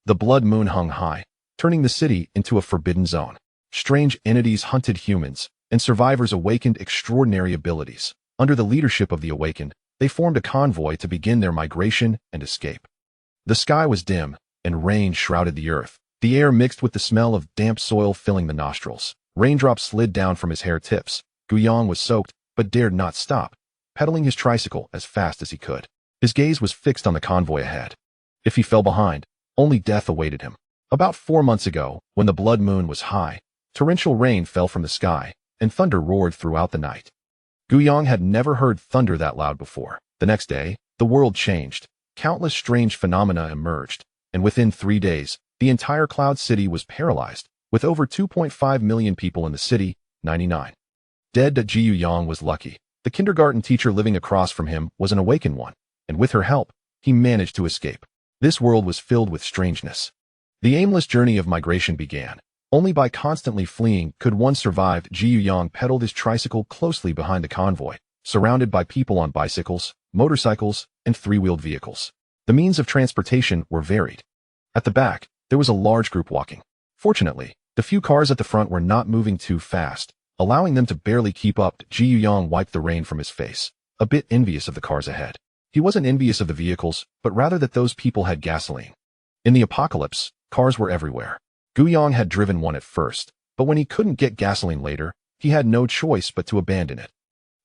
The blood moon hung high, turning the city into a forbidden zone. Strange entities hunted humans, and survivors awakened extraordinary abilities. Under the leadership of the awakened, they formed a convoy to begin their migration and escape. The sky was dim, and rain shrouded the earth. The air mixed with the smell of damp soil filling the nostrils. Raindrops slid down from his hair tips. Guyang was soaked, but dared not stop, pedaling his tricycle as fast as he could. His gaze was fixed on the convoy ahead. If he fell behind, only death awaited him. About 4 months ago, when the blood moon was high, torrential rain fell from the sky, and thunder roared throughout the night. Guyang had never heard thunder that loud before. The next day, the world changed. Countless strange phenomena emerged, and within 3 days, the entire Cloud City was paralyzed, with over 2.5 million people in the city, 99 dead. Jiu Yang was lucky. The kindergarten teacher living across from him was an awakened one, and with her help, he managed to escape. This world was filled with strangeness. The aimless journey of migration began. Only by constantly fleeing could one survive. Jiu Yang pedaled his tricycle closely behind the convoy, surrounded by people on bicycles, motorcycles, and three-wheeled vehicles. The means of transportation were varied. At the back, there was a large group walking. Fortunately, the few cars at the front were not moving too fast, allowing them to barely keep up. Jiu Yang wiped the rain from his face, a bit envious of the cars ahead. He wasn't envious of the vehicles, but rather that those people had gasoline. In the apocalypse, cars were everywhere. Guyang had driven one at first, but when he couldn't get gasoline later, he had no choice but to abandon it.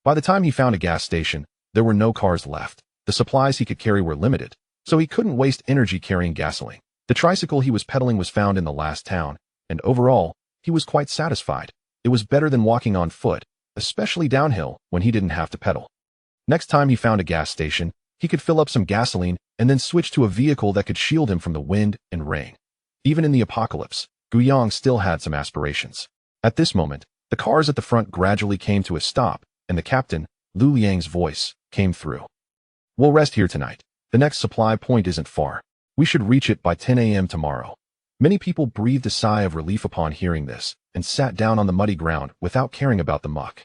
By the time he found a gas station, there were no cars left. The supplies he could carry were limited, so he couldn't waste energy carrying gasoline. The tricycle he was pedaling was found in the last town, and overall, he was quite satisfied. It was better than walking on foot, especially downhill when he didn't have to pedal. Next time he found a gas station, he could fill up some gasoline and then switch to a vehicle that could shield him from the wind and rain. Even in the apocalypse, Guyang still had some aspirations. At this moment, the cars at the front gradually came to a stop, and the captain, Lu Liang's voice, came through. "We'll rest here tonight. The next supply point isn't far. We should reach it by 10 a.m. tomorrow." Many people breathed a sigh of relief upon hearing this, and sat down on the muddy ground without caring about the muck.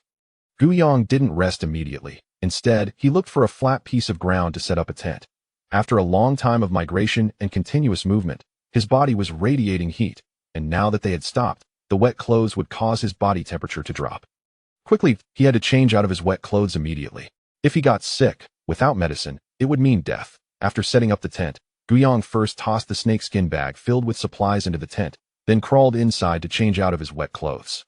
Guyang didn't rest immediately. Instead, he looked for a flat piece of ground to set up a tent. After a long time of migration and continuous movement, his body was radiating heat, and now that they had stopped, the wet clothes would cause his body temperature to drop. Quickly, he had to change out of his wet clothes immediately. If he got sick, without medicine, it would mean death. After setting up the tent, Guyang first tossed the snakeskin bag filled with supplies into the tent, then crawled inside to change out of his wet clothes.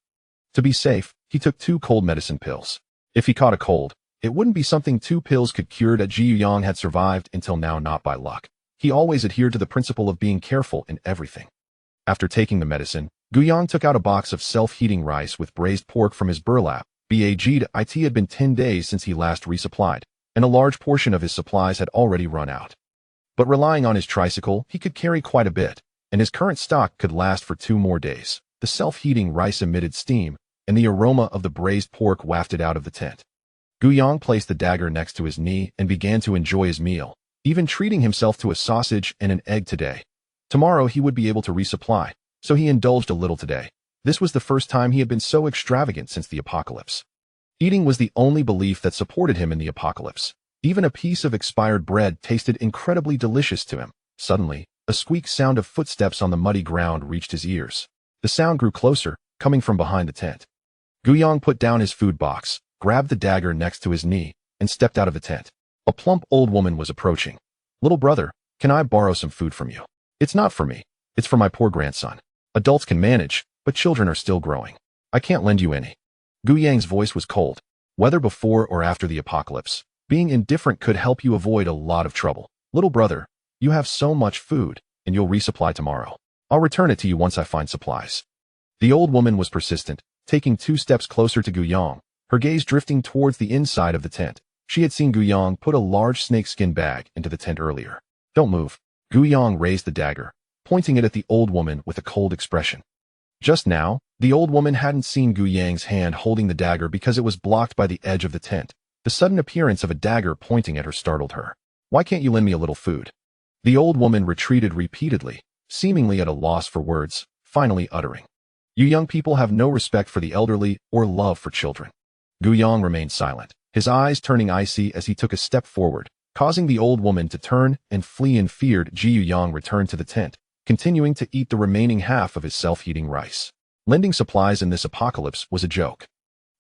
To be safe, he took 2 cold medicine pills. If he caught a cold, it wouldn't be something 2 pills could cure. Jiu Yang had survived until now not by luck. He always adhered to the principle of being careful in everything. After taking the medicine, Guyang took out a box of self-heating rice with braised pork from his burlap. It had been 10 days since he last resupplied, and a large portion of his supplies had already run out. But relying on his tricycle, he could carry quite a bit, and his current stock could last for 2 more days. The self-heating rice emitted steam, and the aroma of the braised pork wafted out of the tent. Guyang placed the dagger next to his knee and began to enjoy his meal, even treating himself to a sausage and an egg today. Tomorrow he would be able to resupply, so he indulged a little today. This was the first time he had been so extravagant since the apocalypse. Eating was the only belief that supported him in the apocalypse. Even a piece of expired bread tasted incredibly delicious to him. Suddenly, a squeak sound of footsteps on the muddy ground reached his ears. The sound grew closer, coming from behind the tent. Guyang put down his food box, grabbed the dagger next to his knee, and stepped out of the tent. A plump old woman was approaching. "Little brother, can I borrow some food from you? It's not for me. It's for my poor grandson. Adults can manage, but children are still growing. I can't lend you any." Guyang's voice was cold. Whether before or after the apocalypse, being indifferent could help you avoid a lot of trouble. "Little brother, you have so much food, and you'll resupply tomorrow. I'll return it to you once I find supplies." The old woman was persistent, taking 2 steps closer to Guyang, her gaze drifting towards the inside of the tent. She had seen Guyang put a large snakeskin bag into the tent earlier. "Don't move." Guyang raised the dagger, pointing it at the old woman with a cold expression. Just now, the old woman hadn't seen Guyang's hand holding the dagger because it was blocked by the edge of the tent. The sudden appearance of a dagger pointing at her startled her. "Why can't you lend me a little food?" The old woman retreated repeatedly, seemingly at a loss for words, finally uttering, "You young people have no respect for the elderly or love for children." Guyang remained silent, his eyes turning icy as he took a step forward, causing the old woman to turn and flee in fear. Jiu Yang returned to the tent, continuing to eat the remaining half of his self-heating rice. Lending supplies in this apocalypse was a joke.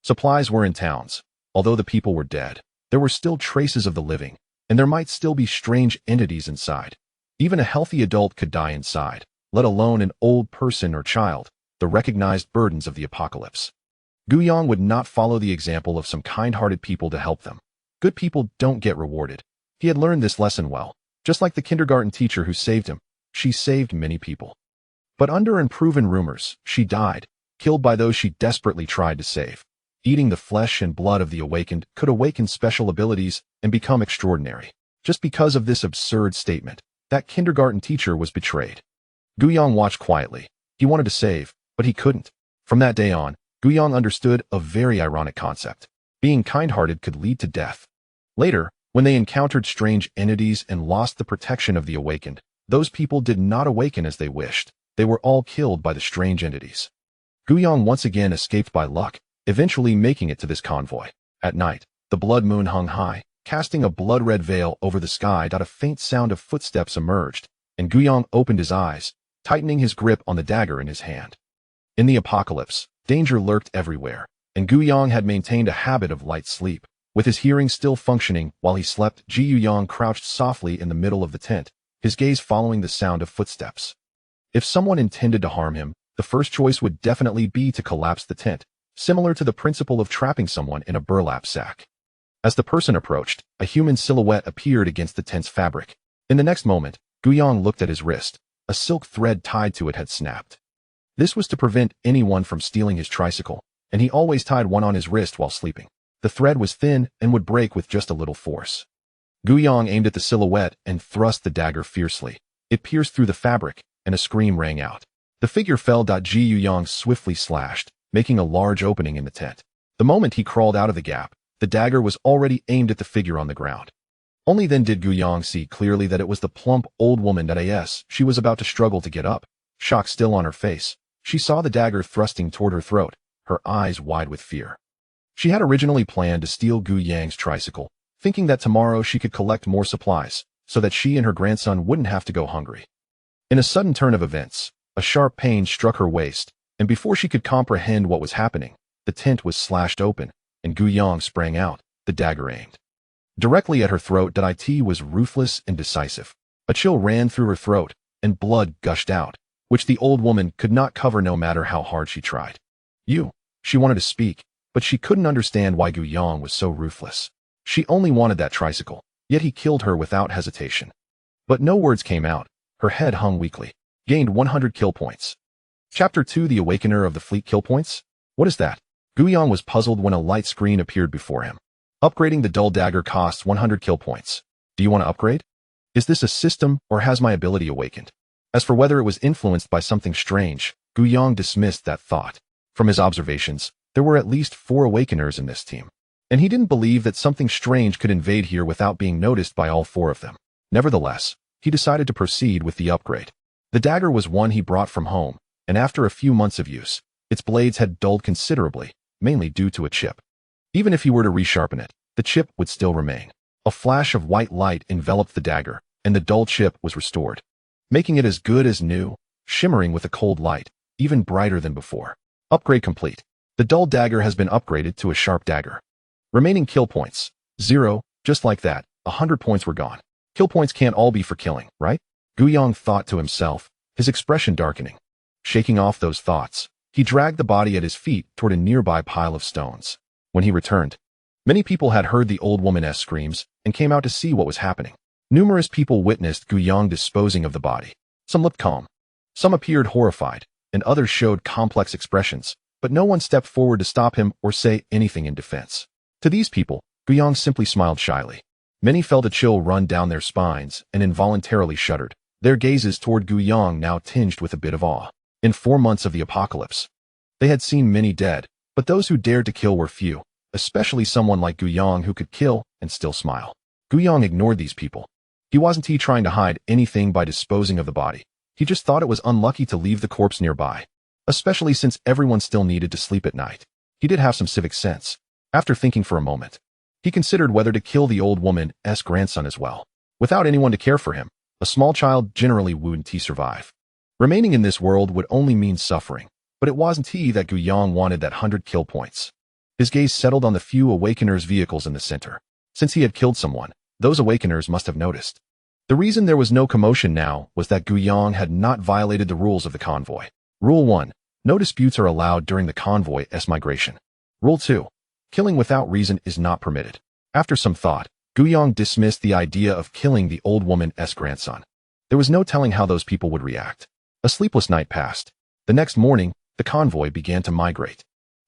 Supplies were in towns. Although the people were dead, there were still traces of the living, and there might still be strange entities inside. Even a healthy adult could die inside, let alone an old person or child, the recognized burdens of the apocalypse. Guyang would not follow the example of some kind-hearted people to help them. Good people don't get rewarded. He had learned this lesson well. Just like the kindergarten teacher who saved him, she saved many people. But under unproven rumors, she died, killed by those she desperately tried to save. Eating the flesh and blood of the awakened could awaken special abilities and become extraordinary. Just because of this absurd statement, that kindergarten teacher was betrayed. Guyang watched quietly. He wanted to save, but he couldn't. From that day on, Guyang understood a very ironic concept. Being kind-hearted could lead to death. Later, when they encountered strange entities and lost the protection of the awakened, those people did not awaken as they wished. They were all killed by the strange entities. Guyang once again escaped by luck, eventually making it to this convoy. At night, the blood moon hung high, casting a blood-red veil over the sky. A faint sound of footsteps emerged, and Guyang opened his eyes, tightening his grip on the dagger in his hand. In the apocalypse, danger lurked everywhere, and Guyang had maintained a habit of light sleep. With his hearing still functioning while he slept, Guyang crouched softly in the middle of the tent, his gaze following the sound of footsteps. If someone intended to harm him, the first choice would definitely be to collapse the tent, similar to the principle of trapping someone in a burlap sack. As the person approached, a human silhouette appeared against the tent's fabric. In the next moment, Guyang looked at his wrist. A silk thread tied to it had snapped. This was to prevent anyone from stealing his tricycle, and he always tied one on his wrist while sleeping. The thread was thin and would break with just a little force. Guyang aimed at the silhouette and thrust the dagger fiercely. It pierced through the fabric, and a scream rang out. The figure fell. Guyang swiftly slashed, making a large opening in the tent. The moment he crawled out of the gap, the dagger was already aimed at the figure on the ground. Only then did Guyang see clearly that it was the plump old woman. She was about to struggle to get up, shock still on her face. She saw the dagger thrusting toward her throat, her eyes wide with fear. She had originally planned to steal Guyang's tricycle, thinking that tomorrow she could collect more supplies, so that she and her grandson wouldn't have to go hungry. In a sudden turn of events, a sharp pain struck her waist, and before she could comprehend what was happening, the tent was slashed open, and Guyang sprang out, the dagger aimed directly at her throat. It was ruthless and decisive. A chill ran through her throat, and blood gushed out, which the old woman could not cover no matter how hard she tried. She wanted to speak, but she couldn't understand why Guyang was so ruthless. She only wanted that tricycle, yet he killed her without hesitation. But no words came out. Her head hung weakly. Gained 100 kill points. Chapter 2: The Awakener of the Fleet. Kill points? What is that? Guyang was puzzled when a light screen appeared before him. Upgrading the dull dagger costs 100 kill points. Do you want to upgrade? Is this a system, or has my ability awakened? As for whether it was influenced by something strange, Guyang dismissed that thought. From his observations, there were at least 4 awakeners in this team, and he didn't believe that something strange could invade here without being noticed by all 4 of them. Nevertheless, he decided to proceed with the upgrade. The dagger was one he brought from home, and after a few months of use, its blades had dulled considerably, mainly due to a chip. Even if he were to resharpen it, the chip would still remain. A flash of white light enveloped the dagger, and the dull chip was restored, making it as good as new, shimmering with a cold light, even brighter than before. Upgrade complete. The dull dagger has been upgraded to a sharp dagger. Remaining kill points: 0. Just like that, 100 points were gone. Kill points can't all be for killing, right? Guyang thought to himself, his expression darkening. Shaking off those thoughts, he dragged the body at his feet toward a nearby pile of stones. When he returned, many people had heard the old woman's screams and came out to see what was happening. Numerous people witnessed Guyang disposing of the body. Some looked calm, some appeared horrified, and others showed complex expressions, but no one stepped forward to stop him or say anything in defense. To these people, Guyang simply smiled shyly. Many felt a chill run down their spines and involuntarily shuddered, their gazes toward Guyang now tinged with a bit of awe. In 4 months of the apocalypse, they had seen many dead, but those who dared to kill were few, especially someone like Guyang who could kill and still smile. Guyang ignored these people. He wasn't trying to hide anything by disposing of the body. He just thought it was unlucky to leave the corpse nearby, especially since everyone still needed to sleep at night. He did have some civic sense. After thinking for a moment, he considered whether to kill the old woman's grandson as well. Without anyone to care for him, a small child generally wouldn't survive. Remaining in this world would only mean suffering, but it wasn't he that Guyang wanted that 100 kill points. His gaze settled on the few awakeners' vehicles in the center. Since he had killed someone, those awakeners must have noticed. The reason there was no commotion now was that Guyang had not violated the rules of the convoy. Rule 1. No disputes are allowed during the convoy's migration. Rule 2. Killing without reason is not permitted. After some thought, Guyang dismissed the idea of killing the old woman's grandson. There was no telling how those people would react. A sleepless night passed. The next morning, the convoy began to migrate.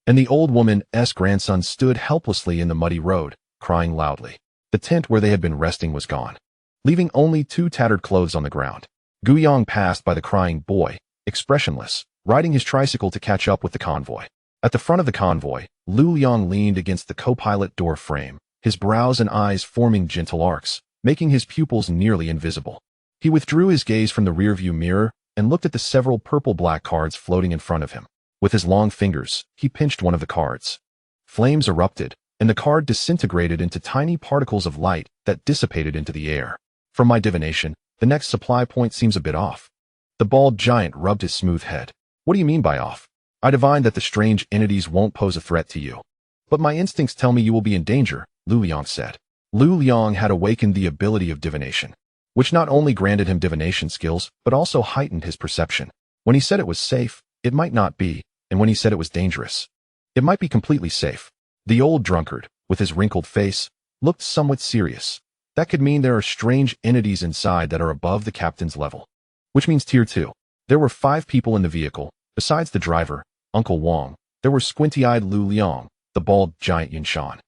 And the old woman's grandson stood helplessly in the muddy road, crying loudly. The tent where they had been resting was gone, leaving only 2 tattered clothes on the ground. Guyang passed by the crying boy, expressionless, riding his tricycle to catch up with the convoy. At the front of the convoy, Lu Liang leaned against the co-pilot door frame, his brows and eyes forming gentle arcs, making his pupils nearly invisible. He withdrew his gaze from the rearview mirror and looked at the several purple-black cards floating in front of him. With his long fingers, he pinched one of the cards. Flames erupted, and the card disintegrated into tiny particles of light that dissipated into the air. From my divination, the next supply point seems a bit off. The bald giant rubbed his smooth head. What do you mean by off? I divine that the strange entities won't pose a threat to you. But my instincts tell me you will be in danger, Lu Liang said. Lu Liang had awakened the ability of divination, which not only granted him divination skills, but also heightened his perception. When he said it was safe, it might not be, and when he said it was dangerous, it might be completely safe. The old drunkard, with his wrinkled face, looked somewhat serious. That could mean there are strange entities inside that are above the captain's level, which means Tier 2. There were 5 people in the vehicle. Besides the driver, Uncle Wang, there were squinty-eyed Lu Liang, the bald giant Yunshan,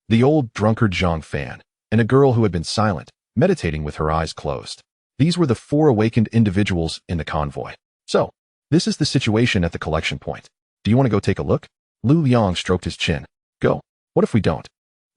the old drunkard Zhang Fan, and a girl who had been silent, meditating with her eyes closed. These were the 4 awakened individuals in the convoy. So, this is the situation at the collection point. Do you want to go take a look? Lu Liang stroked his chin. Go. What if we don't?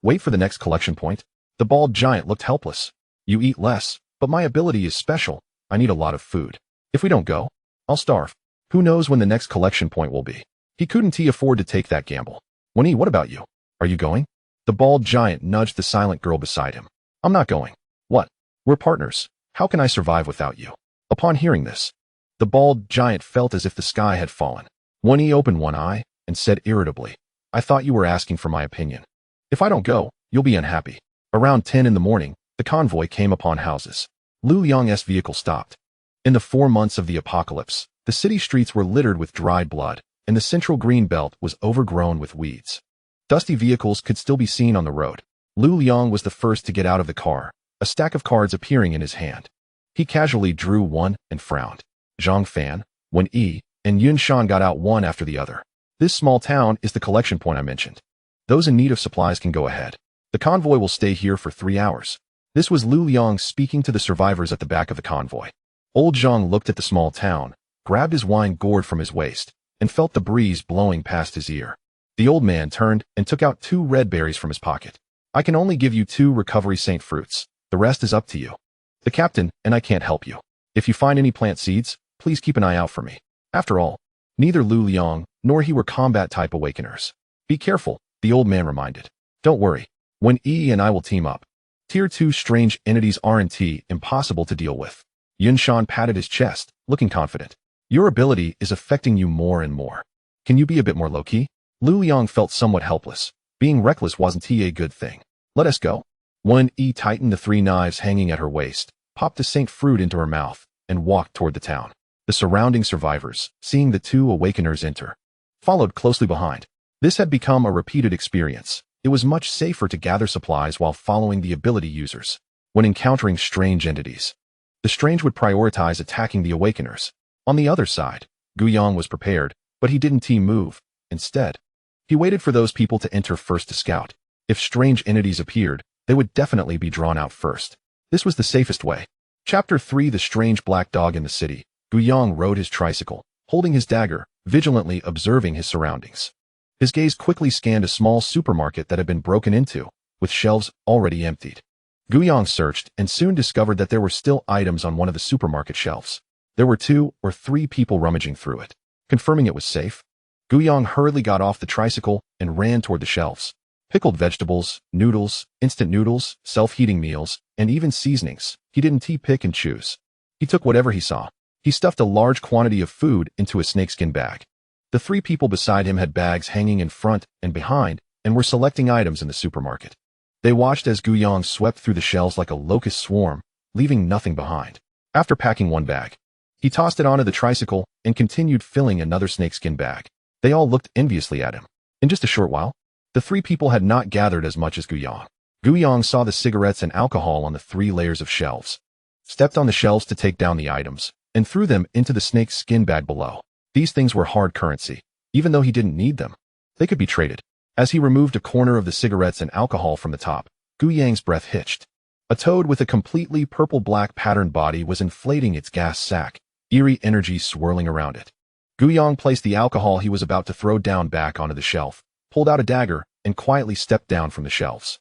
Wait for the next collection point? The bald giant looked helpless. You eat less, but my ability is special. I need a lot of food. If we don't go, I'll starve. Who knows when the next collection point will be? He couldn't afford to take that gamble. Winnie, what about you? Are you going? The bald giant nudged the silent girl beside him. I'm not going. What? We're partners. How can I survive without you? Upon hearing this, the bald giant felt as if the sky had fallen. Winnie opened one eye and said irritably, I thought you were asking for my opinion. If I don't go, you'll be unhappy. Around 10 in the morning, the convoy came upon houses. Lu Liang's vehicle stopped. In the 4 months of the apocalypse, the city streets were littered with dried blood, and the central green belt was overgrown with weeds. Dusty vehicles could still be seen on the road. Lu Liang was the first to get out of the car, a stack of cards appearing in his hand. He casually drew one and frowned. Zhang Fan, Wen Yi, and Yun Shan got out one after the other. This small town is the collection point I mentioned. Those in need of supplies can go ahead. The convoy will stay here for 3 hours. This was Lu Liang speaking to the survivors at the back of the convoy. Old Zhang looked at the small town, grabbed his wine gourd from his waist, and felt the breeze blowing past his ear. The old man turned and took out 2 red berries from his pocket. I can only give you 2 recovery saint fruits. The rest is up to you. The captain and I can't help you. If you find any plant seeds, please keep an eye out for me. After all, neither Lu Liang nor he were combat-type awakeners. Be careful, the old man reminded. Don't worry. Wen Yi and I will team up. Tier 2 strange entities aren't impossible to deal with. Yun Shan patted his chest, looking confident. Your ability is affecting you more and more. Can you be a bit more low-key? Lu Liang felt somewhat helpless. Being reckless wasn't a good thing. Let us go. Wen Yi tightened the 3 knives hanging at her waist, popped a saint fruit into her mouth, and walked toward the town. The surrounding survivors, seeing the 2 awakeners enter, followed closely behind. This had become a repeated experience. It was much safer to gather supplies while following the ability users. When encountering strange entities, the strange would prioritize attacking the awakeners. On the other side, Guyang was prepared, but he didn't move. Instead, he waited for those people to enter first to scout. If strange entities appeared, they would definitely be drawn out first. This was the safest way. Chapter 3: The Strange Black Dog in the City. Guyang rode his tricycle, holding his dagger, vigilantly observing his surroundings. His gaze quickly scanned a small supermarket that had been broken into, with shelves already emptied. Guyang searched and soon discovered that there were still items on one of the supermarket shelves. There were 2 or 3 people rummaging through it. Confirming it was safe, Guyang hurriedly got off the tricycle and ran toward the shelves. Pickled vegetables, noodles, instant noodles, self-heating meals, and even seasonings. He didn't pick and choose. He took whatever he saw. He stuffed a large quantity of food into a snakeskin bag. The three people beside him had bags hanging in front and behind and were selecting items in the supermarket. They watched as Gu Yong swept through the shelves like a locust swarm, leaving nothing behind. After packing one bag, he tossed it onto the tricycle and continued filling another snakeskin bag. They all looked enviously at him. In just a short while, the three people had not gathered as much as Gu Yong. Gu Yong saw the cigarettes and alcohol on the 3 layers of shelves, stepped on the shelves to take down the items, and threw them into the snake's skin bag below. These things were hard currency. Even though he didn't need them, they could be traded. As he removed a corner of the cigarettes and alcohol from the top, Gu Yang's breath hitched. A toad with a completely purple-black patterned body was inflating its gas sack, eerie energy swirling around it. Gu Yong placed the alcohol he was about to throw down back onto the shelf, pulled out a dagger, and quietly stepped down from the shelves.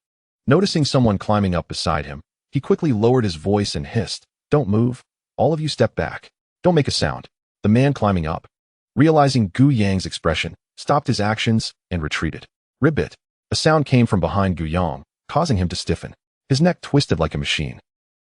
Noticing someone climbing up beside him, he quickly lowered his voice and hissed, "Don't move. All of you step back. Don't make a sound." The man climbing up, realizing Gu Yang's expression, stopped his actions and retreated. Ribbit. A sound came from behind Gu Yong, causing him to stiffen. His neck twisted like a machine.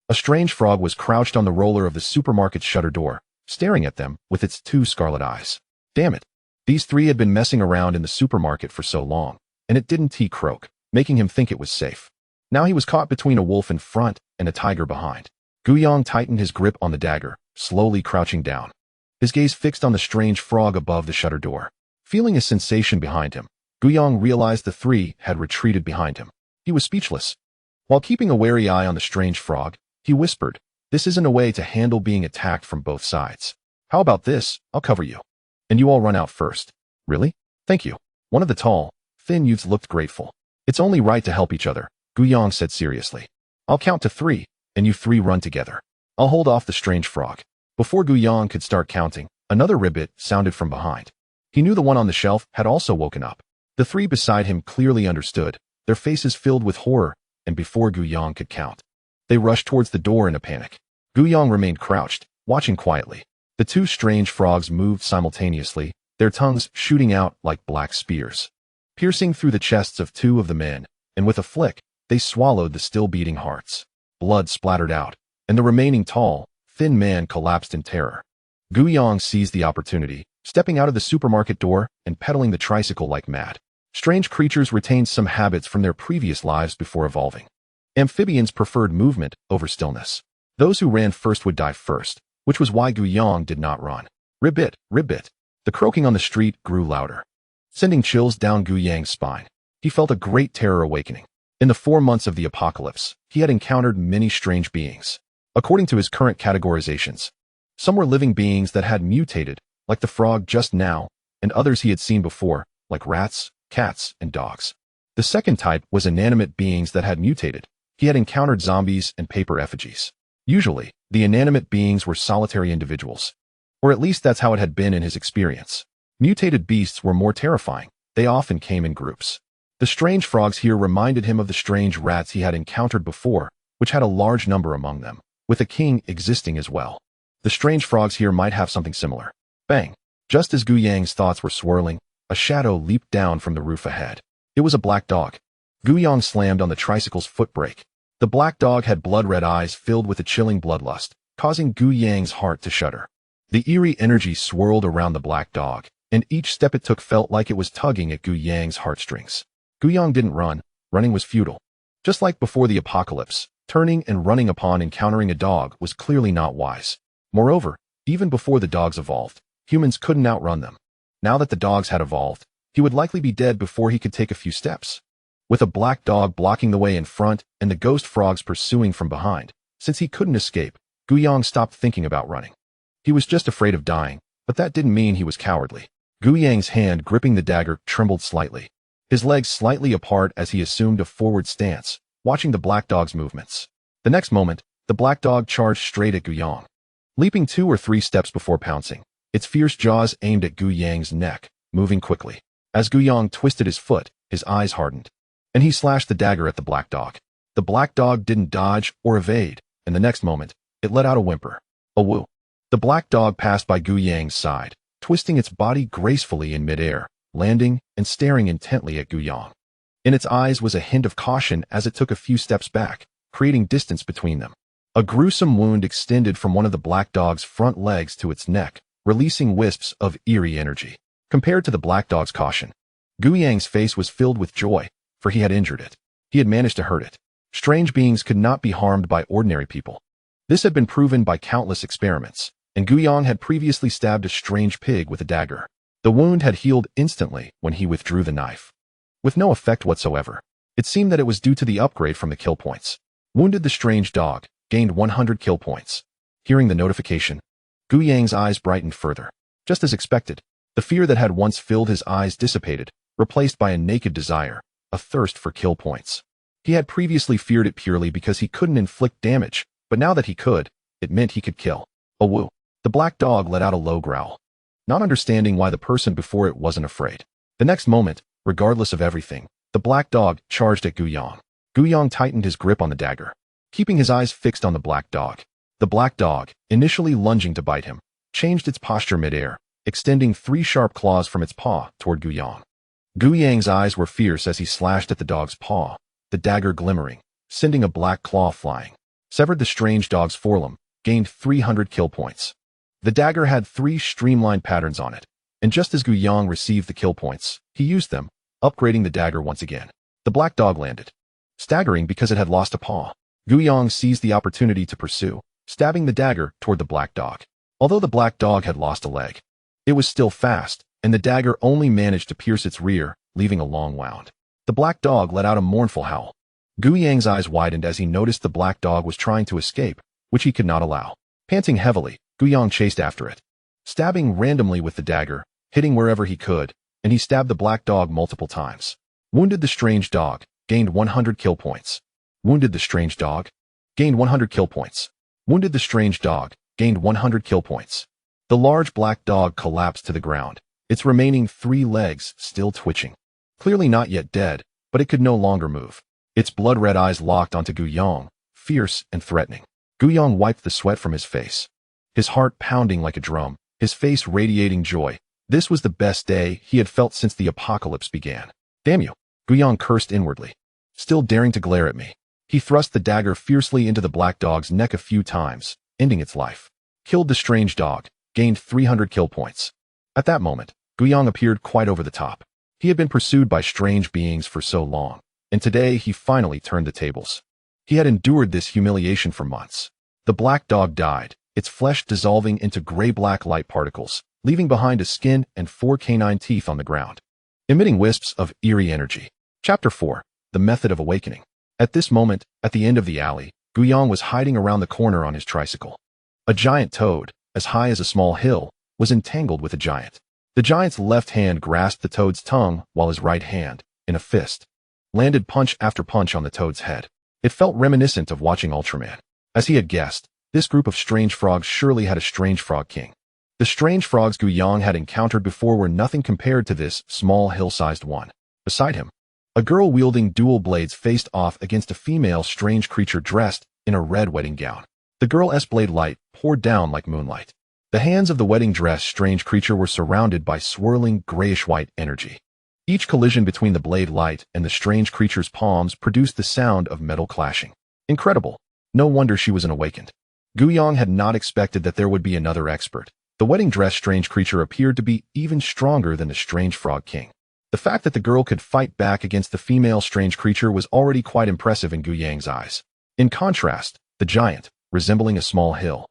A strange frog was crouched on the roller of the supermarket's shutter door, staring at them with its 2 scarlet eyes. Damn it. These 3 had been messing around in the supermarket for so long, and it didn't croak, making him think it was safe. Now he was caught between a wolf in front and a tiger behind. Gu Yong tightened his grip on the dagger, slowly crouching down. His gaze fixed on the strange frog above the shutter door. Feeling a sensation behind him, Gu Yong realized the 3 had retreated behind him. He was speechless. While keeping a wary eye on the strange frog, he whispered, "This isn't a way to handle being attacked from both sides. How about this? I'll cover you. And you all run out first." "Really? Thank you." One of the tall, thin youths looked grateful. "It's only right to help each other," Gu Yong said seriously. "I'll count to 3, and you 3 run together. I'll hold off the strange frog." Before Gu Yong could start counting, another ribbit sounded from behind. He knew the one on the shelf had also woken up. The 3 beside him clearly understood, their faces filled with horror, and before Gu Yong could count, they rushed towards the door in a panic. Gu Yong remained crouched, watching quietly. The 2 strange frogs moved simultaneously, their tongues shooting out like black spears, piercing through the chests of 2 of the men, and with a flick, they swallowed the still-beating hearts. Blood splattered out, and the remaining tall, thin man collapsed in terror. Gu Yong seized the opportunity, stepping out of the supermarket door and pedaling the tricycle like mad. Strange creatures retained some habits from their previous lives before evolving. Amphibians preferred movement over stillness. Those who ran first would die first, which was why Gu Yong did not run. Ribbit, ribbit. The croaking on the street grew louder, sending chills down Gu Yang's spine. He felt a great terror awakening. In the 4 months of the apocalypse, he had encountered many strange beings. According to his current categorizations, some were living beings that had mutated, like the frog just now, and others he had seen before, like rats, cats, and dogs. The second type was inanimate beings that had mutated. He had encountered zombies and paper effigies. Usually, the inanimate beings were solitary individuals, or at least that's how it had been in his experience. Mutated beasts were more terrifying. They often came in groups. The strange frogs here reminded him of the strange rats he had encountered before, which had a large number among them, with a king existing as well. The strange frogs here might have something similar. Bang! Just as Gu Yang's thoughts were swirling, a shadow leaped down from the roof ahead. It was a black dog. Gu Yong slammed on the tricycle's foot brake. The black dog had blood-red eyes filled with a chilling bloodlust, causing Gu Yang's heart to shudder. The eerie energy swirled around the black dog, and each step it took felt like it was tugging at Gu Yang's heartstrings. Gu Yong didn't run. Running was futile. Just like before the apocalypse, turning and running upon encountering a dog was clearly not wise. Moreover, even before the dogs evolved, humans couldn't outrun them. Now that the dogs had evolved, he would likely be dead before he could take a few steps. With a black dog blocking the way in front and the ghost frogs pursuing from behind, since he couldn't escape, Gu Yong stopped thinking about running. He was just afraid of dying, but that didn't mean he was cowardly. Gu Yang's hand gripping the dagger trembled slightly, his legs slightly apart as he assumed a forward stance, watching the black dog's movements. The next moment, the black dog charged straight at Gu Yong, leaping 2 or 3 steps before pouncing, its fierce jaws aimed at Gu Yang's neck, moving quickly. As Gu Yong twisted his foot, his eyes hardened, and he slashed the dagger at the black dog. The black dog didn't dodge or evade, and the next moment, it let out a whimper. A woo. The black dog passed by Gu Yang's side, twisting its body gracefully in midair, landing and staring intently at Gu Yong. In its eyes was a hint of caution as it took a few steps back, creating distance between them. A gruesome wound extended from one of the black dog's front legs to its neck, releasing wisps of eerie energy. Compared to the black dog's caution, Guyang's face was filled with joy, for he had injured it. He had managed to hurt it. Strange beings could not be harmed by ordinary people. This had been proven by countless experiments, and Guyang had previously stabbed a strange pig with a dagger. The wound had healed instantly when he withdrew the knife. With no effect whatsoever. It seemed that it was due to the upgrade from the kill points. Wounded the strange dog, gained 100 kill points. Hearing the notification, Guyang's eyes brightened further. Just as expected, the fear that had once filled his eyes dissipated, replaced by a naked desire, a thirst for kill points. He had previously feared it purely because he couldn't inflict damage, but now that he could, it meant he could kill. A woo. The black dog let out a low growl, not understanding why the person before it wasn't afraid. The next moment, regardless of everything, the black dog charged at Guyang. Guyang tightened his grip on the dagger, keeping his eyes fixed on the black dog. The black dog, initially lunging to bite him, changed its posture midair, extending 3 sharp claws from its paw toward Guyang. Guyang's eyes were fierce as he slashed at the dog's paw, the dagger glimmering, sending a black claw flying. Severed the strange dog's forelimb, gained 300 kill points. The dagger had 3 streamlined patterns on it, and just as Guyang received the kill points, he used them, upgrading the dagger once again. The black dog landed, staggering because it had lost a paw. Guyang seized the opportunity to pursue, stabbing the dagger toward the black dog. Although the black dog had lost a leg, it was still fast, and the dagger only managed to pierce its rear, leaving a long wound. The black dog let out a mournful howl. Guyang's eyes widened as he noticed the black dog was trying to escape, which he could not allow. Panting heavily, Guyang chased after it, stabbing randomly with the dagger, hitting wherever he could, and he stabbed the black dog multiple times. Wounded the strange dog, gained 100 kill points. Wounded the strange dog, gained 100 kill points. Wounded the strange dog, gained 100 kill points. The large black dog collapsed to the ground, its remaining 3 legs still twitching. Clearly not yet dead, but it could no longer move. Its blood-red eyes locked onto Guyang, fierce and threatening. Guyang wiped the sweat from his face, his heart pounding like a drum, his face radiating joy. This was the best day he had felt since the apocalypse began. Damn you, Guyang cursed inwardly, still daring to glare at me. He thrust the dagger fiercely into the black dog's neck a few times, ending its life. Killed the strange dog, gained 300 kill points. At that moment, Guyang appeared quite over the top. He had been pursued by strange beings for so long, and today he finally turned the tables. He had endured this humiliation for months. The black dog died, its flesh dissolving into gray-black light particles, leaving behind a skin and 4 canine teeth on the ground, emitting wisps of eerie energy. Chapter 4. The Method of Awakening. At this moment, at the end of the alley, Guyang was hiding around the corner on his tricycle. A giant toad, as high as a small hill, was entangled with a giant. The giant's left hand grasped the toad's tongue while his right hand, in a fist, landed punch after punch on the toad's head. It felt reminiscent of watching Ultraman. As he had guessed, this group of strange frogs surely had a strange frog king. The strange frogs Guyang had encountered before were nothing compared to this small hill-sized one. Beside him, a girl wielding dual blades faced off against a female strange creature dressed in a red wedding gown. The girl's blade light poured down like moonlight. The hands of the wedding dress strange creature were surrounded by swirling grayish-white energy. Each collision between the blade light and the strange creature's palms produced the sound of metal clashing. Incredible. No wonder she was an awakened. Guyang had not expected that there would be another expert. The wedding dress strange creature appeared to be even stronger than the strange frog king. The fact that the girl could fight back against the female strange creature was already quite impressive in Guyang's eyes. In contrast, the giant, resembling a small hill,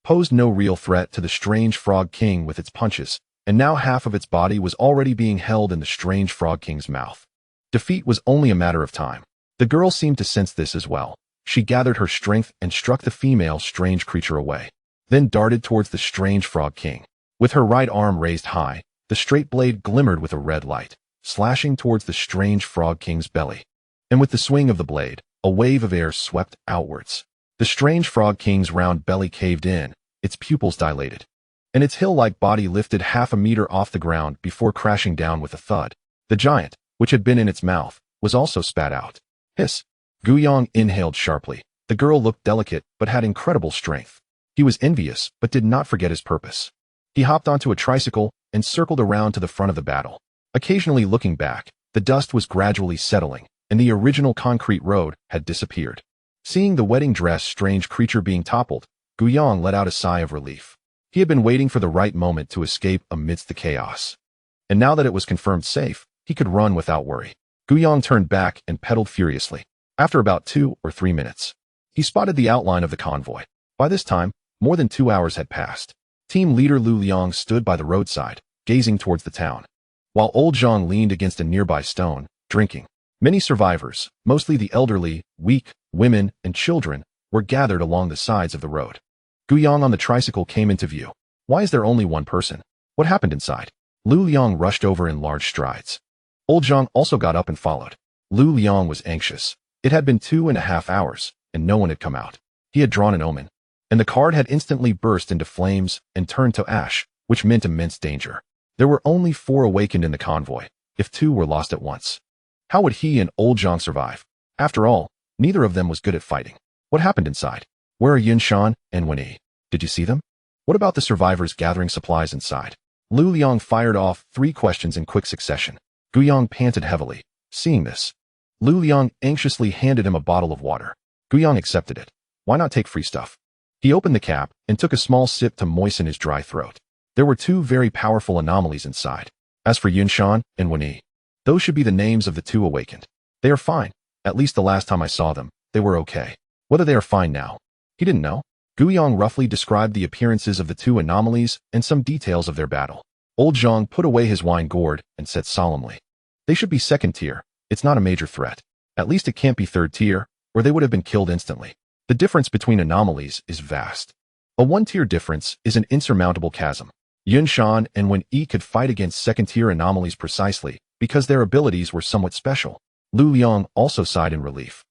posed no real threat to the strange frog king with its punches, and now half of its body was already being held in the strange frog king's mouth. Defeat was only a matter of time. The girl seemed to sense this as well. She gathered her strength and struck the female strange creature away, then darted towards the strange frog king. With her right arm raised high, the straight blade glimmered with a red light, slashing towards the strange frog king's belly. And with the swing of the blade, a wave of air swept outwards. The strange frog king's round belly caved in, its pupils dilated, and its hill-like body lifted half a meter off the ground before crashing down with a thud. The giant, which had been in its mouth, was also spat out. Hiss. Guyang inhaled sharply. The girl looked delicate but had incredible strength. He was envious but did not forget his purpose. He hopped onto a tricycle and circled around to the front of the battle. Occasionally looking back, the dust was gradually settling, and the original concrete road had disappeared. Seeing the wedding dress strange creature being toppled, Guyang let out a sigh of relief. He had been waiting for the right moment to escape amidst the chaos. And now that it was confirmed safe, he could run without worry. Guyang turned back and pedaled furiously. After about 2 or 3 minutes, he spotted the outline of the convoy. By this time, more than 2 hours had passed. Team leader Lu Liang stood by the roadside, gazing towards the town, while old Zhang leaned against a nearby stone, drinking. Many survivors, mostly the elderly, weak, women, and children, were gathered along the sides of the road. Guyang on the tricycle came into view. Why is there only one person? What happened inside? Lu Liang rushed over in large strides. Old Zhang also got up and followed. Lu Liang was anxious. It had been 2.5 hours, and no one had come out. He had drawn an omen, and the card had instantly burst into flames and turned to ash, which meant immense danger. There were only 4 awakened in the convoy, if 2 were lost at once. How would he and old Zhang survive? After all, neither of them was good at fighting. What happened inside? Where are Yunshan and Wenyi? Did you see them? What about the survivors gathering supplies inside? Lu Liang fired off 3 questions in quick succession. Guyang panted heavily. Seeing this, Lu Liang anxiously handed him a bottle of water. Guyang accepted it. Why not take free stuff? He opened the cap and took a small sip to moisten his dry throat. There were 2 very powerful anomalies inside. As for Yunshan and Wenyi, those should be the names of the 2 awakened. They are fine. At least the last time I saw them, they were okay. Whether they are fine now, he didn't know. Guyang roughly described the appearances of the 2 anomalies and some details of their battle. Old Zhang put away his wine gourd and said solemnly, "They should be 2nd tier. It's not a major threat. At least it can't be 3rd tier, or they would have been killed instantly. The difference between anomalies is vast. A 1-tier difference is an insurmountable chasm. Yunshan and Wenyi could fight against 2nd-tier anomalies precisely because their abilities were somewhat special." Lu Liang also sighed in relief,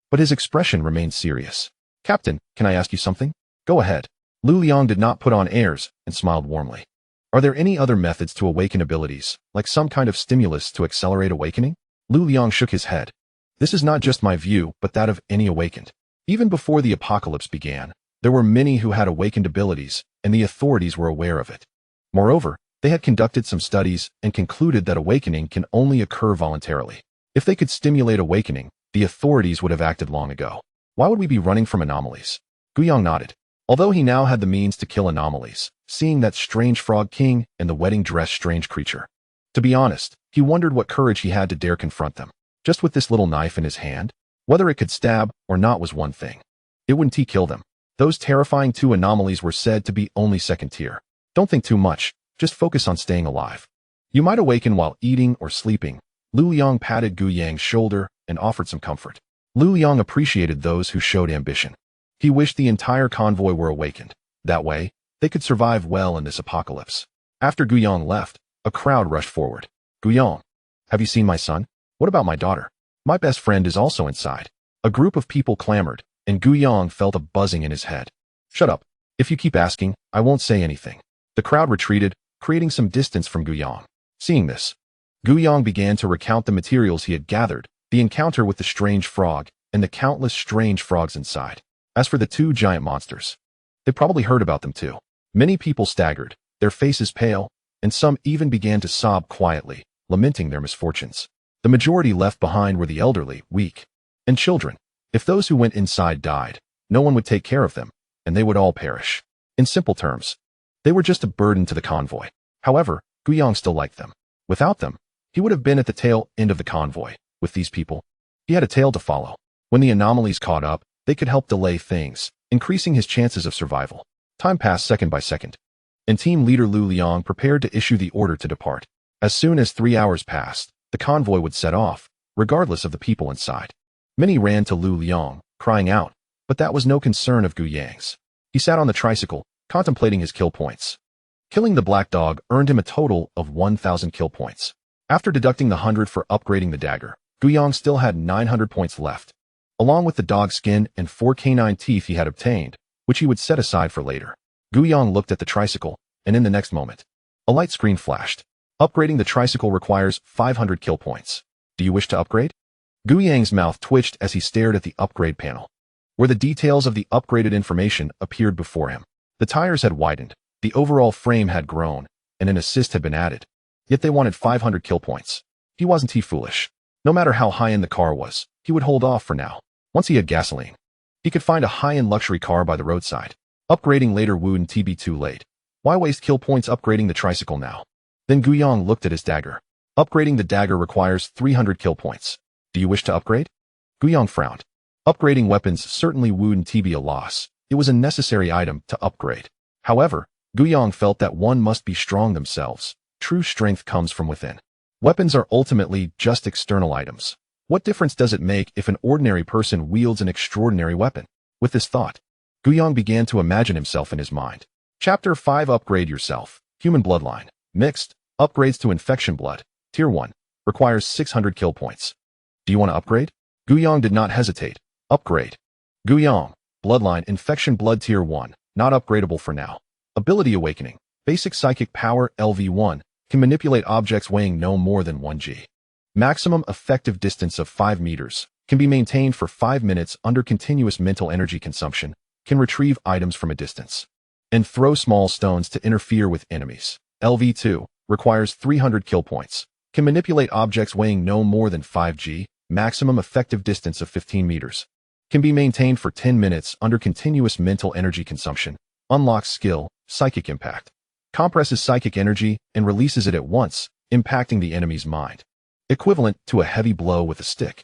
but his expression remained serious. "Captain, can I ask you something?" "Go ahead." Lu Liang did not put on airs and smiled warmly. "Are there any other methods to awaken abilities, like some kind of stimulus to accelerate awakening?" Lu Liang shook his head. "This is not just my view, but that of any awakened. Even before the apocalypse began, there were many who had awakened abilities, and the authorities were aware of it. Moreover, they had conducted some studies and concluded that awakening can only occur voluntarily. If they could stimulate awakening, the authorities would have acted long ago. Why would we be running from anomalies?" Guyang nodded. Although he now had the means to kill anomalies, seeing that strange frog king and the wedding dress strange creature, to be honest, he wondered what courage he had to dare confront them. Just with this little knife in his hand, whether it could stab or not was one thing. It wouldn't he kill them? Those terrifying 2 anomalies were said to be only 2nd tier. Don't think too much, just focus on staying alive. You might awaken while eating or sleeping. Lu Liang patted Guyang's shoulder and offered some comfort. Lu Liang appreciated those who showed ambition. He wished the entire convoy were awakened. That way, they could survive well in this apocalypse. After Guyang left, a crowd rushed forward. "Guyang, have you seen my son? What about my daughter? My best friend is also inside." A group of people clamored, and Guyang felt a buzzing in his head. "Shut up. If you keep asking, I won't say anything." The crowd retreated, creating some distance from Guyang. Seeing this, Guyang began to recount the materials he had gathered, the encounter with the strange frog, and the countless strange frogs inside. As for the 2 giant monsters, they probably heard about them too. Many people staggered, their faces pale, and some even began to sob quietly, lamenting their misfortunes. The majority left behind were the elderly, weak, and children. If those who went inside died, no one would take care of them, and they would all perish. In simple terms, they were just a burden to the convoy. However, Guyang still liked them. Without them, he would have been at the tail end of the convoy. With these people, he had a tail to follow. When the anomalies caught up, they could help delay things, increasing his chances of survival. Time passed second by second, and team leader Lu Liang prepared to issue the order to depart. As soon as 3 hours passed, the convoy would set off, regardless of the people inside. Many ran to Lu Liang, crying out, but that was no concern of Guyang's. He sat on the tricycle, contemplating his kill points. Killing the black dog earned him a total of 1,000 kill points. After deducting the 100 for upgrading the dagger, Guyang still had 900 points left, along with the dog skin and 4 canine teeth he had obtained, which he would set aside for later. Guyang looked at the tricycle, and in the next moment, a light screen flashed. Upgrading the tricycle requires 500 kill points. Do you wish to upgrade? Guyang's mouth twitched as he stared at the upgrade panel, where the details of the upgraded information appeared before him. The tires had widened, the overall frame had grown, and an assist had been added. Yet they wanted 500 kill points. Wasn't he foolish? No matter how high-end the car was, he would hold off for now. Once he had gasoline, He could find a high-end luxury car by the roadside. Upgrading later wouldn't be too late. Why waste kill points upgrading the tricycle now? Then Guyong looked at his dagger. Upgrading the dagger requires 300 kill points. Do you wish to upgrade? Guyong frowned. Upgrading weapons certainly wouldn't be a loss. It was a necessary item to upgrade. However, Guyong felt that one must be strong themselves. True strength comes from within. Weapons are ultimately just external items. What difference does it make if an ordinary person wields an extraordinary weapon? With this thought, Guyong began to imagine himself in his mind. Chapter 5 Upgrade Yourself. Human Bloodline. Mixed. Upgrades to Infection Blood. Tier 1. Requires 600 kill points. Do you want to upgrade? Guyong did not hesitate. Upgrade. Guyong. Bloodline Infection Blood Tier 1. Not upgradable for now. Ability Awakening. Basic Psychic Power LV1. Can manipulate objects weighing no more than 1g. Maximum effective distance of 5 meters. Can be maintained for 5 minutes under continuous mental energy consumption. Can retrieve items from a distance. And throw small stones to interfere with enemies. LV2. Requires 300 kill points. Can manipulate objects weighing no more than 5g. Maximum effective distance of 15 meters. Can be maintained for 10 minutes under continuous mental energy consumption. Unlocks skill, Psychic Impact. Compresses psychic energy and releases it at once, impacting the enemy's mind. Equivalent to a heavy blow with a stick.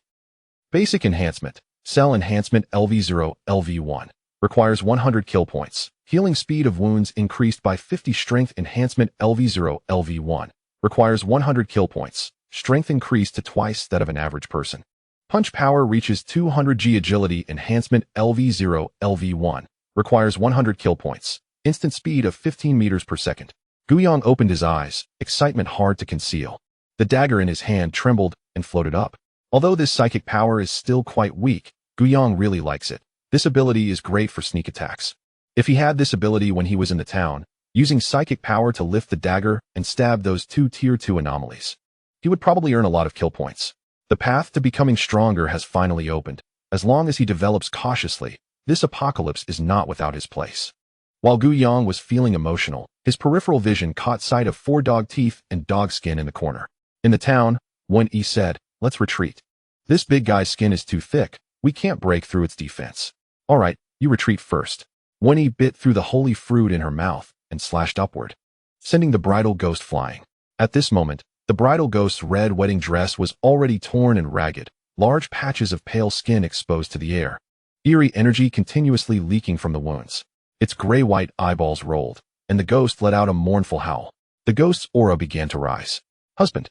Basic Enhancement. Cell Enhancement LV0, LV1. Requires 100 kill points. Healing speed of wounds increased by 50. Strength Enhancement LV0, LV1. Requires 100 kill points. Strength increased to twice that of an average person. Punch Power reaches 200g. Agility Enhancement LV0, LV1. Requires 100 kill points. Instant speed of 15 meters per second. Guyong opened his eyes, excitement hard to conceal. The dagger in his hand trembled and floated up. Although this psychic power is still quite weak, Guyong really likes it. This ability is great for sneak attacks. If he had this ability when he was in the town, using psychic power to lift the dagger and stab those 2 Tier 2 anomalies, he would probably earn a lot of kill points. The path to becoming stronger has finally opened. As long as he develops cautiously, this apocalypse is not without his place. While Guyong was feeling emotional, his peripheral vision caught sight of 4 dog teeth and dog skin in the corner. In the town, Wen-Yi said, "Let's retreat. This big guy's skin is too thick. We can't break through its defense." "All right, you retreat first." Wen-Yi bit through the holy fruit in her mouth and slashed upward, sending the bridal ghost flying. At this moment, the bridal ghost's red wedding dress was already torn and ragged, large patches of pale skin exposed to the air. Eerie energy continuously leaking from the wounds. Its gray-white eyeballs rolled, and the ghost let out a mournful howl. The ghost's aura began to rise. "Husband,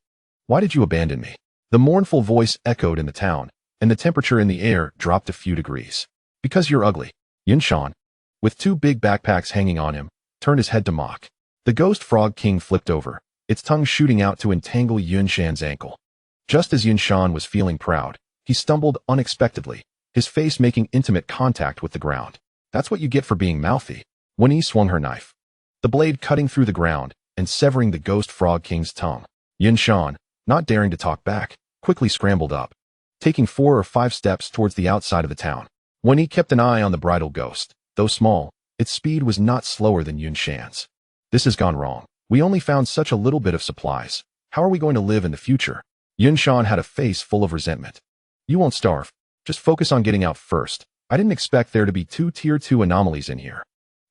why did you abandon me?" The mournful voice echoed in the town, and the temperature in the air dropped a few degrees. "Because you're ugly." Yunshan, with 2 big backpacks hanging on him, turned his head to mock. The ghost frog king flipped over, its tongue shooting out to entangle Yunshan's ankle. Just as Yunshan was feeling proud, he stumbled unexpectedly, his face making intimate contact with the ground. "That's what you get for being mouthy." Wen-Yi swung her knife, the blade cutting through the ground and severing the ghost frog king's tongue. Yunshan, not daring to talk back, quickly scrambled up, taking 4 or 5 steps towards the outside of the town. Wen-Yi kept an eye on the bridal ghost. Though small, its speed was not slower than Yunshan's. "This has gone wrong. We only found such a little bit of supplies. How are we going to live in the future?" Yunshan had a face full of resentment. "You won't starve. Just focus on getting out first. I didn't expect there to be 2 Tier 2 anomalies in here."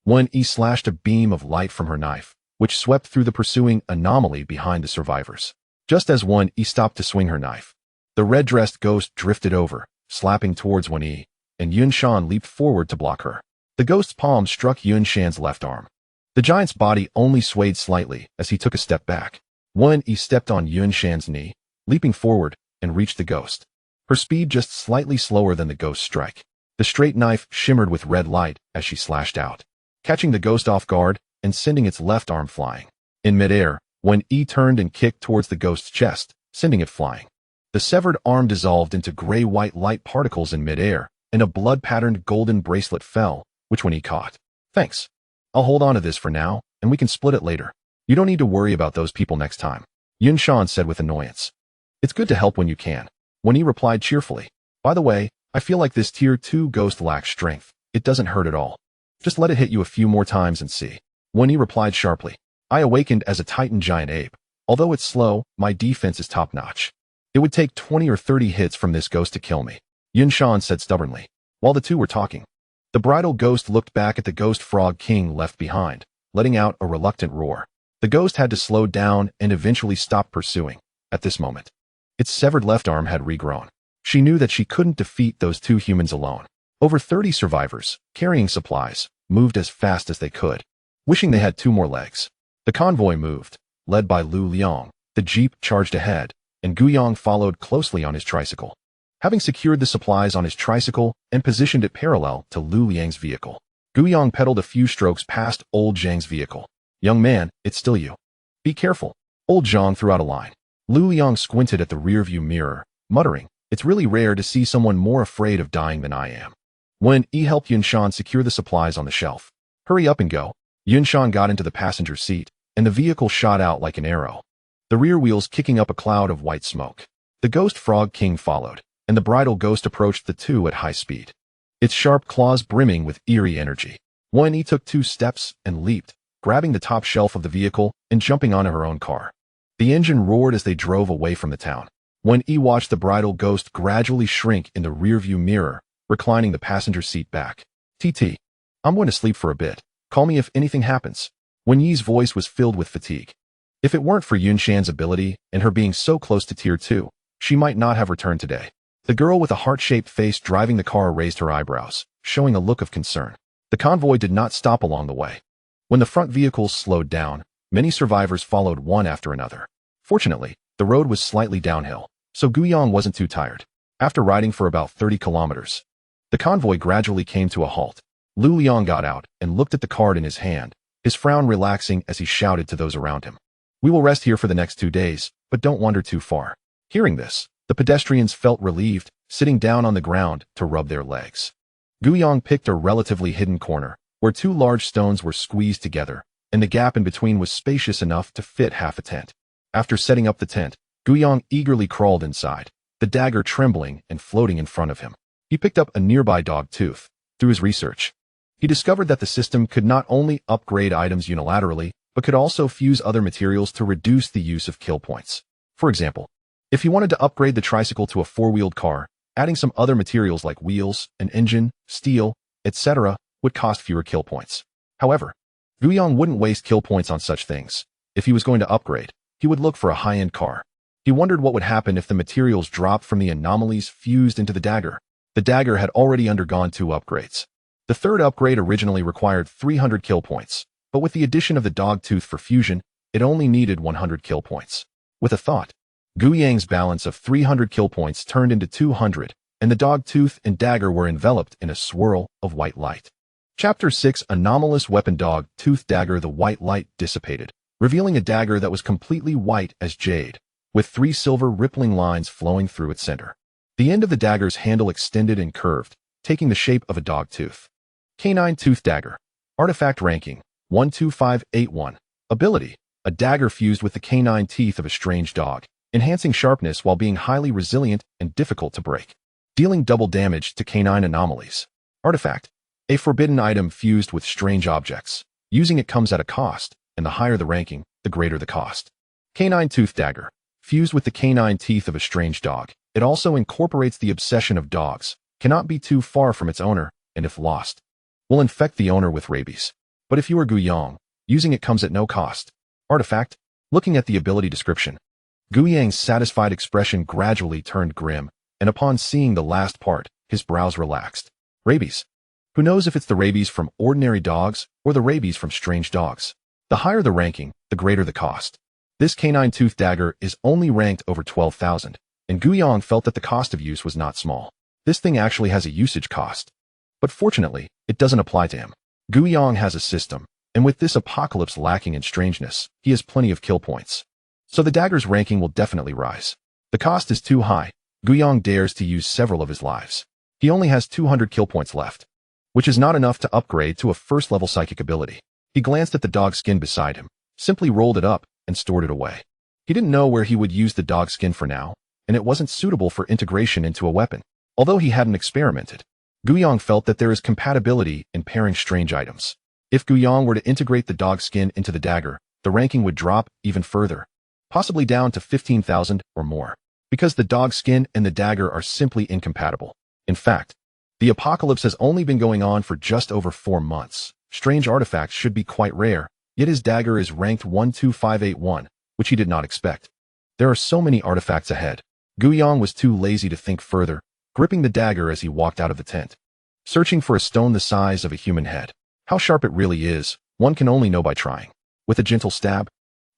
Wen-Yi slashed a beam of light from her knife, which swept through the pursuing anomaly behind the survivors. Just as Wen-Yi stopped to swing her knife, the red-dressed ghost drifted over, slapping towards Wen-Yi, and Yunshan leaped forward to block her. The ghost's palm struck Yunshan's left arm. The giant's body only swayed slightly as he took a step back. Wen-Yi stepped on Yunshan's knee, leaping forward, and reached the ghost. Her speed just slightly slower than the ghost's strike. The straight knife shimmered with red light as she slashed out, catching the ghost off guard and sending its left arm flying. In midair, Wen-Yi turned and kicked towards the ghost's chest, sending it flying. The severed arm dissolved into gray-white light particles in midair, and a blood-patterned golden bracelet fell, which Wen-Yi caught. "Thanks. I'll hold on to this for now, and we can split it later. You don't need to worry about those people next time," Yunshan said with annoyance. "It's good to help when you can," Wen-Yi replied cheerfully. "By the way, I feel like this Tier 2 ghost lacks strength. It doesn't hurt at all. Just let it hit you a few more times and see." Wen-Yi replied sharply. "I awakened as a Titan giant ape. Although it's slow, my defense is top-notch. It would take 20 or 30 hits from this ghost to kill me," Yunshan said stubbornly. While the two were talking, the bridal ghost looked back at the ghost frog king left behind, letting out a reluctant roar. The ghost had to slow down and eventually stop pursuing. At this moment, its severed left arm had regrown. She knew that she couldn't defeat those two humans alone. Over 30 survivors, carrying supplies, moved as fast as they could, wishing they had two more legs. The convoy moved, led by Lu Liang. The jeep charged ahead, and Guyang followed closely on his tricycle. Having secured the supplies on his tricycle and positioned it parallel to Lu Liang's vehicle, Guyang pedaled a few strokes past old Zhang's vehicle. "Young man, it's still you. Be careful." Old Zhang threw out a line. Lu Liang squinted at the rearview mirror, muttering, "It's really rare to see someone more afraid of dying than I am." When he helped Yunshan secure the supplies on the shelf. "Hurry up and go." Yunshan got into the passenger seat, and the vehicle shot out like an arrow, the rear wheels kicking up a cloud of white smoke. The ghost frog king followed, and the bridal ghost approached the two at high speed, its sharp claws brimming with eerie energy. When he took 2 steps and leaped, grabbing the top shelf of the vehicle and jumping onto her own car. The engine roared as they drove away from the town. When he watched the bridal ghost gradually shrink in the rearview mirror, reclining the passenger seat back. "TT, I'm going to sleep for a bit. Call me if anything happens." Wen Yi's voice was filled with fatigue. If it weren't for Yunshan's ability and her being so close to Tier 2, she might not have returned today. The girl with a heart-shaped face driving the car raised her eyebrows, showing a look of concern. The convoy did not stop along the way. When the front vehicles slowed down, many survivors followed one after another. Fortunately, the road was slightly downhill, so Guyang wasn't too tired. After riding for about 30 kilometers, the convoy gradually came to a halt. Lu Liang got out and looked at the card in his hand, his frown relaxing as he shouted to those around him. "We will rest here for the next 2 days, but don't wander too far." Hearing this, the pedestrians felt relieved, sitting down on the ground to rub their legs. Guyang picked a relatively hidden corner, where 2 large stones were squeezed together, and the gap in between was spacious enough to fit half a tent. After setting up the tent, Guyang eagerly crawled inside, the dagger trembling and floating in front of him. He picked up a nearby dog tooth. Through his research, he discovered that the system could not only upgrade items unilaterally, but could also fuse other materials to reduce the use of kill points. For example, if he wanted to upgrade the tricycle to a 4-wheeled car, adding some other materials like wheels, an engine, steel, etc., would cost fewer kill points. However, Guyang wouldn't waste kill points on such things. If he was going to upgrade, he would look for a high-end car. He wondered what would happen if the materials dropped from the anomalies fused into the dagger. The dagger had already undergone 2 upgrades. The 3rd upgrade originally required 300 kill points, but with the addition of the dog tooth for fusion, it only needed 100 kill points. With a thought, Guyang's balance of 300 kill points turned into 200, and the dog tooth and dagger were enveloped in a swirl of white light. Chapter 6: Anomalous Weapon. Dog Tooth Dagger. The white light dissipated, revealing a dagger that was completely white as jade, with 3 silver rippling lines flowing through its center. The end of the dagger's handle extended and curved, taking the shape of a dog tooth. Canine Tooth Dagger. Artifact ranking 12581. Ability: a dagger fused with the canine teeth of a strange dog, enhancing sharpness while being highly resilient and difficult to break, dealing double damage to canine anomalies. Artifact: a forbidden item fused with strange objects. Using it comes at a cost, and the higher the ranking, the greater the cost. Canine Tooth Dagger. Fused with the canine teeth of a strange dog, it also incorporates the obsession of dogs, cannot be too far from its owner, and if lost, will infect the owner with rabies. But if you are Guyang, using it comes at no cost. Artifact. Looking at the ability description, Guyang's satisfied expression gradually turned grim, and upon seeing the last part, his brows relaxed. Rabies. Who knows if it's the rabies from ordinary dogs or the rabies from strange dogs? The higher the ranking, the greater the cost. This canine tooth dagger is only ranked over 12,000, and Guyang felt that the cost of use was not small. This thing actually has a usage cost. But fortunately, it doesn't apply to him. Guyang has a system, and with this apocalypse lacking in strangeness, he has plenty of kill points. So the dagger's ranking will definitely rise. The cost is too high. Guyang dares to use several of his lives. He only has 200 kill points left, which is not enough to upgrade to a 1st-level psychic ability. He glanced at the dog skin beside him, simply rolled it up, and stored it away. He didn't know where he would use the dog skin for now, and it wasn't suitable for integration into a weapon. Although he hadn't experimented, Guyang felt that there is compatibility in pairing strange items. If Guyang were to integrate the dog skin into the dagger, the ranking would drop even further, possibly down to 15,000 or more, because the dog skin and the dagger are simply incompatible. In fact, The apocalypse has only been going on for just over 4 months. Strange artifacts should be quite rare, yet his dagger is ranked 12581, which he did not expect. There are so many artifacts ahead. Guiyang was too lazy to think further, gripping the dagger as he walked out of the tent. Searching for a stone the size of a human head. How sharp it really is, one can only know by trying. With a gentle stab,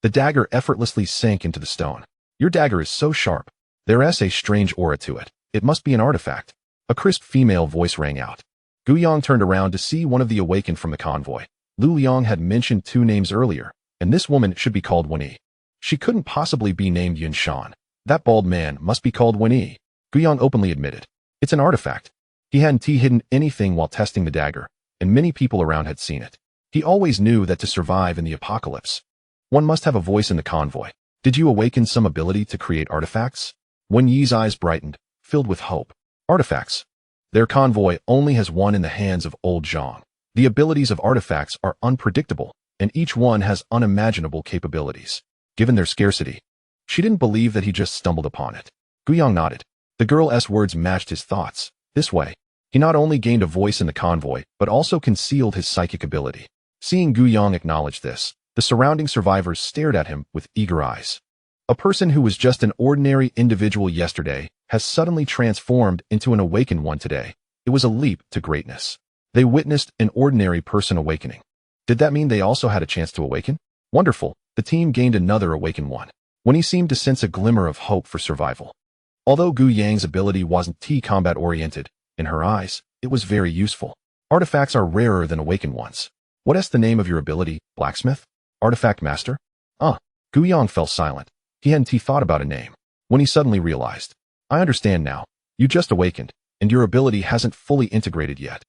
the dagger effortlessly sank into the stone. Your dagger is so sharp. There's a strange aura to it. It must be an artifact. A crisp female voice rang out. Guiyang turned around to see one of the awakened from the convoy. Lu Liang had mentioned 2 names earlier, and this woman should be called Wen Yi. She couldn't possibly be named Yun Shan. That bald man must be called Wen Yi. Guiyang openly admitted. It's an artifact. He hadn't hidden anything while testing the dagger, and many people around had seen it. He always knew that to survive in the apocalypse, one must have a voice in the convoy. Did you awaken some ability to create artifacts? Wen Yi's eyes brightened, filled with hope. Artifacts. Their convoy only has one in the hands of old Zhang. The abilities of artifacts are unpredictable, and each one has unimaginable capabilities. Given their scarcity, she didn't believe that he just stumbled upon it. Guiyang nodded. The girl's words matched his thoughts. This way, he not only gained a voice in the convoy, but also concealed his psychic ability. Seeing Guiyang acknowledge this, the surrounding survivors stared at him with eager eyes. A person who was just an ordinary individual yesterday has suddenly transformed into an awakened one today. It was a leap to greatness. They witnessed an ordinary person awakening. Did that mean they also had a chance to awaken? Wonderful, the team gained another awakened one. When he seemed to sense a glimmer of hope for survival. Although Guiyang's ability wasn't combat oriented, in her eyes, it was very useful. Artifacts are rarer than awakened ones. What's the name of your ability, blacksmith? Artifact master? Guiyang fell silent. He hadn't thought about a name. When he suddenly realized. I understand now. You just awakened, and your ability hasn't fully integrated yet.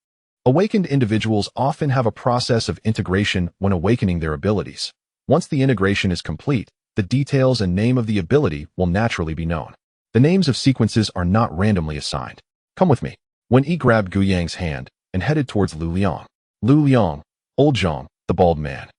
Awakened individuals often have a process of integration when awakening their abilities. Once the integration is complete, the details and name of the ability will naturally be known. The names of sequences are not randomly assigned. Come with me. Wen Yi grabbed Guiyang's hand and headed towards Lu Liang. Lu Liang, old Zhang, the bald man,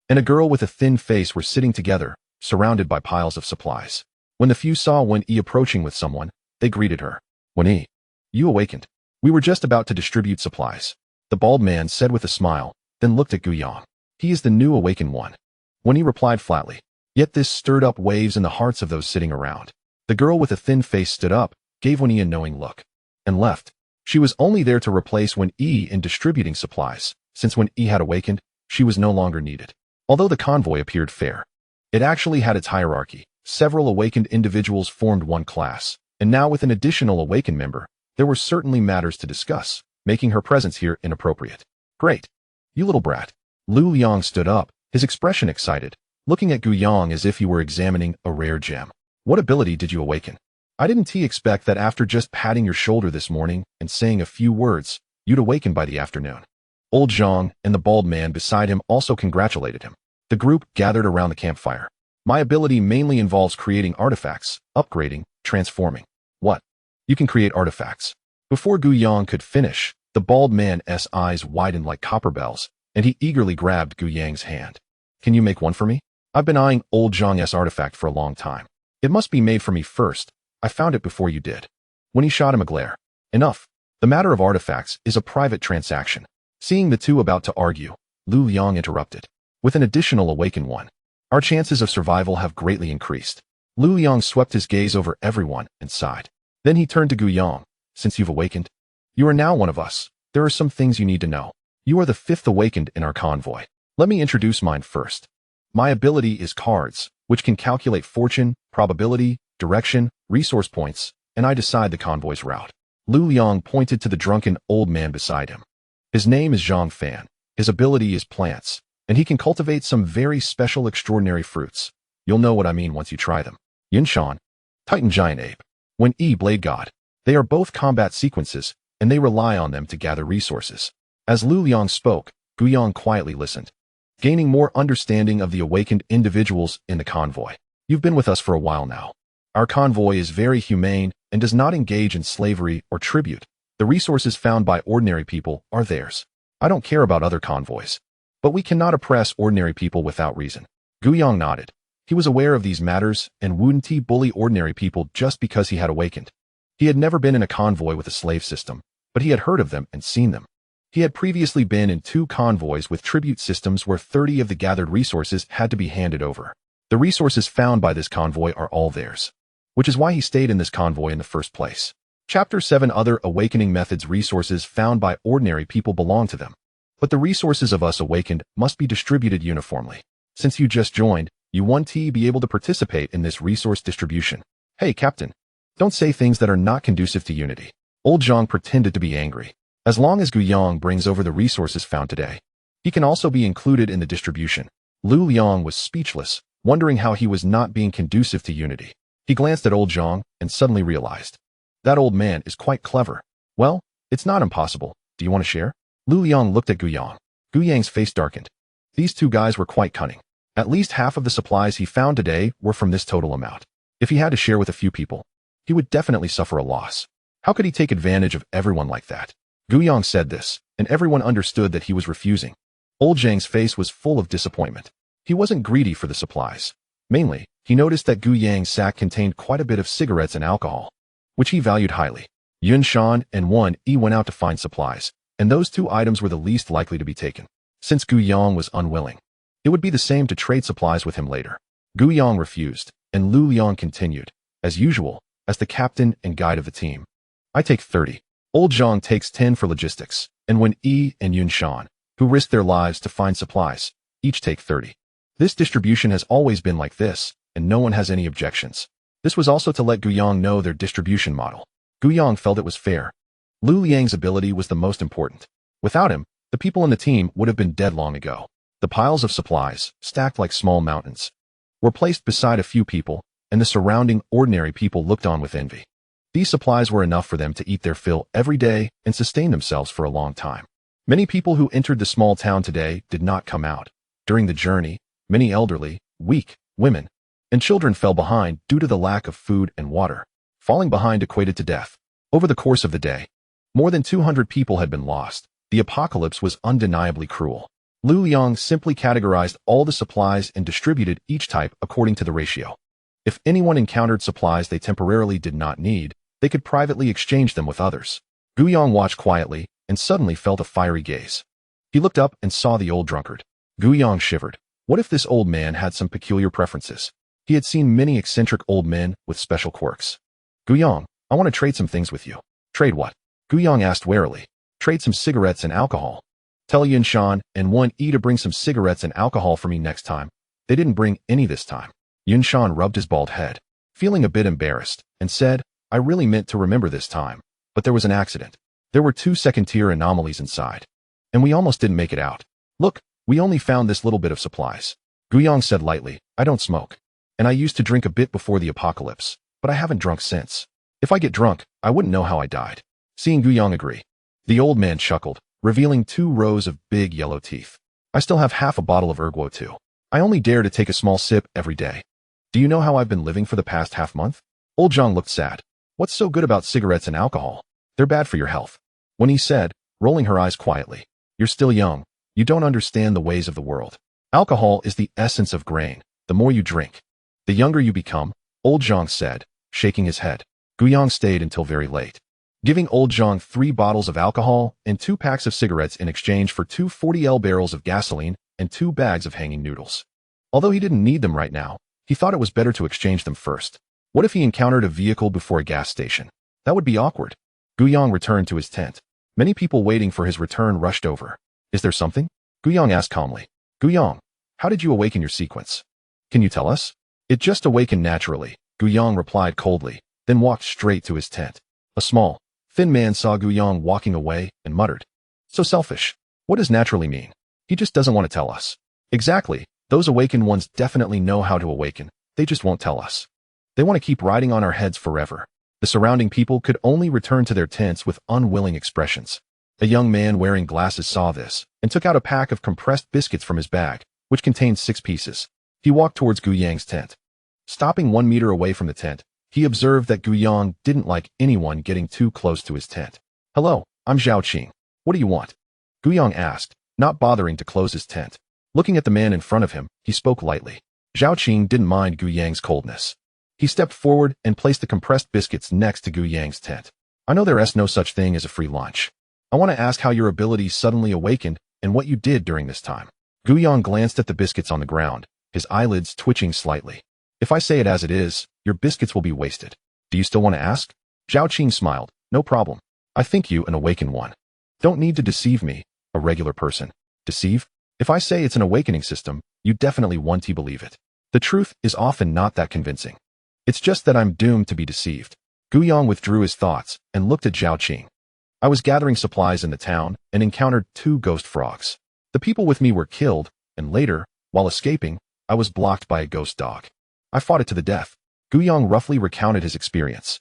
and a girl with a thin face were sitting together, surrounded by piles of supplies. When the few saw Wen Yi approaching with someone, they greeted her. Wen Yi, you awakened. We were just about to distribute supplies. The bald man said with a smile, then looked at Guiyang. He is the new awakened one. Wen Yi replied flatly. Yet this stirred up waves in the hearts of those sitting around. The girl with a thin face stood up, gave Wen Yi a knowing look, and left. She was only there to replace Wen Yi in distributing supplies. Since Wen Yi had awakened, she was no longer needed. Although the convoy appeared fair, it actually had its hierarchy. Several awakened individuals formed one class, and now with an additional awakened member, there were certainly matters to discuss, making her presence here inappropriate. Great. You little brat. Lu Liang stood up, his expression excited, looking at Guiyang as if he were examining a rare gem. What ability did you awaken? I didn't expect that after just patting your shoulder this morning and saying a few words, you'd awaken by the afternoon. Old Zhang and the bald man beside him also congratulated him. The group gathered around the campfire. My ability mainly involves creating artifacts, upgrading, transforming. What? You can create artifacts. Before Guiyang could finish, the bald man's eyes widened like copper bells, and he eagerly grabbed Guiyang's hand. Can you make one for me? I've been eyeing old Zhang's artifact for a long time. It must be made for me first. I found it before you did. When he shot him a glare. Enough. The matter of artifacts is a private transaction. Seeing the two about to argue, Lu Liang interrupted. With an additional awakened one, our chances of survival have greatly increased. Lu Liang swept his gaze over everyone and sighed. Then he turned to Guiyang. Since you've awakened, you are now one of us. There are some things you need to know. You are the 5th awakened in our convoy. Let me introduce mine first. My ability is cards, which can calculate fortune, probability, direction, resource points, and I decide the convoy's route. Lu Liang pointed to the drunken old man beside him. His name is Zhang Fan. His ability is plants, and he can cultivate some very special extraordinary fruits. You'll know what I mean once you try them. Yin Shan, Titan Giant Ape. Wen Yi Blade God. They are both combat sequences, and they rely on them to gather resources. As Lu Liang spoke, Guiyang quietly listened, gaining more understanding of the awakened individuals in the convoy. You've been with us for a while now. Our convoy is very humane and does not engage in slavery or tribute. The resources found by ordinary people are theirs. I don't care about other convoys, but we cannot oppress ordinary people without reason. Guiyang nodded. He was aware of these matters and wouldn't bully ordinary people just because he had awakened. He had never been in a convoy with a slave system, but he had heard of them and seen them. He had previously been in 2 convoys with tribute systems where 30 of the gathered resources had to be handed over. The resources found by this convoy are all theirs, which is why he stayed in this convoy in the first place. Chapter 7 Other Awakening Methods. Resources found by ordinary people belong to them, but the resources of us awakened must be distributed uniformly. Since you just joined, you want to be able to participate in this resource distribution. Hey, Captain, don't say things that are not conducive to unity. Old Zhang pretended to be angry. As long as Gu Yang brings over the resources found today, he can also be included in the distribution. Lu Liang was speechless, wondering how he was not being conducive to unity. He glanced at Old Zhang and suddenly realized, that old man is quite clever. Well, it's not impossible. Do you want to share? Lu Liang looked at Gu Yang. Gu Yang's face darkened. These 2 guys were quite cunning. At least half of the supplies he found today were from this total amount. If he had to share with a few people, he would definitely suffer a loss. How could he take advantage of everyone like that? Gu Yang said this, and everyone understood that he was refusing. Old Zhang's face was full of disappointment. He wasn't greedy for the supplies. Mainly, he noticed that Gu Yang's sack contained quite a bit of cigarettes and alcohol, which he valued highly. Yun Shan and 1E went out to find supplies, and those 2 items were the least likely to be taken. Since Gu Yang was unwilling, it would be the same to trade supplies with him later. Gu Yang refused, and Lu Liang continued, as usual, as the captain and guide of the team. I take 30. Old Zhang takes 10 for logistics, and when E and Yun Shan, who risked their lives to find supplies, each take 30. This distribution has always been like this, and no one has any objections. This was also to let Gu Yang know their distribution model. Gu Yang felt it was fair. Lu Liang's ability was the most important. Without him, the people in the team would have been dead long ago. The piles of supplies, stacked like small mountains, were placed beside a few people, and the surrounding ordinary people looked on with envy. These supplies were enough for them to eat their fill every day and sustain themselves for a long time. Many people who entered the small town today did not come out. During the journey, many elderly, weak, women, and children fell behind due to the lack of food and water. Falling behind equated to death. Over the course of the day, more than 200 people had been lost. The apocalypse was undeniably cruel. Lu Liang simply categorized all the supplies and distributed each type according to the ratio. If anyone encountered supplies they temporarily did not need, they could privately exchange them with others. Gu Yang watched quietly and suddenly felt a fiery gaze. He looked up and saw the old drunkard. Gu Yang shivered. What if this old man had some peculiar preferences? He had seen many eccentric old men with special quirks. Gu Yang, I want to trade some things with you. Trade what? Gu Yang asked warily. Trade some cigarettes and alcohol. Tell Yun Shan and 1E to bring some cigarettes and alcohol for me next time. They didn't bring any this time. Yun Shan rubbed his bald head, feeling a bit embarrassed, and said, I really meant to remember this time, but there was an accident. There were 2 second-tier anomalies inside, and we almost didn't make it out. Look, we only found this little bit of supplies. Gu Yang said lightly, I don't smoke, and I used to drink a bit before the apocalypse, but I haven't drunk since. If I get drunk, I wouldn't know how I died. Seeing Gu Yang agree, the old man chuckled, revealing 2 rows of big yellow teeth. I still have half a bottle of erguo too. I only dare to take a small sip every day. Do you know how I've been living for the past half month? Old Zhang looked sad. What's so good about cigarettes and alcohol? They're bad for your health. When he said, rolling her eyes quietly, you're still young. You don't understand the ways of the world. Alcohol is the essence of grain. The more you drink, the younger you become, Old Zhang said, shaking his head. Gu Yang stayed until very late, giving Old Zhang 3 bottles of alcohol and 2 packs of cigarettes in exchange for 2 40L barrels of gasoline and 2 bags of hanging noodles. Although he didn't need them right now, he thought it was better to exchange them first. What if he encountered a vehicle before a gas station? That would be awkward. Gu Yang returned to his tent. Many people waiting for his return rushed over. Is there something? Gu Yang asked calmly. Gu Yang, how did you awaken your sequence? Can you tell us? It just awakened naturally, Gu Yang replied coldly, then walked straight to his tent. A small, thin man saw Gu Yang walking away and muttered, so selfish. What does naturally mean? He just doesn't want to tell us. Exactly, those awakened ones definitely know how to awaken, they just won't tell us. They want to keep riding on our heads forever. The surrounding people could only return to their tents with unwilling expressions. A young man wearing glasses saw this and took out a pack of compressed biscuits from his bag, which contained 6 pieces. He walked towards Gu Yang's tent. Stopping 1 meter away from the tent, he observed that Gu Yang didn't like anyone getting too close to his tent. Hello, I'm Zhao Qing. What do you want? Gu Yang asked, not bothering to close his tent. Looking at the man in front of him, he spoke lightly. Zhao Qing didn't mind Gu Yang's coldness. He stepped forward and placed the compressed biscuits next to Gu Yang's tent. I know there is no such thing as a free lunch. I want to ask how your abilities suddenly awakened and what you did during this time. Guyang glanced at the biscuits on the ground, his eyelids twitching slightly. If I say it as it is, your biscuits will be wasted. Do you still want to ask? Zhao Qing smiled. No problem. I think you an awakened one. Don't need to deceive me, a regular person. Deceive? If I say it's an awakening system, you definitely want to believe it. The truth is often not that convincing. It's just that I'm doomed to be deceived. Guyang withdrew his thoughts and looked at Zhao Qing. I was gathering supplies in the town and encountered 2 ghost frogs. The people with me were killed, and later, while escaping, I was blocked by a ghost dog. I fought it to the death. Guyang roughly recounted his experience,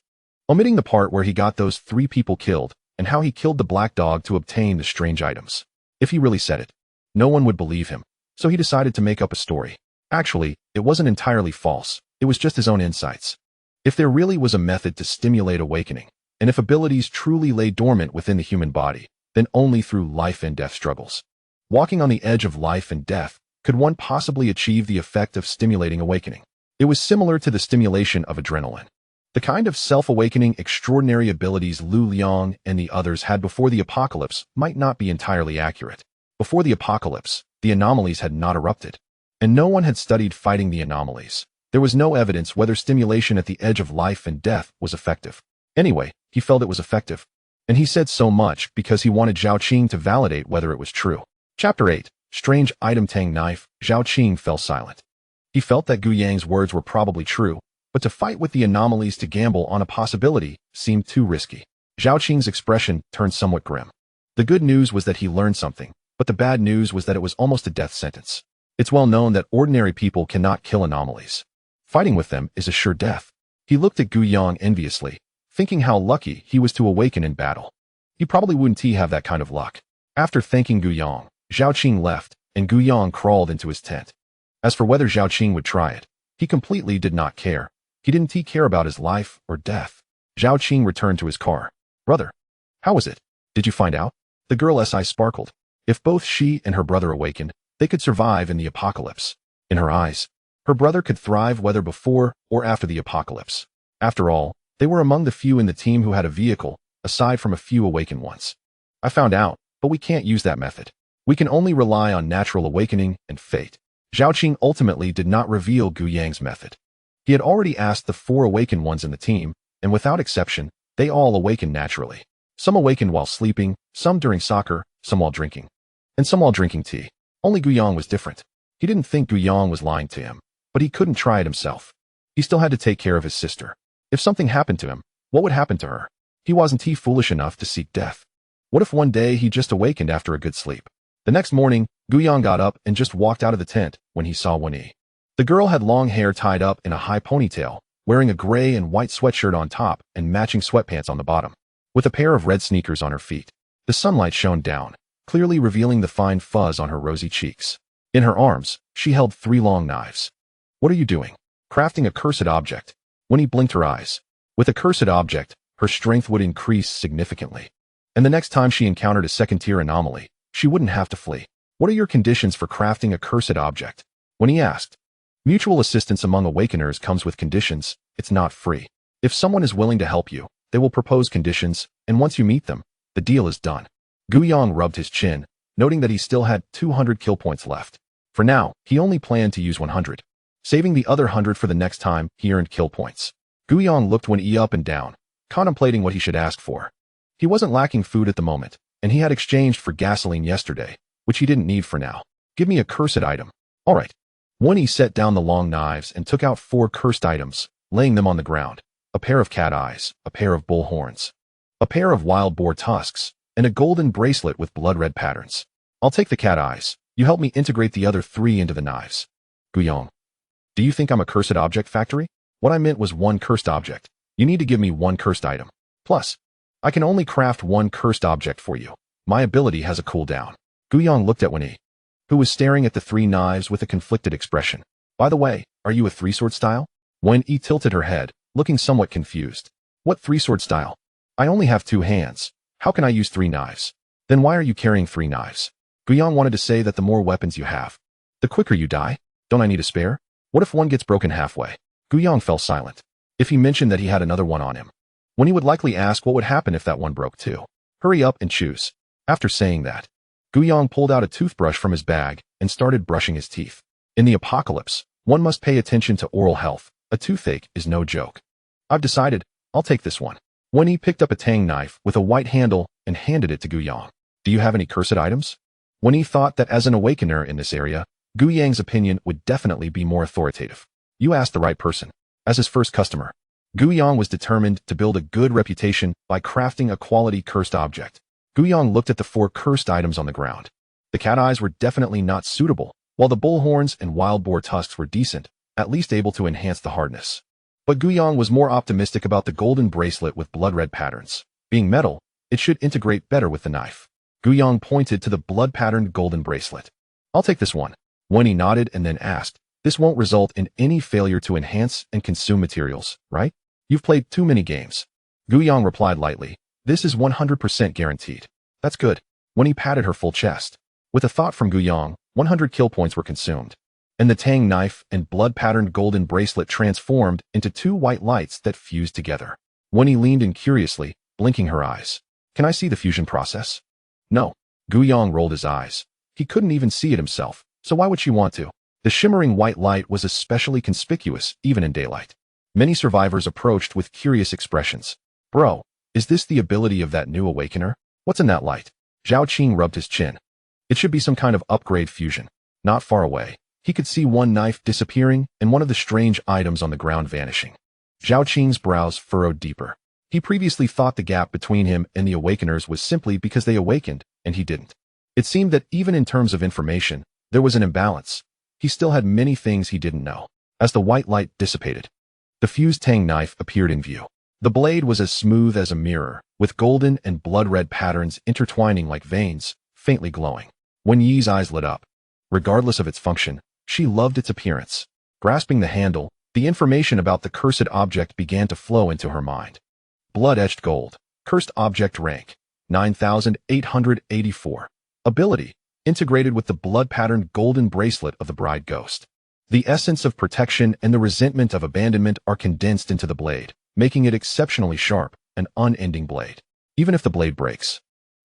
omitting the part where he got those 3 people killed and how he killed the black dog to obtain the strange items. If he really said it, no one would believe him, so he decided to make up a story. Actually, it wasn't entirely false. It was just his own insights. If there really was a method to stimulate awakening, and if abilities truly lay dormant within the human body, then only through life and death struggles. Walking on the edge of life and death, could one possibly achieve the effect of stimulating awakening? It was similar to the stimulation of adrenaline. The kind of self-awakening extraordinary abilities Lu Liang and the others had before the apocalypse might not be entirely accurate. Before the apocalypse, the anomalies had not erupted, and no one had studied fighting the anomalies. There was no evidence whether stimulation at the edge of life and death was effective. Anyway, he felt it was effective, and he said so much because he wanted Zhao Qing to validate whether it was true. Chapter 8. Strange Item Tang Knife. Zhao Qing fell silent. He felt that Guyang's words were probably true, but to fight with the anomalies to gamble on a possibility seemed too risky. Zhao Qing's expression turned somewhat grim. The good news was that he learned something, but the bad news was that it was almost a death sentence. It's well known that ordinary people cannot kill anomalies. Fighting with them is a sure death. He looked at Guyang enviously, thinking how lucky he was to awaken in battle. He probably wouldn't have that kind of luck. After thanking Guyang, Zhao Qing left, and Guyang crawled into his tent. As for whether Zhao Qing would try it, he completely did not care. He didn't care about his life or death. Zhao Qing returned to his car. Brother, how was it? Did you find out? The girl's eyes sparkled. If both she and her brother awakened, they could survive in the apocalypse. In her eyes, her brother could thrive whether before or after the apocalypse. After all, they were among the few in the team who had a vehicle, aside from a few awakened ones. I found out, but we can't use that method. We can only rely on natural awakening and fate. Zhao Qing ultimately did not reveal Guyang's method. He had already asked the 4 awakened ones in the team, and without exception, they all awakened naturally. Some awakened while sleeping, some during soccer, some while drinking, and some while drinking tea. Only Guyang was different. He didn't think Guyang was lying to him, but he couldn't try it himself. He still had to take care of his sister. If something happened to him, what would happen to her? He wasn't foolish enough to seek death. What if one day he just awakened after a good sleep? The next morning, Guyang got up and just walked out of the tent when he saw Wen-yi. The girl had long hair tied up in a high ponytail, wearing a gray and white sweatshirt on top and matching sweatpants on the bottom, with a pair of red sneakers on her feet. The sunlight shone down, clearly revealing the fine fuzz on her rosy cheeks. In her arms, she held 3 long knives. What are you doing? Crafting a cursed object. Wen-yi blinked her eyes. With a cursed object, her strength would increase significantly. And the next time she encountered a second-tier anomaly, she wouldn't have to flee. What are your conditions for crafting a cursed object? Wen-yi asked. Mutual assistance among awakeners comes with conditions. It's not free. If someone is willing to help you, they will propose conditions, and once you meet them, the deal is done. Guyang rubbed his chin, noting that he still had 200 kill points left. For now, he only planned to use 100, saving the other 100 for the next time he earned kill points. Guyang looked Wen-yi up and down, contemplating what he should ask for. He wasn't lacking food at the moment, and he had exchanged for gasoline yesterday, which he didn't need for now. Give me a cursed item. All right. Wen-yi set down the long knives and took out 4 cursed items, laying them on the ground. A pair of cat eyes, a pair of bull horns, a pair of wild boar tusks, and a golden bracelet with blood-red patterns. I'll take the cat eyes. You help me integrate the other 3 into the knives. Guyang, do you think I'm a cursed object factory? What I meant was 1 cursed object. You need to give me 1 cursed item. Plus, I can only craft 1 cursed object for you. My ability has a cooldown. Guyang looked at Wen-yi, who was staring at the 3 knives with a conflicted expression. By the way, are you a 3-sword style? Wen-yi tilted her head, looking somewhat confused. What 3-sword style? I only have 2 hands. How can I use 3 knives? Then why are you carrying 3 knives? Guyang wanted to say that the more weapons you have, the quicker you die. Don't I need a spare? What if one gets broken halfway? Guyang fell silent. If he mentioned that he had another one on him, when he would likely ask what would happen if that one broke too. Hurry up and choose. After saying that, Guyong pulled out a toothbrush from his bag and started brushing his teeth. In the apocalypse, one must pay attention to oral health. A toothache is no joke. I've decided, I'll take this one. When he picked up a tang knife with a white handle and handed it to Guyong. Do you have any cursed items? When he thought that as an awakener in this area, Guyang's opinion would definitely be more authoritative. You asked the right person. As his first customer, Guyong was determined to build a good reputation by crafting a quality cursed object. Guyong looked at the 4 cursed items on the ground. The cat eyes were definitely not suitable, while the bull horns and wild boar tusks were decent, at least able to enhance the hardness. But Guyong was more optimistic about the golden bracelet with blood-red patterns. Being metal, it should integrate better with the knife. Guyong pointed to the blood-patterned golden bracelet. I'll take this one. When he nodded and then asked, this won't result in any failure to enhance and consume materials, right? You've played too many games. Guyong replied lightly, this is 100% guaranteed. That's good. When he patted her full chest. With a thought from Guyong, 100 kill points were consumed. And the tang knife and blood-patterned golden bracelet transformed into 2 white lights that fused together. When he leaned in curiously, blinking her eyes. Can I see the fusion process? No. Guyong rolled his eyes. He couldn't even see it himself, so why would she want to? The shimmering white light was especially conspicuous, even in daylight. Many survivors approached with curious expressions. Bro, is this the ability of that new awakener? What's in that light? Zhao Qing rubbed his chin. It should be some kind of upgrade fusion. Not far away, he could see one knife disappearing and one of the strange items on the ground vanishing. Zhao Qing's brows furrowed deeper. He previously thought the gap between him and the awakeners was simply because they awakened, and he didn't. It seemed that even in terms of information, there was an imbalance. He still had many things he didn't know. As the white light dissipated, the fused tang knife appeared in view. The blade was as smooth as a mirror, with golden and blood-red patterns intertwining like veins, faintly glowing. When Yi's eyes lit up, regardless of its function, she loved its appearance. Grasping the handle, the information about the cursed object began to flow into her mind. Blood-etched gold. Cursed object rank. 9,884. Ability. Integrated with the blood-patterned golden bracelet of the bride ghost. The essence of protection and the resentment of abandonment are condensed into the blade, making it exceptionally sharp, an unending blade. Even if the blade breaks,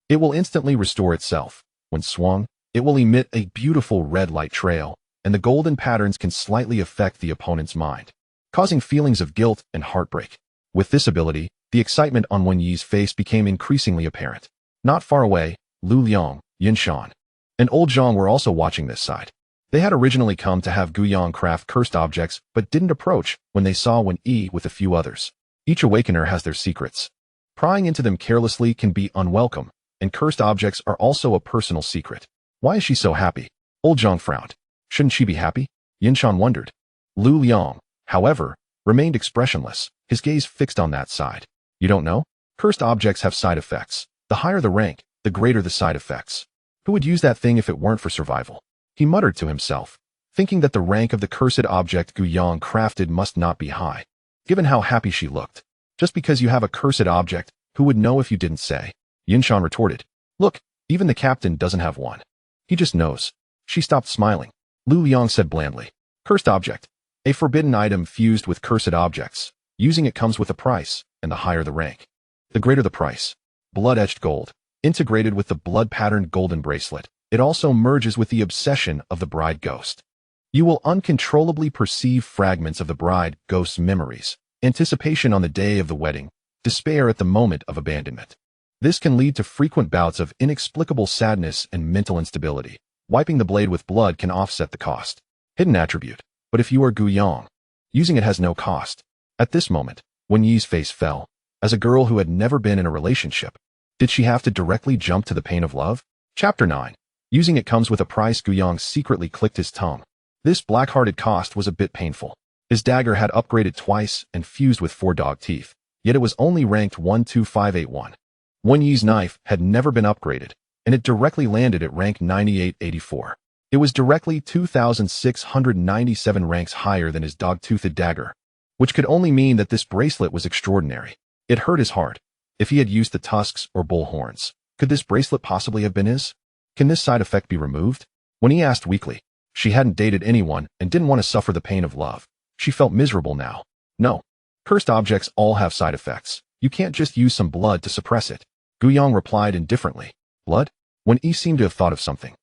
it will instantly restore itself. When swung, it will emit a beautiful red light trail, and the golden patterns can slightly affect the opponent's mind, causing feelings of guilt and heartbreak. With this ability, the excitement on Wen Yi's face became increasingly apparent. Not far away, Lu Liang, Yin Shan, and Old Zhang were also watching this side. They had originally come to have Guyong craft cursed objects, but didn't approach when they saw Wen Yi with a few others. Each awakener has their secrets. Prying into them carelessly can be unwelcome, and cursed objects are also a personal secret. Why is she so happy? Old Zhang frowned. Shouldn't she be happy? Yin Shan wondered. Lu Liang, however, remained expressionless, his gaze fixed on that side. You don't know? Cursed objects have side effects. The higher the rank, the greater the side effects. Who would use that thing if it weren't for survival? He muttered to himself, thinking that the rank of the cursed object Guyong crafted must not be high. Given how happy she looked. Just because you have a cursed object, who would know if you didn't say? Yin Shan retorted. Look, even the captain doesn't have one. He just knows. She stopped smiling. Lu Liang said blandly. Cursed object. A forbidden item fused with cursed objects. Using it comes with a price, and the higher the rank, the greater the price. Blood-etched gold. Integrated with the blood-patterned golden bracelet, it also merges with the obsession of the bride ghost. You will uncontrollably perceive fragments of the bride ghost's memories, anticipation on the day of the wedding, despair at the moment of abandonment. This can lead to frequent bouts of inexplicable sadness and mental instability. Wiping the blade with blood can offset the cost. Hidden attribute. But if you are Guyong, using it has no cost. At this moment, Wen Yi's face fell. As a girl who had never been in a relationship, did she have to directly jump to the pain of love? Chapter 9. Using it comes with a price. Guyong secretly clicked his tongue. This black-hearted cost was a bit painful. His dagger had upgraded twice and fused with 4 dog teeth, yet it was only ranked 12581. Wen Yi's knife had never been upgraded, and it directly landed at rank 9884. It was directly 2,697 ranks higher than his dog-toothed dagger, which could only mean that this bracelet was extraordinary. It hurt his heart. If he had used the tusks or bull horns, could this bracelet possibly have been his? Can this side effect be removed? When he asked weakly, she hadn't dated anyone and didn't want to suffer the pain of love. She felt miserable now. No. Cursed objects all have side effects. You can't just use some blood to suppress it. Guyang replied indifferently. Blood? Wen Yi seemed to have thought of something,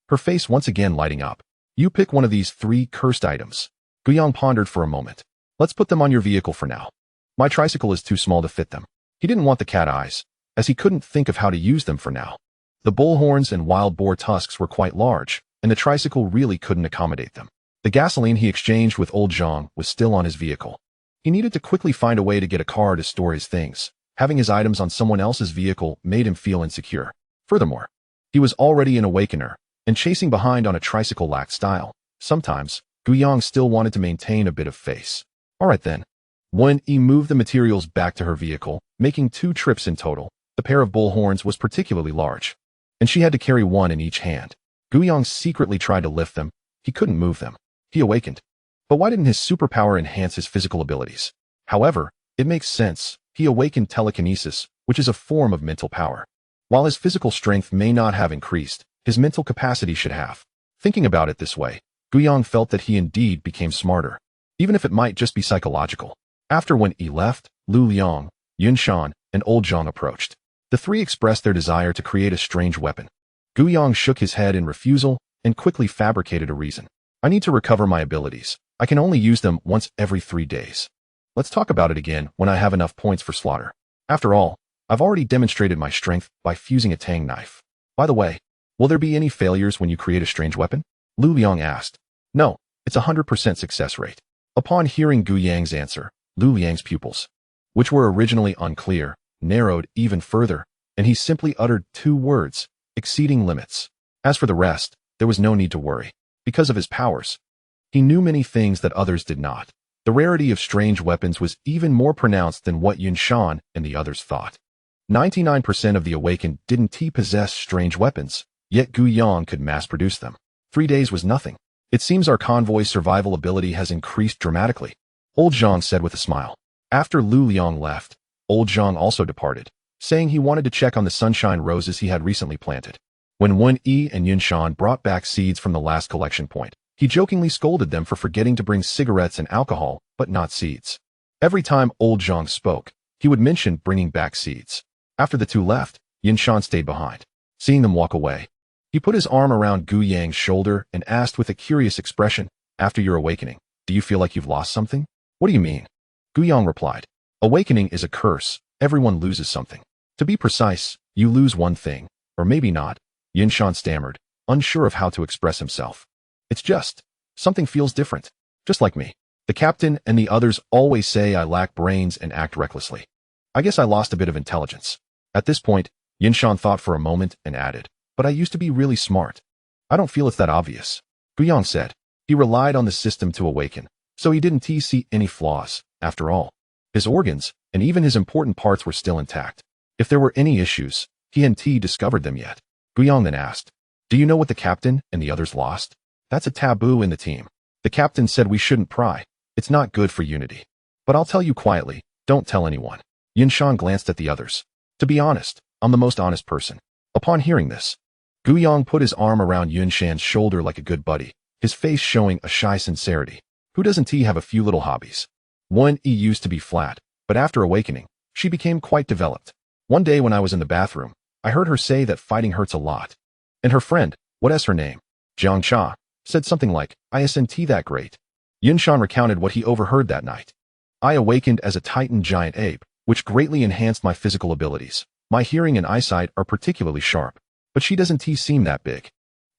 her face once again lighting up. You pick one of these 3 cursed items. Guyang pondered for a moment. Let's put them on your vehicle for now. My tricycle is too small to fit them. He didn't want the cat eyes, as he couldn't think of how to use them for now. The bull horns and wild boar tusks were quite large, and the tricycle really couldn't accommodate them. The gasoline he exchanged with old Zhang was still on his vehicle. He needed to quickly find a way to get a car to store his things. Having his items on someone else's vehicle made him feel insecure. Furthermore, he was already an awakener, and chasing behind on a tricycle lacked style. Sometimes, Guyang still wanted to maintain a bit of face. Alright then. Wen Yi moved the materials back to her vehicle, making 2 trips in total. The pair of bull horns was particularly large, and she had to carry one in each hand. Guyang secretly tried to lift them. He couldn't move them. He awakened. But why didn't his superpower enhance his physical abilities? However, it makes sense. He awakened telekinesis, which is a form of mental power. While his physical strength may not have increased, his mental capacity should have. Thinking about it this way, Guyang felt that he indeed became smarter, even if it might just be psychological. After Wen Yi left, Lu Liang, Yun Shan, and Old Zhang approached. The 3 expressed their desire to create a strange weapon. Guyang shook his head in refusal and quickly fabricated a reason. I need to recover my abilities. I can only use them once every 3 days. Let's talk about it again when I have enough points for slaughter. After all, I've already demonstrated my strength by fusing a tang knife. By the way, will there be any failures when you create a strange weapon? Lu Liang asked. No, it's a 100% success rate. Upon hearing Guyang's answer, Lu Liang's pupils, which were originally unclear, narrowed even further, and he simply uttered 2 words, exceeding limits. As for the rest, there was no need to worry. Because of his powers, he knew many things that others did not. The rarity of strange weapons was even more pronounced than what Yun Shan and the others thought. 99% of the awakened didn't possess strange weapons, yet Guyang could mass-produce them. 3 days was nothing. It seems our convoy's survival ability has increased dramatically, Old Zhang said with a smile. After Lu Liang left, Old Zhang also departed, saying he wanted to check on the sunshine roses he had recently planted. When Wen Yi and Yun Shan brought back seeds from the last collection point, he jokingly scolded them for forgetting to bring cigarettes and alcohol, but not seeds. Every time Old Zhang spoke, he would mention bringing back seeds. After the 2 left, Yun Shan stayed behind. Seeing them walk away, he put his arm around Guyang's shoulder and asked with a curious expression, after your awakening, do you feel like you've lost something? What do you mean? Guyang replied, awakening is a curse. Everyone loses something. To be precise, you lose one thing, or maybe not. Yun Shan stammered, unsure of how to express himself. It's just, something feels different. Just like me. The captain and the others always say I lack brains and act recklessly. I guess I lost a bit of intelligence. At this point, Yun Shan thought for a moment and added, but I used to be really smart. I don't feel it's that obvious. Guyang said. He relied on the system to awaken, so he didn't see any flaws. After all, his organs, and even his important parts were still intact. If there were any issues, he hadn't discovered them yet. Guyang then asked, do you know what the captain and the others lost? That's a taboo in the team. The captain said we shouldn't pry. It's not good for unity. But I'll tell you quietly, don't tell anyone. Yun Shan glanced at the others. To be honest, I'm the most honest person. Upon hearing this, Guyang put his arm around Yun Shan's shoulder like a good buddy, his face showing a shy sincerity. Who doesn't have a few little hobbies? Wen Yi used to be flat, but after awakening, she became quite developed. One day when I was in the bathroom, I heard her say that fighting hurts a lot. And her friend, what is her name? Jiang Cha, said something like, isn't that great? Yun Shan recounted what he overheard that night. I awakened as a titan giant ape, which greatly enhanced my physical abilities. My hearing and eyesight are particularly sharp, but she doesn't seem that big.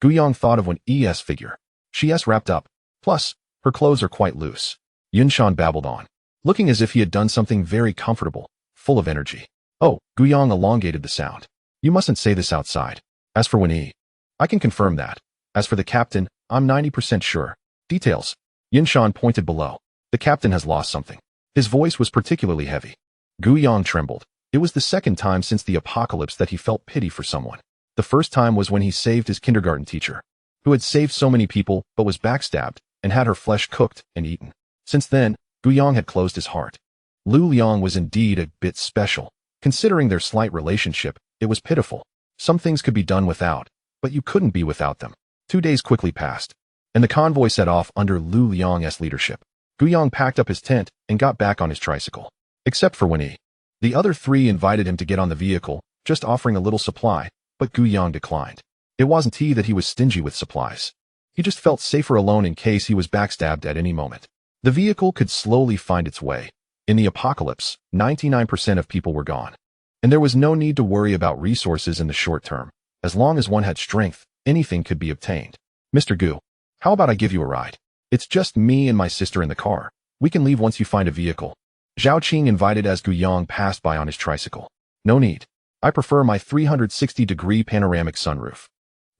Guyang thought of Wen Yi's figure. She's wrapped up. Plus, her clothes are quite loose. Yun Shan babbled on, looking as if he had done something very comfortable, full of energy. Oh, Guyang elongated the sound. You mustn't say this outside. As for Wen Yi, I can confirm that. As for the captain, I'm 90% sure. Details. Yun Shan pointed below. The captain has lost something. His voice was particularly heavy. Guyang trembled. It was the 2nd time since the apocalypse that he felt pity for someone. The first time was when he saved his kindergarten teacher, who had saved so many people but was backstabbed and had her flesh cooked and eaten. Since then, Guyang had closed his heart. Lu Liang was indeed a bit special. Considering their slight relationship, it was pitiful. Some things could be done without, but you couldn't be without them. 2 days quickly passed, and the convoy set off under Lu Liang's leadership. Guyang packed up his tent and got back on his tricycle. Except for Wen Yi. The other three invited him to get on the vehicle, just offering a little supply, but Gu Yang declined. It wasn't he that he was stingy with supplies. He just felt safer alone in case he was backstabbed at any moment. The vehicle could slowly find its way. In the apocalypse, 99% of people were gone. And there was no need to worry about resources in the short term. As long as one had strength, anything could be obtained. Mr. Gu, how about I give you a ride? It's just me and my sister in the car. We can leave once you find a vehicle. Zhao Qing invited as Gu Yang passed by on his tricycle. No need. I prefer my 360-degree panoramic sunroof.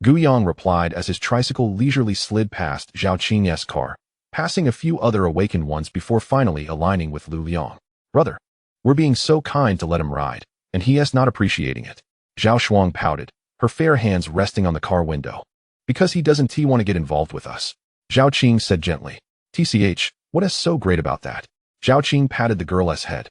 Gu Yang replied as his tricycle leisurely slid past Zhao Qing's car, passing a few other awakened ones before finally aligning with Lu Liang. Brother, we're being so kind to let him ride, and he is not appreciating it. Zhao Shuang pouted, her fair hands resting on the car window. Because he doesn't want to get involved with us. Zhao Qing said gently. TCH, what is so great about that? Zhao Qing patted the girl's head.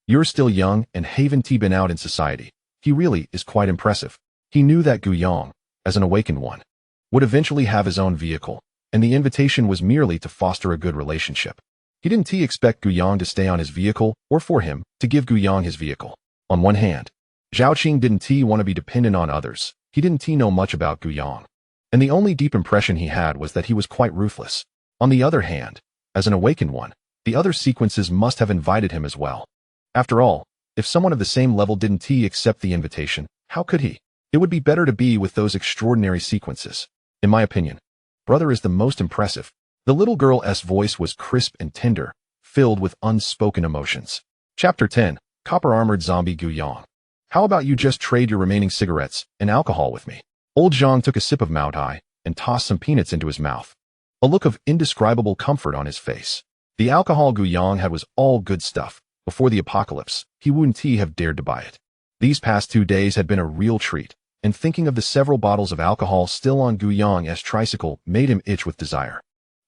You're still young and haven't been out in society. He really is quite impressive. He knew that Gu Yang, as an awakened one, would eventually have his own vehicle, and the invitation was merely to foster a good relationship. He didn't expect Gu Yang to stay on his vehicle or for him to give Gu Yang his vehicle. On one hand, Zhao Qing didn't want to be dependent on others. He didn't know much about Gu Yang, and the only deep impression he had was that he was quite ruthless. On the other hand, as an awakened one, the other sequences must have invited him as well. After all, if someone of the same level didn't accept the invitation, how could he? It would be better to be with those extraordinary sequences. In my opinion, brother is the most impressive. The little girl's voice was crisp and tender, filled with unspoken emotions. Chapter 10, Copper-Armored Zombie Gu Yang. How about you just trade your remaining cigarettes and alcohol with me? Old Zhang took a sip of Mao Tai and tossed some peanuts into his mouth. A look of indescribable comfort on his face. The alcohol Gu Yang had was all good stuff. Before the apocalypse, he wouldn't have dared to buy it. These past 2 days had been a real treat, and thinking of the several bottles of alcohol still on Gu Yang's tricycle made him itch with desire.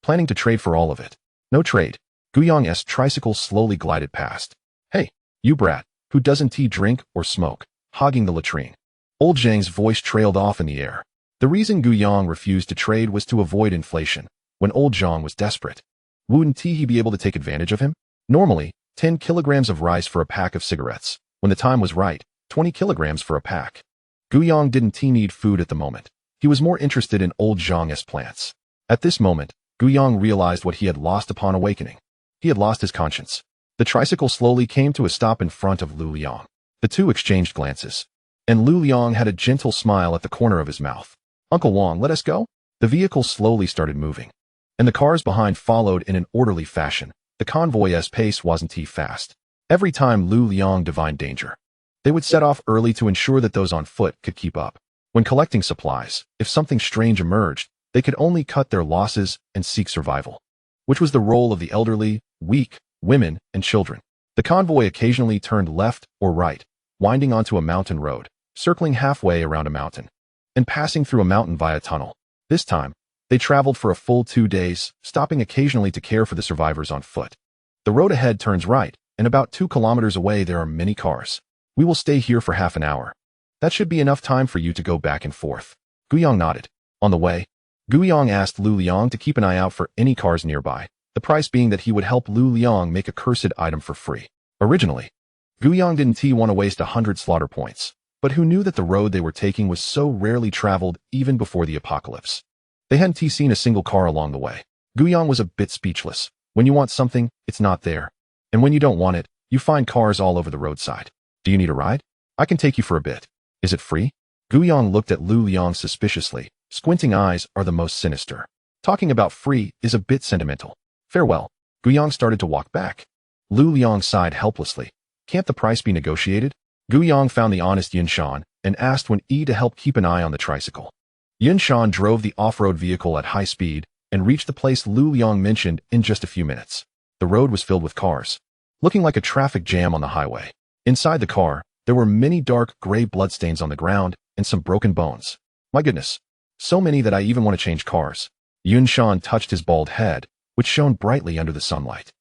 Planning to trade for all of it. No trade. Gu Yang's tricycle slowly glided past. Hey, you brat, who doesn't drink or smoke, hogging the latrine. Old Zhang's voice trailed off in the air. The reason Gu Yang refused to trade was to avoid inflation. When Old Zhang was desperate, wouldn't he be able to take advantage of him? Normally, 10 kilograms of rice for a pack of cigarettes. When the time was right, 20 kilograms for a pack. Gu Yang didn't need food at the moment. He was more interested in Old Zhang's plants. At this moment, Gu Yang realized what he had lost upon awakening. He had lost his conscience. The tricycle slowly came to a stop in front of Lu Liang. The two exchanged glances, and Lu Liang had a gentle smile at the corner of his mouth. Uncle Wang, let us go? The vehicle slowly started moving, and the cars behind followed in an orderly fashion. The convoy's pace wasn't fast. Every time Lu Liang divined danger, they would set off early to ensure that those on foot could keep up. When collecting supplies, if something strange emerged, they could only cut their losses and seek survival, which was the role of the elderly, weak, women, and children. The convoy occasionally turned left or right, winding onto a mountain road, circling halfway around a mountain, and passing through a mountain via tunnel. This time, they traveled for a full 2 days, stopping occasionally to care for the survivors on foot. The road ahead turns right, and about 2 kilometers away there are many cars. We will stay here for half an hour. That should be enough time for you to go back and forth. Gu Yang nodded. On the way, Gu Yang asked Lu Liang to keep an eye out for any cars nearby, the price being that he would help Lu Liang make a cursed item for free. Originally, Gu Yang didn't want to waste 100 slaughter points, but who knew that the road they were taking was so rarely traveled even before the apocalypse. They hadn't seen a single car along the way. Gu Yang was a bit speechless. When you want something, it's not there. And when you don't want it, you find cars all over the roadside. Do you need a ride? I can take you for a bit. Is it free? Gu Yang looked at Lu Liang suspiciously. Squinting eyes are the most sinister. Talking about free is a bit sentimental. Farewell. Gu Yang started to walk back. Lu Liang sighed helplessly. Can't the price be negotiated? Gu Yang found the honest Yin Shan and asked Wen Yi to help keep an eye on the tricycle. Yin Shan drove the off-road vehicle at high speed and reached the place Lu Liang mentioned in just a few minutes. The road was filled with cars, looking like a traffic jam on the highway. Inside the car, there were many dark gray bloodstains on the ground and some broken bones. My goodness, so many that I even want to change cars. Yun Shan touched his bald head, which shone brightly under the sunlight.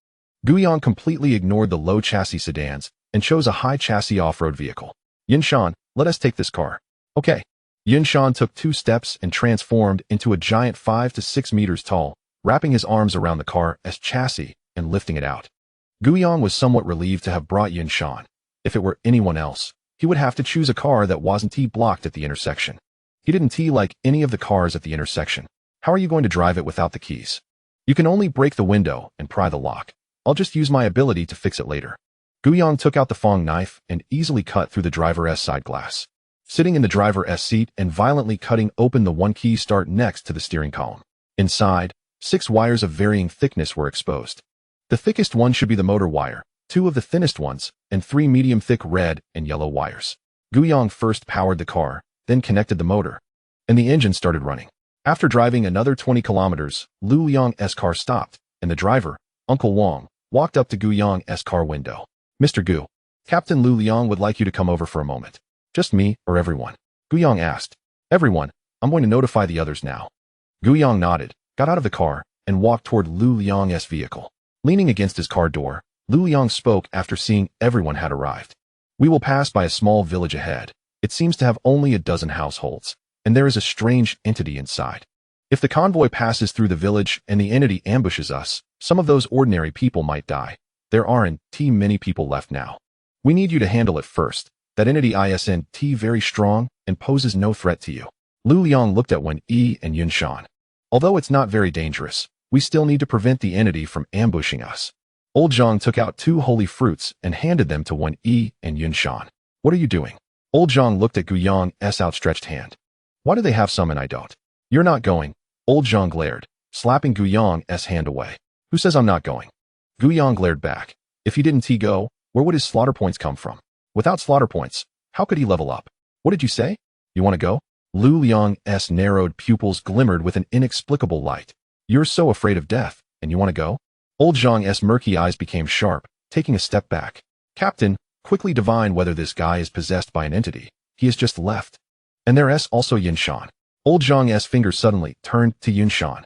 Gu Yang completely ignored the low chassis sedans and chose a high chassis off-road vehicle. Yin Shan, let us take this car. Okay. Yin Shan took 2 steps and transformed into a giant 5 to 6 meters tall, wrapping his arms around the car as chassis and lifting it out. Gu Yang was somewhat relieved to have brought Yin Shan. If it were anyone else, he would have to choose a car that wasn't T-blocked at the intersection. He didn't T-like any of the cars at the intersection. How are you going to drive it without the keys? You can only break the window and pry the lock. I'll just use my ability to fix it later. Guyang took out the Fong knife and easily cut through the driver's side glass. Sitting in the driver's seat and violently cutting open the one key start next to the steering column. Inside, 6 wires of varying thickness were exposed. The thickest one should be the motor wire, 2 of the thinnest ones, and 3 medium-thick red and yellow wires. Guyang first powered the car, then connected the motor, and the engine started running. After driving another 20 kilometers, Lu Liang's car stopped, and the driver, Uncle Wang, walked up to Guyang's car window. Mr. Gu, Captain Lu Liang would like you to come over for a moment. Just me or everyone? Guyang asked. Everyone. I'm going to notify the others now. Guyang nodded, got out of the car, and walked toward Lu Liang's vehicle. Leaning against his car door, Lu Liang spoke after seeing everyone had arrived. We will pass by a small village ahead. It seems to have only a dozen households, and there is a strange entity inside. If the convoy passes through the village and the entity ambushes us, some of those ordinary people might die. There aren't many people left now. We need you to handle it first. That entity isn't very strong and poses no threat to you. Lu Liang looked at Wen Yi and Yun Shan. Although it's not very dangerous, we still need to prevent the entity from ambushing us. Old Zhang took out 2 holy fruits and handed them to Wen Yi and Yun Shan. What are you doing? Old Zhang looked at Guyang's outstretched hand. Why do they have some and I don't? You're not going. Old Zhang glared, slapping Guyang's hand away. Who says I'm not going? Guyang glared back. If he didn't go, where would his slaughter points come from? Without slaughter points, how could he level up? What did you say? You want to go? Lu Liang's narrowed pupils glimmered with an inexplicable light. You're so afraid of death, and you want to go? Old Zhang's murky eyes became sharp, taking a step back. Captain, quickly divine whether this guy is possessed by an entity. He has just left. And there's also Yun Shan. Old Zhang's fingers suddenly turned to Yun Shan.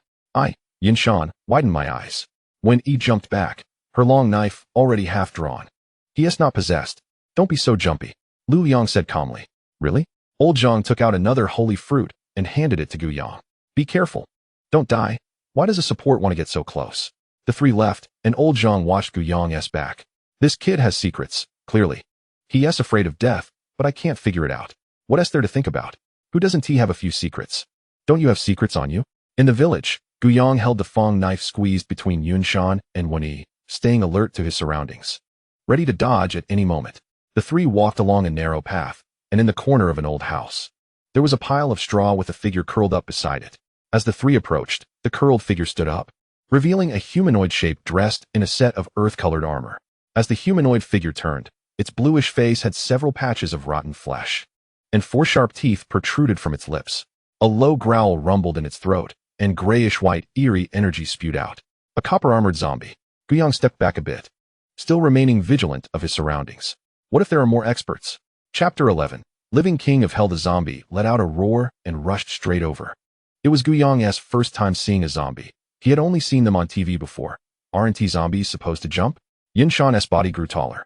Yun Shan, widen my eyes. Wen Yi jumped back, her long knife already half drawn. He is not possessed. Don't be so jumpy, Lu Liang said calmly. Really? Old Zhang took out another holy fruit and handed it to Guyang. Be careful. Don't die. Why does a support want to get so close? The 3 left, and Old Zhang watched Guyang's back. This kid has secrets, clearly. He is afraid of death, but I can't figure it out. What is there to think about? Who doesn't he have a few secrets? Don't you have secrets on you? In the village, Guyang held the Fong knife squeezed between Yun Shan and Wen Yi, staying alert to his surroundings. Ready to dodge at any moment. The 3 walked along a narrow path, and in the corner of an old house. There was a pile of straw with a figure curled up beside it. As the 3 approached, the curled figure stood up, revealing a humanoid shape dressed in a set of earth-colored armor. As the humanoid figure turned, its bluish face had several patches of rotten flesh, and 4 sharp teeth protruded from its lips. A low growl rumbled in its throat, and grayish-white, eerie energy spewed out. A copper-armored zombie. Guyang stepped back a bit, still remaining vigilant of his surroundings. What if there are more experts? Chapter 11. Living King of Hell. The zombie let out a roar and rushed straight over. It was Guyang's first time seeing a zombie. He had only seen them on TV before. Aren't zombies supposed to jump? Yun Shan's body grew taller.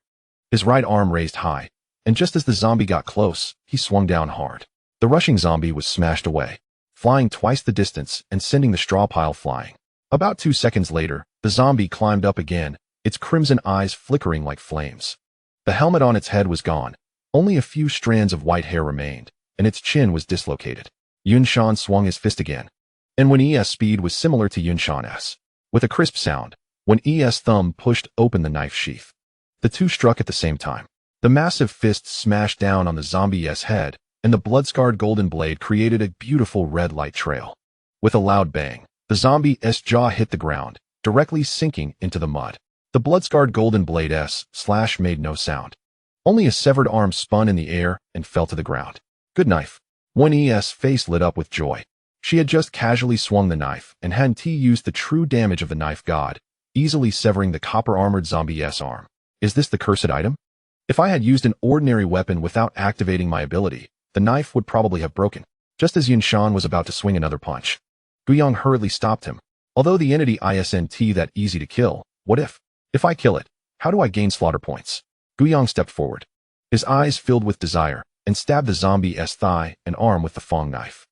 His right arm raised high, and just as the zombie got close, he swung down hard. The rushing zombie was smashed away, flying twice the distance and sending the straw pile flying. About 2 seconds later, the zombie climbed up again, its crimson eyes flickering like flames. The helmet on its head was gone. Only a few strands of white hair remained, and its chin was dislocated. Yun Shan swung his fist again, and Wen Yi's speed was similar to Yun Shan's. With a crisp sound, Wen Yi's thumb pushed open the knife sheath. The 2 struck at the same time. The massive fist smashed down on the zombie's head, and the blood-scarred golden blade created a beautiful red light trail. With a loud bang, the zombie's jaw hit the ground, directly sinking into the mud. The blood-scarred golden blade's slash made no sound. Only a severed arm spun in the air and fell to the ground. Good knife. Wen Yi's face lit up with joy. She had just casually swung the knife and hadn't used the true damage of the knife god, easily severing the copper-armored zombie's arm. Is this the cursed item? If I had used an ordinary weapon without activating my ability, the knife would probably have broken. Just as Yun Shan was about to swing another punch, Guyang hurriedly stopped him. Although the entity isn't that easy to kill, what if? If I kill it, how do I gain slaughter points? Guyang stepped forward, his eyes filled with desire, and stabbed the zombie's thigh and arm with the Fong knife.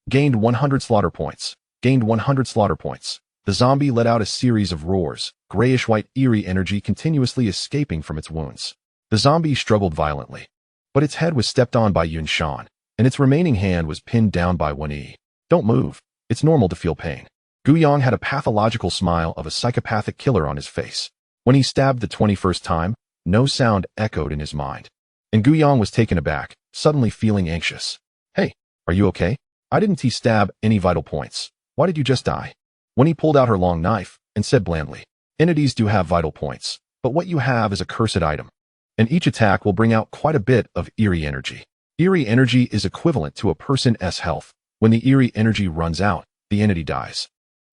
Gained 100 slaughter points. Gained 100 slaughter points. The zombie let out a series of roars, grayish-white eerie energy continuously escaping from its wounds. The The zombie struggled violently, but its head was stepped on by Yun Shan, and its remaining hand was pinned down by Wen Yi. Don't move. It's normal to feel pain. Gu Yang had a pathological smile of a psychopathic killer on his face. When he stabbed the 21st time, no sound echoed in his mind. And Gu Yang was taken aback, suddenly feeling anxious. Hey, are you okay? I didn't stab any vital points. Why did you just die? When he pulled out her long knife and said blandly, entities do have vital points, but what you have is a cursed item. And each attack will bring out quite a bit of eerie energy. Eerie energy is equivalent to a person's health. When the eerie energy runs out, the entity dies.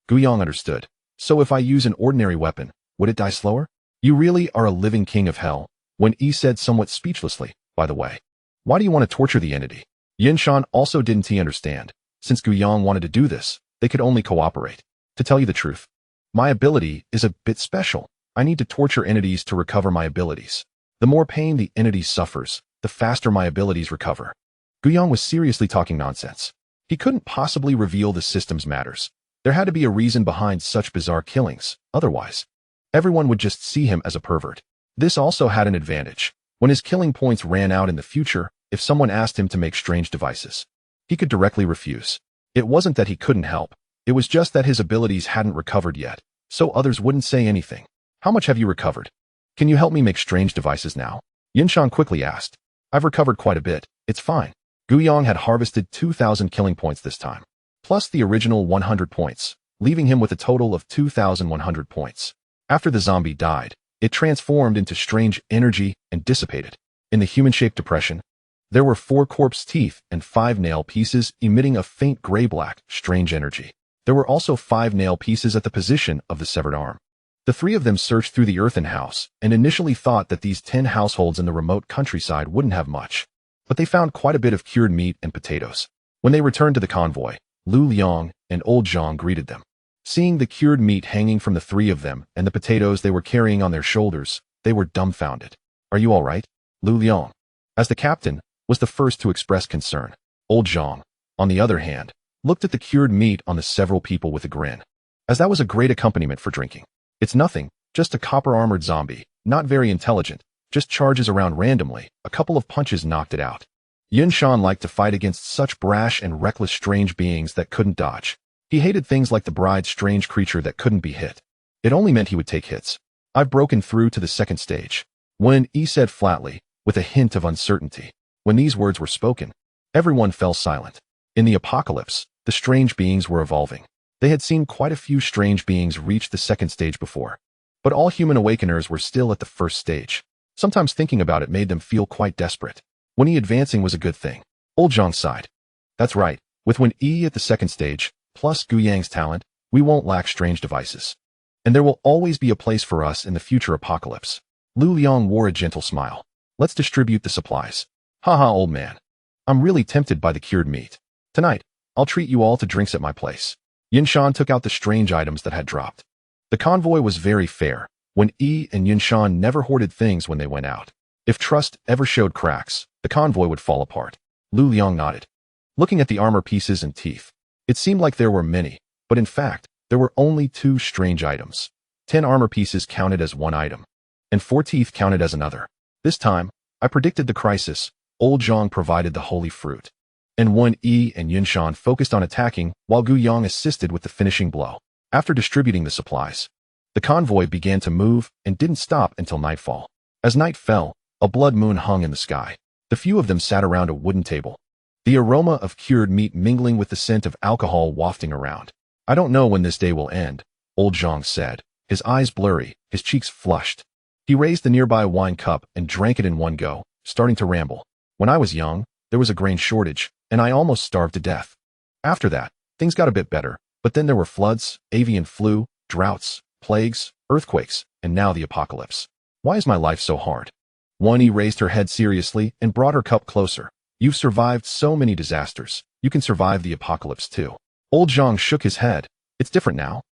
Gu Yang understood. So if I use an ordinary weapon, would it die slower? You really are a living king of hell, Wen Yi said somewhat speechlessly, by the way. Why do you want to torture the entity? Yin Shan also didn't understand. Since Gu Yang wanted to do this, they could only cooperate. To tell you the truth, my ability is a bit special. I need to torture entities to recover my abilities. The more pain the entity suffers, the faster my abilities recover. Gu Yang was seriously talking nonsense. He couldn't possibly reveal the system's matters. There had to be a reason behind such bizarre killings, otherwise, everyone would just see him as a pervert. This also had an advantage. When his killing points ran out in the future, if someone asked him to make strange devices, he could directly refuse. It wasn't that he couldn't help. It was just that his abilities hadn't recovered yet, so others wouldn't say anything. How much have you recovered? Can you help me make strange devices now? Yin Shan quickly asked. I've recovered quite a bit. It's fine. Gu Yang had harvested 2,000 killing points this time, plus the original 100 points, leaving him with a total of 2,100 points. After the zombie died, it transformed into strange energy and dissipated. In the human-shaped depression, there were 4 corpse teeth and 5 nail pieces emitting a faint gray-black, strange energy. There were also 5 nail pieces at the position of the severed arm. The 3 of them searched through the earthen house and initially thought that these 10 households in the remote countryside wouldn't have much, but they found quite a bit of cured meat and potatoes. When they returned to the convoy, Lu Liang and Old Zhang greeted them. Seeing the cured meat hanging from the 3 of them and the potatoes they were carrying on their shoulders, they were dumbfounded. Are you all right? Lu Liang, as the captain, was the first to express concern. Old Zhang, on the other hand, looked at the cured meat on the several people with a grin, as that was a great accompaniment for drinking. It's nothing, just a copper-armored zombie, not very intelligent, just charges around randomly, a couple of punches knocked it out. Yin Shan liked to fight against such brash and reckless strange beings that couldn't dodge. He hated things like the bride's strange creature that couldn't be hit. It only meant he would take hits. I've broken through to the second stage. Wen Yi said flatly, with a hint of uncertainty. When these words were spoken, everyone fell silent. In the apocalypse, the strange beings were evolving. They had seen quite a few strange beings reach the second stage before, but all human awakeners were still at the first stage. Sometimes thinking about it made them feel quite desperate. Wen Yi advancing was a good thing. Old Zhang sighed. That's right, with Wen Yi at the second stage, plus Gu Yang's talent, we won't lack strange devices. And there will always be a place for us in the future apocalypse. Lu Liang wore a gentle smile. Let's distribute the supplies. Haha, old man. I'm really tempted by the cured meat. Tonight, I'll treat you all to drinks at my place. Yin Shan took out the strange items that had dropped. The convoy was very fair. Wen Yi and Yin Shan never hoarded things when they went out. If trust ever showed cracks, the convoy would fall apart. Lu Liang nodded. Looking at the armor pieces and teeth, it seemed like there were many, but in fact, there were only 2 strange items. 10 armor pieces counted as 1 item, and 4 teeth counted as another. This time, I predicted the crisis. Old Zhang provided the holy fruit, and Wen Yi and Yin Shan focused on attacking while Gu Yang assisted with the finishing blow. After distributing the supplies, the convoy began to move and didn't stop until nightfall. As night fell, a blood moon hung in the sky. The few of them sat around a wooden table, the aroma of cured meat mingling with the scent of alcohol wafting around. I don't know when this day will end, Old Zhang said, his eyes blurry, his cheeks flushed. He raised the nearby wine cup and drank it in one go, starting to ramble. When I was young, there was a grain shortage, and I almost starved to death. After that, things got a bit better, but then there were floods, avian flu, droughts, plagues, earthquakes, and now the apocalypse. Why is my life so hard? Wen Yi raised her head seriously and brought her cup closer. You've survived so many disasters. You can survive the apocalypse too. Old Zhang shook his head. It's different now.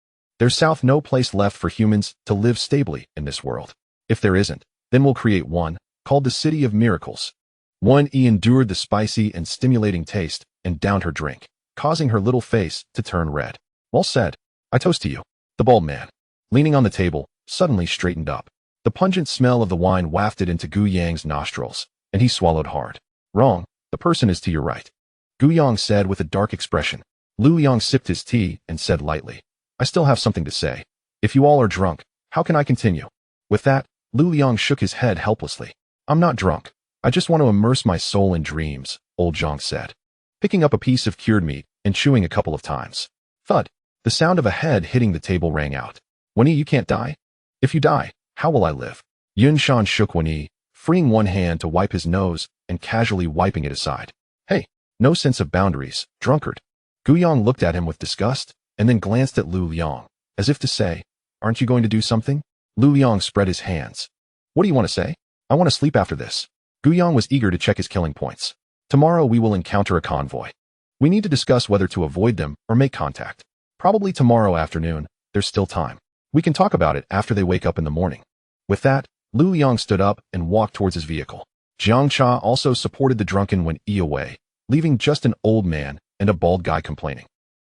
There's no place left for humans to live stably in this world. If there isn't, then we'll create one, called the City of Miracles. Wen Yi endured the spicy and stimulating taste and downed her drink, causing her little face to turn red. Well said. I toast to you. The bald man, leaning on the table, suddenly straightened up. The pungent smell of the wine wafted into Gu Yang's nostrils, and he swallowed hard. Wrong, the person is to your right, Gu Yang said with a dark expression. Lu Liang sipped his tea and said lightly, I still have something to say. If you all are drunk, how can I continue? With that, Lu Liang shook his head helplessly. I'm not drunk. I just want to immerse my soul in dreams, old Zhang said, picking up a piece of cured meat and chewing a couple of times. Thud. The sound of a head hitting the table rang out. Wenyi, you can't die? If you die, how will I live? Yun Shan shook Wenyi, freeing one hand to wipe his nose and casually wiping it aside. Hey, no sense of boundaries, drunkard. Gu Yang looked at him with disgust and then glanced at Lu Liang, as if to say, aren't you going to do something? Lu Liang spread his hands. What do you want to say? I want to sleep after this. Gu Yang was eager to check his killing points. Tomorrow we will encounter a convoy. We need to discuss whether to avoid them or make contact. Probably tomorrow afternoon, there's still time. We can talk about it after they wake up in the morning. With that, Lu Liang stood up and walked towards his vehicle. Jiang Cha also supported the drunken went away, leaving just an old man and a bald guy complaining.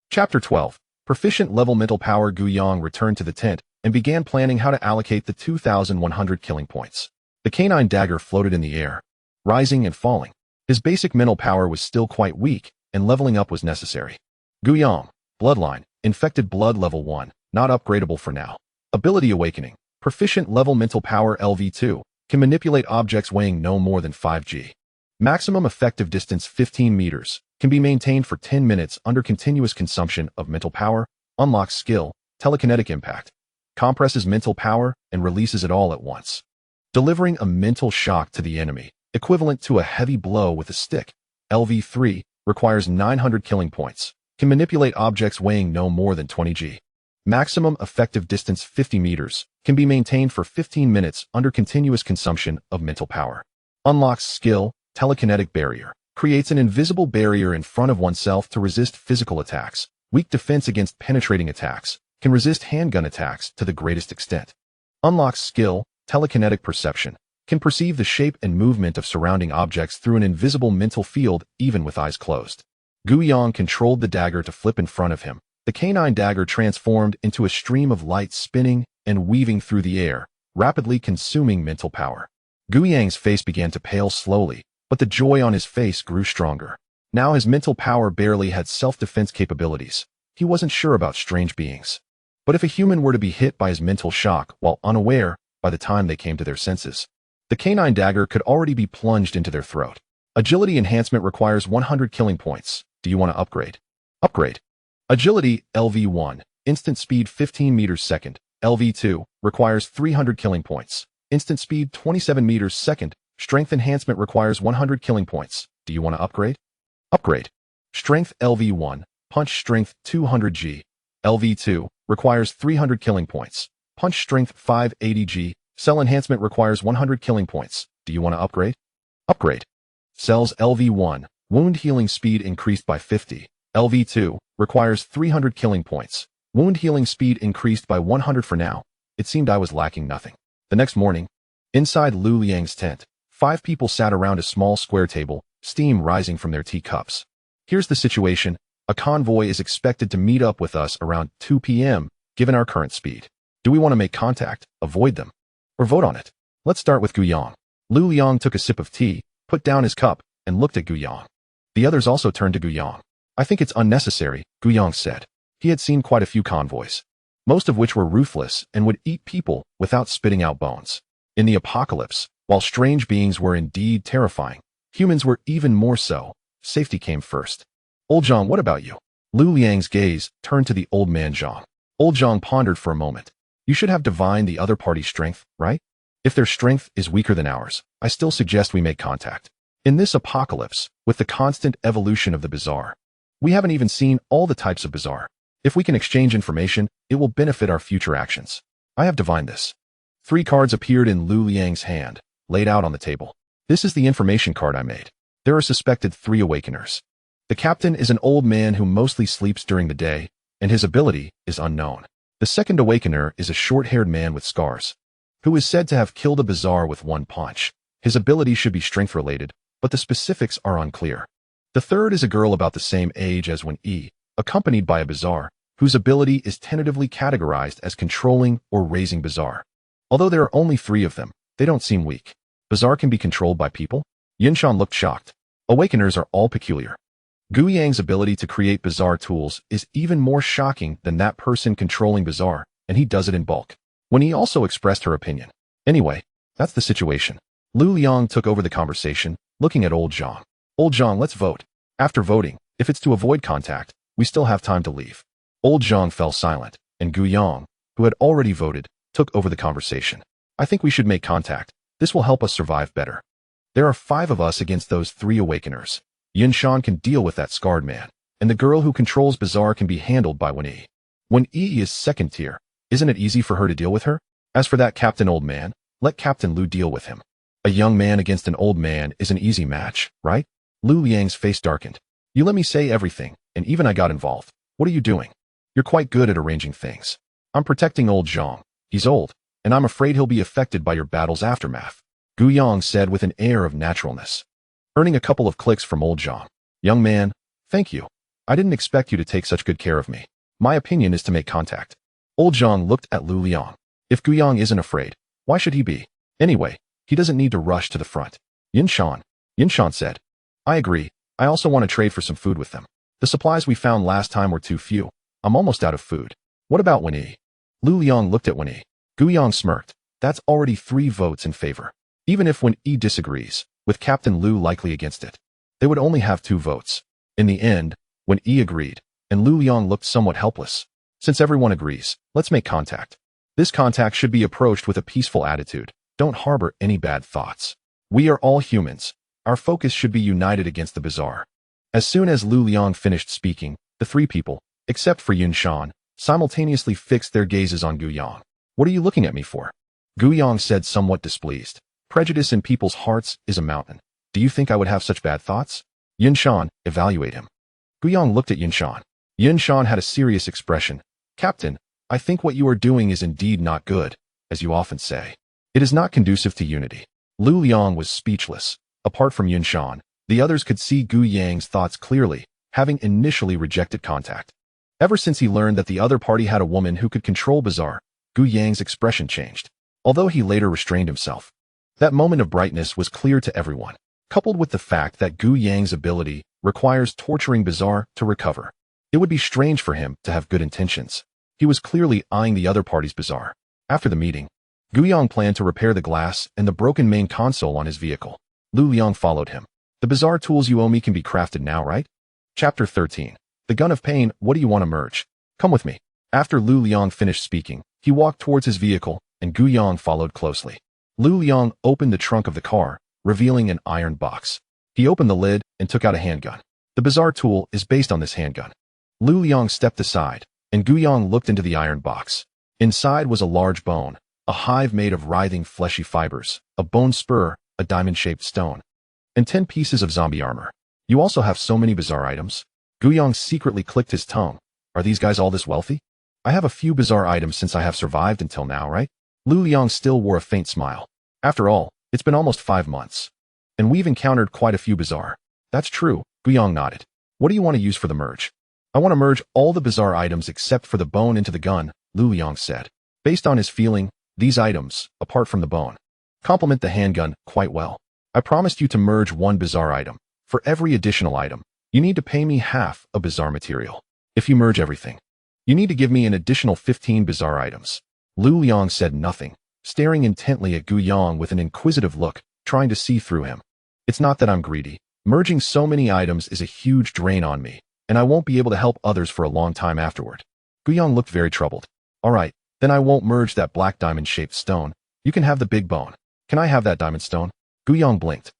Chapter 12. Proficient level mental power. Gu Yang returned to the tent and began planning how to allocate the 2,100 killing points. The canine dagger floated in the air, rising and falling. His basic mental power was still quite weak, and leveling up was necessary. Gu Yang, Bloodline, Infected Blood Level 1, not upgradable for now. Ability Awakening, Proficient Level Mental Power LV2, can manipulate objects weighing no more than 5g. Maximum effective distance 15 meters, can be maintained for 10 minutes under continuous consumption of mental power, unlocks skill, telekinetic impact, compresses mental power and releases it all at once. Delivering a mental shock to the enemy, equivalent to a heavy blow with a stick, LV3, requires 900 killing points, can manipulate objects weighing no more than 20g. Maximum effective distance 50 meters, can be maintained for 15 minutes under continuous consumption of mental power. Unlocks skill, telekinetic barrier, creates an invisible barrier in front of oneself to resist physical attacks, weak defense against penetrating attacks, can resist handgun attacks to the greatest extent. Unlocks skill, telekinetic perception, can perceive the shape and movement of surrounding objects through an invisible mental field even with eyes closed. Gu Yang controlled the dagger to flip in front of him. The canine dagger transformed into a stream of light spinning and weaving through the air, rapidly consuming mental power. Gu Yang's face began to pale slowly, but the joy on his face grew stronger. Now his mental power barely had self-defense capabilities. He wasn't sure about strange beings. But if a human were to be hit by his mental shock while unaware by the time they came to their senses, the canine dagger could already be plunged into their throat. Agility enhancement requires 100 killing points. Do you want to upgrade? Upgrade. Agility, LV1, instant speed 15 meters second. LV2, requires 300 killing points. Instant speed 27 meters second. Strength enhancement requires 100 killing points. Do you want to upgrade? Upgrade. Strength LV1, punch strength 200g. LV2, requires 300 killing points. Punch strength 580g. Cell enhancement requires 100 killing points. Do you want to upgrade? Upgrade. Cells LV1, wound healing speed increased by 50. LV2, requires 300 killing points. Wound healing speed increased by 100 for now. It seemed I was lacking nothing. The next morning, inside Lu Liang's tent, 5 people sat around a small square table, steam rising from their teacups. Here's the situation. A convoy is expected to meet up with us around 2 p.m., given our current speed. Do we want to make contact, avoid them, or vote on it? Let's start with Gu Yang. Lu Liang took a sip of tea, put down his cup, and looked at Gu Yang. The others also turned to Gu Yang. I think it's unnecessary, Gu Yang said. He had seen quite a few convoys, most of which were ruthless and would eat people without spitting out bones. In the apocalypse, while strange beings were indeed terrifying, humans were even more so. Safety came first. Old Zhang, what about you? Lu Liang's gaze turned to the old man Zhang. Old Zhang pondered for a moment. You should have divined the other party's strength, right? If their strength is weaker than ours, I still suggest we make contact. In this apocalypse, with the constant evolution of the bizarre, we haven't even seen all the types of bizarre. If we can exchange information, it will benefit our future actions. I have divined this. 3 cards appeared in Lu Liang's hand, laid out on the table. This is the information card I made. There are suspected 3 awakeners. The captain is an old man who mostly sleeps during the day, and his ability is unknown. The second awakener is a short-haired man with scars, who is said to have killed a bizarre with 1 punch. His ability should be strength-related, but the specifics are unclear. The third is a girl about the same age as Wen-Yi, accompanied by a bizarre, whose ability is tentatively categorized as controlling or raising bizarre. Although there are only 3 of them, they don't seem weak. Bazaar can be controlled by people? Yunshan looked shocked. Awakeners are all peculiar. Gu Yang's ability to create bizarre tools is even more shocking than that person controlling Bazaar, and he does it in bulk. When he also expressed her opinion. Anyway, that's the situation. Lu Liang took over the conversation, looking at Old Zhang. Old Zhang, let's vote. After voting, if it's to avoid contact, we still have time to leave. Old Zhang fell silent, and Gu Yang, who had already voted, took over the conversation. I think we should make contact. This will help us survive better. There are 5 of us against those 3 awakeners. Yunshan can deal with that scarred man, and the girl who controls Bazaar can be handled by Wen Yi. Wen Yi is 2nd tier. Isn't it easy for her to deal with her? As for that Captain Old Man, let Captain Lu deal with him. A young man against an old man is an easy match, right? Lu Liang's face darkened. You let me say everything, and even I got involved. What are you doing? You're quite good at arranging things. I'm protecting Old Zhang. He's old, and I'm afraid he'll be affected by your battle's aftermath. Gu Yang said with an air of naturalness. Earning a couple of clicks from Old Zhang. Young man, thank you. I didn't expect you to take such good care of me. My opinion is to make contact. Old Zhang looked at Lu Liang. If Gu Yang isn't afraid, why should he be? Anyway, he doesn't need to rush to the front. Yunshan said. I agree. I also want to trade for some food with them. The supplies we found last time were too few. I'm almost out of food. What about Wen Yi? Lu Liang looked at Wen Yi. Gu Yang smirked. That's already 3 votes in favor. Even if Wen Yi disagrees, with Captain Lu likely against it, they would only have 2 votes. In the end, Wen Yi agreed, and Lu Liang looked somewhat helpless. Since everyone agrees, let's make contact. This contact should be approached with a peaceful attitude. Don't harbor any bad thoughts. We are all humans. Our focus should be united against the Bazaar. As soon as Lu Liang finished speaking, the 3 people, except for Yunshan, simultaneously fixed their gazes on Gu Yang. What are you looking at me for? Gu Yang said somewhat displeased. Prejudice in people's hearts is a mountain. Do you think I would have such bad thoughts? Yunshan, evaluate him. Gu Yang looked at Yunshan. Yunshan had a serious expression. Captain, I think what you are doing is indeed not good, as you often say. It is not conducive to unity. Lu Liang was speechless. Apart from Yunshan, the others could see Gu Yang's thoughts clearly, having initially rejected contact. Ever since he learned that the other party had a woman who could control Bazaar, Gu Yang's expression changed, although he later restrained himself. That moment of brightness was clear to everyone, coupled with the fact that Gu Yang's ability requires torturing Bazaar to recover. It would be strange for him to have good intentions. He was clearly eyeing the other party's Bazaar. After the meeting, Gu Yang planned to repair the glass and the broken main console on his vehicle. Lu Liang followed him. The Bazaar tools you owe me can be crafted now, right? Chapter 13. The Gun of Pain, what do you want to merge? Come with me. After Lu Liang finished speaking, he walked towards his vehicle, and Gu Yang followed closely. Lu Liang opened the trunk of the car, revealing an iron box. He opened the lid and took out a handgun. The Bazaar tool is based on this handgun. Lu Liang stepped aside, and Gu Yang looked into the iron box. Inside was a large bone, a hive made of writhing fleshy fibers, a bone spur, a diamond-shaped stone, and 10 pieces of zombie armor. You also have so many Bazaar items. Gu Yang secretly clicked his tongue. Are these guys all this wealthy? I have a few Bazaar items since I have survived until now, right? Lu Liang still wore a faint smile. After all, it's been almost 5 months. And we've encountered quite a few Bazaar. That's true, Gu Yang nodded. What do you want to use for the merge? I want to merge all the Bazaar items except for the bone into the gun, Lu Liang said. Based on his feeling, these items, apart from the bone, complement the handgun quite well. I promised you to merge 1 Bazaar item. For every additional item, you need to pay me half a Bazaar material. If you merge everything, you need to give me an additional 15 Bazaar items. Lu Liang said nothing, staring intently at Gu Yang with an inquisitive look, trying to see through him. It's not that I'm greedy. Merging so many items is a huge drain on me, and I won't be able to help others for a long time afterward. Gu Yang looked very troubled. All right, then I won't merge that black diamond-shaped stone. You can have the big bone. Can I have that diamond stone? Gu Yang blinked.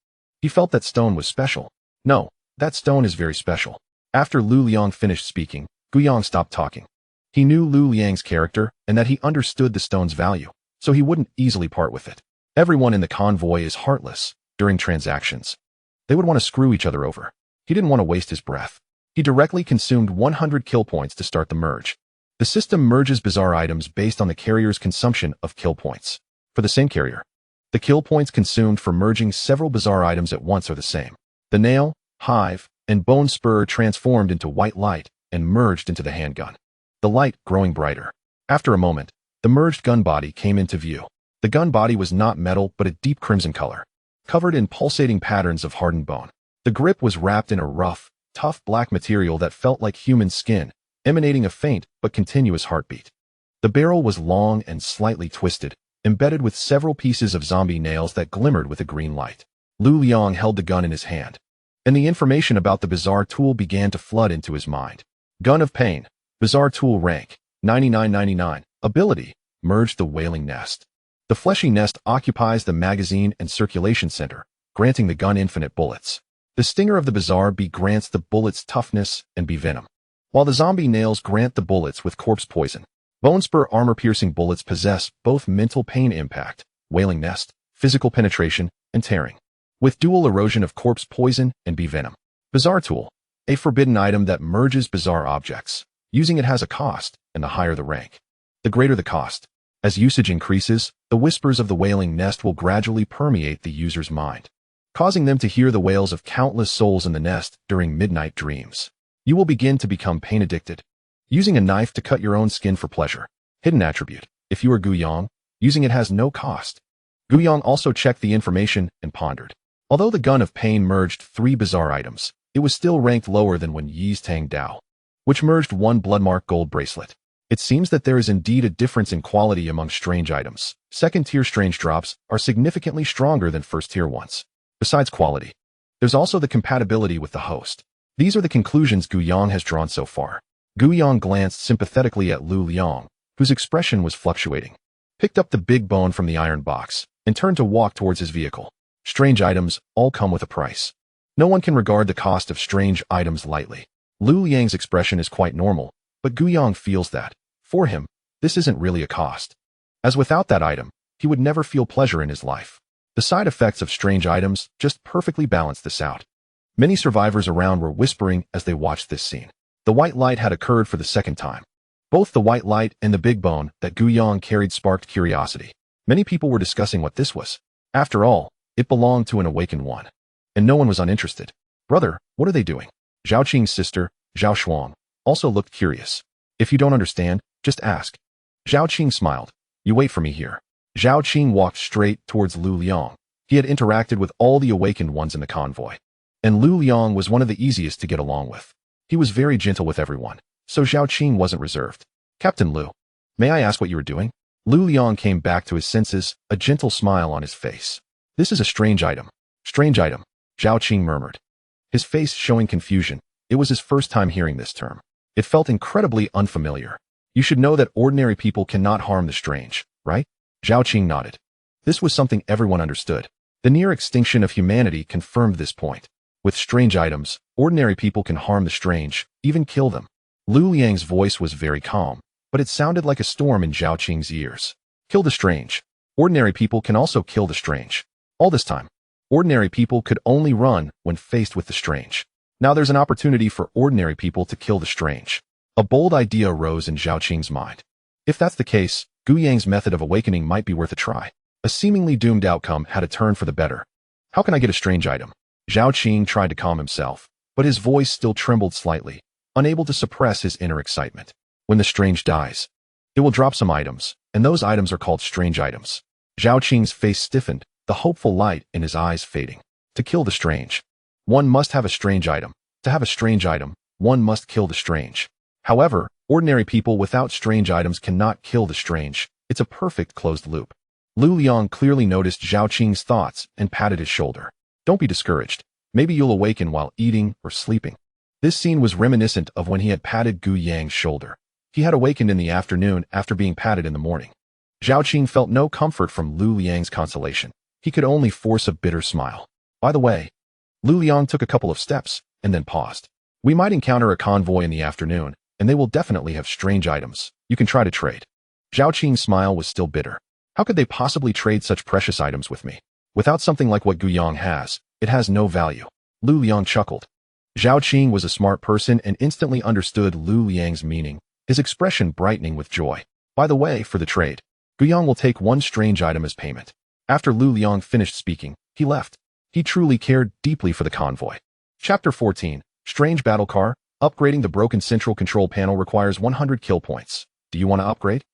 He felt that stone was special. No, that stone is very special. After Lu Liang finished speaking, Gu Yang stopped talking. He knew Lu Liang's character and that he understood the stone's value, so he wouldn't easily part with it. Everyone in the convoy is heartless during transactions. They would want to screw each other over. He didn't want to waste his breath. He directly consumed 100 kill points to start the merge. The system merges Bazaar items based on the carrier's consumption of kill points. For the same carrier, the kill points consumed for merging several Bazaar items at once are the same. The nail, hive, and bone spur transformed into white light and merged into the handgun. The light growing brighter. After a moment, the merged gun body came into view. The gun body was not metal but a deep crimson color, covered in pulsating patterns of hardened bone. The grip was wrapped in a rough, tough black material that felt like human skin, emanating a faint but continuous heartbeat. The barrel was long and slightly twisted, embedded with several pieces of zombie nails that glimmered with a green light. Lu Liang held the gun in his hand, and the information about the bizarre tool began to flood into his mind. Gun of Pain. Bizarre tool rank. 9999. Ability. Merge the Wailing Nest. The fleshy nest occupies the magazine and circulation center, granting the gun infinite bullets. The stinger of the bizarre bee grants the bullets toughness and bee venom, while the zombie nails grant the bullets with corpse poison. Bone Spur armor-piercing bullets possess both mental pain impact, wailing nest, physical penetration, and tearing, with dual erosion of corpse poison and bee venom. Bizarre Tool. A forbidden item that merges bizarre objects. Using it has a cost, and the higher the rank, the greater the cost. As usage increases, the whispers of the wailing nest will gradually permeate the user's mind, causing them to hear the wails of countless souls in the nest during midnight dreams. You will begin to become pain-addicted. Using a knife to cut your own skin for pleasure. Hidden attribute. If you are Gu Yang, using it has no cost. Gu Yang also checked the information and pondered. Although the Gun of Pain merged 3 bizarre items, it was still ranked lower than when Yi's Tang Dao, which merged 1 bloodmark gold bracelet. It seems that there is indeed a difference in quality among strange items. Second-tier strange drops are significantly stronger than first-tier ones. Besides quality, there's also the compatibility with the host. These are the conclusions Gu Yang has drawn so far. Gu Yang glanced sympathetically at Lu Liang, whose expression was fluctuating, picked up the big bone from the iron box, and turned to walk towards his vehicle. Strange items all come with a price. No one can regard the cost of strange items lightly. Lu Liang's expression is quite normal, but Gu Yang feels that, for him, this isn't really a cost. As without that item, he would never feel pleasure in his life. The side effects of strange items just perfectly balance this out. Many survivors around were whispering as they watched this scene. The white light had occurred for the second time. Both the white light and the big bone that Gu Yang carried sparked curiosity. Many people were discussing what this was. After all, it belonged to an awakened one. And no one was uninterested. Brother, what are they doing? Zhao Qing's sister, Zhao Shuang, also looked curious. If you don't understand, just ask. Zhao Qing smiled. You wait for me here. Zhao Qing walked straight towards Lu Liang. He had interacted with all the awakened ones in the convoy, and Lu Liang was one of the easiest to get along with. He was very gentle with everyone, so Zhao Qing wasn't reserved. Captain Lu, may I ask what you were doing? Lu Liang came back to his senses, a gentle smile on his face. This is a strange item. Strange item, Zhao Qing murmured, his face showing confusion. It was his first time hearing this term. It felt incredibly unfamiliar. You should know that ordinary people cannot harm the strange, right? Zhao Qing nodded. This was something everyone understood. The near extinction of humanity confirmed this point. With strange items, ordinary people can harm the strange, even kill them. Lu Liang's voice was very calm, but it sounded like a storm in Zhao Qing's ears. Kill the strange. Ordinary people can also kill the strange. All this time, ordinary people could only run when faced with the strange. Now there's an opportunity for ordinary people to kill the strange. A bold idea arose in Zhao Qing's mind. If that's the case, Gu Yang's method of awakening might be worth a try. A seemingly doomed outcome had a turn for the better. How can I get a strange item? Zhao Qing tried to calm himself, but his voice still trembled slightly, unable to suppress his inner excitement. When the strange dies, it will drop some items, and those items are called strange items. Zhao Qing's face stiffened, the hopeful light in his eyes fading. To kill the strange, one must have a strange item. To have a strange item, one must kill the strange. However, ordinary people without strange items cannot kill the strange. It's a perfect closed loop. Lu Liang clearly noticed Zhao Qing's thoughts and patted his shoulder. Don't be discouraged. Maybe you'll awaken while eating or sleeping. This scene was reminiscent of when he had patted Gu Yang's shoulder. He had awakened in the afternoon after being patted in the morning. Zhao Qing felt no comfort from Lu Liang's consolation. He could only force a bitter smile. By the way, Lu Liang took a couple of steps and then paused. We might encounter a convoy in the afternoon, and they will definitely have strange items. You can try to trade. Zhao Qing's smile was still bitter. How could they possibly trade such precious items with me? Without something like what Gu Yang has, it has no value. Lu Liang chuckled. Zhao Qing was a smart person and instantly understood Lu Liang's meaning, his expression brightening with joy. By the way, for the trade, Gu Yang will take 1 strange item as payment. After Lu Liang finished speaking, he left. He truly cared deeply for the convoy. Chapter 14, Strange Battle Car. Upgrading the broken central control panel requires 100 kill points. Do you want to upgrade?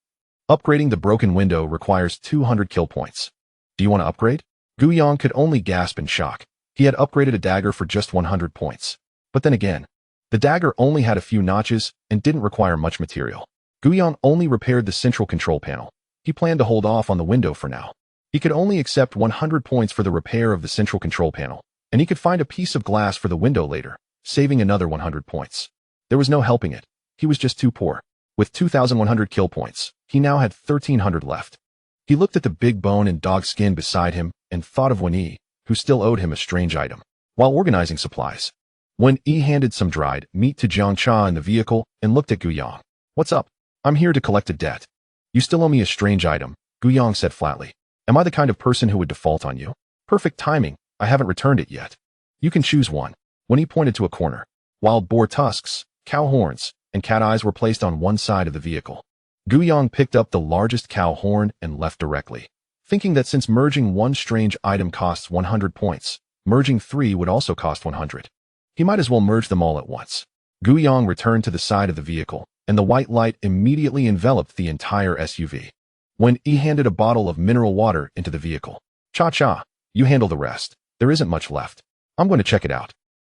Upgrading the broken window requires 200 kill points. Do you want to upgrade? Gu Yong could only gasp in shock. He had upgraded a dagger for just 100 points. But then again, the dagger only had a few notches and didn't require much material. Gu Yong only repaired the central control panel. He planned to hold off on the window for now. He could only accept 100 points for the repair of the central control panel, and he could find a piece of glass for the window later, saving another 100 points. There was no helping it. He was just too poor. With 2,100 kill points, he now had 1,300 left. He looked at the big bone and dog skin beside him and thought of Wen Yi, who still owed him a strange item. While organizing supplies, Wen Yi handed some dried meat to Jiang Cha in the vehicle and looked at Gu Yong. What's up? I'm here to collect a debt. You still owe me a strange item, Gu Yong said flatly. Am I the kind of person who would default on you? Perfect timing. I haven't returned it yet. You can choose one. When he pointed to a corner, wild boar tusks, cow horns, and cat eyes were placed on one side of the vehicle. Gu Yong picked up the largest cow horn and left directly, thinking that since merging one strange item costs 100 points, merging 3 would also cost 100. He might as well merge them all at once. Gu Yong returned to the side of the vehicle, and the white light immediately enveloped the entire SUV. When he handed a bottle of mineral water into the vehicle. Cha-cha, you handle the rest. There isn't much left. I'm going to check it out.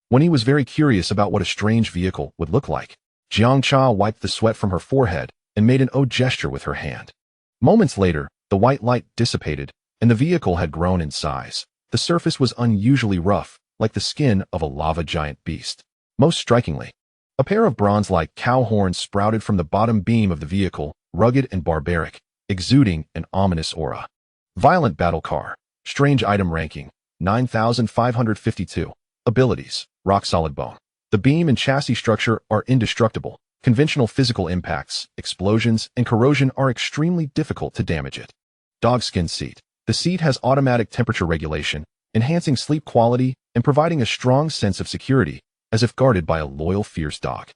When he was very curious about what a strange vehicle would look like, Jiang Cha wiped the sweat from her forehead and made an O gesture with her hand. Moments later, the white light dissipated, and the vehicle had grown in size. The surface was unusually rough, like the skin of a lava giant beast. Most strikingly, a pair of bronze-like cow horns sprouted from the bottom beam of the vehicle, rugged and barbaric, exuding an ominous aura. Violent battle car. Strange item ranking. 9,552. Abilities. Rock-solid bone. The beam and chassis structure are indestructible. Conventional physical impacts, explosions, and corrosion are extremely difficult to damage it. Dogskin seat. The seat has automatic temperature regulation, enhancing sleep quality and providing a strong sense of security, as if guarded by a loyal, fierce dog.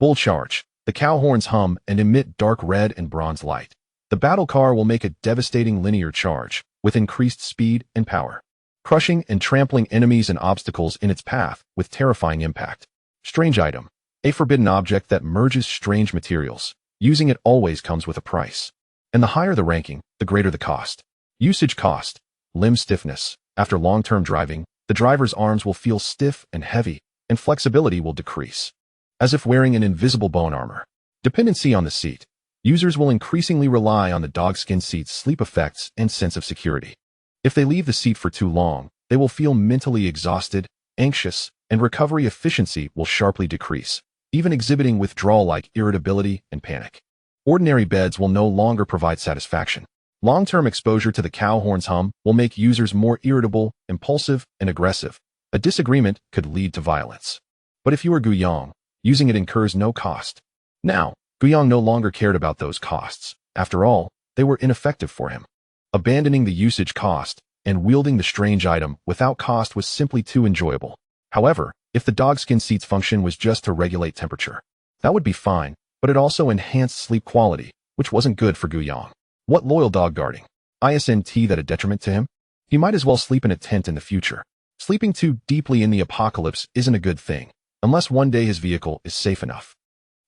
Bull charge. The cow horns hum and emit dark red and bronze light. The battle car will make a devastating linear charge, with increased speed and power, crushing and trampling enemies and obstacles in its path with terrifying impact. Strange item. A forbidden object that merges strange materials. Using it always comes with a price. And the higher the ranking, the greater the cost. Usage cost. Limb stiffness. After long-term driving, the driver's arms will feel stiff and heavy, and flexibility will decrease, as if wearing an invisible bone armor. Dependency on the seat. Users will increasingly rely on the dogskin seat's sleep effects and sense of security. If they leave the seat for too long, they will feel mentally exhausted, anxious, and recovery efficiency will sharply decrease, even exhibiting withdrawal like irritability and panic. Ordinary beds will no longer provide satisfaction. Long-term exposure to the cow horn's hum will make users more irritable, impulsive, and aggressive. A disagreement could lead to violence. But if you are Gu Yong, using it incurs no cost. Now, Gu Yong no longer cared about those costs. After all, they were ineffective for him. Abandoning the usage cost and wielding the strange item without cost was simply too enjoyable. However, if the dogskin seat's function was just to regulate temperature, that would be fine, but it also enhanced sleep quality, which wasn't good for Gu Yong. What loyal dog guarding? Isn't that a detriment to him? He might as well sleep in a tent in the future. Sleeping too deeply in the apocalypse isn't a good thing, unless one day his vehicle is safe enough.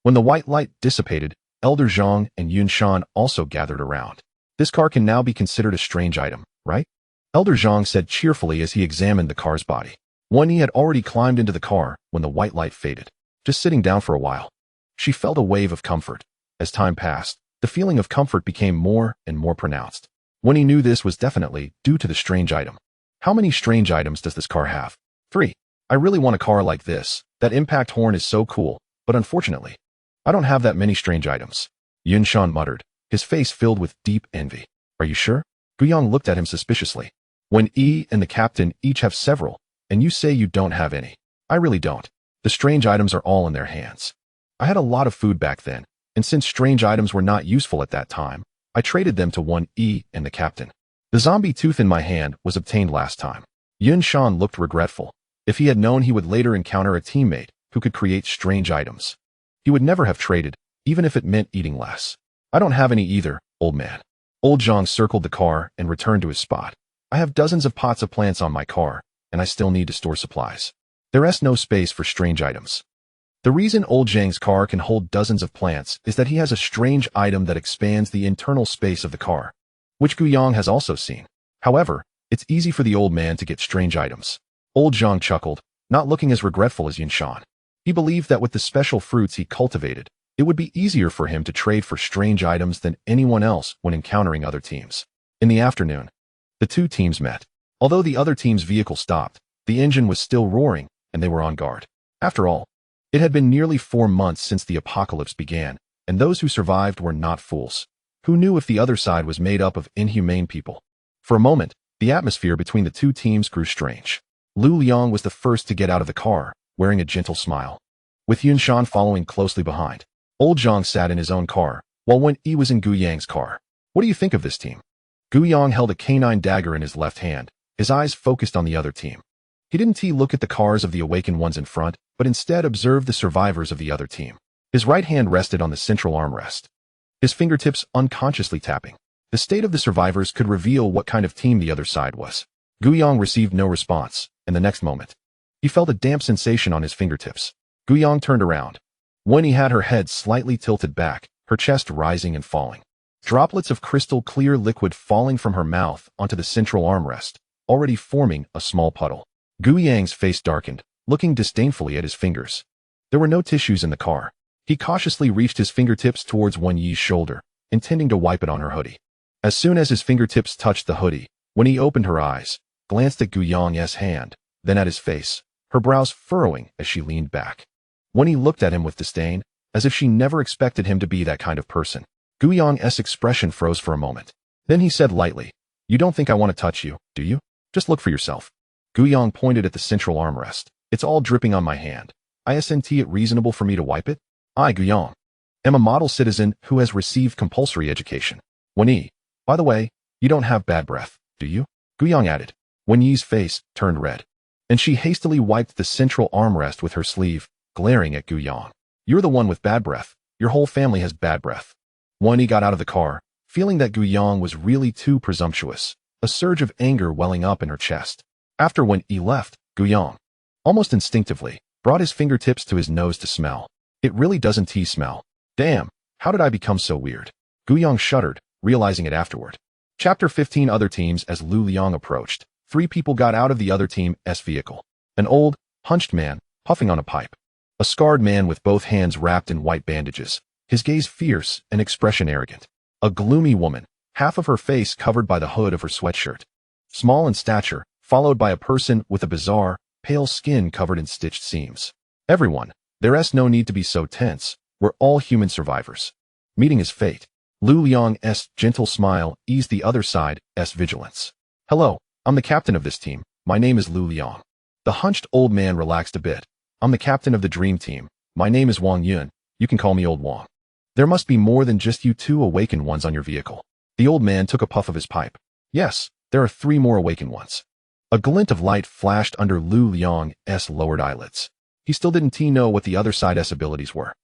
When the white light dissipated, Elder Zhang and Yun Shan also gathered around. This car can now be considered a strange item, right? Elder Zhang said cheerfully as he examined the car's body. Wen Yi had already climbed into the car when the white light faded, just sitting down for a while. She felt a wave of comfort. As time passed, the feeling of comfort became more and more pronounced. Wen Yi knew this was definitely due to the strange item. How many strange items does this car have? 3. I really want a car like this. That impact horn is so cool, but unfortunately, I don't have that many strange items. Yun Shan muttered, his face filled with deep envy. Are you sure? Gu Yong looked at him suspiciously. Wen Yi and the captain each have several, and you say you don't have any. I really don't. The strange items are all in their hands. I had a lot of food back then, and since strange items were not useful at that time, I traded them to Wen Yi and the captain. The zombie tooth in my hand was obtained last time. Yun Shan looked regretful. If he had known he would later encounter a teammate who could create strange items, he would never have traded, even if it meant eating less. I don't have any either, old man. Old Zhang circled the car and returned to his spot. I have dozens of pots of plants on my car, and I still need to store supplies. There is no space for strange items. The reason old Zhang's car can hold dozens of plants is that he has a strange item that expands the internal space of the car, which Guyang has also seen. However, it's easy for the old man to get strange items. Old Zhang chuckled, not looking as regretful as Yinshan. He believed that with the special fruits he cultivated, it would be easier for him to trade for strange items than anyone else when encountering other teams. In the afternoon, the two teams met. Although the other team's vehicle stopped, the engine was still roaring, and they were on guard. After all, it had been nearly 4 months since the apocalypse began, and those who survived were not fools. Who knew if the other side was made up of inhumane people? For a moment, the atmosphere between the two teams grew strange. Lu Liang was the first to get out of the car, wearing a gentle smile, with Yunshan following closely behind. Old Zhang sat in his own car, while Wen Yi was in Gu Yang's car. What do you think of this team? Gu Yang held a canine dagger in his left hand, his eyes focused on the other team. He didn't look at the cars of the awakened ones in front, but instead observed the survivors of the other team. His right hand rested on the central armrest, his fingertips unconsciously tapping. The state of the survivors could reveal what kind of team the other side was. Gu Yang received no response, and the next moment, he felt a damp sensation on his fingertips. Gu Yang turned around. Wen Yi had her head slightly tilted back, her chest rising and falling. Droplets of crystal clear liquid falling from her mouth onto the central armrest, already forming a small puddle. Gu Yang's face darkened, looking disdainfully at his fingers. There were no tissues in the car. He cautiously reached his fingertips towards Wen Yi's shoulder, intending to wipe it on her hoodie. As soon as his fingertips touched the hoodie, Wen Yi opened her eyes, glanced at Gu Yang's hand, then at his face, her brows furrowing as she leaned back. Wen Yi looked at him with disdain, as if she never expected him to be that kind of person. Gu Yang's expression froze for a moment. Then he said lightly, "You don't think I want to touch you, do you? Just look for yourself." Gu Yang pointed at the central armrest. "It's all dripping on my hand. Isn't it reasonable for me to wipe it? I, Gu Yang, am a model citizen who has received compulsory education." Wen Yi, "By the way, you don't have bad breath, do you?" Gu Yang added. Wen Yi's face turned red, and she hastily wiped the central armrest with her sleeve, glaring at Gu Yang. "You're the one with bad breath. Your whole family has bad breath." Wen Yi got out of the car, feeling that Gu Yang was really too presumptuous, a surge of anger welling up in her chest. After Wen Yi left, Gu Yang, almost instinctively, brought his fingertips to his nose to smell. "It really doesn't smell. Damn, how did I become so weird?" Gu Yang shuddered, realizing it afterward. Chapter 15. Other teams. As Lu Liang approached, 3 people got out of the other team's vehicle. An old, hunched man, puffing on a pipe. A scarred man with both hands wrapped in white bandages, his gaze fierce and expression arrogant. A gloomy woman, half of her face covered by the hood of her sweatshirt. Small in stature, followed by a person with a bizarre, pale skin covered in stitched seams. Everyone, there's no need to be so tense, we're all human survivors. Meeting his fate. Lu Liang's gentle smile eased the other side's vigilance. "Hello, I'm the captain of this team. My name is Lu Liang." The hunched old man relaxed a bit. "I'm the captain of the dream team. My name is Wang Yun. You can call me Old Wang. There must be more than just you 2 awakened ones on your vehicle." The old man took a puff of his pipe. "Yes, there are 3 more awakened ones." A glint of light flashed under Lu Liang's lowered eyelids. He still didn't know what the other side's abilities were,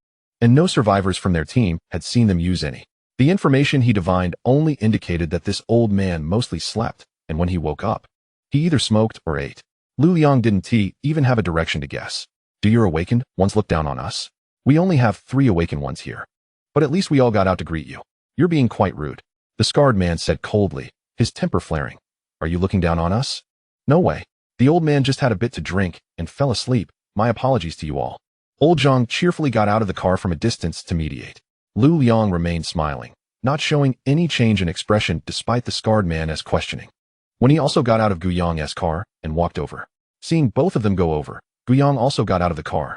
and no survivors from their team had seen them use any. The information he divined only indicated that this old man mostly slept, and when he woke up, he either smoked or ate. Lu Liang didn't even have a direction to guess. "Do your awakened ones look down on us? We only have 3 awakened ones here. But at least we all got out to greet you. You're being quite rude," the scarred man said coldly, his temper flaring. "Are you looking down on us?" "No way. The old man just had a bit to drink and fell asleep. My apologies to you all." Old Zhang cheerfully got out of the car from a distance to mediate. Lu Liang remained smiling, not showing any change in expression despite the scarred man's questioning. When he also got out of Gu Yang's car and walked over. Seeing both of them go over, Gu Yang also got out of the car,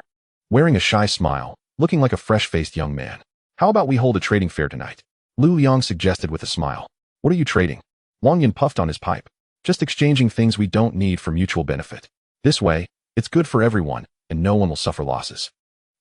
wearing a shy smile, looking like a fresh-faced young man. "How about we hold a trading fair tonight?" Lu Liang suggested with a smile. "What are you trading?" Wang Yun puffed on his pipe. "Just exchanging things we don't need for mutual benefit. This way, it's good for everyone, and no one will suffer losses."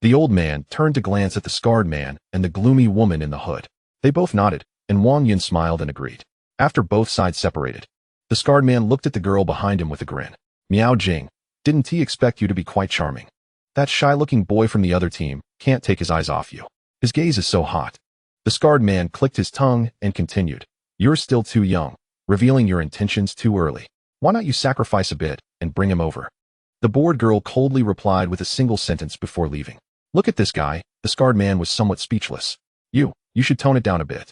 The old man turned to glance at the scarred man and the gloomy woman in the hood. They both nodded, and Wang Yun smiled and agreed. After both sides separated, the scarred man looked at the girl behind him with a grin. "Miao Jing, didn't he expect you to be quite charming? That shy-looking boy from the other team can't take his eyes off you. His gaze is so hot." The scarred man clicked his tongue and continued. "You're still too young, revealing your intentions too early. Why not you sacrifice a bit and bring him over?" The bored girl coldly replied with a single sentence before leaving. Look at this guy. The scarred man was somewhat speechless. You should tone it down a bit.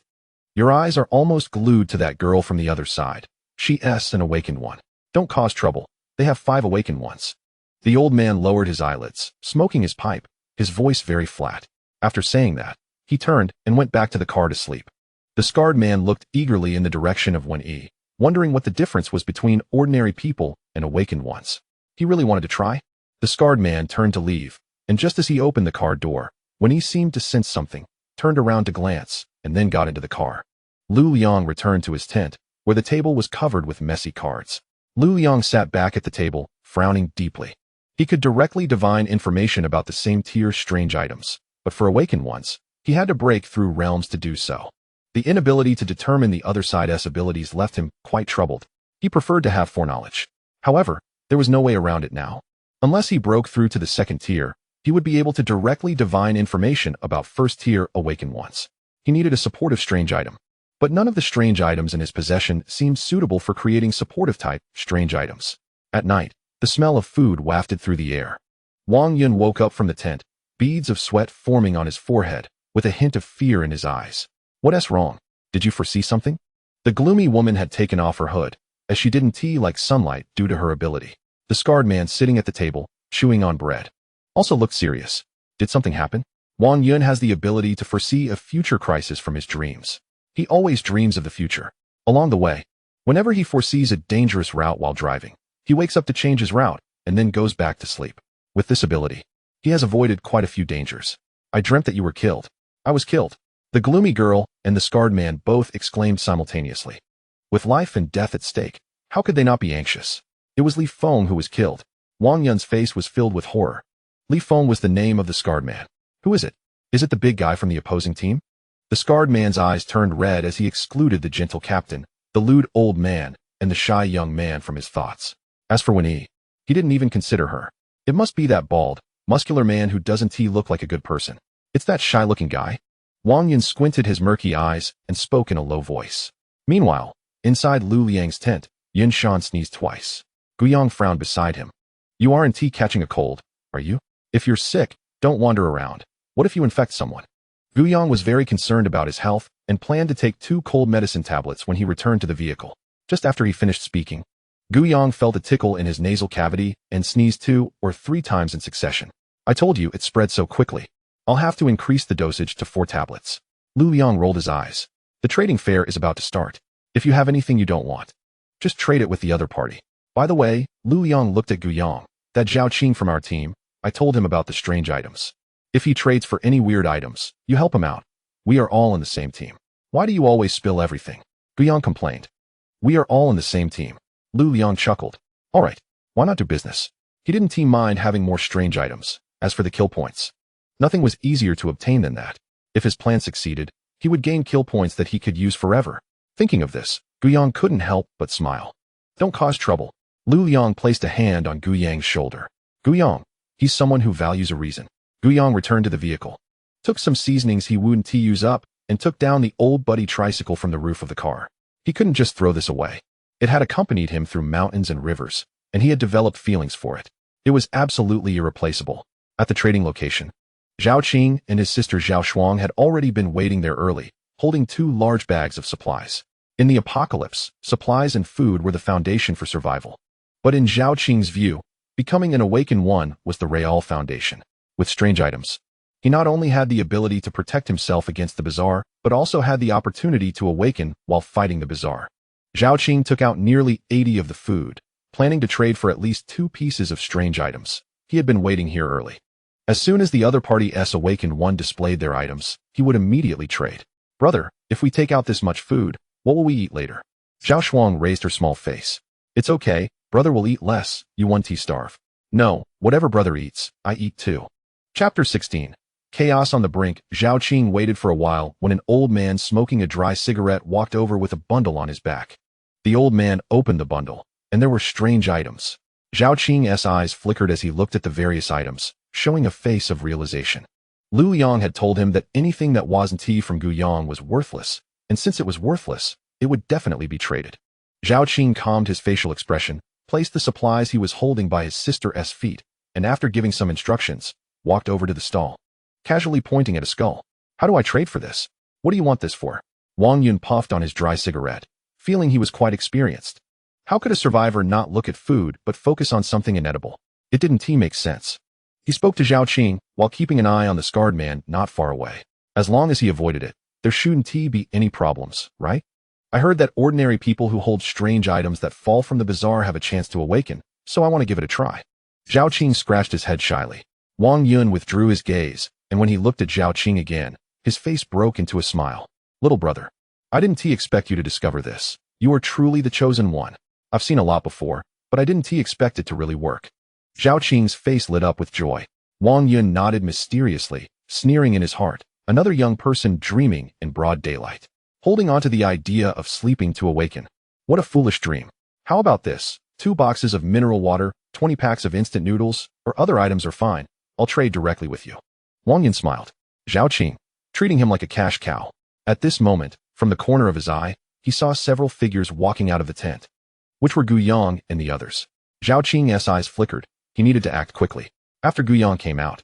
Your eyes are almost glued to that girl from the other side. She's an awakened one. Don't cause trouble. They have 5 awakened ones. The old man lowered his eyelids, smoking his pipe, his voice very flat. After saying that, he turned and went back to the car to sleep. The scarred man looked eagerly in the direction of Wen-Yi, wondering what the difference was between ordinary people and awakened ones. He really wanted to try? The scarred man turned to leave, and just as he opened the car door, Wen-Yi seemed to sense something, turned around to glance, and then got into the car. Lu Liang returned to his tent, where the table was covered with messy cards. Lu Liang sat back at the table, frowning deeply. He could directly divine information about the same tier's strange items, but for awakened ones, he had to break through realms to do so. The inability to determine the other side's abilities left him quite troubled. He preferred to have foreknowledge. However, there was no way around it now. Unless he broke through to the second tier, he would be able to directly divine information about first-tier awakened ones. He needed a supportive strange item. But none of the strange items in his possession seemed suitable for creating supportive-type strange items. At night, the smell of food wafted through the air. Wang Yun woke up from the tent, beads of sweat forming on his forehead, with a hint of fear in his eyes. What's wrong? Did you foresee something? The gloomy woman had taken off her hood, as she didn't see like sunlight due to her ability. The scarred man sitting at the table, chewing on bread, also looked serious. Did something happen? Wang Yun has the ability to foresee a future crisis from his dreams. He always dreams of the future. Along the way, whenever he foresees a dangerous route while driving, he wakes up to change his route and then goes back to sleep. With this ability, he has avoided quite a few dangers. I dreamt that you were killed. I was killed. The gloomy girl and the scarred man both exclaimed simultaneously. With life and death at stake, how could they not be anxious? It was Li Feng who was killed. Wang Yun's face was filled with horror. Li Feng was the name of the scarred man. Who is it? Is it the big guy from the opposing team? The scarred man's eyes turned red as he excluded the gentle captain, the lewd old man, and the shy young man from his thoughts. As for Wen-Yi, he didn't even consider her. It must be that bald, muscular man who doesn't look like a good person. It's that shy-looking guy. Wang Yun squinted his murky eyes and spoke in a low voice. Meanwhile, inside Lu Liang's tent, Yin Shan sneezed twice. Guyang frowned beside him. You aren't catching a cold, are you? If you're sick, don't wander around. What if you infect someone? Guyang was very concerned about his health and planned to take 2 cold medicine tablets when he returned to the vehicle. Just after he finished speaking, Guyang felt a tickle in his nasal cavity and sneezed 2 or 3 times in succession. I told you it spread so quickly. I'll have to increase the dosage to 4 tablets. Lu Liang rolled his eyes. The trading fair is about to start. If you have anything you don't want, just trade it with the other party. By the way, Lu Liang looked at Guyang. That Zhao Qing from our team, I told him about the strange items. If he trades for any weird items, you help him out. We are all in the same team. Why do you always spill everything? Guyang complained. We are all in the same team. Lu Liang chuckled. All right, why not do business? He didn't mind having more strange items. As for the kill points, nothing was easier to obtain than that. If his plan succeeded, he would gain kill points that he could use forever. Thinking of this, Guyang couldn't help but smile. Don't cause trouble. Lu Liang placed a hand on Guyang's shoulder. Guyang, he's someone who values a reason. Guyang returned to the vehicle, took some seasonings he wouldn't use up, and took down the old buddy tricycle from the roof of the car. He couldn't just throw this away. It had accompanied him through mountains and rivers, and he had developed feelings for it. It was absolutely irreplaceable. At the trading location, Zhao Qing and his sister Zhao Shuang had already been waiting there early, holding 2 large bags of supplies. In the apocalypse, supplies and food were the foundation for survival. But in Zhao Qing's view, becoming an awakened one was the real foundation. With strange items, he not only had the ability to protect himself against the bazaar, but also had the opportunity to awaken while fighting the bazaar. Zhao Qing took out nearly 80 of the food, planning to trade for at least 2 pieces of strange items. He had been waiting here early. As soon as the other party's awakened one displayed their items, he would immediately trade. Brother, if we take out this much food, what will we eat later? Zhao Shuang raised her small face. It's okay, brother will eat less, you won't starve. No, whatever brother eats, I eat too. Chapter 16. Chaos on the brink. Zhao Qing waited for a while when an old man smoking a dry cigarette walked over with a bundle on his back. The old man opened the bundle, and there were strange items. Zhao Qing's eyes flickered as he looked at the various items, showing a face of realization. Lu Liang had told him that anything that wasn't tea from Guyang was worthless, and since it was worthless, it would definitely be traded. Zhao Qing calmed his facial expression, placed the supplies he was holding by his sister's feet, and after giving some instructions, walked over to the stall. casually pointing at a skull. How do I trade for this? What do you want this for? Wang Yun puffed on his dry cigarette, feeling he was quite experienced. How could a survivor not look at food but focus on something inedible? It didn't make sense. He spoke to Zhao Qing while keeping an eye on the scarred man not far away. As long as he avoided it, there shouldn't be any problems, right? I heard that ordinary people who hold strange items that fall from the bazaar have a chance to awaken, so I want to give it a try. Zhao Qing scratched his head shyly. Wang Yun withdrew his gaze, and when he looked at Zhao Qing again, his face broke into a smile. Little brother, I didn't expect you to discover this. You are truly the chosen one. I've seen a lot before, but I didn't expect it to really work. Zhao Qing's face lit up with joy. Wang Yun nodded mysteriously, sneering in his heart. Another young person dreaming in broad daylight, holding on to the idea of sleeping to awaken. What a foolish dream. How about this? 2 boxes of mineral water, 20 packs of instant noodles, or other items are fine. I'll trade directly with you. Wang Yun smiled. Zhao Qing, treating him like a cash cow. At this moment, from the corner of his eye, he saw several figures walking out of the tent, which were Gu Yang and the others. Zhao Qing's eyes flickered. He needed to act quickly. After Gu Yang came out,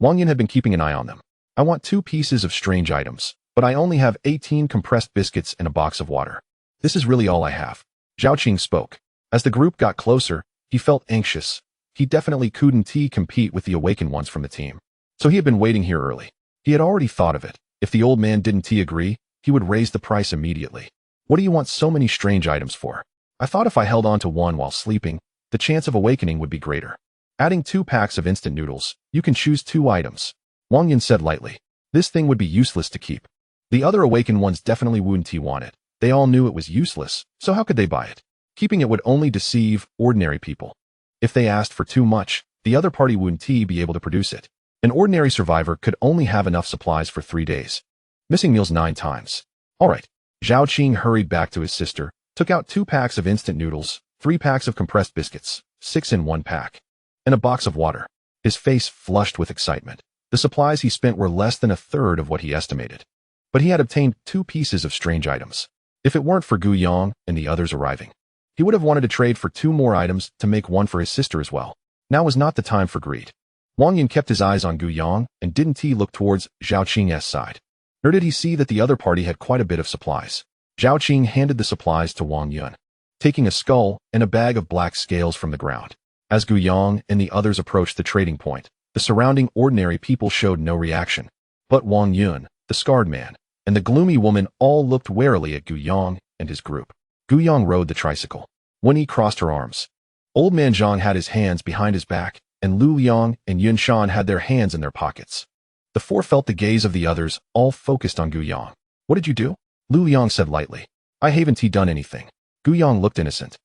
Wang Yun had been keeping an eye on them. I want 2 pieces of strange items, but I only have 18 compressed biscuits and a box of water. This is really all I have. Zhao Qing spoke. As the group got closer, he felt anxious. He definitely couldn't compete with the awakened ones from the team. So he had been waiting here early. He had already thought of it. If the old man didn't agree, he would raise the price immediately. What do you want so many strange items for? I thought if I held on to one while sleeping, the chance of awakening would be greater. Adding 2 packs of instant noodles, you can choose 2 items. Wang Yun said lightly. This thing would be useless to keep. The other awakened ones definitely wouldn't want it. They all knew it was useless, so how could they buy it? Keeping it would only deceive ordinary people. If they asked for too much, the other party wouldn't be able to produce it. An ordinary survivor could only have enough supplies for 3 days. Missing meals 9 times. All right. Zhao Qing hurried back to his sister, took out 2 packs of instant noodles, 3 packs of compressed biscuits, 6 in 1 pack, and a box of water. His face flushed with excitement. The supplies he spent were less than a third of what he estimated. But he had obtained 2 pieces of strange items. If it weren't for Gu Yang and the others arriving, he would have wanted to trade for 2 more items to make one for his sister as well. Now was not the time for greed. Wang Yun kept his eyes on Gu Yang and didn't look towards Zhao Qing's side. Nor did he see that the other party had quite a bit of supplies. Zhao Qing handed the supplies to Wang Yun, taking a skull and a bag of black scales from the ground. As Gu Yang and the others approached the trading point, the surrounding ordinary people showed no reaction. But Wang Yun, the scarred man, and the gloomy woman all looked warily at Gu Yang and his group. Gu Yang rode the tricycle. When he crossed her arms, Old Man Zhang had his hands behind his back, and Lu Liang and Yun Shan had their hands in their pockets. The 4 felt the gaze of the others, all focused on Gu Yang. What did you do? Lu Liang said lightly. I haven't done anything. Gu Yang looked innocent.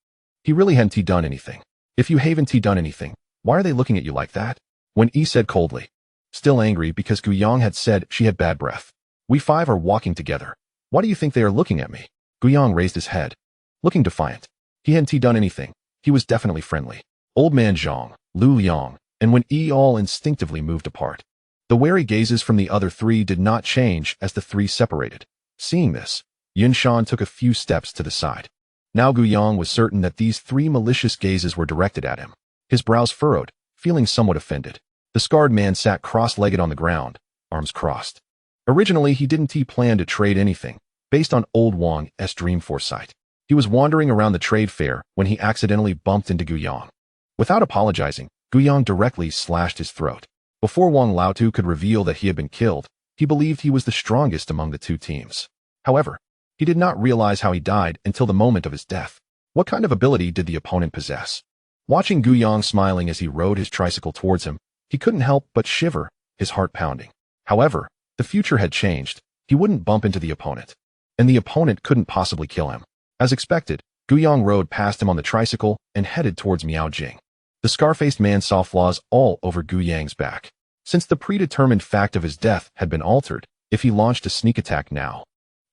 He really hadn't done anything. If you haven't done anything, why are they looking at you like that? When Yi said coldly, still angry because Gu Yang had said she had bad breath. We 5 are walking together. Why do you think they are looking at me? Gu Yang raised his head, looking defiant. He hadn't done anything. He was definitely friendly. Old Man Zhang, Lu Liang, and when Yi all instinctively moved apart. The wary gazes from the other 3 did not change as the 3 separated. Seeing this, Yun Shan took a few steps to the side. Now Gu Yang was certain that these 3 malicious gazes were directed at him. His brows furrowed, feeling somewhat offended. The scarred man sat cross-legged on the ground, arms crossed. Originally, he didn't plan to trade anything, based on old Wang's dream foresight. He was wandering around the trade fair when he accidentally bumped into Gu Yang. Without apologizing, Gu Yang directly slashed his throat. Before Wang Laotu could reveal that he had been killed, he believed he was the strongest among the 2 teams. However, he did not realize how he died until the moment of his death. What kind of ability did the opponent possess? Watching Gu Yang smiling as he rode his tricycle towards him, he couldn't help but shiver, his heart pounding. However, the future had changed. He wouldn't bump into the opponent, and the opponent couldn't possibly kill him. As expected, Gu Yang rode past him on the tricycle and headed towards Miaojing. The scar-faced man saw flaws all over Gu Yang's back. Since the predetermined fact of his death had been altered, if he launched a sneak attack now,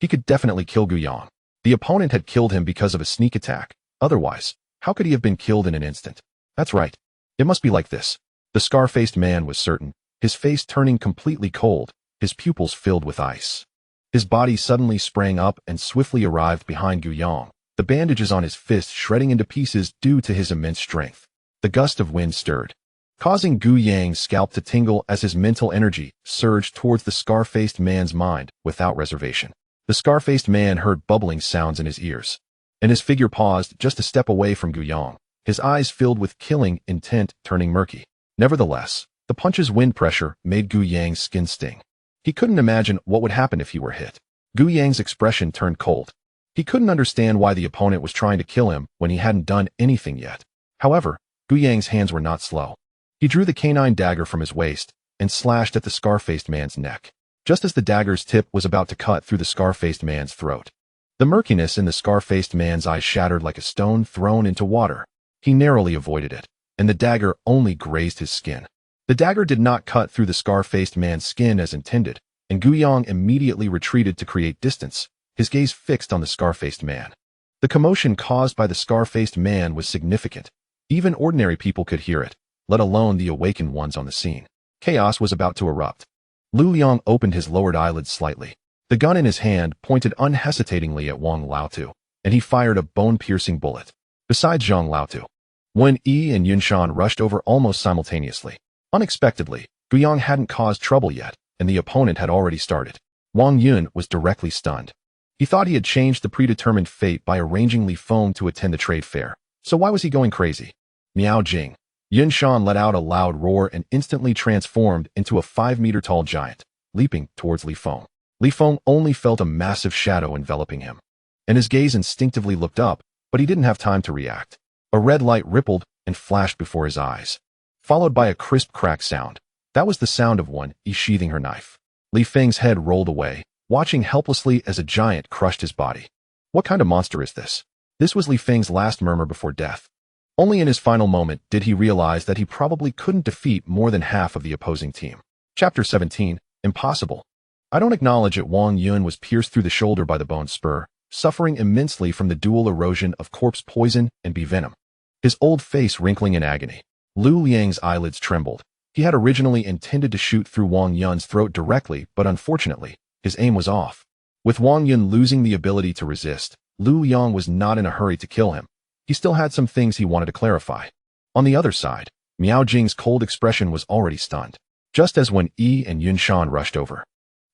he could definitely kill Gu Yang. The opponent had killed him because of a sneak attack. Otherwise, how could he have been killed in an instant? That's right. It must be like this. The scar-faced man was certain, his face turning completely cold, his pupils filled with ice. His body suddenly sprang up and swiftly arrived behind Gu Yang, the bandages on his fist shredding into pieces due to his immense strength. The gust of wind stirred. causing Gu Yang's scalp to tingle as his mental energy surged towards the scar-faced man's mind without reservation. The scar-faced man heard bubbling sounds in his ears, and his figure paused just a step away from Gu Yang, his eyes filled with killing intent turning murky. Nevertheless, the punch's wind pressure made Gu Yang's skin sting. He couldn't imagine what would happen if he were hit. Gu Yang's expression turned cold. He couldn't understand why the opponent was trying to kill him when he hadn't done anything yet. However, Gu Yang's hands were not slow. He drew the canine dagger from his waist and slashed at the scar-faced man's neck, just as the dagger's tip was about to cut through the scar-faced man's throat. The murkiness in the scar-faced man's eyes shattered like a stone thrown into water. He narrowly avoided it, and the dagger only grazed his skin. The dagger did not cut through the scar-faced man's skin as intended, and Gu Yang immediately retreated to create distance, his gaze fixed on the scar-faced man. The commotion caused by the scar-faced man was significant. Even ordinary people could hear it, let alone the awakened ones on the scene. Chaos was about to erupt. Lu Liang opened his lowered eyelids slightly. The gun in his hand pointed unhesitatingly at Wang Laotu, and he fired a bone-piercing bullet. Besides Zhang Laotu, Wen Yi and Yunshan rushed over almost simultaneously. Unexpectedly, Gu Yang hadn't caused trouble yet, and the opponent had already started. Wang Yun was directly stunned. He thought he had changed the predetermined fate by arranging Li Feng to attend the trade fair, so why was he going crazy? Miao Jing. Yunshan let out a loud roar and instantly transformed into a 5-meter-tall giant, leaping towards Li Feng. Li Feng only felt a massive shadow enveloping him, and his gaze instinctively looked up, but he didn't have time to react. A red light rippled and flashed before his eyes, followed by a crisp crack sound. That was the sound of Wen Yi sheathing her knife. Li Feng's head rolled away, watching helplessly as a giant crushed his body. What kind of monster is this? This was Li Feng's last murmur before death. Only in his final moment did he realize that he probably couldn't defeat more than half of the opposing team. Chapter 17, Impossible. I don't acknowledge it. Wang Yun was pierced through the shoulder by the bone spur, suffering immensely from the dual erosion of corpse poison and bee venom, his old face wrinkling in agony. Lu Liang's eyelids trembled. He had originally intended to shoot through Wang Yun's throat directly, but unfortunately, his aim was off. With Wang Yun losing the ability to resist, Lu Liang was not in a hurry to kill him. He still had some things he wanted to clarify. On the other side, Miao Jing's cold expression was already stunned. Just as when Yi and Yunshan rushed over,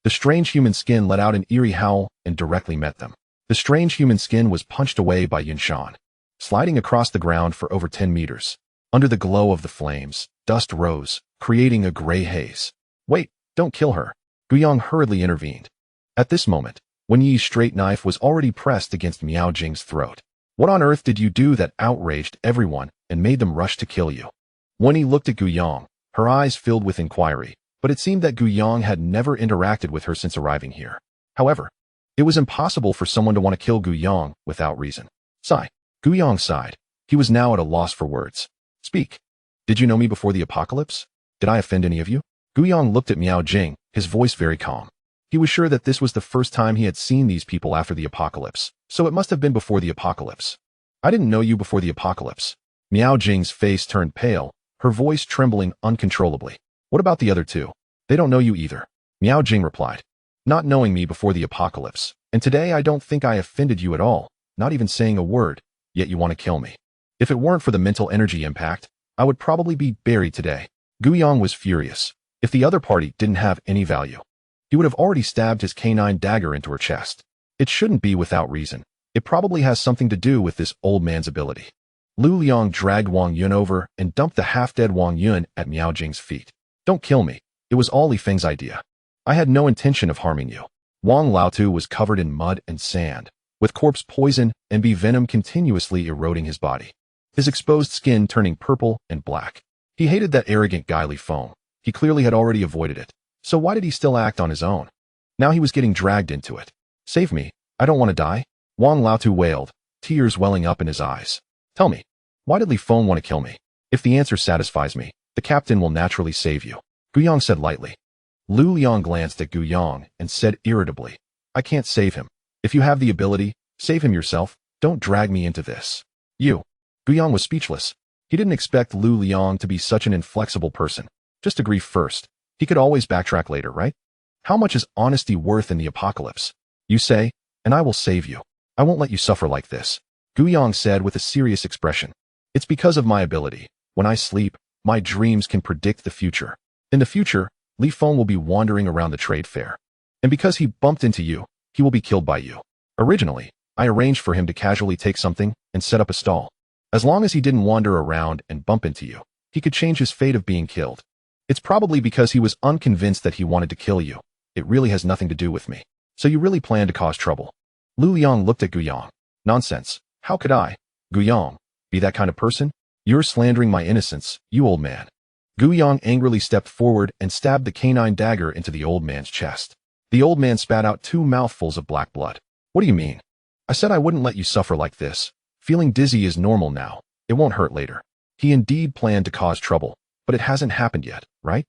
the strange human skin let out an eerie howl and directly met them. The strange human skin was punched away by Yunshan, sliding across the ground for over 10 meters. Under the glow of the flames, dust rose, creating a gray haze. Wait, don't kill her. Gu Yang hurriedly intervened. At this moment, Wen Yi's straight knife was already pressed against Miao Jing's throat. What on earth did you do that outraged everyone and made them rush to kill you? Wen Yi looked at Gu Yang, her eyes filled with inquiry, but it seemed that Gu Yang had never interacted with her since arriving here. However, it was impossible for someone to want to kill Gu Yang without reason. Sigh. Gu Yang sighed. He was now at a loss for words. Speak. Did you know me before the apocalypse? Did I offend any of you? Gu Yang looked at Miao Jing, his voice very calm. He was sure that this was the first time he had seen these people after the apocalypse, so it must have been before the apocalypse. I didn't know you before the apocalypse. Miao Jing's face turned pale, her voice trembling uncontrollably. What about the other two? They don't know you either. Miao Jing replied. Not knowing me before the apocalypse, and today I don't think I offended you at all, not even saying a word, yet you want to kill me. If it weren't for the mental energy impact, I would probably be buried today. Gu Yang was furious. If the other party didn't have any value, he would have already stabbed his canine dagger into her chest. It shouldn't be without reason. It probably has something to do with this old man's ability. Lu Liang dragged Wang Yun over and dumped the half-dead Wang Yun at Miao Jing's feet. Don't kill me. It was all Li Feng's idea. I had no intention of harming you. Wang Laotu was covered in mud and sand, with corpse poison and bee venom continuously eroding his body, his exposed skin turning purple and black. He hated that arrogant guy Li Feng. He clearly had already avoided it. So why did he still act on his own? Now he was getting dragged into it. Save me. I don't want to die. Wang Laotu wailed, tears welling up in his eyes. Tell me, why did Li Feng want to kill me? If the answer satisfies me, the captain will naturally save you. Gu Yang said lightly. Lu Liang glanced at Gu Yang and said irritably, I can't save him. If you have the ability, save him yourself. Don't drag me into this. You. Gu Yang was speechless. He didn't expect Lu Liang to be such an inflexible person. Just agree first. He could always backtrack later, right? How much is honesty worth in the apocalypse? You say, and I will save you. I won't let you suffer like this. Gu Yang said with a serious expression. It's because of my ability. When I sleep, My dreams can predict the future. In the future, Li Feng will be wandering around the trade fair. And because he bumped into you, he will be killed by you. Originally, I arranged for him to casually take something and set up a stall. As long as he didn't wander around and bump into you, he could change his fate of being killed. It's probably because he was unconvinced that he wanted to kill you. It really has nothing to do with me. So you really plan to cause trouble. Lu Liang looked at Gu Yang. Nonsense. How could I, Gu Yang, be that kind of person? You're slandering my innocence, you old man. Gu Yang angrily stepped forward and stabbed the canine dagger into the old man's chest. The old man spat out 2 mouthfuls of black blood. What do you mean? I said I wouldn't let you suffer like this. Feeling dizzy is normal now. It won't hurt later. He indeed planned to cause trouble, but it hasn't happened yet, right?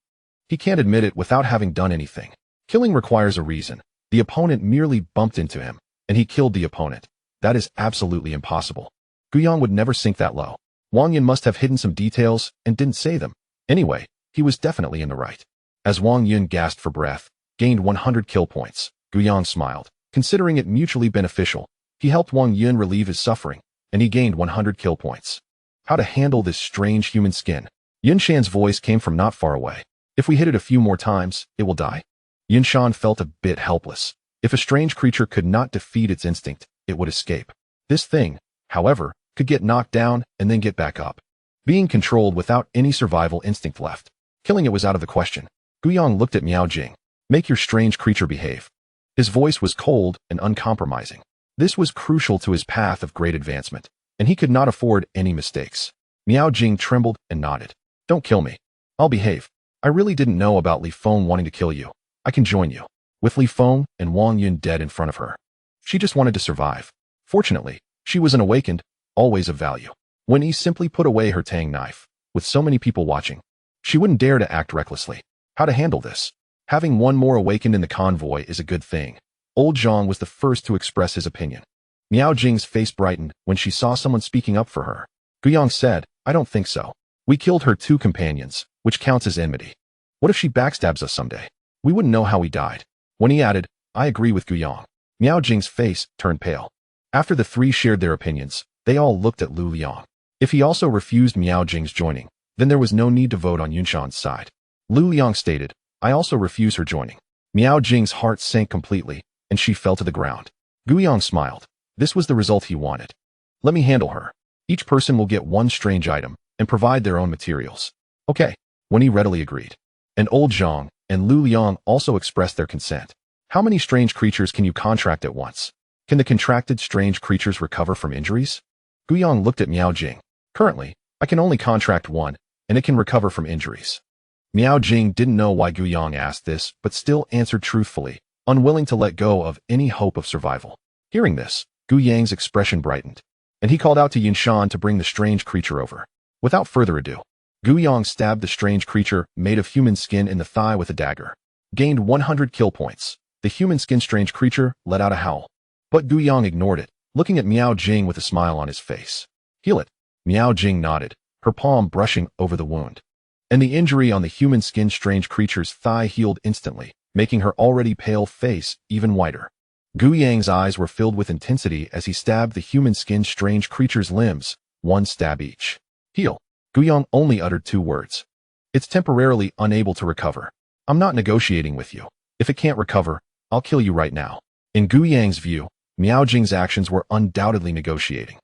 He can't admit it without having done anything. Killing requires a reason. The opponent merely bumped into him, and he killed the opponent. That is absolutely impossible. Gu Yang would never sink that low. Wang Yun must have hidden some details and didn't say them. Anyway, he was definitely in the right. As Wang Yun gasped for breath, gained 100 kill points, Gu Yang smiled. Considering it mutually beneficial, he helped Wang Yun relieve his suffering, and he gained 100 kill points. How to handle this strange human skin? Yun Shan's voice came from not far away. If we hit it a few more times, it will die. Yun Shan felt a bit helpless. If a strange creature could not defeat its instinct, it would escape. This thing, however, could get knocked down and then get back up, being controlled without any survival instinct left. Killing it was out of the question. Gu Yang looked at Miao Jing. Make your strange creature behave. His voice was cold and uncompromising. This was crucial to his path of great advancement, and he could not afford any mistakes. Miao Jing trembled and nodded. Don't kill me. I'll behave. I really didn't know about Li Feng wanting to kill you. I can join you. With Li Feng and Wang Yun dead in front of her, she just wanted to survive. Fortunately, she was an awakened, always of value. When Yi simply put away her tang knife, with so many people watching, she wouldn't dare to act recklessly. How to handle this? Having one more awakened in the convoy is a good thing. Old Zhang was the first to express his opinion. Miao Jing's face brightened when she saw someone speaking up for her. Gu Yang said, I don't think so. We killed her 2 companions, which counts as enmity. What if she backstabs us someday? We wouldn't know how we died. When he added, I agree with Gu Yang, Miao Jing's face turned pale. After the 3 shared their opinions, they all looked at Lu Liang. If he also refused Miao Jing's joining, then there was no need to vote on Yunshan's side. Lu Liang stated, I also refuse her joining. Miao Jing's heart sank completely, and she fell to the ground. Gu Yang smiled. This was the result he wanted. Let me handle her. Each person will get 1 strange item, and provide their own materials. Okay. When he readily agreed. And Old Zhang and Lu Liang also expressed their consent. How many strange creatures can you contract at once? Can the contracted strange creatures recover from injuries? Gu Yang looked at Miao Jing. Currently, I can only contract 1, and it can recover from injuries. Miao Jing didn't know why Gu Yang asked this, but still answered truthfully, unwilling to let go of any hope of survival. Hearing this, Gu Yang's expression brightened, and he called out to Yunshan to bring the strange creature over. Without further ado, Gu Yang stabbed the strange creature made of human skin in the thigh with a dagger. Gained 100 kill points. The human skin strange creature let out a howl. But Gu Yang ignored it, looking at Miao Jing with a smile on his face. Heal it. Miao Jing nodded, her palm brushing over the wound. And the injury on the human skin strange creature's thigh healed instantly, making her already pale face even whiter. Gu Yang's eyes were filled with intensity as he stabbed the human skin strange creature's limbs, 1 stab each. Heal. Gu Yang only uttered 2 words. It's temporarily unable to recover. I'm not negotiating with you. If it can't recover, I'll kill you right now. In Gu Yang's view, Miao Jing's actions were undoubtedly negotiating.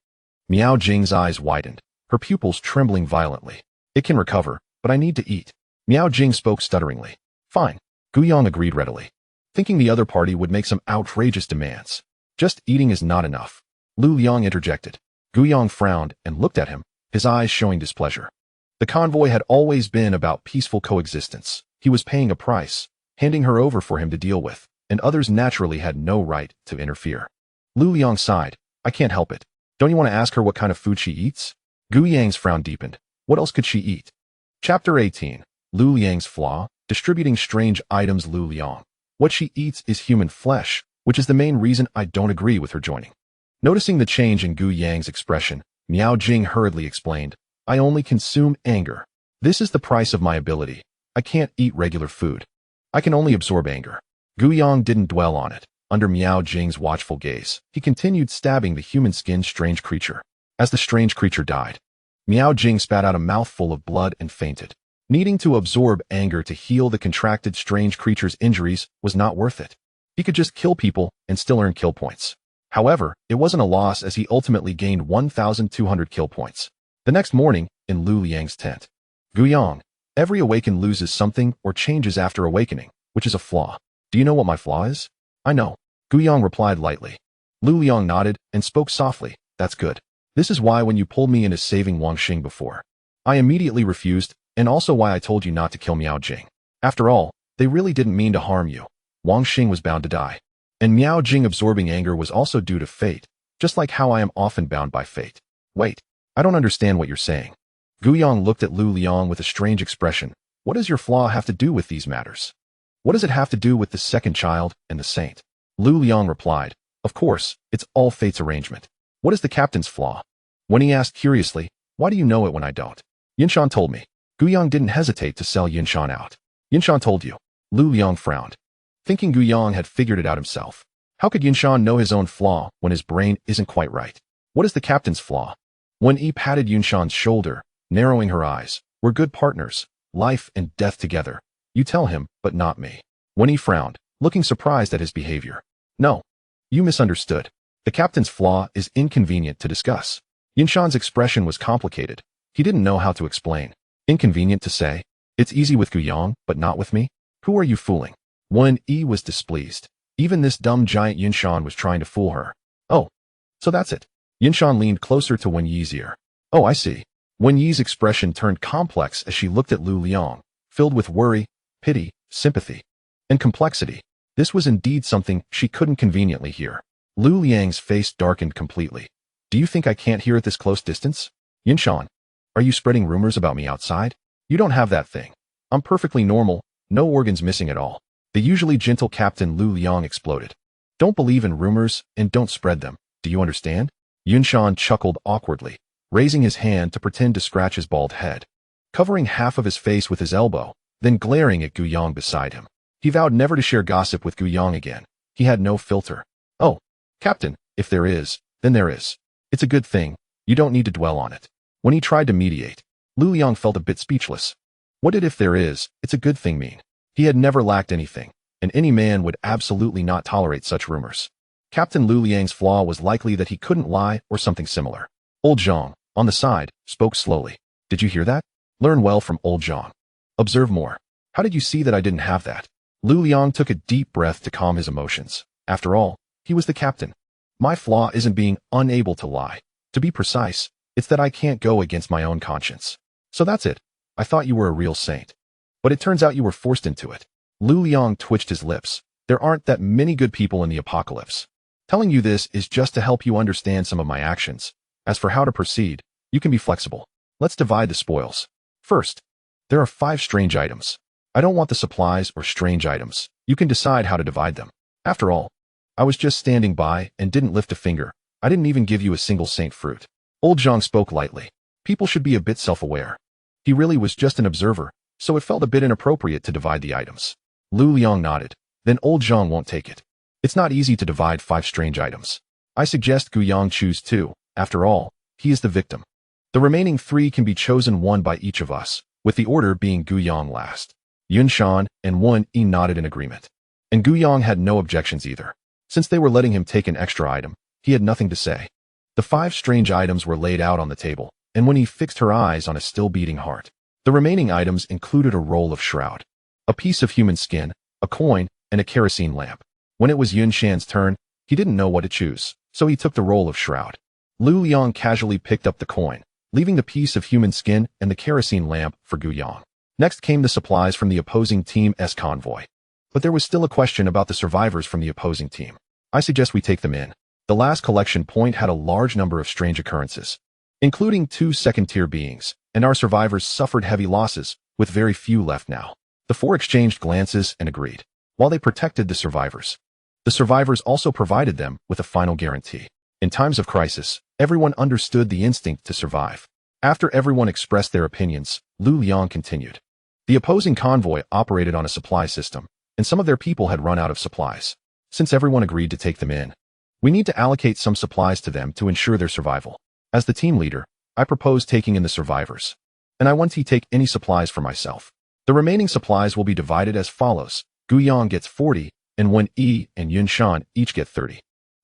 Miao Jing's eyes widened, her pupils trembling violently. It can recover, but I need to eat. Miao Jing spoke stutteringly. Fine. Gu Yang agreed readily, thinking the other party would make some outrageous demands. Just eating is not enough. Lu Liang interjected. Gu Yang frowned and looked at him, his eyes showing displeasure. The convoy had always been about peaceful coexistence. He was paying a price, handing her over for him to deal with, and others naturally had no right to interfere. Lu Liang sighed. I can't help it. Don't you want to ask her what kind of food she eats? Gu Yang's frown deepened. What else could she eat? Chapter 18. Lu Liang's flaw, distributing strange items. Lu Liang. What she eats is human flesh, which is the main reason I don't agree with her joining. Noticing the change in Gu Yang's expression, Miao Jing hurriedly explained, I only consume anger. This is the price of my ability. I can't eat regular food. I can only absorb anger. Gu Yang didn't dwell on it. Under Miao Jing's watchful gaze, he continued stabbing the human-skinned strange creature. As the strange creature died, Miao Jing spat out a mouthful of blood and fainted. Needing to absorb anger to heal the contracted strange creature's injuries was not worth it. He could just kill people and still earn kill points. However, it wasn't a loss as he ultimately gained 1,200 kill points. The next morning, in Lu Liang's tent. Guyang, every awaken loses something or changes after awakening, which is a flaw. Do you know what my flaw is? I know. Guyang replied lightly. Lu Liang nodded and spoke softly. That's good. This is why when you pulled me into saving Wang Xing before, I immediately refused, and also why I told you not to kill Miao Jing. After all, they really didn't mean to harm you. Wang Xing was bound to die. And Miao Jing absorbing anger was also due to fate, just like how I am often bound by fate. Wait, I don't understand what you're saying. Guyang looked at Lu Liang with a strange expression. What does your flaw have to do with these matters? What does it have to do with the second child and the saint? Lu Liang replied, of course, it's all fate's arrangement. What is the captain's flaw? When he asked curiously, why do you know it when I don't? Yinshan told me. Guyang didn't hesitate to sell Yinshan out. Yinshan told you. Lu Liang frowned, thinking Guyang had figured it out himself. How could Yinshan know his own flaw when his brain isn't quite right? What is the captain's flaw? When Yi patted Yinshan's shoulder, narrowing her eyes, we're good partners, life and death together. You tell him, but not me. When he frowned, looking surprised at his behavior. No. You misunderstood. The captain's flaw is inconvenient to discuss. Yinshan's expression was complicated. He didn't know how to explain. Inconvenient to say. It's easy with Guyang, but not with me? Who are you fooling? Wen Yi was displeased. Even this dumb giant Yinshan was trying to fool her. Oh. So that's it. Yinshan leaned closer to Wen Yi's ear. Oh, I see. Wen Yi's expression turned complex as she looked at Lu Liang, filled with worry, pity, sympathy, and complexity. This was indeed something she couldn't conveniently hear. Lu Liang's face darkened completely. Do you think I can't hear at this close distance? Yinshan, are you spreading rumors about me outside? You don't have that thing. I'm perfectly normal, no organs missing at all. The usually gentle Captain Lu Liang exploded. Don't believe in rumors and don't spread them. Do you understand? Yinshan chuckled awkwardly, raising his hand to pretend to scratch his bald head, covering half of his face with his elbow, then glaring at Guyang beside him. He vowed never to share gossip with Guyang again. He had no filter. Oh, Captain, if there is, then there is. It's a good thing. You don't need to dwell on it. When he tried to mediate, Lu Liang felt a bit speechless. What did "if there is, it's a good thing" mean? He had never lacked anything, and any man would absolutely not tolerate such rumors. Captain Lu Liang's flaw was likely that he couldn't lie or something similar. Old Zhang, on the side, spoke slowly. Did you hear that? Learn well from Old Zhang. Observe more. How did you see that I didn't have that? Lu Liang took a deep breath to calm his emotions. After all, he was the captain. My flaw isn't being unable to lie. To be precise, it's that I can't go against my own conscience. So that's it. I thought you were a real saint. But it turns out you were forced into it. Lu Liang twitched his lips. There aren't that many good people in the apocalypse. Telling you this is just to help you understand some of my actions. As for how to proceed, you can be flexible. Let's divide the spoils. First, there are 5 strange items. I don't want the supplies or strange items. You can decide how to divide them. After all, I was just standing by and didn't lift a finger. I didn't even give you a single saint fruit. Old Zhang spoke lightly. People should be a bit self-aware. He really was just an observer, so it felt a bit inappropriate to divide the items. Lu Liang nodded. Then Old Zhang won't take it. It's not easy to divide 5 strange items. I suggest Guyang choose 2. After all, he is the victim. The remaining 3 can be chosen one by each of us, with the order being Guyang last. Yinshan and Wen Yi nodded in agreement. And Guyang had no objections either. Since they were letting him take an extra item, he had nothing to say. The 5 strange items were laid out on the table, and when he fixed her eyes on a still-beating heart. The remaining items included a roll of shroud, a piece of human skin, a coin, and a kerosene lamp. When it was Yinshan's turn, he didn't know what to choose, so he took the roll of shroud. Lu Liang casually picked up the coin, leaving the piece of human skin and the kerosene lamp for Guyang. Next came the supplies from the opposing team's convoy. But there was still a question about the survivors from the opposing team. I suggest we take them in. The last collection point had a large number of strange occurrences, including 2 second-tier beings, and our survivors suffered heavy losses, with very few left now. The 4 exchanged glances and agreed. While they protected the survivors also provided them with a final guarantee. In times of crisis, everyone understood the instinct to survive. After everyone expressed their opinions, Lu Liang continued. The opposing convoy operated on a supply system, and some of their people had run out of supplies. Since everyone agreed to take them in, we need to allocate some supplies to them to ensure their survival. As the team leader, I propose taking in the survivors. And I want to take any supplies for myself. The remaining supplies will be divided as follows. Gu Yang gets 40, and Wen Yi and Yun Shan each get 30.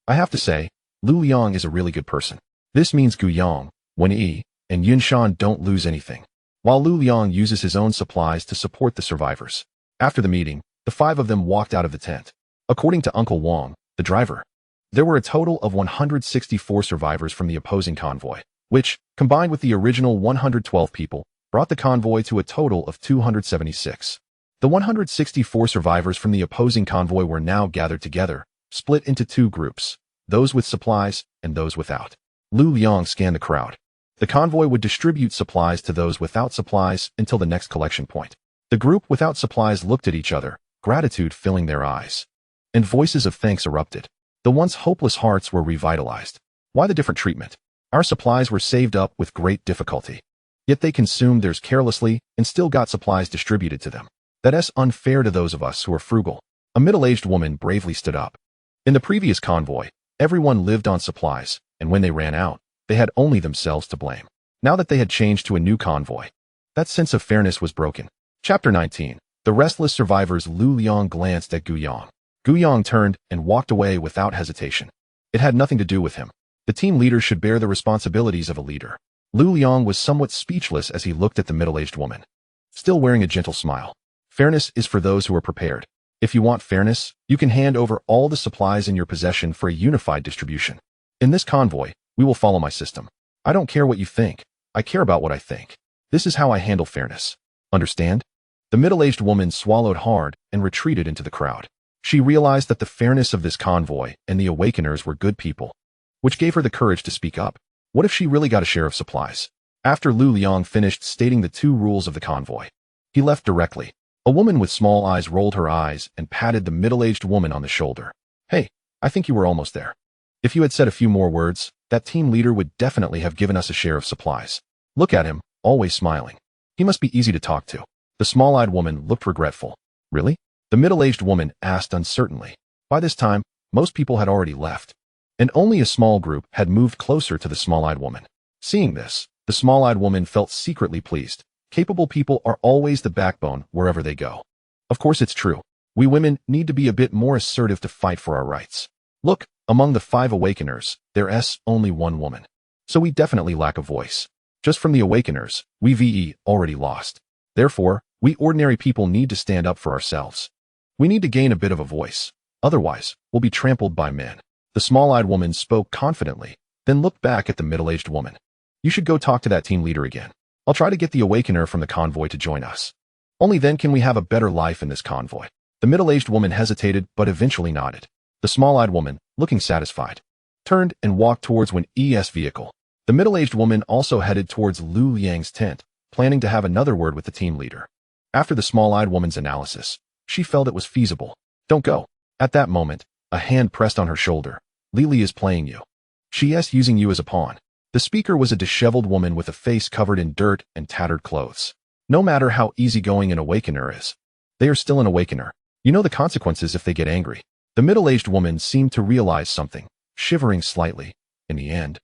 I have to say, Lu Liang is a really good person. This means Gu Yang, Wen Yi, and Yun Shan don't lose anything, while Lu Liang uses his own supplies to support the survivors. After the meeting, the 5 of them walked out of the tent. According to Uncle Wang, the driver, there were a total of 164 survivors from the opposing convoy, which, combined with the original 112 people, brought the convoy to a total of 276. The 164 survivors from the opposing convoy were now gathered together, split into 2 groups, those with supplies and those without. Lu Liang scanned the crowd. The convoy would distribute supplies to those without supplies until the next collection point. The group without supplies looked at each other, gratitude filling their eyes. And voices of thanks erupted. The once hopeless hearts were revitalized. Why the different treatment? Our supplies were saved up with great difficulty. Yet they consumed theirs carelessly and still got supplies distributed to them. That's unfair to those of us who are frugal. A middle-aged woman bravely stood up. In the previous convoy, everyone lived on supplies, and when they ran out, they had only themselves to blame. Now that they had changed to a new convoy, that sense of fairness was broken. Chapter 19. The restless survivors. Lu Liang glanced at Gu Yang. Gu Yang turned and walked away without hesitation. It had nothing to do with him. The team leader should bear the responsibilities of a leader. Lu Liang was somewhat speechless as he looked at the middle-aged woman, still wearing a gentle smile. Fairness is for those who are prepared. If you want fairness, you can hand over all the supplies in your possession for a unified distribution. In this convoy, we will follow my system. I don't care what you think. I care about what I think. This is how I handle fairness. Understand? The middle-aged woman swallowed hard and retreated into the crowd. She realized that the fairness of this convoy and the awakeners were good people, which gave her the courage to speak up. What if she really got a share of supplies? After Lu Liang finished stating the 2 rules of the convoy, he left directly. A woman with small eyes rolled her eyes and patted the middle-aged woman on the shoulder. Hey, I think you were almost there. If you had said a few more words, that team leader would definitely have given us a share of supplies. Look at him, always smiling. He must be easy to talk to. The small-eyed woman looked regretful. Really? The middle-aged woman asked uncertainly. By this time, most people had already left, and only a small group had moved closer to the small-eyed woman. Seeing this, the small-eyed woman felt secretly pleased. Capable people are always the backbone wherever they go. Of course it's true. We women need to be a bit more assertive to fight for our rights. Look, among the 5 awakeners, there's only 1 woman. So we definitely lack a voice. Just from the awakeners, we already lost. Therefore, we ordinary people need to stand up for ourselves. We need to gain a bit of a voice. Otherwise, we'll be trampled by men. The small-eyed woman spoke confidently, then looked back at the middle-aged woman. You should go talk to that team leader again. I'll try to get the awakener from the convoy to join us. Only then can we have a better life in this convoy. The middle-aged woman hesitated but eventually nodded. The small-eyed woman, looking satisfied, turned and walked towards Wen Yi's vehicle. The middle-aged woman also headed towards Lu Liang's tent, planning to have another word with the team leader. After the small-eyed woman's analysis, she felt it was feasible. Don't go. At that moment, a hand pressed on her shoulder. Lily is playing you. She is using you as a pawn. The speaker was a disheveled woman with a face covered in dirt and tattered clothes. No matter how easygoing an awakener is, they are still an awakener. You know the consequences if they get angry. The middle-aged woman seemed to realize something, shivering slightly. In the end,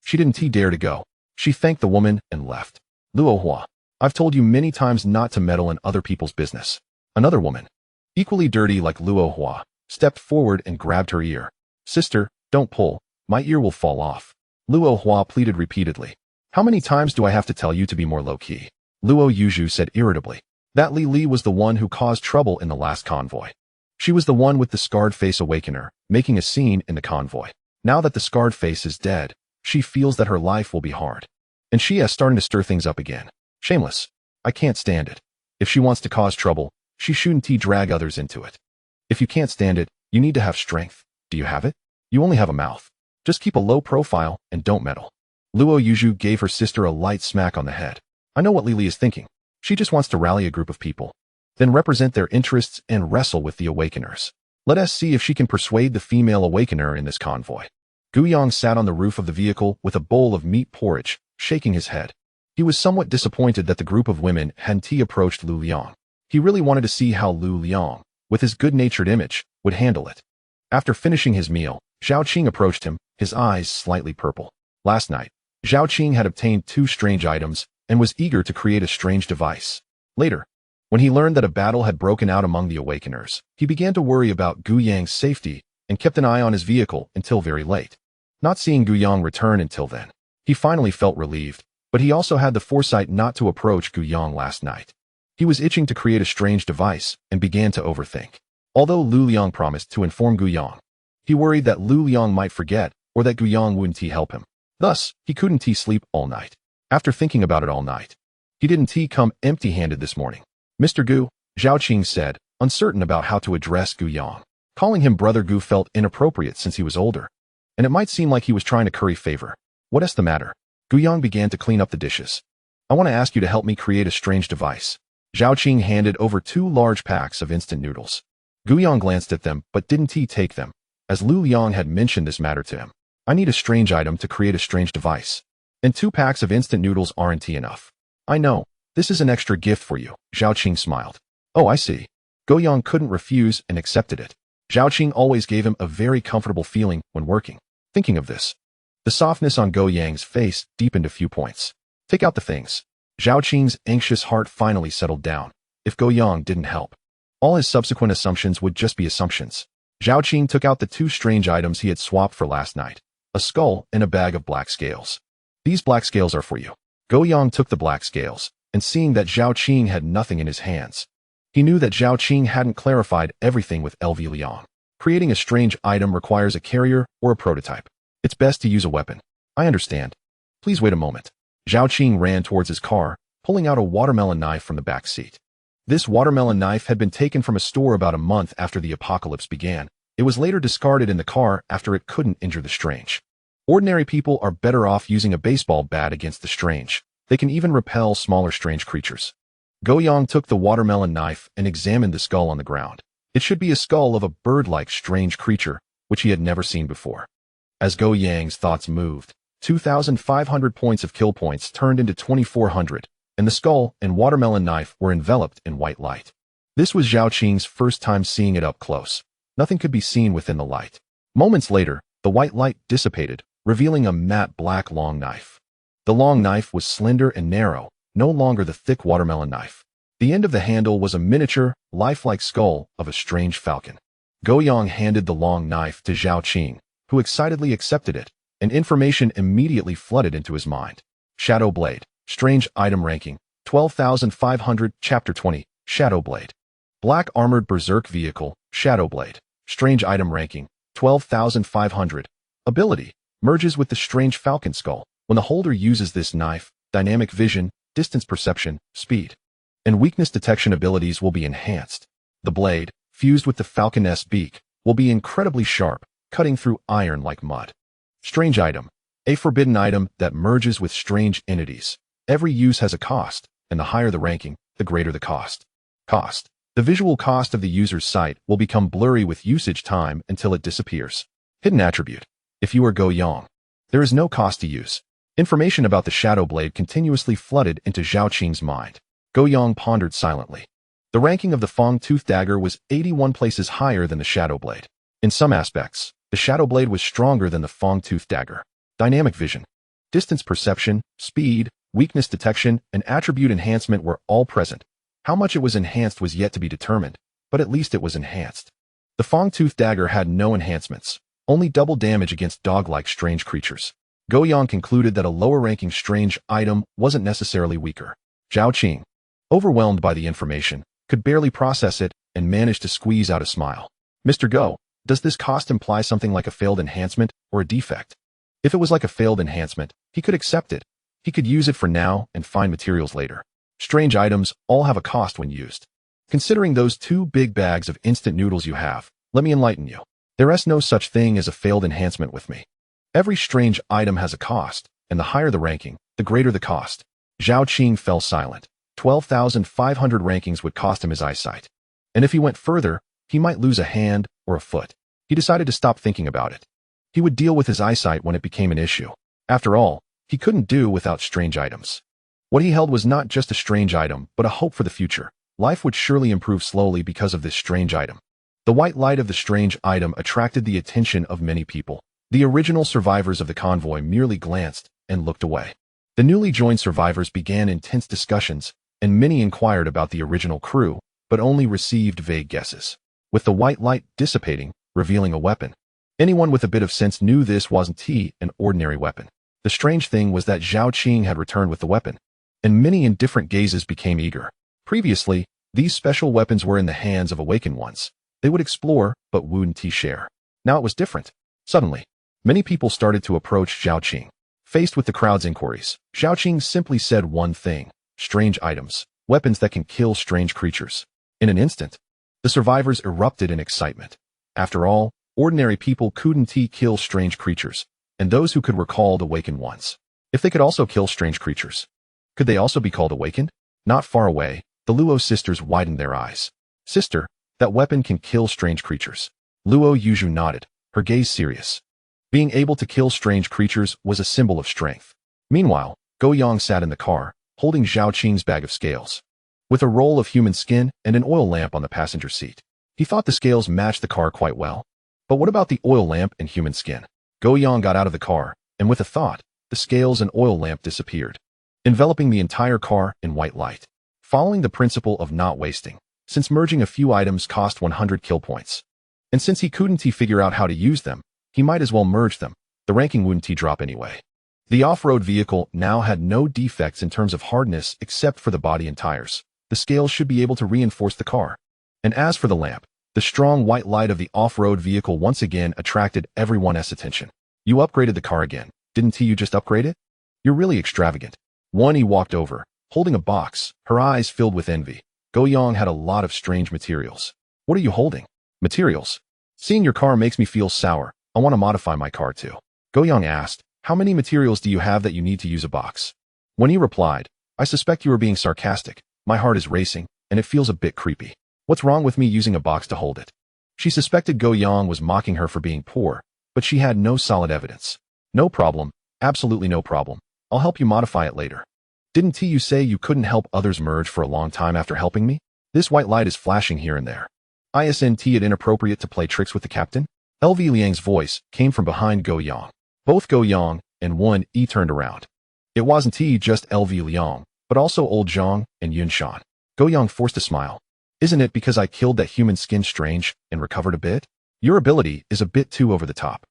she didn't dare to go. She thanked the woman and left. Luohua, I've told you many times not to meddle in other people's business. Another woman, equally dirty like Luohua, stepped forward and grabbed her ear. Sister, don't pull. My ear will fall off. Luohua pleaded repeatedly. How many times do I have to tell you to be more low-key? Luo Yuju said irritably. That Li was the one who caused trouble in the last convoy. She was the one with the scarred face awakener, making a scene in the convoy. Now that the scarred face is dead, she feels that her life will be hard. And she is starting to stir things up again. Shameless. I can't stand it. If she wants to cause trouble, she shouldn't drag others into it. If you can't stand it, you need to have strength. Do you have it? You only have a mouth. Just keep a low profile and don't meddle. Luo Yuju gave her sister a light smack on the head. I know what Lily is thinking. She just wants to rally a group of people, then represent their interests and wrestle with the awakeners. Let us see if she can persuade the female awakener in this convoy. Gu Yang sat on the roof of the vehicle with a bowl of meat porridge, shaking his head. He was somewhat disappointed that the group of women hadn't approached Lu Liang. He really wanted to see how Lu Liang, with his good-natured image, would handle it. After finishing his meal, Zhao Qing approached him, his eyes slightly purple. Last night, Zhao Qing had obtained 2 strange items and was eager to create a strange device. Later, when he learned that a battle had broken out among the Awakeners, he began to worry about Gu Yang's safety and kept an eye on his vehicle until very late. Not seeing Gu Yang return until then, he finally felt relieved, but he also had the foresight not to approach Gu Yang last night. He was itching to create a strange device and began to overthink. Although Lu Liang promised to inform Gu Yang, he worried that Lu Liang might forget or that Gu Yang wouldn't help him. Thus, he couldn't sleep all night. After thinking about it all night, he didn't come empty-handed this morning. Mr. Gu, Zhao Qing said, uncertain about how to address Gu Yang. Calling him Brother Gu felt inappropriate since he was older, and it might seem like he was trying to curry favor. What's the matter? Gu Yang began to clean up the dishes. I want to ask you to help me create a strange device. Zhao Qing handed over 2 large packs of instant noodles. Gu Yang glanced at them but didn't take them, as Lu Liang had mentioned this matter to him. I need a strange item to create a strange device. And 2 packs of instant noodles aren't enough. I know. This is an extra gift for you, Zhao Qing smiled. Oh, I see. Gu Yang couldn't refuse and accepted it. Zhao Qing always gave him a very comfortable feeling when working. Thinking of this, the softness on Gu Yang's face deepened a few points. Take out the things. Zhao Qing's anxious heart finally settled down. If Gu Yang didn't help, all his subsequent assumptions would just be assumptions. Zhao Qing took out the 2 strange items he had swapped for last night, a skull and a bag of black scales. These black scales are for you. Gu Yang took the black scales, and seeing that Zhao Qing had nothing in his hands, he knew that Zhao Qing hadn't clarified everything with LV Liang. Creating a strange item requires a carrier or a prototype. It's best to use a weapon. I understand. Please wait a moment. Zhao Qing ran towards his car, pulling out a watermelon knife from the back seat. This watermelon knife had been taken from a store about a month after the apocalypse began. It was later discarded in the car after it couldn't injure the strange. Ordinary people are better off using a baseball bat against the strange. They can even repel smaller strange creatures. Gu Yang took the watermelon knife and examined the skull on the ground. It should be a skull of a bird-like strange creature, which he had never seen before. As Gu Yang's thoughts moved, 2,500 points of kill points turned into 2,400, and the skull and watermelon knife were enveloped in white light. This was Zhao Qing's first time seeing it up close. Nothing could be seen within the light. Moments later, the white light dissipated, revealing a matte black long knife. The long knife was slender and narrow, no longer the thick watermelon knife. The end of the handle was a miniature, lifelike skull of a strange falcon. Gu Yang handed the long knife to Zhao Qing, who excitedly accepted it, and information immediately flooded into his mind. Shadow Blade, Strange Item Ranking, 12,500, Chapter 20, Shadow Blade. Black Armored Berserk Vehicle, Shadow Blade, Strange Item Ranking, 12,500. Ability, merges with the strange falcon skull. When the holder uses this knife, dynamic vision, distance perception, speed, and weakness detection abilities will be enhanced. The blade, fused with the falcon's beak, will be incredibly sharp, cutting through iron like mud. Strange Item, a forbidden item that merges with strange entities. Every use has a cost, and the higher the ranking, the greater the cost. Cost. The visual cost of the user's sight will become blurry with usage time until it disappears. Hidden Attribute. If you are Gu Yang, there is no cost to use. Information about the Shadow Blade continuously flooded into Zhao Qing's mind. Gu Yang pondered silently. The ranking of the Fang-Tooth Dagger was 81 places higher than the Shadow Blade. In some aspects, the Shadow Blade was stronger than the Fang-Tooth Dagger. Dynamic vision, distance perception, speed, weakness detection, and attribute enhancement were all present. How much it was enhanced was yet to be determined, but at least it was enhanced. The Fang-Tooth Dagger had no enhancements, only double damage against dog-like strange creatures. Gu Yang concluded that a lower-ranking strange item wasn't necessarily weaker. Zhao Qing, overwhelmed by the information, could barely process it and managed to squeeze out a smile. Mr. Gu, does this cost imply something like a failed enhancement or a defect? If it was like a failed enhancement, he could accept it. He could use it for now and find materials later. Strange items all have a cost when used. Considering those 2 big bags of instant noodles you have, let me enlighten you. There is no such thing as a failed enhancement with me. Every strange item has a cost, and the higher the ranking, the greater the cost. Zhao Qing fell silent. 12,500 rankings would cost him his eyesight. And if he went further, he might lose a hand or a foot. He decided to stop thinking about it. He would deal with his eyesight when it became an issue. After all, he couldn't do without strange items. What he held was not just a strange item, but a hope for the future. Life would surely improve slowly because of this strange item. The white light of the strange item attracted the attention of many people. The original survivors of the convoy merely glanced, and looked away. The newly joined survivors began intense discussions, and many inquired about the original crew, but only received vague guesses. With the white light dissipating, revealing a weapon. Anyone with a bit of sense knew this wasn't an ordinary weapon. The strange thing was that Zhao Qing had returned with the weapon, and many indifferent gazes became eager. Previously, these special weapons were in the hands of awakened ones. They would explore, but wouldn't share. Now it was different. Suddenly, many people started to approach Zhao Qing. Faced with the crowd's inquiries, Zhao Qing simply said one thing: strange items, weapons that can kill strange creatures. In an instant, the survivors erupted in excitement. After all, ordinary people couldn't kill strange creatures, and those who could were called awakened ones. If they could also kill strange creatures, could they also be called awakened? Not far away, the Luo sisters widened their eyes. Sister, that weapon can kill strange creatures. Luo Yuzhu nodded, her gaze serious. Being able to kill strange creatures was a symbol of strength. Meanwhile, Go Yang sat in the car, holding Zhao Qing's bag of scales. With a roll of human skin and an oil lamp on the passenger seat. He thought the scales matched the car quite well. But what about the oil lamp and human skin? Go Yang got out of the car, and with a thought, the scales and oil lamp disappeared, enveloping the entire car in white light. Following the principle of not wasting, since merging a few items cost 100 kill points. And since he couldn't figure out how to use them, he might as well merge them. The ranking wouldn't drop anyway. The off-road vehicle now had no defects in terms of hardness except for the body and tires. The scales should be able to reinforce the car. And as for the lamp, the strong white light of the off-road vehicle once again attracted everyone's attention. You upgraded the car again, didn't you just upgrade it? You're really extravagant. He walked over, holding a box, her eyes filled with envy. Go Yang had a lot of strange materials. What are you holding? Materials. Seeing your car makes me feel sour. I want to modify my car too. Go Yang asked, how many materials do you have that you need to use a box? When he replied, I suspect you are being sarcastic. My heart is racing, and it feels a bit creepy. What's wrong with me using a box to hold it? She suspected Go Yang was mocking her for being poor, but she had no solid evidence. No problem, absolutely no problem. I'll help you modify it later. Didn't you say you couldn't help others merge for a long time after helping me? This white light is flashing here and there. Isn't it inappropriate to play tricks with the captain? LV Liang's voice came from behind Go Yang. Both Go Yang and turned around. It wasn't just LV Liang, but also old Zhang and Yun Shan. Go Yang forced a smile. Isn't it because I killed that human skin strange and recovered a bit? Your ability is a bit too over the top.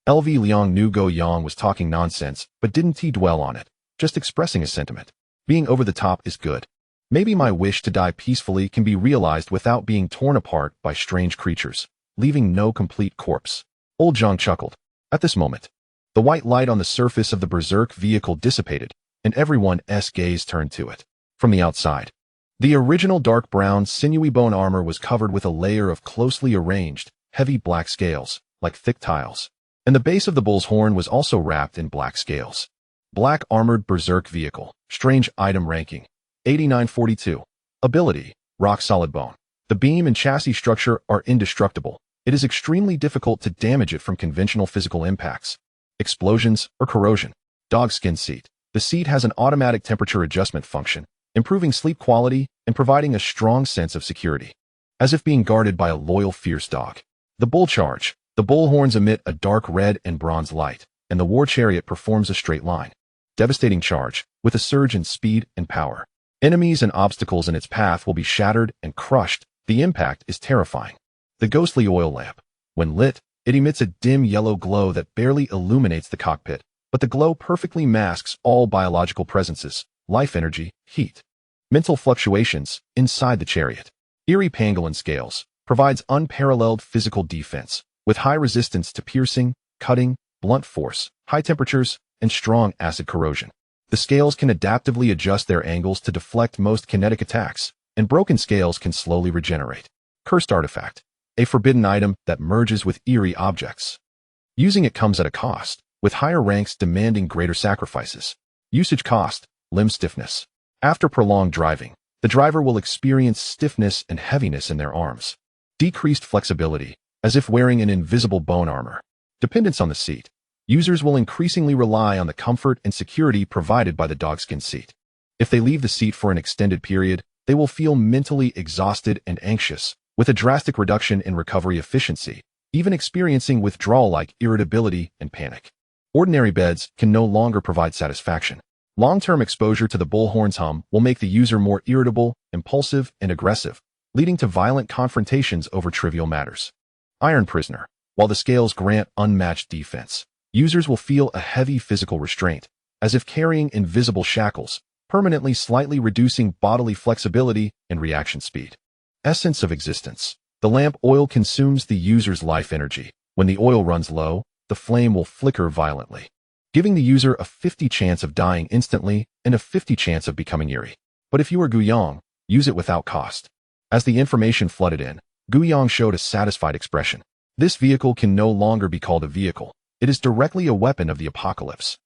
LV Liang knew Go Yang was talking nonsense, but didn't dwell on it, just expressing a sentiment. Being over the top is good. Maybe my wish to die peacefully can be realized without being torn apart by strange creatures, leaving no complete corpse. Old Zhang chuckled. At this moment, the white light on the surface of the berserk vehicle dissipated, and everyone's gaze turned to it. From the outside, the original dark brown sinewy bone armor was covered with a layer of closely arranged, heavy black scales, like thick tiles. And the base of the bull's horn was also wrapped in black scales. Black armored berserk vehicle. Strange item ranking. 8942. Ability. Rock solid bone. The beam and chassis structure are indestructible. It is extremely difficult to damage it from conventional physical impacts, explosions, or corrosion. Dog skin seat. The seat has an automatic temperature adjustment function, improving sleep quality and providing a strong sense of security, as if being guarded by a loyal, fierce dog. The bull charge. The bull horns emit a dark red and bronze light, and the war chariot performs a straight line. Devastating charge, with a surge in speed and power. Enemies and obstacles in its path will be shattered and crushed. The impact is terrifying. The ghostly oil lamp. When lit, it emits a dim yellow glow that barely illuminates the cockpit, but the glow perfectly masks all biological presences, life energy, heat. Mental fluctuations inside the chariot. Eerie pangolin scales provides unparalleled physical defense, with high resistance to piercing, cutting, blunt force, high temperatures, and strong acid corrosion. The scales can adaptively adjust their angles to deflect most kinetic attacks, and broken scales can slowly regenerate. Cursed artifact. A forbidden item that merges with eerie objects. Using it comes at a cost, with higher ranks demanding greater sacrifices. Usage cost, limb stiffness. After prolonged driving, the driver will experience stiffness and heaviness in their arms. Decreased flexibility, as if wearing an invisible bone armor. Dependence on the seat. Users will increasingly rely on the comfort and security provided by the dogskin seat. If they leave the seat for an extended period, they will feel mentally exhausted and anxious, with a drastic reduction in recovery efficiency, even experiencing withdrawal like irritability and panic. Ordinary beds can no longer provide satisfaction. Long-term exposure to the bullhorn's hum will make the user more irritable, impulsive, and aggressive, leading to violent confrontations over trivial matters. Iron Prisoner. While the scales grant unmatched defense, users will feel a heavy physical restraint, as if carrying invisible shackles, permanently slightly reducing bodily flexibility and reaction speed. Essence of existence. The lamp oil consumes the user's life energy. When the oil runs low, the flame will flicker violently, giving the user a 50 chance of dying instantly and a 50 chance of becoming eerie. But if you are Guiyang, use it without cost. As the information flooded in, Guiyang showed a satisfied expression. This vehicle can no longer be called a vehicle. It is directly a weapon of the apocalypse.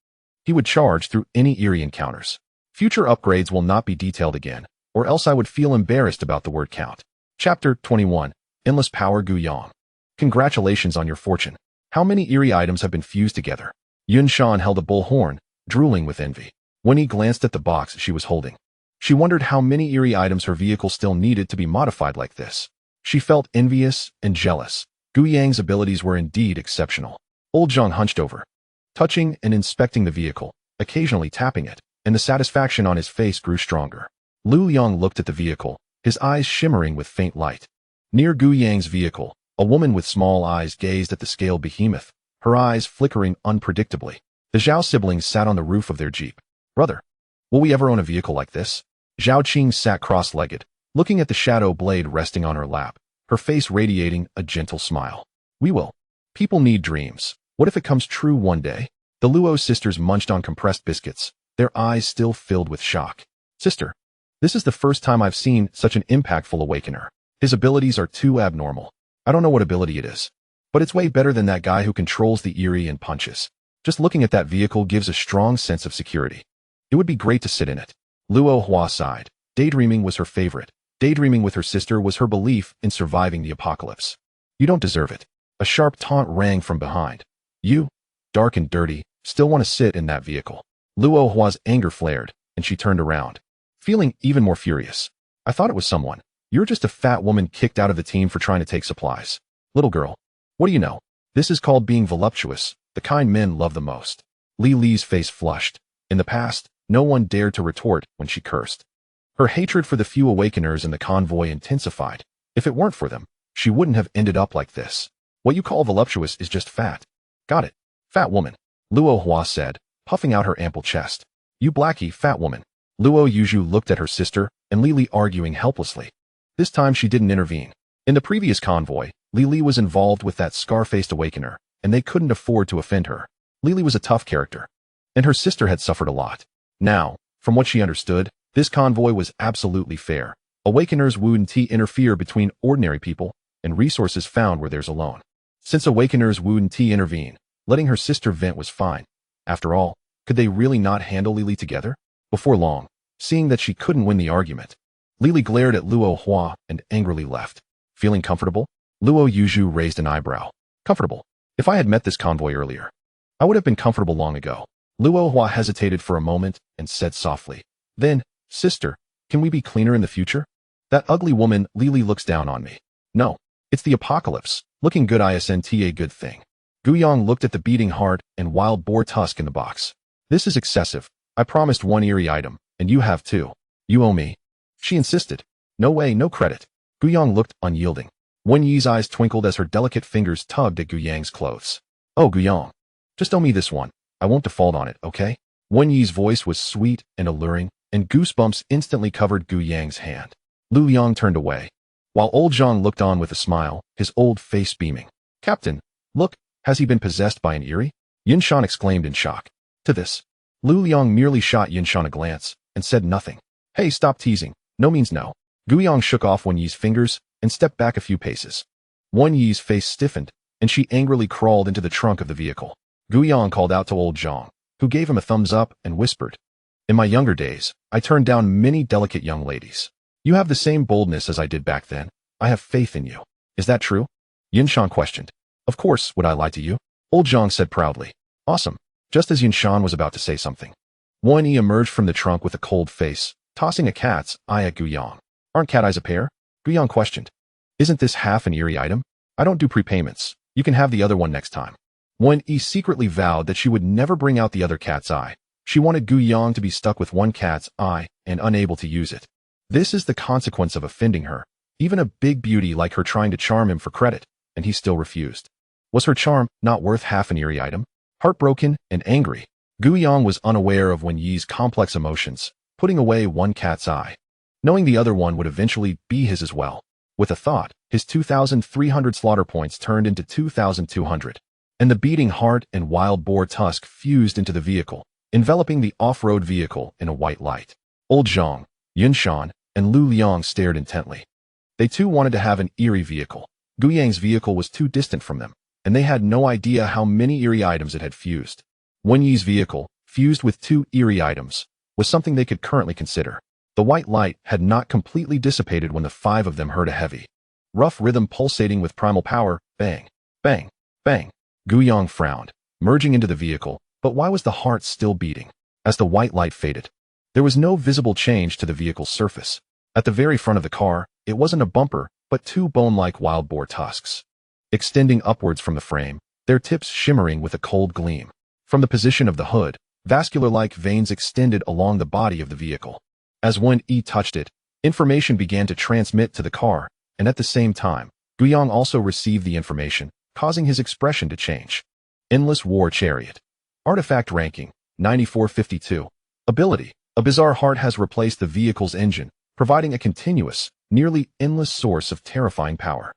He would charge through any eerie encounters. Future upgrades will not be detailed again, or else I would feel embarrassed about the word count. Chapter 21. Endless Power Guiyang. Congratulations on your fortune. How many eerie items have been fused together? Yunshan held a bullhorn, drooling with envy. When he glanced at the box she was holding, she wondered how many eerie items her vehicle still needed to be modified like this. She felt envious and jealous. Guiyang's abilities were indeed exceptional. Old Zhang hunched over, touching and inspecting the vehicle, occasionally tapping it, and the satisfaction on his face grew stronger. Lu Liang looked at the vehicle, his eyes shimmering with faint light. Near Guiyang's vehicle, a woman with small eyes gazed at the scaled behemoth, her eyes flickering unpredictably. The Zhao siblings sat on the roof of their jeep. Brother, will we ever own a vehicle like this? Zhao Qing sat cross-legged, looking at the shadow blade resting on her lap, her face radiating a gentle smile. We will. People need dreams. What if it comes true one day? The Luo sisters munched on compressed biscuits, their eyes still filled with shock. Sister, this is the first time I've seen such an impactful awakener. His abilities are too abnormal. I don't know what ability it is, but it's way better than that guy who controls the eerie and punches. Just looking at that vehicle gives a strong sense of security. It would be great to sit in it. Luo Hua sighed. Daydreaming was her favorite. Daydreaming with her sister was her belief in surviving the apocalypse. You don't deserve it. A sharp taunt rang from behind. You, dark and dirty, still want to sit in that vehicle. Luo Hua's anger flared, and she turned around, feeling even more furious. I thought it was someone. You're just a fat woman kicked out of the team for trying to take supplies. Little girl, what do you know? This is called being voluptuous, the kind men love the most. Li Li's face flushed. In the past, no one dared to retort when she cursed. Her hatred for the few awakeners in the convoy intensified. If it weren't for them, she wouldn't have ended up like this. What you call voluptuous is just fat. Got it. Fat woman. Luo Hua said, puffing out her ample chest. You blacky fat woman. Luo Yuzhu looked at her sister, and Li Li arguing helplessly. This time she didn't intervene. In the previous convoy, Li Li was involved with that scar-faced awakener, and they couldn't afford to offend her. Li Li was a tough character, and her sister had suffered a lot. Now, from what she understood, this convoy was absolutely fair. Awakeners wouldn't interfere between ordinary people, and resources found where there's alone. Since awakeners wouldn't intervene, letting her sister vent was fine. After all, could they really not handle Li Li together? Before long, seeing that she couldn't win the argument, Li Li glared at Luo Hua and angrily left. Feeling comfortable? Luo Yuzhu raised an eyebrow. Comfortable? If I had met this convoy earlier, I would have been comfortable long ago. Luo Hua hesitated for a moment and said softly, then, sister, can we be cleaner in the future? That ugly woman, Li Li, looks down on me. No, it's the apocalypse. Looking good isn't a good thing. Guiyang looked at the beating heart and wild boar tusk in the box. This is excessive. I promised one eerie item, and you have two. You owe me. She insisted. No way, no credit. Guiyang looked unyielding. Wen Yi's eyes twinkled as her delicate fingers tugged at Guiyang's clothes. Oh, Guiyang. Just owe me this one. I won't default on it, okay? Wen Yi's voice was sweet and alluring, and goosebumps instantly covered Guiyang's hand. Lu Liang turned away, while old Zhang looked on with a smile, his old face beaming. Captain, look, has he been possessed by an eerie? Yunshan exclaimed in shock. To this, Lu Liang merely shot Yunshan a glance and said nothing. Hey, stop teasing. No means no. Guiyang shook off Wen Yi's fingers and stepped back a few paces. Wen Yi's face stiffened, and she angrily crawled into the trunk of the vehicle. Guiyang called out to old Zhang, who gave him a thumbs up and whispered, in my younger days, I turned down many delicate young ladies. You have the same boldness as I did back then. I have faith in you. Is that true? Yunshan questioned. Of course, would I lie to you? Old Zhang said proudly. Awesome. Just as Yunshan was about to say something, Wen Yi emerged from the trunk with a cold face, tossing a cat's eye at Guiyang. Aren't cat eyes a pair? Guiyang questioned. Isn't this half an eerie item? I don't do prepayments. You can have the other one next time. When Yi secretly vowed that she would never bring out the other cat's eye, she wanted Gu Yang to be stuck with one cat's eye and unable to use it. This is the consequence of offending her, even a big beauty like her trying to charm him for credit, and he still refused. Was her charm not worth half an eerie item? Heartbroken and angry, Gu Yang was unaware of Wen Yi's complex emotions, putting away one cat's eye, knowing the other one would eventually be his as well. With a thought, his 2,300 slaughter points turned into 2,200, and the beating heart and wild boar tusk fused into the vehicle, enveloping the off-road vehicle in a white light. Old Zhang, Yunshan, and Lu Liang stared intently. They too wanted to have an eerie vehicle. Gu Yang's vehicle was too distant from them, and they had no idea how many eerie items it had fused. Wen Yi's vehicle, fused with 2 eerie items, was something they could currently consider. The white light had not completely dissipated when the 5 of them heard a heavy, rough rhythm pulsating with primal power. Bang, bang, bang. Gu Yang frowned, merging into the vehicle, but why was the heart still beating? As the white light faded, there was no visible change to the vehicle's surface. At the very front of the car, it wasn't a bumper, but 2 bone-like wild boar tusks, extending upwards from the frame, their tips shimmering with a cold gleam. From the position of the hood, vascular-like veins extended along the body of the vehicle. As Wen Yi touched it, information began to transmit to the car, and at the same time, Gu Yang also received the information, causing his expression to change. Endless War Chariot. Artifact ranking, 9452. Ability. A bizarre heart has replaced the vehicle's engine, providing a continuous, nearly endless source of terrifying power.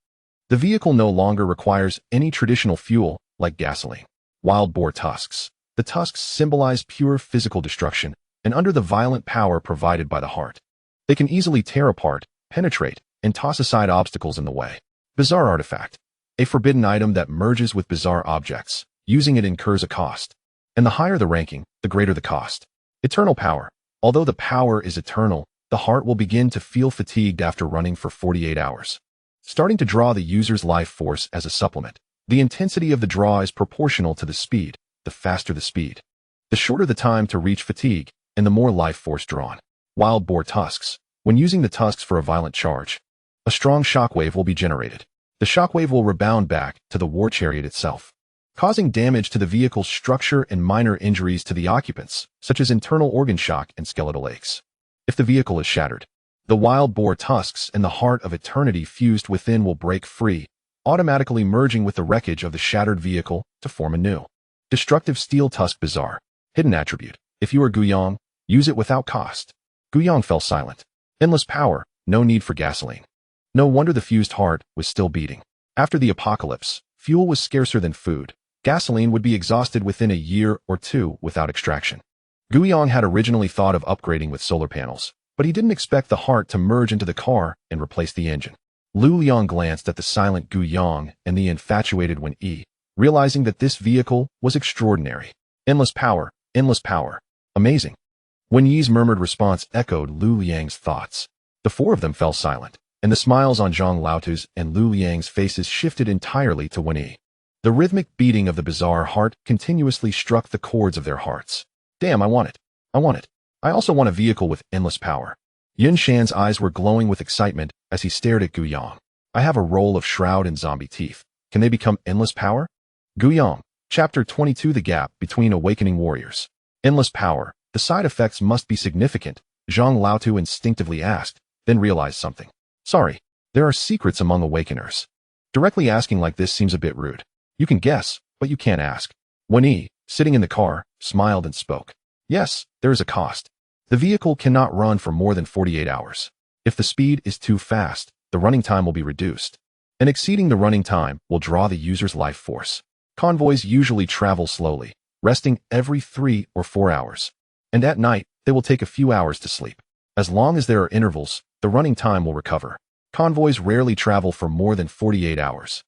The vehicle no longer requires any traditional fuel, like gasoline. Wild boar tusks. The tusks symbolize pure physical destruction, and under the violent power provided by the heart, they can easily tear apart, penetrate, and toss aside obstacles in the way. Bizarre artifact. A forbidden item that merges with bizarre objects. Using it incurs a cost. And the higher the ranking, the greater the cost. Eternal power. Although the power is eternal, the heart will begin to feel fatigued after running for 48 hours. Starting to draw the user's life force as a supplement. The intensity of the draw is proportional to the speed. The faster the speed, the shorter the time to reach fatigue, and the more life force drawn. Wild boar tusks. When using the tusks for a violent charge, a strong shockwave will be generated. The shockwave will rebound back to the war chariot itself, causing damage to the vehicle's structure and minor injuries to the occupants, such as internal organ shock and skeletal aches. If the vehicle is shattered, the wild boar tusks and the heart of eternity fused within will break free, automatically merging with the wreckage of the shattered vehicle to form a new. Destructive steel tusk bizarre. Hidden attribute. If you are Gu Yang, use it without cost. Gu Yang fell silent. Endless power, no need for gasoline. No wonder the fused heart was still beating. After the apocalypse, fuel was scarcer than food. Gasoline would be exhausted within a year or 2 without extraction. Gu Yang had originally thought of upgrading with solar panels, but he didn't expect the heart to merge into the car and replace the engine. Lu Liang glanced at the silent Gu Yang and the infatuated Wen Yi, realizing that this vehicle was extraordinary. Endless power, amazing. Wen Yi's murmured response echoed Lu Liang's thoughts. The 4 of them fell silent, and the smiles on Zhang Laotu's and Lu Liang's faces shifted entirely to Wen Yi. The rhythmic beating of the bizarre heart continuously struck the chords of their hearts. Damn, I want it. I want it. I also want a vehicle with endless power. Yun Shan's eyes were glowing with excitement as he stared at Gu Yang. I have a roll of shroud and zombie teeth. Can they become endless power? Gu Yang, Chapter 22. The Gap Between Awakening Warriors. Endless power. The side effects must be significant, Zhang Laotu instinctively asked, then realized something. Sorry, there are secrets among awakeners. Directly asking like this seems a bit rude. You can guess, but you can't ask. Wen Yi, sitting in the car, smiled and spoke. Yes, there is a cost. The vehicle cannot run for more than 48 hours. If the speed is too fast, the running time will be reduced. And exceeding the running time will draw the user's life force. Convoys usually travel slowly, resting every 3 or 4 hours. And at night, they will take a few hours to sleep. As long as there are intervals, the running time will recover. Convoys rarely travel for more than 48 hours.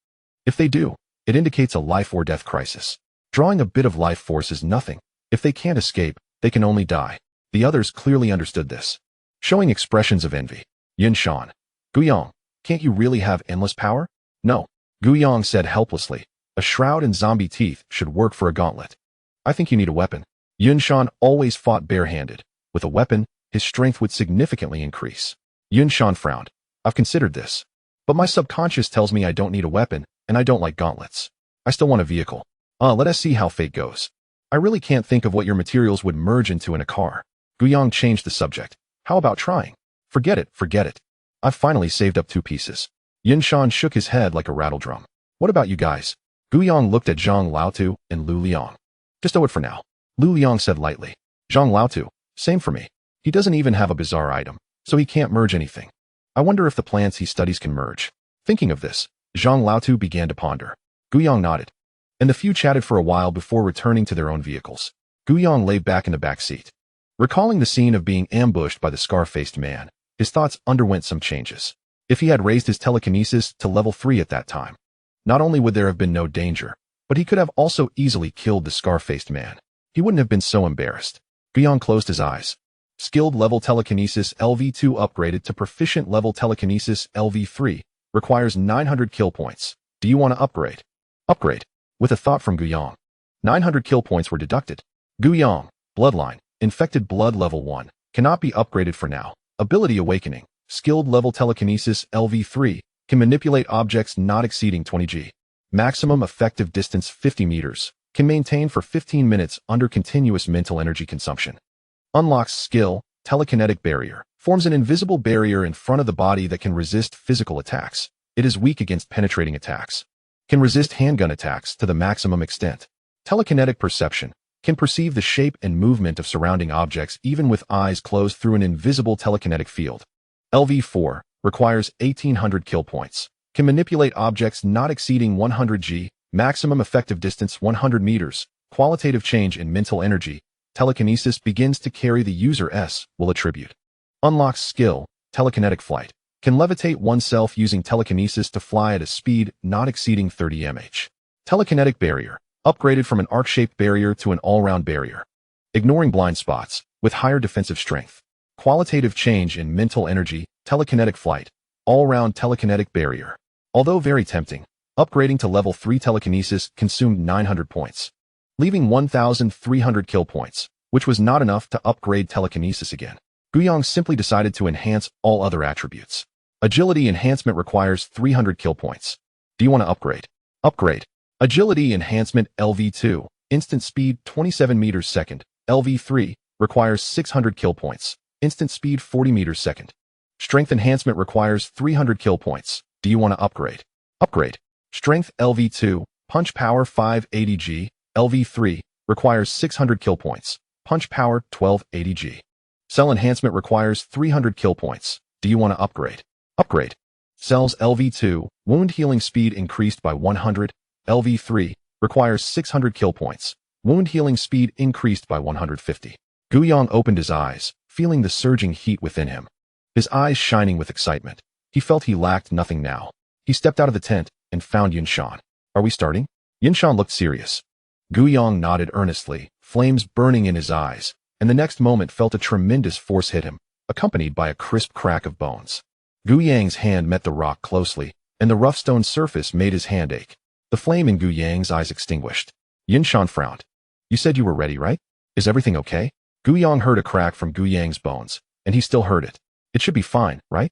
If they do, it indicates a life or death crisis. Drawing a bit of life force is nothing. If they can't escape, they can only die. The others clearly understood this, showing expressions of envy. Yun Shan. Gu Yang, can't you really have endless power? No. Gu Yang said helplessly. A shroud and zombie teeth should work for a gauntlet. I think you need a weapon. Yun Shan always fought barehanded. With a weapon, his strength would significantly increase. Yun Shan frowned. I've considered this, but my subconscious tells me I don't need a weapon, and I don't like gauntlets. I still want a vehicle. Let us see how fate goes. I really can't think of what your materials would merge into in a car. Guyang changed the subject. How about trying? Forget it, forget it. I've finally saved up 2 pieces. Yinshan shook his head like a rattledrum. What about you guys? Guyang looked at Zhang Laotu and Lu Liang. Just owe it for now. Lu Liang said lightly. Zhang Laotu, same for me. He doesn't even have a bizarre item, so he can't merge anything. I wonder if the plants he studies can merge. Thinking of this, Zhang Laotu began to ponder. Guyang nodded, and the few chatted for a while before returning to their own vehicles. Guyang lay back in the back seat. Recalling the scene of being ambushed by the scar-faced man, his thoughts underwent some changes. If he had raised his telekinesis to level 3 at that time, not only would there have been no danger, but he could have also easily killed the scar-faced man. He wouldn't have been so embarrassed. Guyang closed his eyes. Skilled level telekinesis LV2 upgraded to proficient level telekinesis LV3 requires 900 kill points. Do you want to upgrade? Upgrade. With a thought from Guyang. 900 kill points were deducted. Guyang, bloodline, infected blood level 1, cannot be upgraded for now. Ability awakening. Skilled level telekinesis LV3 can manipulate objects not exceeding 20 g. Maximum effective distance 50 meters. Can maintain for 15 minutes under continuous mental energy consumption. Unlocks skill, telekinetic barrier. Forms an invisible barrier in front of the body that can resist physical attacks. It is weak against penetrating attacks. Can resist handgun attacks to the maximum extent. Telekinetic perception. Can perceive the shape and movement of surrounding objects even with eyes closed through an invisible telekinetic field. LV4 requires 1800 kill points. Can manipulate objects not exceeding 100 g. Maximum effective distance 100 meters. Qualitative change in mental energy. Telekinesis begins to carry the user S will attribute. Unlocks skill, telekinetic flight. Can levitate oneself using telekinesis to fly at a speed not exceeding 30 mph. Telekinetic barrier. Upgraded from an arc-shaped barrier to an all-round barrier. Ignoring blind spots, with higher defensive strength. Qualitative change in mental energy, telekinetic flight. All-round telekinetic barrier. Although very tempting, upgrading to level 3 telekinesis consumed 900 points, leaving 1,300 kill points, which was not enough to upgrade telekinesis again. Guyang simply decided to enhance all other attributes. Agility enhancement requires 300 kill points. Do you want to upgrade? Upgrade. Agility enhancement LV2, instant speed 27 meters second. LV3 requires 600 kill points, instant speed 40 meters second. Strength enhancement requires 300 kill points. Do you want to upgrade? Upgrade. Strength LV2, punch power 580 g. LV3 requires 600 kill points. Punch power 1280 g. Cell enhancement requires 300 kill points. Do you want to upgrade? Upgrade. Cells LV2, wound healing speed increased by 100. LV3 requires 600 kill points. Wound healing speed increased by 150. Guyang opened his eyes, feeling the surging heat within him. His eyes shining with excitement. He felt he lacked nothing now. He stepped out of the tent and found Yinshan. Are we starting? Yinshan looked serious. Guyang nodded earnestly, flames burning in his eyes, and the next moment felt a tremendous force hit him, accompanied by a crisp crack of bones. Guyang's hand met the rock closely, and the rough stone surface made his hand ache. The flame in Guyang's eyes extinguished. Yinshan frowned. You said you were ready, right? Is everything okay? Guyang heard a crack from Guyang's bones, and he still heard it. It should be fine, right?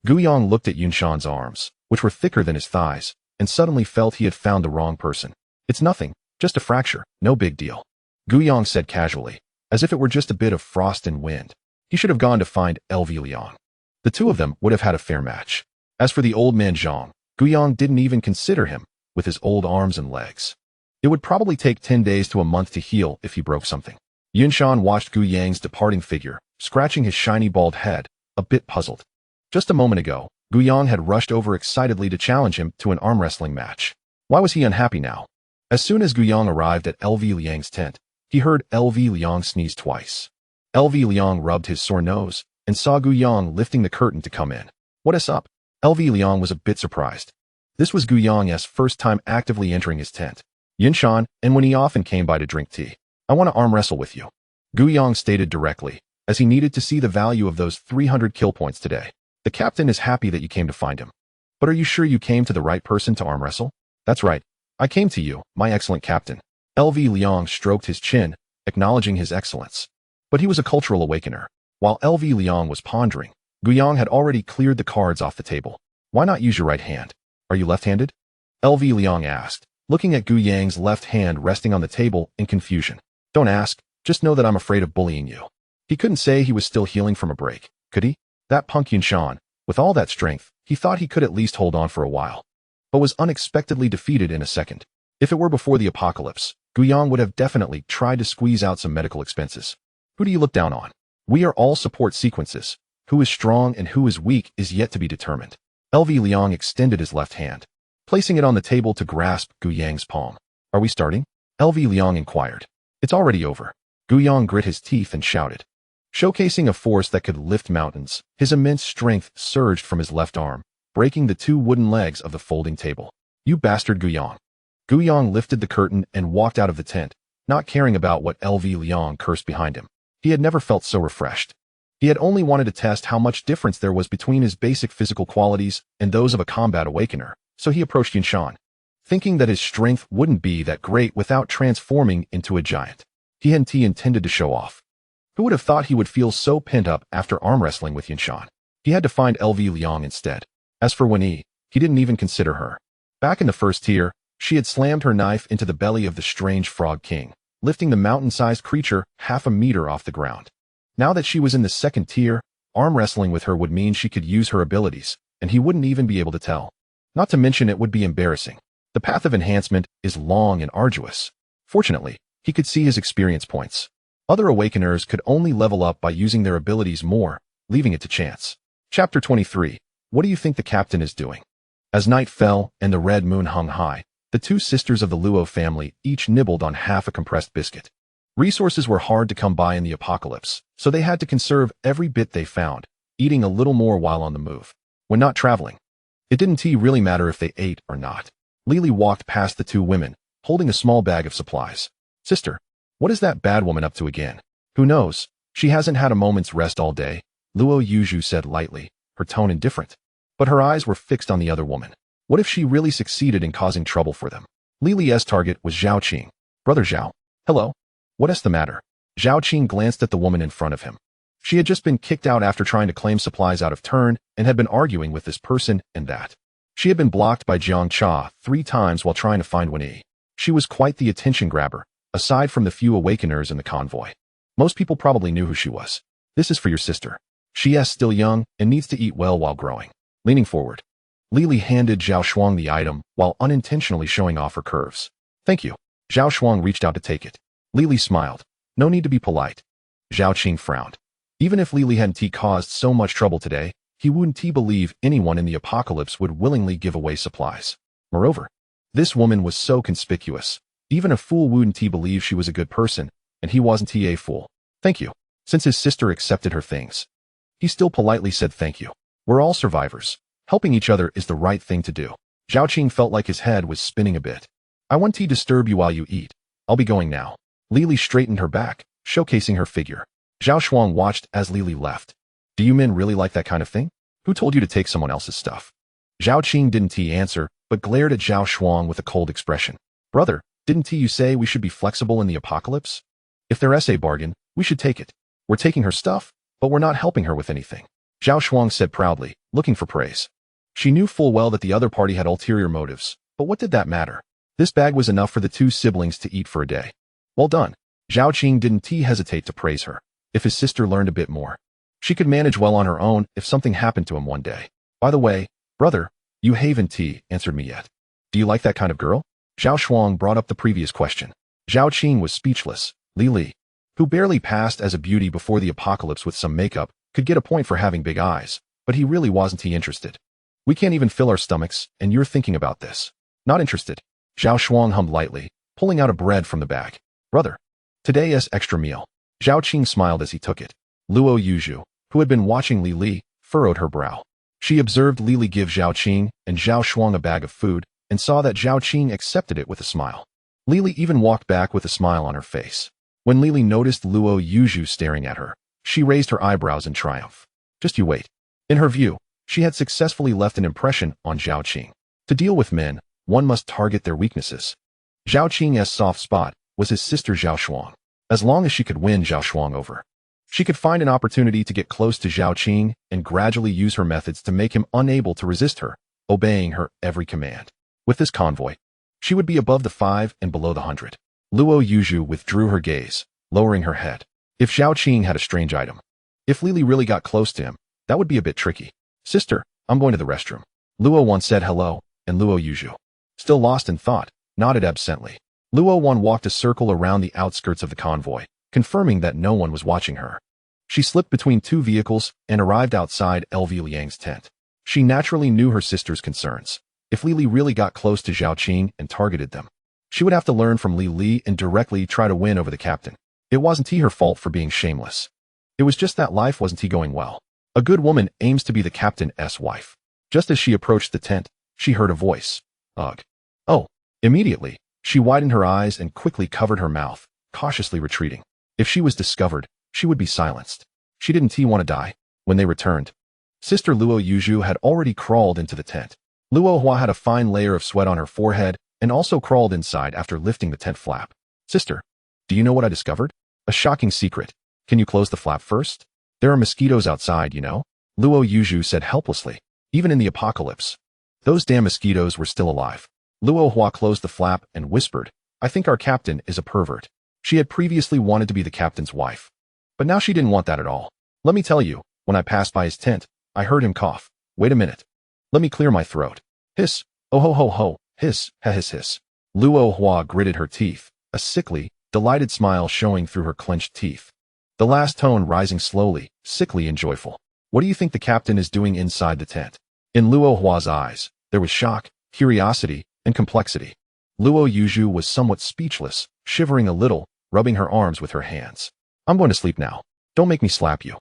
Guyang looked at Yinshan's arms, which were thicker than his thighs, and suddenly felt he had found the wrong person. It's nothing, just a fracture, no big deal. Guyang said casually, as if it were just a bit of frost and wind. He should have gone to find LV Liang. The two of them would have had a fair match. As for the old man Zhang, Guyang didn't even consider him, with his old arms and legs. It would probably take 10 days to a month to heal if he broke something. Yinshan watched Guyang's departing figure, scratching his shiny bald head, a bit puzzled. Just a moment ago, Guyang had rushed over excitedly to challenge him to an arm wrestling match. Why was he unhappy now? As soon as Guyang arrived at LV Liang's tent, he heard LV Liang sneeze twice. LV Liang rubbed his sore nose and saw Guyang lifting the curtain to come in. What is up? LV Liang was a bit surprised. This was Guyang's first time actively entering his tent. Yinshan, and when he often came by to drink tea. I want to arm wrestle with you. Guyang stated directly, as he needed to see the value of those 300 kill points today. The captain is happy that you came to find him. But are you sure you came to the right person to arm wrestle? That's right. I came to you, my excellent captain. LV Liang stroked his chin, acknowledging his excellence. But he was a cultural awakener. While LV Liang was pondering, Guyang had already cleared the cards off the table. Why not use your right hand? Are you left-handed? LV Liang asked, looking at Gu Yang's left hand resting on the table in confusion. Don't ask, just know that I'm afraid of bullying you. He couldn't say he was still healing from a break, could he? That punk Yunshan, with all that strength, he thought he could at least hold on for a while, but was unexpectedly defeated in a second. If it were before the apocalypse, Gu Yang would have definitely tried to squeeze out some medical expenses. Who do you look down on? We are all support sequences. Who is strong and who is weak is yet to be determined. LV Liang extended his left hand, placing it on the table to grasp Gu Yang's palm. Are we starting? LV Liang inquired. It's already over. Gu Yang grit his teeth and shouted. Showcasing a force that could lift mountains, his immense strength surged from his left arm, breaking the two wooden legs of the folding table. You bastard Gu Yang. Gu Yang lifted the curtain and walked out of the tent, not caring about what LV Liang cursed behind him. He had never felt so refreshed. He had only wanted to test how much difference there was between his basic physical qualities and those of a combat awakener, so he approached Yunshan, thinking that his strength wouldn't be that great without transforming into a giant. He intended to show off. Who would have thought he would feel so pent up after arm wrestling with Yunshan? He had to find LV Liang instead. As for Wen Yi, he didn't even consider her. Back in the first tier, she had slammed her knife into the belly of the strange frog king, lifting the mountain-sized creature half a meter off the ground. Now that she was in the second tier, arm wrestling with her would mean she could use her abilities, and he wouldn't even be able to tell. Not to mention it would be embarrassing. The path of enhancement is long and arduous. Fortunately, he could see his experience points. Other awakeners could only level up by using their abilities more, leaving it to chance. Chapter 23. What do you think the captain is doing? As night fell and the red moon hung high, the two sisters of the Luo family each nibbled on half a compressed biscuit. Resources were hard to come by in the apocalypse, so they had to conserve every bit they found, eating a little more while on the move. When not traveling, it didn't really matter if they ate or not. Lily walked past the two women, holding a small bag of supplies. Sister, what is that bad woman up to again? Who knows? She hasn't had a moment's rest all day, Luo Yuzhu said lightly, her tone indifferent. But her eyes were fixed on the other woman. What if she really succeeded in causing trouble for them? Lily's target was Zhao Qing. Brother Zhao. Hello. What's the matter? Zhao Qing glanced at the woman in front of him. She had just been kicked out after trying to claim supplies out of turn and had been arguing with this person and that. She had been blocked by Jiang Cha 3 times while trying to find Wen Yi. She was quite the attention grabber, aside from the few awakeners in the convoy. Most people probably knew who she was. This is for your sister. She is still young and needs to eat well while growing. Leaning forward, Lily handed Zhao Shuang the item while unintentionally showing off her curves. Thank you. Zhao Shuang reached out to take it. Lily smiled. No need to be polite. Zhao Qing frowned. Even if Lily hadn't caused so much trouble today, he wouldn't believe anyone in the apocalypse would willingly give away supplies. Moreover, this woman was so conspicuous. Even a fool wouldn't believe she was a good person, and he wasn't a fool. Thank you. Since his sister accepted her things, he still politely said thank you. We're all survivors. Helping each other is the right thing to do. Zhao Qing felt like his head was spinning a bit. I won't disturb you while you eat. I'll be going now. Lily straightened her back, showcasing her figure. Zhao Shuang watched as Lily left. Do you men really like that kind of thing? Who told you to take someone else's stuff? Zhao Qing didn't answer, but glared at Zhao Shuang with a cold expression. Brother, didn't you say we should be flexible in the apocalypse? If there's a bargain, we should take it. We're taking her stuff, but we're not helping her with anything. Zhao Shuang said proudly, looking for praise. She knew full well that the other party had ulterior motives, but what did that matter? This bag was enough for the two siblings to eat for a day. Well done. Zhao Qing didn't hesitate to praise her. If his sister learned a bit more, she could manage well on her own if something happened to him one day. By the way, brother, you haven't answered me yet. Do you like that kind of girl? Zhao Shuang brought up the previous question. Zhao Qing was speechless. Li, who barely passed as a beauty before the apocalypse with some makeup, could get a point for having big eyes, but he really wasn't interested. We can't even fill our stomachs, and you're thinking about this. Not interested. Zhao Shuang hummed lightly, pulling out a bread from the bag. Brother, today is extra meal. Zhao Qing smiled as he took it. Luo Yuzhu, who had been watching Li, furrowed her brow. She observed Li give Zhao Qing and Zhao Shuang a bag of food and saw that Zhao Qing accepted it with a smile. Li even walked back with a smile on her face. When Li noticed Luo Yuzhu staring at her, she raised her eyebrows in triumph. Just you wait. In her view, she had successfully left an impression on Zhao Qing. To deal with men, one must target their weaknesses. Zhao Qing's soft spot was his sister Zhao Shuang. As long as she could win Zhao Shuang over, she could find an opportunity to get close to Zhao Qing and gradually use her methods to make him unable to resist her, obeying her every command. With this convoy, She would be above the 5 and below the 100. Luo Yuzhu withdrew her gaze, lowering her head. If Zhao Qing had a strange item. If Lily really got close to him, that would be a bit tricky. Sister, I'm going to the restroom. Luo Wan said hello, and Luo Yuzhu, still lost in thought, nodded absently. Luo Wan walked a circle around the outskirts of the convoy, confirming that no one was watching her. She slipped between two vehicles and arrived outside LV Liang's tent. She naturally knew her sister's concerns. If Li Li really got close to Zhao Qing and targeted them, she would have to learn from Li Li and directly try to win over the captain. It wasn't her fault for being shameless. It was just that life wasn't going well. A good woman aims to be the captain's wife. Just as she approached the tent, she heard a voice. Ugh. Oh. Immediately, she widened her eyes and quickly covered her mouth, cautiously retreating. If she was discovered, she would be silenced. She didn't want to die. When they returned, Sister Luo Yuzhu had already crawled into the tent. Luo Hua had a fine layer of sweat on her forehead and also crawled inside after lifting the tent flap. Sister, do you know what I discovered? A shocking secret. Can you close the flap first? There are mosquitoes outside, you know? Luo Yuzhu said helplessly. Even in the apocalypse, those damn mosquitoes were still alive. Luo Hua closed the flap and whispered, I think our captain is a pervert. She had previously wanted to be the captain's wife, but now she didn't want that at all. Let me tell you, when I passed by his tent, I heard him cough. Wait a minute. Let me clear my throat. Hiss. Oh ho ho ho. Hiss. Ha hiss hiss. Luo Hua gritted her teeth, a sickly, delighted smile showing through her clenched teeth. The last tone rising slowly, sickly and joyful. What do you think the captain is doing inside the tent? In Luo Hua's eyes, there was shock, curiosity, and complexity. Luo Yuzhu was somewhat speechless, shivering a little, rubbing her arms with her hands. I'm going to sleep now. Don't make me slap you.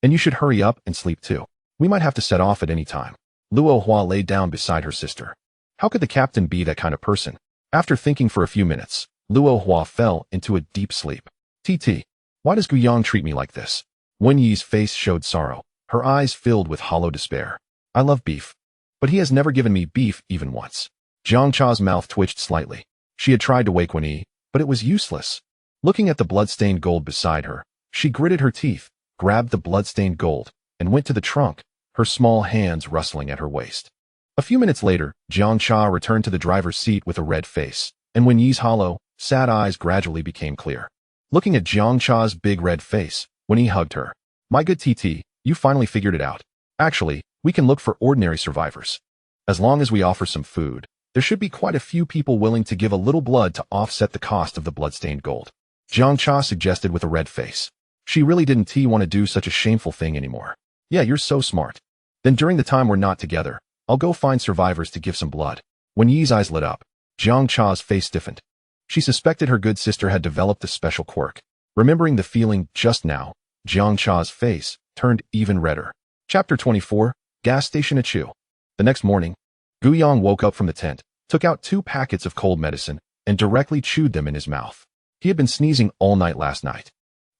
And you should hurry up and sleep too. We might have to set off at any time. Luo Hua lay down beside her sister. How could the captain be that kind of person? After thinking for a few minutes, Luo Hua fell into a deep sleep. TT. Why does Guyang treat me like this? Wen Yi's face showed sorrow, her eyes filled with hollow despair. I love beef, but he has never given me beef even once. Jiang Cha's mouth twitched slightly. She had tried to wake Wen Yi, but it was useless. Looking at the blood-stained gold beside her, she gritted her teeth, grabbed the blood-stained gold, and went to the trunk, her small hands rustling at her waist. A few minutes later, Jiang Cha returned to the driver's seat with a red face, and Wen Yi's hollow, sad eyes gradually became clear. Looking at Jiang Cha's big red face, Wen Yi hugged her. My good TT, you finally figured it out. Actually, we can look for ordinary survivors. As long as we offer some food, there should be quite a few people willing to give a little blood to offset the cost of the blood-stained gold. Jiang Cha suggested with a red face. She really didn't want to do such a shameful thing anymore. Yeah, you're so smart. Then during the time we're not together, I'll go find survivors to give some blood. When Yi's eyes lit up, Jiang Cha's face stiffened. She suspected her good sister had developed a special quirk. Remembering the feeling just now, Jiang Cha's face turned even redder. Chapter 24, Gas Station Achu. The next morning, Guyang woke up from the tent, took out 2 packets of cold medicine, and directly chewed them in his mouth. He had been sneezing all night last night,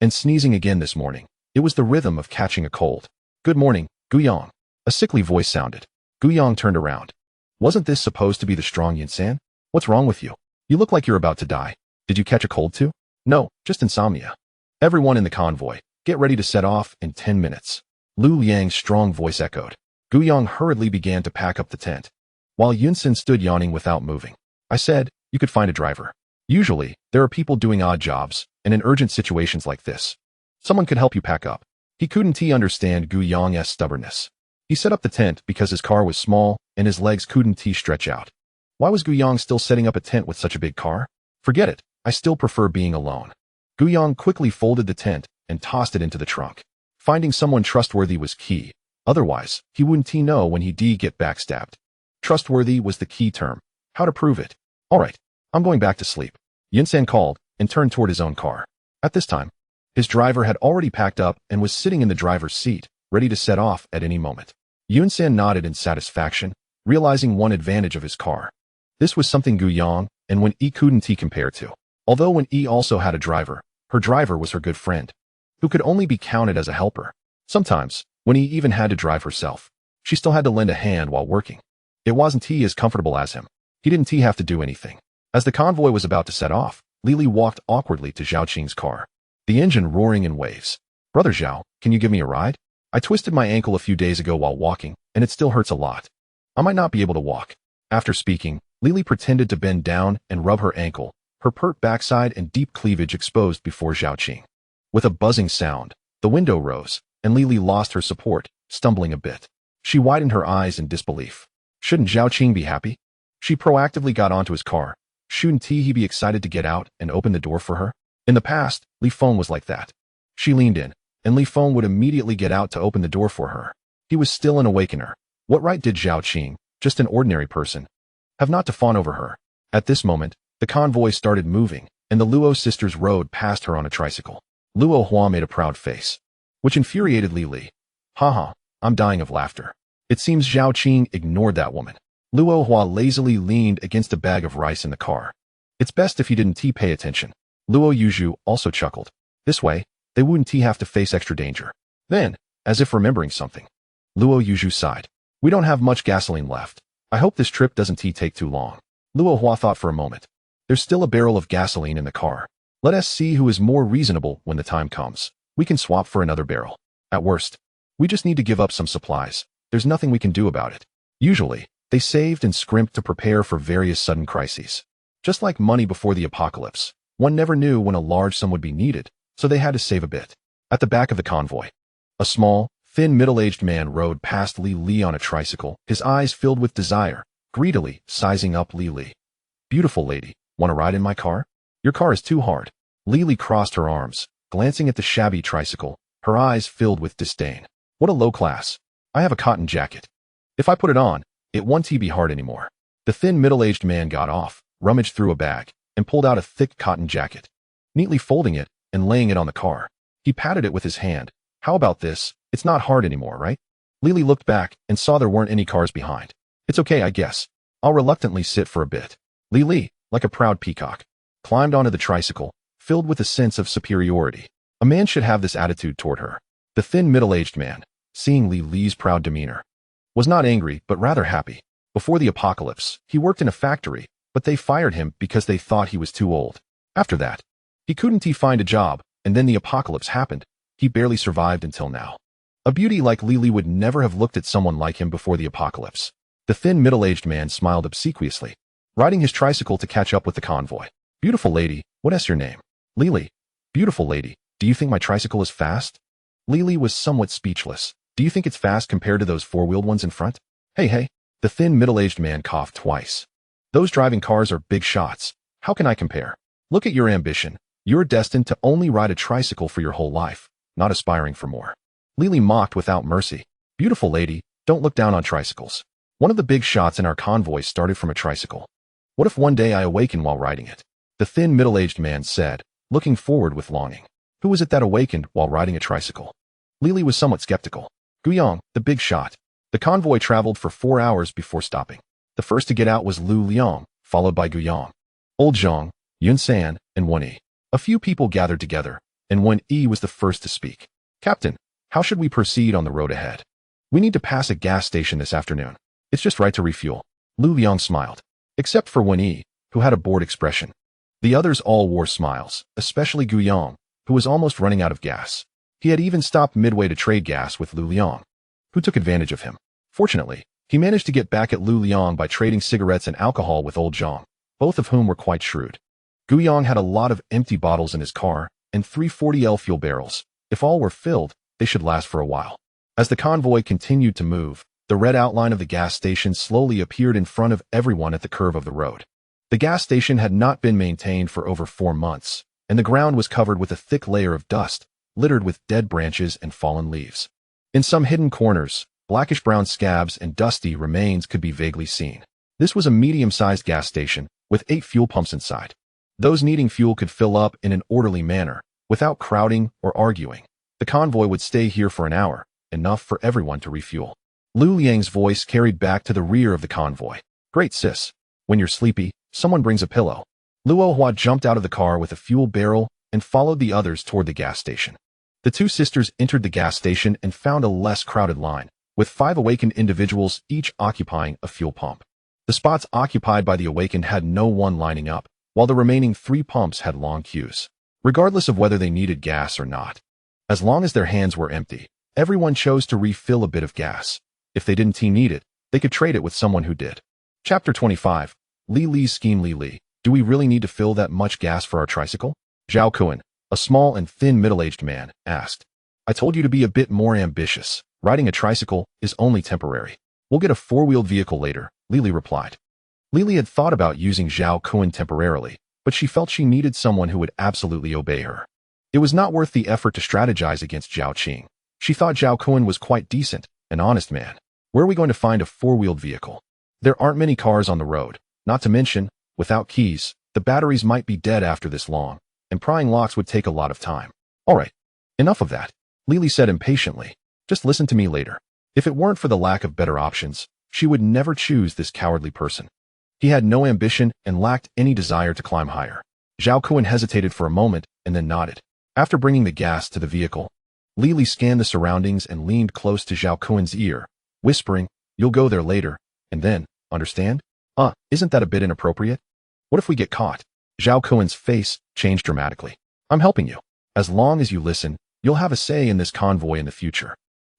and sneezing again this morning. It was the rhythm of catching a cold. Good morning, Guyang. A sickly voice sounded. Guyang turned around. Wasn't this supposed to be the strong Yinsan? What's wrong with you? You look like you're about to die. Did you catch a cold too? No, just insomnia. Everyone in the convoy, get ready to set off in 10 minutes. Lu Yang's strong voice echoed. Guyang hurriedly began to pack up the tent, while Yunsen stood yawning without moving. I said, you could find a driver. Usually, there are people doing odd jobs, and in urgent situations like this, someone could help you pack up. He couldn't understand Guyang's stubbornness. He set up the tent because his car was small, and his legs couldn't stretch out. Why was Guyang still setting up a tent with such a big car? Forget it, I still prefer being alone. Guyang quickly folded the tent and tossed it into the trunk. Finding someone trustworthy was key. Otherwise, he wouldn't know when he'd get backstabbed. Trustworthy was the key term. How to prove it? All right, I'm going back to sleep. Yinsan called and turned toward his own car. At this time, his driver had already packed up and was sitting in the driver's seat, ready to set off at any moment. Yunsan nodded in satisfaction, realizing one advantage of his car. This was something Guyang and Wen Yi couldn't compare to. Although Wen Yi also had a driver, her driver was her good friend, who could only be counted as a helper. Sometimes, Wen Yi even had to drive herself. She still had to lend a hand while working. It wasn't as comfortable as him. He didn't have to do anything. As the convoy was about to set off, Lily walked awkwardly to Zhao Qing's car, the engine roaring in waves. Brother Zhao, can you give me a ride? I twisted my ankle a few days ago while walking, and it still hurts a lot. I might not be able to walk. After speaking, Lily pretended to bend down and rub her ankle, her pert backside and deep cleavage exposed before Zhaoqing. With a buzzing sound, the window rose, and Lily lost her support, stumbling a bit. She widened her eyes in disbelief. Shouldn't Zhaoqing be happy? She proactively got onto his car. Shouldn't he be excited to get out and open the door for her? In the past, Li Feng was like that. She leaned in, and Li Feng would immediately get out to open the door for her. He was still an awakener. What right did Zhaoqing, just an ordinary person, have not to fawn over her? At this moment, the convoy started moving, and the Luo sisters rode past her on a tricycle. Luo Hua made a proud face, which infuriated Li Li. Haha, I'm dying of laughter. It seems Zhaoqing ignored that woman. Luo Hua lazily leaned against a bag of rice in the car. It's best if he didn't pay attention. Luo Yuzhu also chuckled. This way, they wouldn't have to face extra danger. Then, as if remembering something, Luo Yuzhu sighed. We don't have much gasoline left. I hope this trip doesn't take too long. Luo Hua thought for a moment. There's still a barrel of gasoline in the car. Let us see who is more reasonable when the time comes. We can swap for another barrel. At worst, we just need to give up some supplies. There's nothing we can do about it. Usually, they saved and scrimped to prepare for various sudden crises. Just like money before the apocalypse, one never knew when a large sum would be needed, so they had to save a bit. At the back of the convoy, a small, thin, middle-aged man rode past Li Li on a tricycle, his eyes filled with desire, greedily sizing up Li Li. Beautiful lady, want to ride in my car? Your car is too hard. Li Li crossed her arms, glancing at the shabby tricycle, her eyes filled with disdain. What a low class. I have a cotton jacket. If I put it on, it won't be hard anymore. The thin middle-aged man got off, rummaged through a bag, and pulled out a thick cotton jacket. Neatly folding it and laying it on the car, he patted it with his hand. How about this? It's not hard anymore, right? Lily looked back and saw there weren't any cars behind. It's okay, I guess. I'll reluctantly sit for a bit. Lily, like a proud peacock, climbed onto the tricycle, filled with a sense of superiority. A man should have this attitude toward her. The thin middle-aged man, seeing Li's proud demeanor, was not angry but rather happy. Before the apocalypse, he worked in a factory, but they fired him because they thought he was too old. After that, he couldn't find a job, and then the apocalypse happened. He barely survived until now. A beauty like Lily would never have looked at someone like him before the apocalypse. The thin middle-aged man smiled obsequiously, riding his tricycle to catch up with the convoy. Beautiful lady, what is your name? Lily. Beautiful lady, do you think my tricycle is fast? Lily was somewhat speechless. Do you think it's fast compared to those four-wheeled ones in front? Hey. The thin middle-aged man coughed twice. Those driving cars are big shots. How can I compare? Look at your ambition. You're destined to only ride a tricycle for your whole life, not aspiring for more. Lily mocked without mercy. Beautiful lady, don't look down on tricycles. One of the big shots in our convoy started from a tricycle. What if one day I awaken while riding it? The thin middle-aged man said, looking forward with longing. Who was it that awakened while riding a tricycle? Lily was somewhat skeptical. Guyang, the big shot. The convoy traveled for 4 hours before stopping. The first to get out was Lu Liang, followed by Guyang, Old Zhang, Yun San, and Wen Yi. A few people gathered together, and Wen Yi was the first to speak. Captain, how should we proceed on the road ahead? We need to pass a gas station this afternoon. It's just right to refuel. Lu Liang smiled, except for Wen Yi, who had a bored expression. The others all wore smiles, especially Guyang, who was almost running out of gas. He had even stopped midway to trade gas with Lu Liang, who took advantage of him. Fortunately, he managed to get back at Lu Liang by trading cigarettes and alcohol with Old Zhang, both of whom were quite shrewd. Guyang had a lot of empty bottles in his car and 340L fuel barrels. If all were filled, they should last for a while. As the convoy continued to move, the red outline of the gas station slowly appeared in front of everyone at the curve of the road. The gas station had not been maintained for over 4 months, and the ground was covered with a thick layer of dust, littered with dead branches and fallen leaves. In some hidden corners, blackish-brown scabs and dusty remains could be vaguely seen. This was a medium-sized gas station, with 8 fuel pumps inside. Those needing fuel could fill up in an orderly manner, without crowding or arguing. The convoy would stay here for an hour, enough for everyone to refuel. Lu Liang's voice carried back to the rear of the convoy. Great sis. When you're sleepy, someone brings a pillow. Luo Hua jumped out of the car with a fuel barrel and followed the others toward the gas station. The two sisters entered the gas station and found a less crowded line, with 5 awakened individuals each occupying a fuel pump. The spots occupied by the awakened had no one lining up, while the remaining 3 pumps had long queues. Regardless of whether they needed gas or not, as long as their hands were empty, everyone chose to refill a bit of gas. If they didn't need it, they could trade it with someone who did. Chapter 25. Li's scheme. Li, do we really need to fill that much gas for our tricycle? Zhao Kun, a small and thin middle-aged man, asked. I told you to be a bit more ambitious. Riding a tricycle is only temporary. We'll get a four-wheeled vehicle later, Li replied. Li had thought about using Zhao Kun temporarily, but she felt she needed someone who would absolutely obey her. It was not worth the effort to strategize against Zhao Qing. She thought Zhao Kun was quite decent, an honest man. Where are we going to find a four-wheeled vehicle? There aren't many cars on the road. Not to mention, without keys, the batteries might be dead after this long, and prying locks would take a lot of time. All right, enough of that, Li said impatiently. Just listen to me later. If it weren't for the lack of better options, she would never choose this cowardly person. He had no ambition and lacked any desire to climb higher. Zhao Kun hesitated for a moment and then nodded. After bringing the gas to the vehicle, Li scanned the surroundings and leaned close to Zhao Kun's ear, whispering, "You'll go there later, and then, understand? Isn't that a bit inappropriate? What if we get caught?" Zhao Kun's face changed dramatically. "I'm helping you. As long as you listen, you'll have a say in this convoy in the future.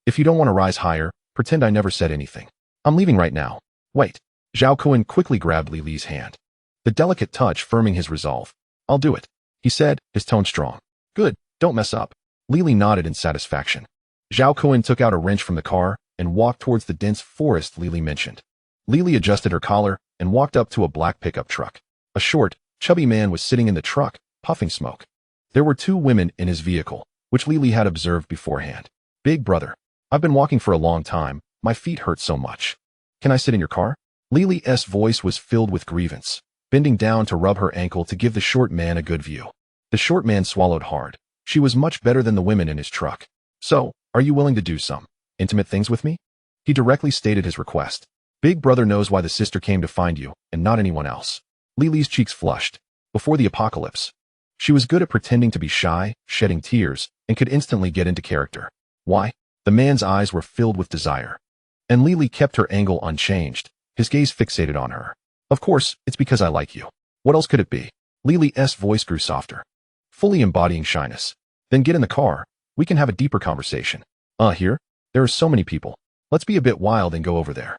If you don't want to rise higher, pretend I never said anything. I'm leaving right now." "Wait." Zhao Kun quickly grabbed Li's hand, the delicate touch firming his resolve. "I'll do it," he said, his tone strong. "Good, don't mess up." Li nodded in satisfaction. Zhao Kun took out a wrench from the car and walked towards the dense forest Li mentioned. Li adjusted her collar and walked up to a black pickup truck. A short, chubby man was sitting in the truck, puffing smoke. There were two women in his vehicle, which Li had observed beforehand. "Big brother, I've been walking for a long time. My feet hurt so much. Can I sit in your car?" Li's voice was filled with grievance, bending down to rub her ankle to give the short man a good view. The short man swallowed hard. She was much better than the women in his truck. "So, are you willing to do some intimate things with me?" He directly stated his request. Big brother knows why the sister came to find you, and not anyone else. Li's cheeks flushed. Before the apocalypse, she was good at pretending to be shy, shedding tears, and could instantly get into character. Why? The man's eyes were filled with desire. And Li kept her angle unchanged, his gaze fixated on her. "Of course, it's because I like you. What else could it be?" Li's voice grew softer, fully embodying shyness. "Then get in the car. We can have a deeper conversation." Here? There are so many people. Let's be a bit wild and go over there,"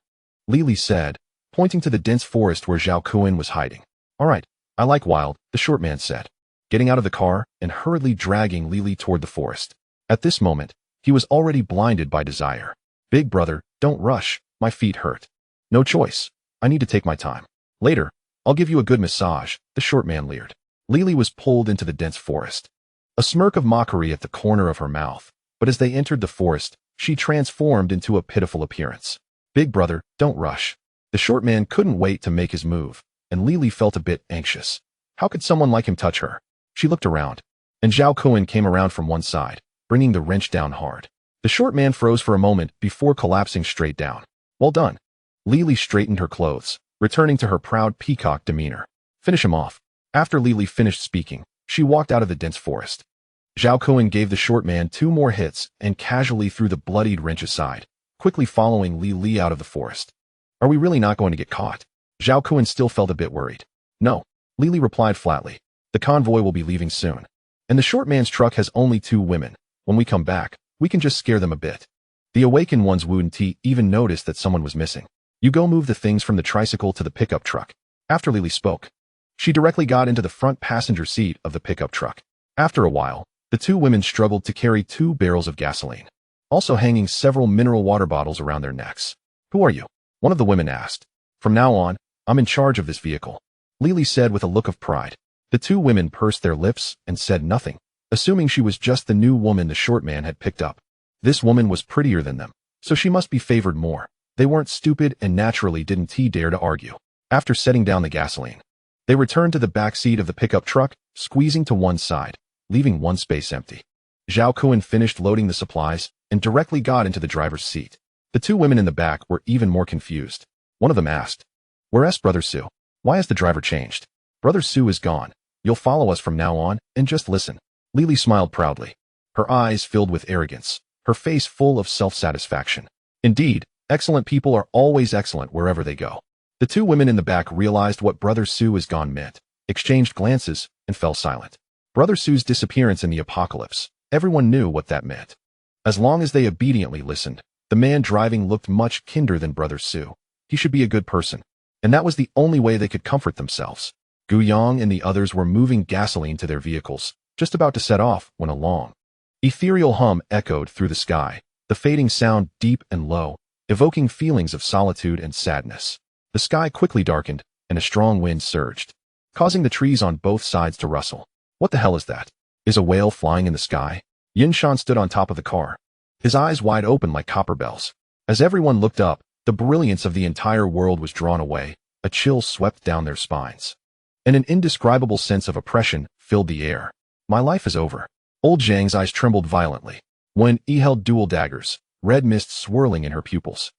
Li said, pointing to the dense forest where Zhao Kun was hiding. "All right, I like wild," the short man said, getting out of the car and hurriedly dragging Li toward the forest. At this moment, he was already blinded by desire. "Big brother, don't rush. My feet hurt." "No choice. I need to take my time. Later, I'll give you a good massage," the short man leered. Li was pulled into the dense forest. A smirk of mockery at the corner of her mouth, but as they entered the forest, she transformed into a pitiful appearance. "Big brother, don't rush." The short man couldn't wait to make his move, and Li felt a bit anxious. How could someone like him touch her? She looked around, and Zhao Kun came around from one side, bringing the wrench down hard. The short man froze for a moment before collapsing straight down. "Well done." Li straightened her clothes, returning to her proud peacock demeanor. "Finish him off." After Li finished speaking, she walked out of the dense forest. Zhao Kun gave the short man 2 more hits and casually threw the bloodied wrench aside, quickly following Li out of the forest. "Are we really not going to get caught?" Zhao Kun still felt a bit worried. "No," Li replied flatly. "The convoy will be leaving soon. And the short man's truck has only 2 women. When we come back, we can just scare them a bit." The awakened ones wouldn't even notice that someone was missing. "You go move the things from the tricycle to the pickup truck." After Li spoke, she directly got into the front passenger seat of the pickup truck. After a while, the 2 women struggled to carry 2 barrels of gasoline, also hanging several mineral water bottles around their necks. "Who are you?" one of the women asked. "From now on, I'm in charge of this vehicle," Li said with a look of pride. The 2 women pursed their lips and said nothing, assuming she was just the new woman the short man had picked up. This woman was prettier than them, so she must be favored more. They weren't stupid and naturally didn't dare to argue. After setting down the gasoline, they returned to the back seat of the pickup truck, squeezing to one side, leaving one space empty. Zhao Kun finished loading the supplies and directly got into the driver's seat. The 2 women in the back were even more confused. One of them asked, "Where's Brother Su? Why has the driver changed?" "Brother Su is gone. You'll follow us from now on and just listen." Li smiled proudly, her eyes filled with arrogance, her face full of self-satisfaction. Indeed, excellent people are always excellent wherever they go. The 2 women in the back realized what Brother Su is gone meant, exchanged glances, and fell silent. Brother Su's disappearance in the apocalypse, everyone knew what that meant. As long as they obediently listened, the man driving looked much kinder than Brother Su. He should be a good person. and that was the only way they could comfort themselves. Gu Yang and the others were moving gasoline to their vehicles, just about to set off when a long, ethereal hum echoed through the sky, the fading sound deep and low, evoking feelings of solitude and sadness. The sky quickly darkened, and a strong wind surged, causing the trees on both sides to rustle. What the hell is that? Is a whale flying in the sky? Yinshan stood on top of the car, his eyes wide open like copper bells. As everyone looked up, the brilliance of the entire world was drawn away, a chill swept down their spines, and an indescribable sense of oppression filled the air. My life is over. Old Zhang's eyes trembled violently. When he held dual daggers, red mist swirling in her pupils.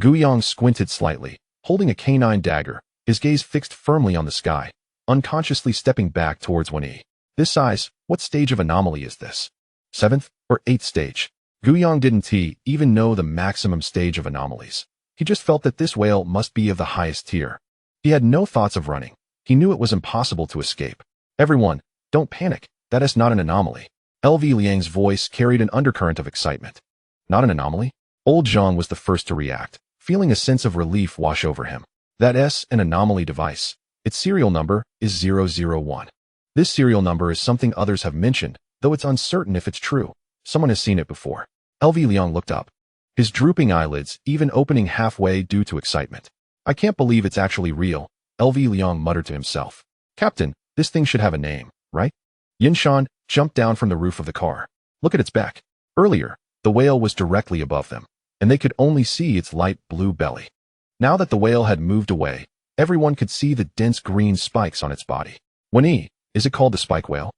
Gu Yang squinted slightly, holding a canine dagger, his gaze fixed firmly on the sky, unconsciously stepping back towards Wen Yi. This size, what stage of anomaly is this? 7th or 8th stage? Gu Yang didn't even know the maximum stage of anomalies. He just felt that this whale must be of the highest tier. He had no thoughts of running. He knew it was impossible to escape. Everyone, don't panic, that is not an anomaly. LV Liang's voice carried an undercurrent of excitement. Not an anomaly? Old Zhang was the first to react, feeling a sense of relief wash over him. That's an anomaly device. Its serial number is 001. This serial number is something others have mentioned, though it's uncertain if it's true. Someone has seen it before. LV Liang looked up, his drooping eyelids even opening halfway due to excitement. I can't believe it's actually real, LV Liang muttered to himself. Captain, this thing should have a name, right? Yinshan jumped down from the roof of the car. Look at its back. Earlier, the whale was directly above them, and they could only see its light blue belly. Now that the whale had moved away, everyone could see the dense green spikes on its body. Wen Yi, is it called the spike whale?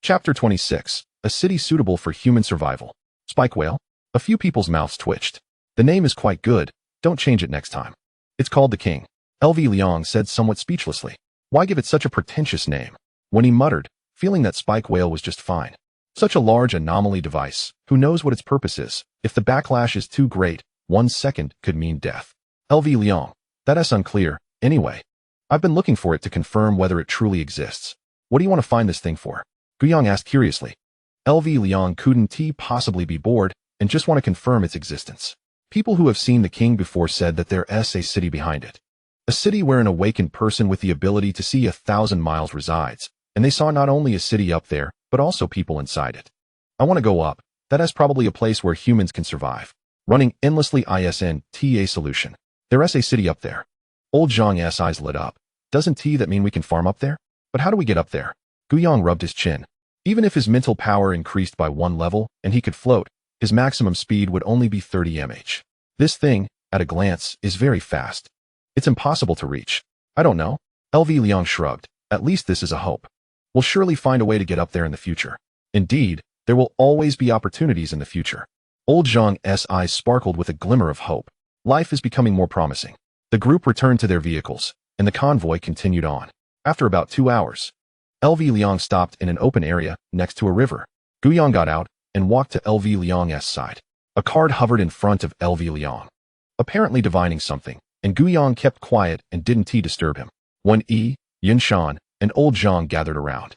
Chapter 26, a city suitable for human survival. Spike whale? A few people's mouths twitched. The name is quite good, don't change it next time. It's called the King, LV Liang said somewhat speechlessly. Why give it such a pretentious name? When he muttered, feeling that spike whale was just fine. Such a large anomaly device, who knows what its purpose is? If the backlash is too great, 1 second could mean death. LV Liang, that's unclear. Anyway, I've been looking for it to confirm whether it truly exists. What do you want to find this thing for? Gu Yang asked curiously. LV Liang couldn't possibly be bored and just want to confirm its existence. People who have seen the king before said that there's a city behind it. A city where an awakened person with the ability to see 1,000 miles resides, and they saw not only a city up there, but also people inside it. I want to go up. That's probably a place where humans can survive. Running endlessly isn't solution. There's a city up there. Old Zhang's eyes lit up. Doesn't that mean we can farm up there? But how do we get up there? Gu Yang rubbed his chin. Even if his mental power increased by 1 level and he could float, his maximum speed would only be 30 mph. This thing, at a glance, is very fast. It's impossible to reach. I don't know. LV Liang shrugged. At least this is a hope. We'll surely find a way to get up there in the future. Indeed, there will always be opportunities in the future. Old Zhang's eyes sparkled with a glimmer of hope. Life is becoming more promising. The group returned to their vehicles, and the convoy continued on. After about 2 hours, LV Liang stopped in an open area next to a river. Gu Yang got out and walked to LV Liang's side. A card hovered in front of LV Liang, apparently divining something, and Gu Yang kept quiet and didn't disturb him. Wen Yi, Yinshan, and Old Zhang gathered around.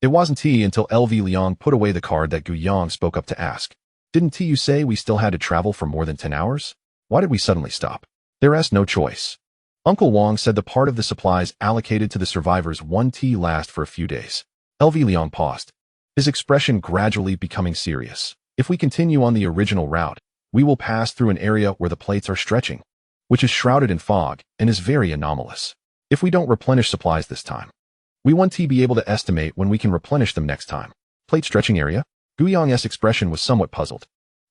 It wasn't until LV Liang put away the card that Gu Yang spoke up to ask. Didn't you say we still had to travel for more than 10 hours? Why did we suddenly stop? There's no choice. Uncle Wang said the part of the supplies allocated to the survivors won't last for a few days. LV Liang paused, his expression gradually becoming serious. If we continue on the original route, we will pass through an area where the plates are stretching, which is shrouded in fog and is very anomalous. If we don't replenish supplies this time, we won't be able to estimate when we can replenish them next time. Plate stretching area? Gu Yang's expression was somewhat puzzled.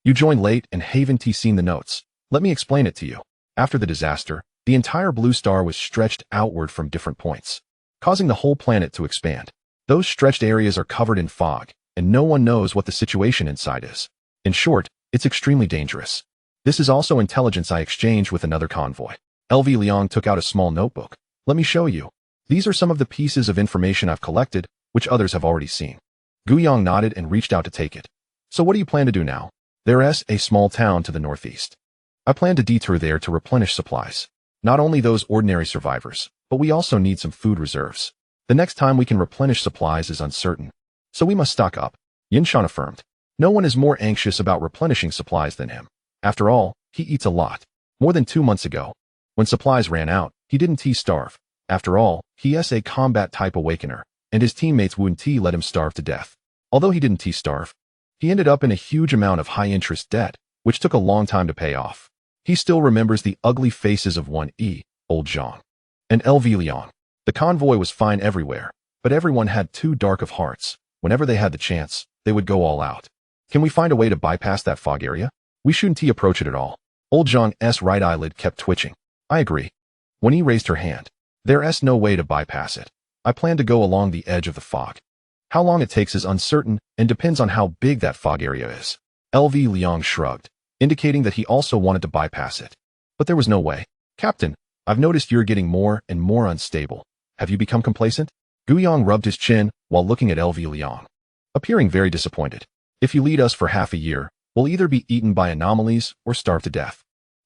You joined late and haven't seen the notes. Let me explain it to you. After the disaster, the entire blue star was stretched outward from different points, causing the whole planet to expand. Those stretched areas are covered in fog, and no one knows what the situation inside is. In short, it's extremely dangerous. This is also intelligence I exchanged with another convoy. LV Liang took out a small notebook. Let me show you. These are some of the pieces of information I've collected, which others have already seen. Gu Yang nodded and reached out to take it. So what do you plan to do now? There's a small town to the northeast. I plan to detour there to replenish supplies. Not only those ordinary survivors, but we also need some food reserves. The next time we can replenish supplies is uncertain, so we must stock up. Yinshan affirmed. No one is more anxious about replenishing supplies than him. After all, he eats a lot. More than 2 months ago, when supplies ran out, He didn't starve. After all, he is a combat-type awakener, and his teammates wouldn't let him starve to death. Although he didn't starve, he ended up in a huge amount of high-interest debt, which took a long time to pay off. He still remembers the ugly faces of old Jean and LV Leon. The convoy was fine everywhere, but everyone had too dark of hearts. Whenever they had the chance, they would go all out. Can we find a way to bypass that fog area? We shouldn't approach it at all. Old Jean's right eyelid kept twitching. I agree. When he raised her hand, there's no way to bypass it. I plan to go along the edge of the fog. How long it takes is uncertain and depends on how big that fog area is. LV Leon shrugged, indicating that he also wanted to bypass it. But there was no way. Captain, I've noticed you're getting more and more unstable. Have you become complacent? Guyong rubbed his chin while looking at LV Leon, appearing very disappointed. If you lead us for half a year, we'll either be eaten by anomalies or starve to death.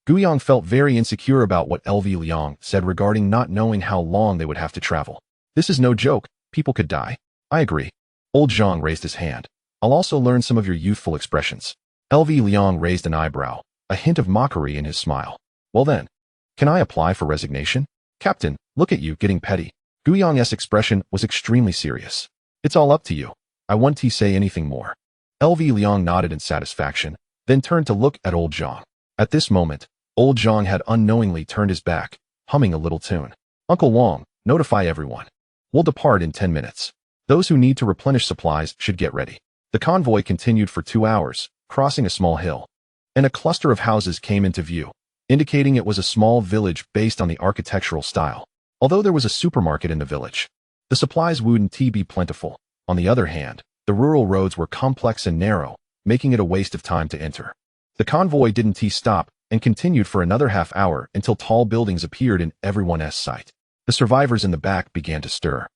Guyong felt very insecure about what LV Leon said regarding not knowing how long they would have to travel. This is no joke, people could die. I agree. Old Jean raised his hand. I'll also learn some of your youthful expressions. LV Leon raised an eyebrow, a hint of mockery in his smile. Well then, can I apply for resignation? Captain, look at you getting petty. Guyong's expression was extremely serious. It's all up to you. I won't say anything more. LV Leon nodded in satisfaction, then turned to look at old Jean. At this moment, old Jean had unknowingly turned his back, humming a little tune. Uncle Wong, notify everyone. We'll depart in 10 minutes. Those who need to replenish supplies should get ready. The convoy continued for 2 hours, crossing a small hill, and a cluster of houses came into view, indicating it was a small village based on the architectural style. Although there was a supermarket in the village, the supplies wouldn't be plentiful. On the other hand, the rural roads were complex and narrow, making it a waste of time to enter. The convoy didn't stop and continued for another half hour until tall buildings appeared in everyone's sight. The survivors in the back began to stir,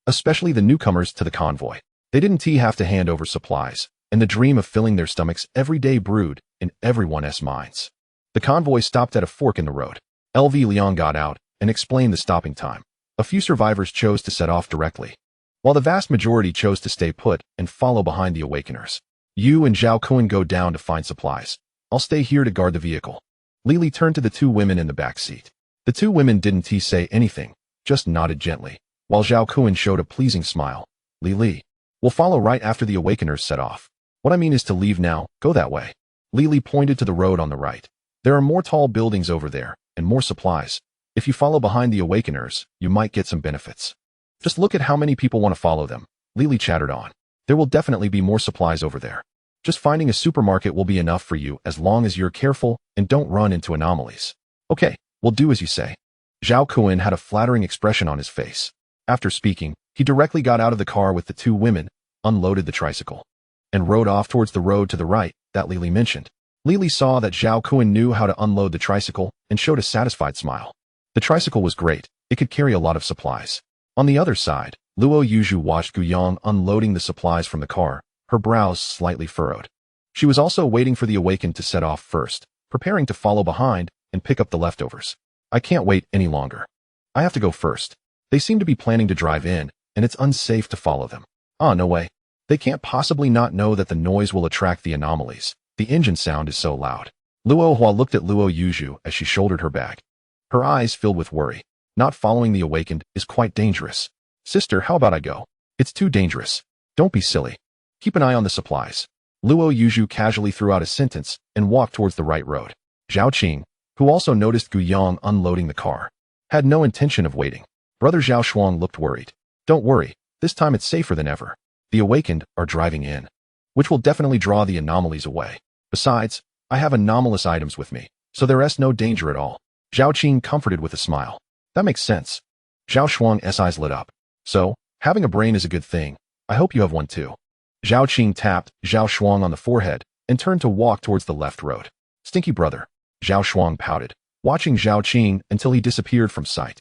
especially the newcomers to the convoy. They didn't have to hand over supplies, and the dream of filling their stomachs every day brewed in everyone's minds. The convoy stopped at a fork in the road. LV Leon got out and explained the stopping time. A few survivors chose to set off directly, while the vast majority chose to stay put and follow behind the awakeners. You and Zhao Kun go down to find supplies. I'll stay here to guard the vehicle. Lily turned to the 2 women in the back seat. The 2 women didn't say anything, just nodded gently, while Zhao Kun showed a pleasing smile. Lily, we'll follow right after the awakeners set off. What I mean is to leave now, go that way. Lily pointed to the road on the right. There are more tall buildings over there, and more supplies. If you follow behind the awakeners, you might get some benefits. Just look at how many people want to follow them. Lily chattered on. There will definitely be more supplies over there. Just finding a supermarket will be enough for you as long as you're careful and don't run into anomalies. Okay, we'll do as you say. Zhao Kun had a flattering expression on his face. After speaking, he directly got out of the car with the 2 women, unloaded the tricycle, and rode off towards the road to the right that Lily mentioned. Lily saw that Zhao Kun knew how to unload the tricycle and showed a satisfied smile. The tricycle was great. It could carry a lot of supplies. On the other side, Luo Yuju watched Guyong unloading the supplies from the car, her brows slightly furrowed. She was also waiting for the awakened to set off first, preparing to follow behind and pick up the leftovers. I can't wait any longer. I have to go first. They seem to be planning to drive in, and it's unsafe to follow them. No way. They can't possibly not know that the noise will attract the anomalies. The engine sound is so loud. Luo Hua looked at Luo Yuju as she shouldered her bag. Her eyes filled with worry. Not following the awakened is quite dangerous. Sister, how about I go? It's too dangerous. Don't be silly. Keep an eye on the supplies. Luo Yuju casually threw out a sentence and walked towards the right road. Zhao Qing, who also noticed Guyong unloading the car, had no intention of waiting. Brother Zhao Shuang looked worried. Don't worry, this time it's safer than ever. The awakened are driving in, which will definitely draw the anomalies away. Besides, I have anomalous items with me, so there's no danger at all. Zhao Qing comforted with a smile. That makes sense. Zhao Shuang's eyes lit up. So, having a brain is a good thing. I hope you have one too. Zhao Qing tapped Zhao Shuang on the forehead and turned to walk towards the left road. Stinky brother. Zhao Shuang pouted, watching Zhao Qing until he disappeared from sight.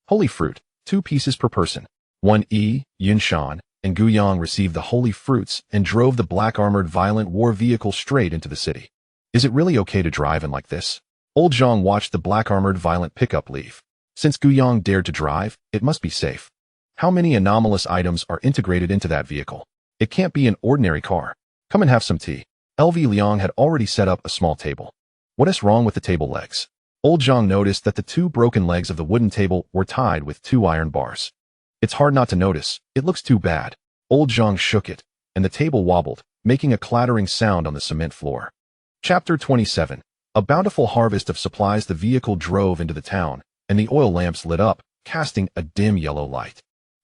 Holy fruit, 2 pieces per person. Yun Shan and Guyong received the holy fruits and drove the black-armored violent war vehicle straight into the city. Is it really okay to drive in like this? Old Zhang watched the black-armored violent pickup leave. Since Guyong dared to drive, it must be safe. How many anomalous items are integrated into that vehicle? It can't be an ordinary car. Come and have some tea. LV Liang had already set up a small table. What is wrong with the table legs? Old Zhang noticed that the two broken legs of the wooden table were tied with two iron bars. It's hard not to notice. It looks too bad. Old Zhang shook it, and the table wobbled, making a clattering sound on the cement floor. Chapter 27. A bountiful harvest of supplies. The vehicle drove into the town, and the oil lamps lit up, casting a dim yellow light.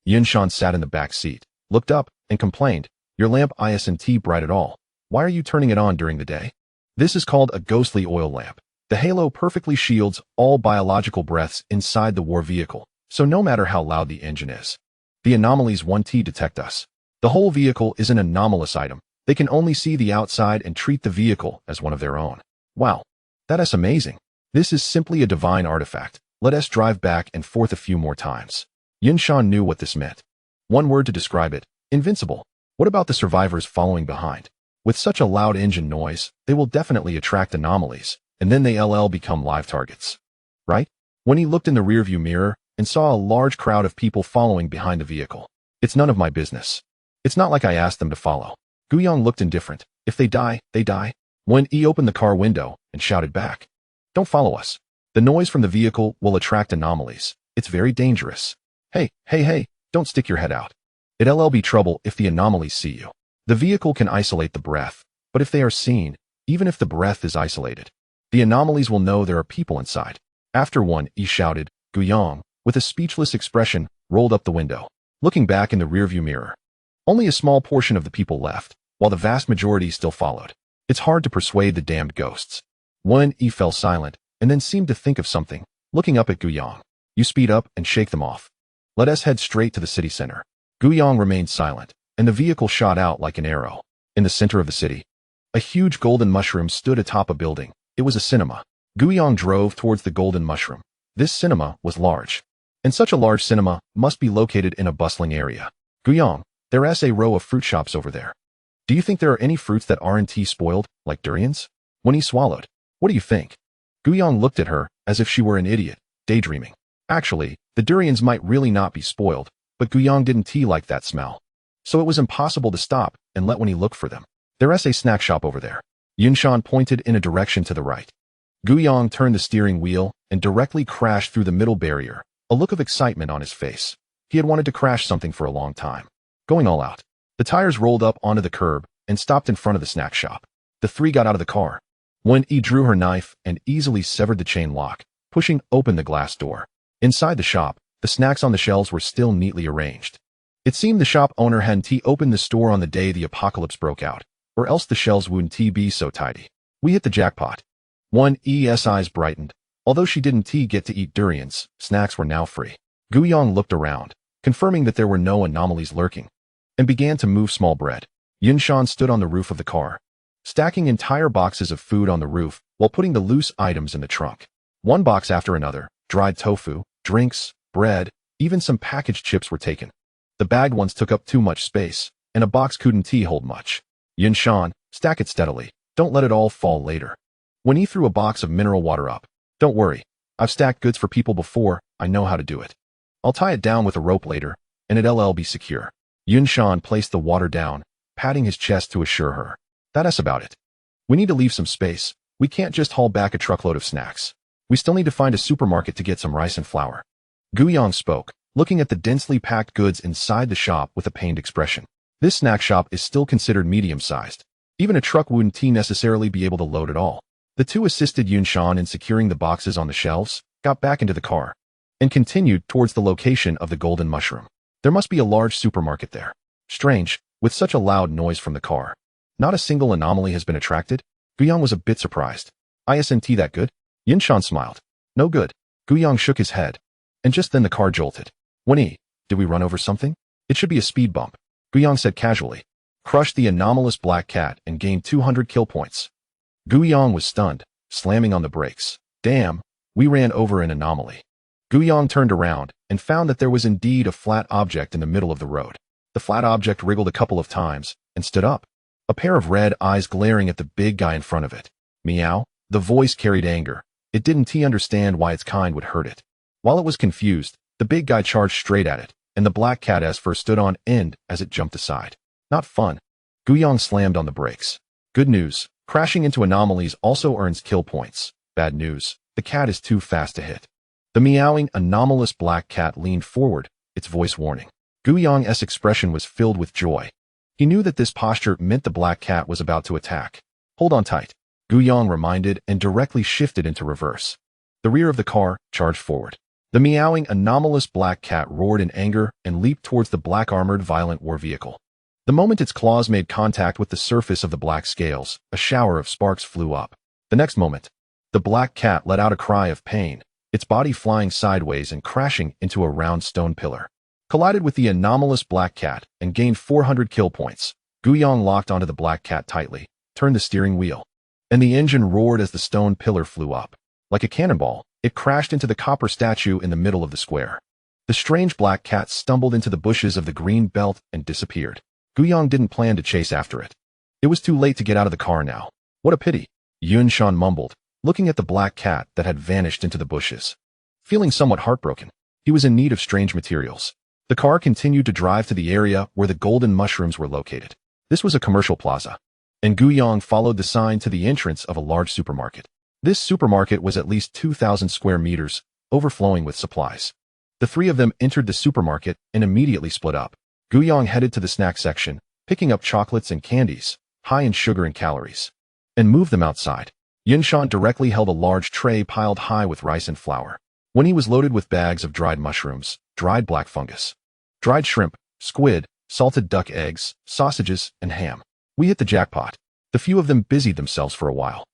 Yunshan sat in the back seat, looked up, and complained, "Your lamp isn't bright at all. Why are you turning it on during the day?" This is called a ghostly oil lamp. The halo perfectly shields all biological breaths inside the war vehicle, so no matter how loud the engine is, the anomalies won't detect us. The whole vehicle is an anomalous item. They can only see the outside and treat the vehicle as one of their own. Wow, that is amazing. This is simply a divine artifact. Let us drive back and forth a few more times. Yunshan knew what this meant. One word to describe it: invincible. What about the survivors following behind? With such a loud engine noise, they will definitely attract anomalies, and then they'll become live targets. Right? When he looked in the rearview mirror and saw a large crowd of people following behind the vehicle. It's none of my business. It's not like I asked them to follow. Guyang looked indifferent. If they die, they die. When he opened the car window and shouted back, "Don't follow us. The noise from the vehicle will attract anomalies. It's very dangerous. Hey, don't stick your head out. It'll be trouble if the anomalies see you." The vehicle can isolate the breath, but if they are seen, even if the breath is isolated, the anomalies will know there are people inside. After one, he shouted, Guyang, with a speechless expression, rolled up the window, looking back in the rearview mirror. Only a small portion of the people left, while the vast majority still followed. It's hard to persuade the damned ghosts. One, he fell silent, and then seemed to think of something, looking up at Guyang. You speed up and shake them off. Let us head straight to the city center. Guyang remained silent, and the vehicle shot out like an arrow. In the center of the city, a huge golden mushroom stood atop a building. It was a cinema. Guyang drove towards the golden mushroom. This cinema was large, and such a large cinema must be located in a bustling area. Guyang, there's a row of fruit shops over there. Do you think there are any fruits that aren't spoiled, like durians? When he swallowed, what do you think? Guyang looked at her as if she were an idiot, daydreaming. Actually, the durians might really not be spoiled, but Guyang didn't like that smell. So it was impossible to stop and let when he looked for them. There's a snack shop over there. Yunshan pointed in a direction to the right. Guyang turned the steering wheel and directly crashed through the middle barrier, a look of excitement on his face. He had wanted to crash something for a long time. Going all out. The tires rolled up onto the curb and stopped in front of the snack shop. The three got out of the car. Wen Yi drew her knife and easily severed the chain lock, pushing open the glass door. Inside the shop, the snacks on the shelves were still neatly arranged. It seemed the shop owner hadn't opened the store on the day the apocalypse broke out, or else the shelves wouldn't be so tidy. We hit the jackpot. Wen Yi's eyes brightened. Although she didn't get to eat durians, snacks were now free. Guyang looked around, confirming that there were no anomalies lurking, and began to move small bread. Yunshan stood on the roof of the car, stacking entire boxes of food on the roof while putting the loose items in the trunk. One box after another, dried tofu, drinks, bread, even some packaged chips were taken. The bagged ones took up too much space, and a box couldn't hold much. Yunshan, stack it steadily. Don't let it all fall later. When he threw a box of mineral water up, don't worry. I've stacked goods for people before. I know how to do it. I'll tie it down with a rope later, and it'll be secure. Yunshan placed the water down, patting his chest to assure her. That's about it. We need to leave some space. We can't just haul back a truckload of snacks. We still need to find a supermarket to get some rice and flour. Guyang spoke, looking at the densely packed goods inside the shop with a pained expression. This snack shop is still considered medium-sized. Even a truck wouldn't necessarily be able to load it all. The two assisted Yunshan in securing the boxes on the shelves, got back into the car, and continued towards the location of the golden mushroom. There must be a large supermarket there. Strange, with such a loud noise from the car. Not a single anomaly has been attracted? Guyang was a bit surprised. Isn't that good? Yunshan smiled. No good. Guyang shook his head. And just then the car jolted. Winnie, did we run over something? It should be a speed bump. Guyang said casually. Crushed the anomalous black cat and gained 200 kill points. Guyang was stunned, slamming on the brakes. Damn, we ran over an anomaly. Guyang turned around and found that there was indeed a flat object in the middle of the road. The flat object wriggled a couple of times and stood up, a pair of red eyes glaring at the big guy in front of it. Meow. The voice carried anger. It didn't understand why its kind would hurt it. While it was confused, the big guy charged straight at it, and the black cat first stood on end as it jumped aside. Not fun. Guyang slammed on the brakes. Good news. Crashing into anomalies also earns kill points. Bad news. The cat is too fast to hit. The meowing, anomalous black cat leaned forward, its voice warning. Guyang's expression was filled with joy. He knew that this posture meant the black cat was about to attack. Hold on tight, Guyang reminded and directly shifted into reverse. The rear of the car charged forward. The meowing, anomalous black cat roared in anger and leaped towards the black armored violent war vehicle. The moment its claws made contact with the surface of the black scales, a shower of sparks flew up. The next moment, the black cat let out a cry of pain, its body flying sideways and crashing into a round stone pillar. Collided with the anomalous black cat and gained 400 kill points. Guyang locked onto the black cat tightly, turned the steering wheel, and the engine roared as the stone pillar flew up. Like a cannonball, it crashed into the copper statue in the middle of the square. The strange black cat stumbled into the bushes of the green belt and disappeared. Guyang didn't plan to chase after it. It was too late to get out of the car now. What a pity, Yunshan mumbled, looking at the black cat that had vanished into the bushes. Feeling somewhat heartbroken, he was in need of strange materials. The car continued to drive to the area where the golden mushrooms were located. This was a commercial plaza, and Guyang followed the sign to the entrance of a large supermarket. This supermarket was at least 2,000 square meters, overflowing with supplies. The three of them entered the supermarket and immediately split up. Guyang headed to the snack section, picking up chocolates and candies, high in sugar and calories, and moved them outside. Yunshan directly held a large tray piled high with rice and flour. When he was loaded with bags of dried mushrooms, dried black fungus, dried shrimp, squid, salted duck eggs, sausages, and ham. We hit the jackpot. The few of them busied themselves for a while,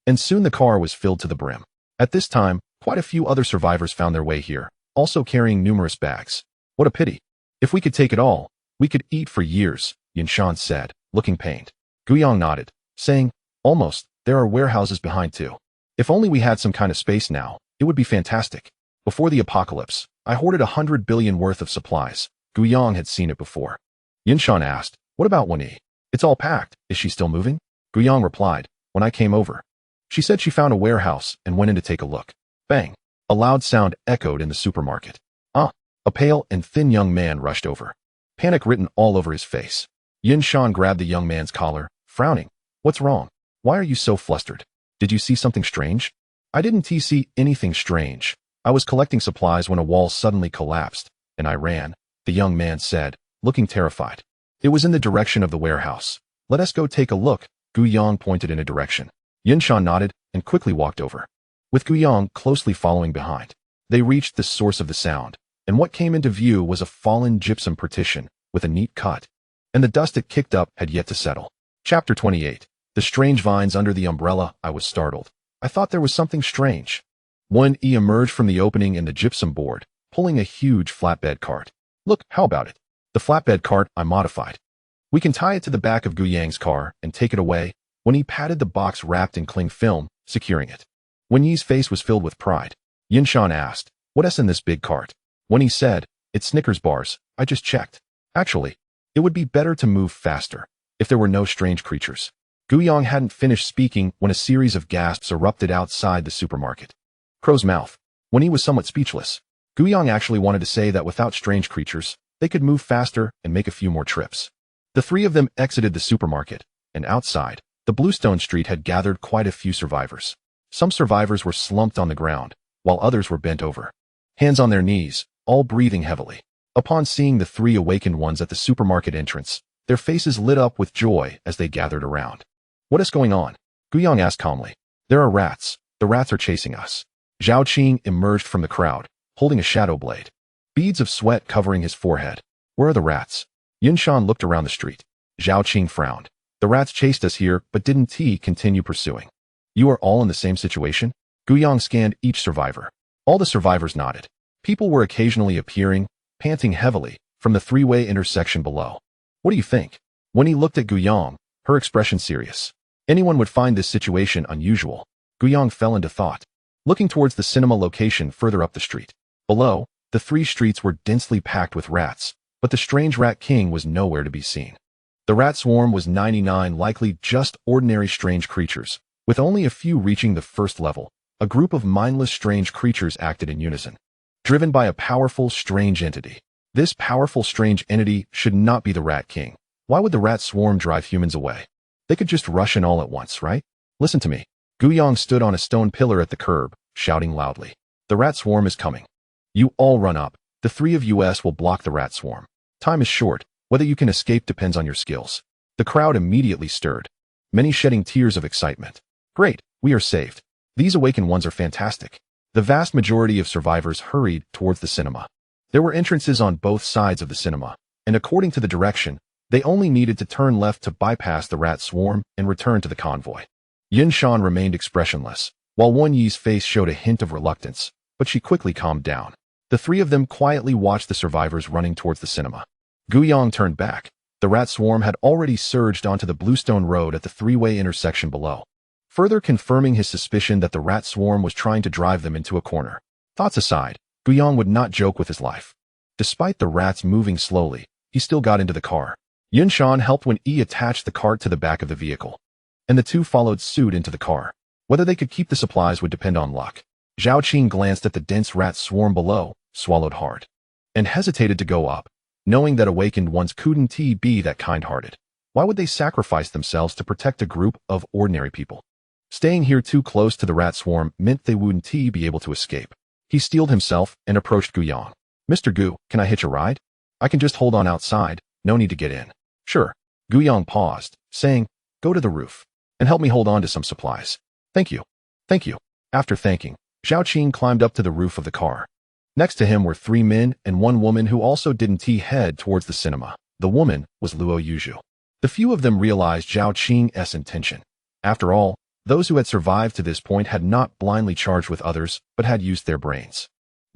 and soon the car was filled to the brim. At this time, quite a few other survivors found their way here, also carrying numerous bags. What a pity. If we could take it all, we could eat for years, Yunshan said, looking pained. Guyang nodded, saying, almost, there are warehouses behind too. If only we had some kind of space now, it would be fantastic. Before the apocalypse, I hoarded 100 billion worth of supplies. Guyang had seen it before. Yunshan asked, what about Wenyi? It's all packed. Is she still moving? Guyang replied, when I came over. She said she found a warehouse and went in to take a look. Bang! A loud sound echoed in the supermarket. A pale and thin young man rushed over, panic written all over his face. Yunshan grabbed the young man's collar, frowning. What's wrong? Why are you so flustered? Did you see something strange? I didn't see anything strange. I was collecting supplies when a wall suddenly collapsed, and I ran, the young man said, looking terrified. It was in the direction of the warehouse. Let us go take a look. Guyang pointed in a direction. Yunshan nodded and quickly walked over, with Guyang closely following behind. They reached the source of the sound, and what came into view was a fallen gypsum partition with a neat cut, and the dust it kicked up had yet to settle. Chapter 28. The strange vines under the umbrella. I was startled. I thought there was something strange. Wenyi emerged from the opening in the gypsum board, pulling a huge flatbed cart. Look, how about it? The flatbed cart I modified. We can tie it to the back of Guyang's car and take it away. When he patted the box wrapped in cling film, securing it. Wenyi's face was filled with pride. Yunshan asked, what's in this big cart? Wenyi said, it's Snickers bars. I just checked. Actually, it would be better to move faster if there were no strange creatures. Guyang hadn't finished speaking when a series of gasps erupted outside the supermarket. Crow's mouth. Wenyi was somewhat speechless. Guyang actually wanted to say that without strange creatures, they could move faster and make a few more trips. The three of them exited the supermarket, and outside, the Bluestone Street had gathered quite a few survivors. Some survivors were slumped on the ground, while others were bent over, hands on their knees, all breathing heavily. Upon seeing the three awakened ones at the supermarket entrance, their faces lit up with joy as they gathered around. What is going on? Guyang asked calmly. There are rats. The rats are chasing us. Zhao Qing emerged from the crowd, holding a shadow blade, beads of sweat covering his forehead. Where are the rats? Yunshan looked around the street. Zhao Qing frowned. The rats chased us here, but didn't continue pursuing. You are all in the same situation? Guyang scanned each survivor. All the survivors nodded. People were occasionally appearing, panting heavily, from the three-way intersection below. What do you think? When he looked at Guyang, her expression serious. Anyone would find this situation unusual. Guyang fell into thought, looking towards the cinema location further up the street. Below, the three streets were densely packed with rats, but the strange rat king was nowhere to be seen. The rat swarm was 99 likely just ordinary strange creatures, with only a few reaching the first level. A group of mindless strange creatures acted in unison, driven by a powerful strange entity. This powerful strange entity should not be the rat king. Why would the rat swarm drive humans away? They could just rush in all at once, right? Listen to me. Guyang stood on a stone pillar at the curb, shouting loudly. The rat swarm is coming. You all run up. The three of us will block the rat swarm. Time is short. Whether you can escape depends on your skills. The crowd immediately stirred, many shedding tears of excitement. Great, we are saved. These awakened ones are fantastic. The vast majority of survivors hurried towards the cinema. There were entrances on both sides of the cinema, and according to the direction, they only needed to turn left to bypass the rat swarm and return to the convoy. Yunshan remained expressionless, while Wen Yi's face showed a hint of reluctance, but she quickly calmed down. The three of them quietly watched the survivors running towards the cinema. Guiyang turned back. The rat swarm had already surged onto the bluestone road at the three-way intersection below, further confirming his suspicion that the rat swarm was trying to drive them into a corner. Thoughts aside, Guiyang would not joke with his life. Despite the rats moving slowly, he still got into the car. Yunshan helped Wen Yi attach the cart to the back of the vehicle, and the two followed suit into the car. Whether they could keep the supplies would depend on luck. Zhao Qing glanced at the dense rat swarm below, swallowed hard, and hesitated to go up, knowing that awakened ones couldn't be that kind-hearted. Why would they sacrifice themselves to protect a group of ordinary people? Staying here too close to the rat swarm meant they wouldn't be able to escape. He steeled himself and approached Guiyang. Mr. Gu, can I hitch a ride? I can just hold on outside, no need to get in. Sure. Guiyang paused, saying, go to the roof, and help me hold on to some supplies. Thank you. Thank you. After thanking, Zhao Qing climbed up to the roof of the car. Next to him were 3 men and 1 woman who also didn't head towards the cinema. The woman was Luo Yuzhu. The few of them realized Zhao Qing's intention. After all, those who had survived to this point had not blindly charged with others, but had used their brains.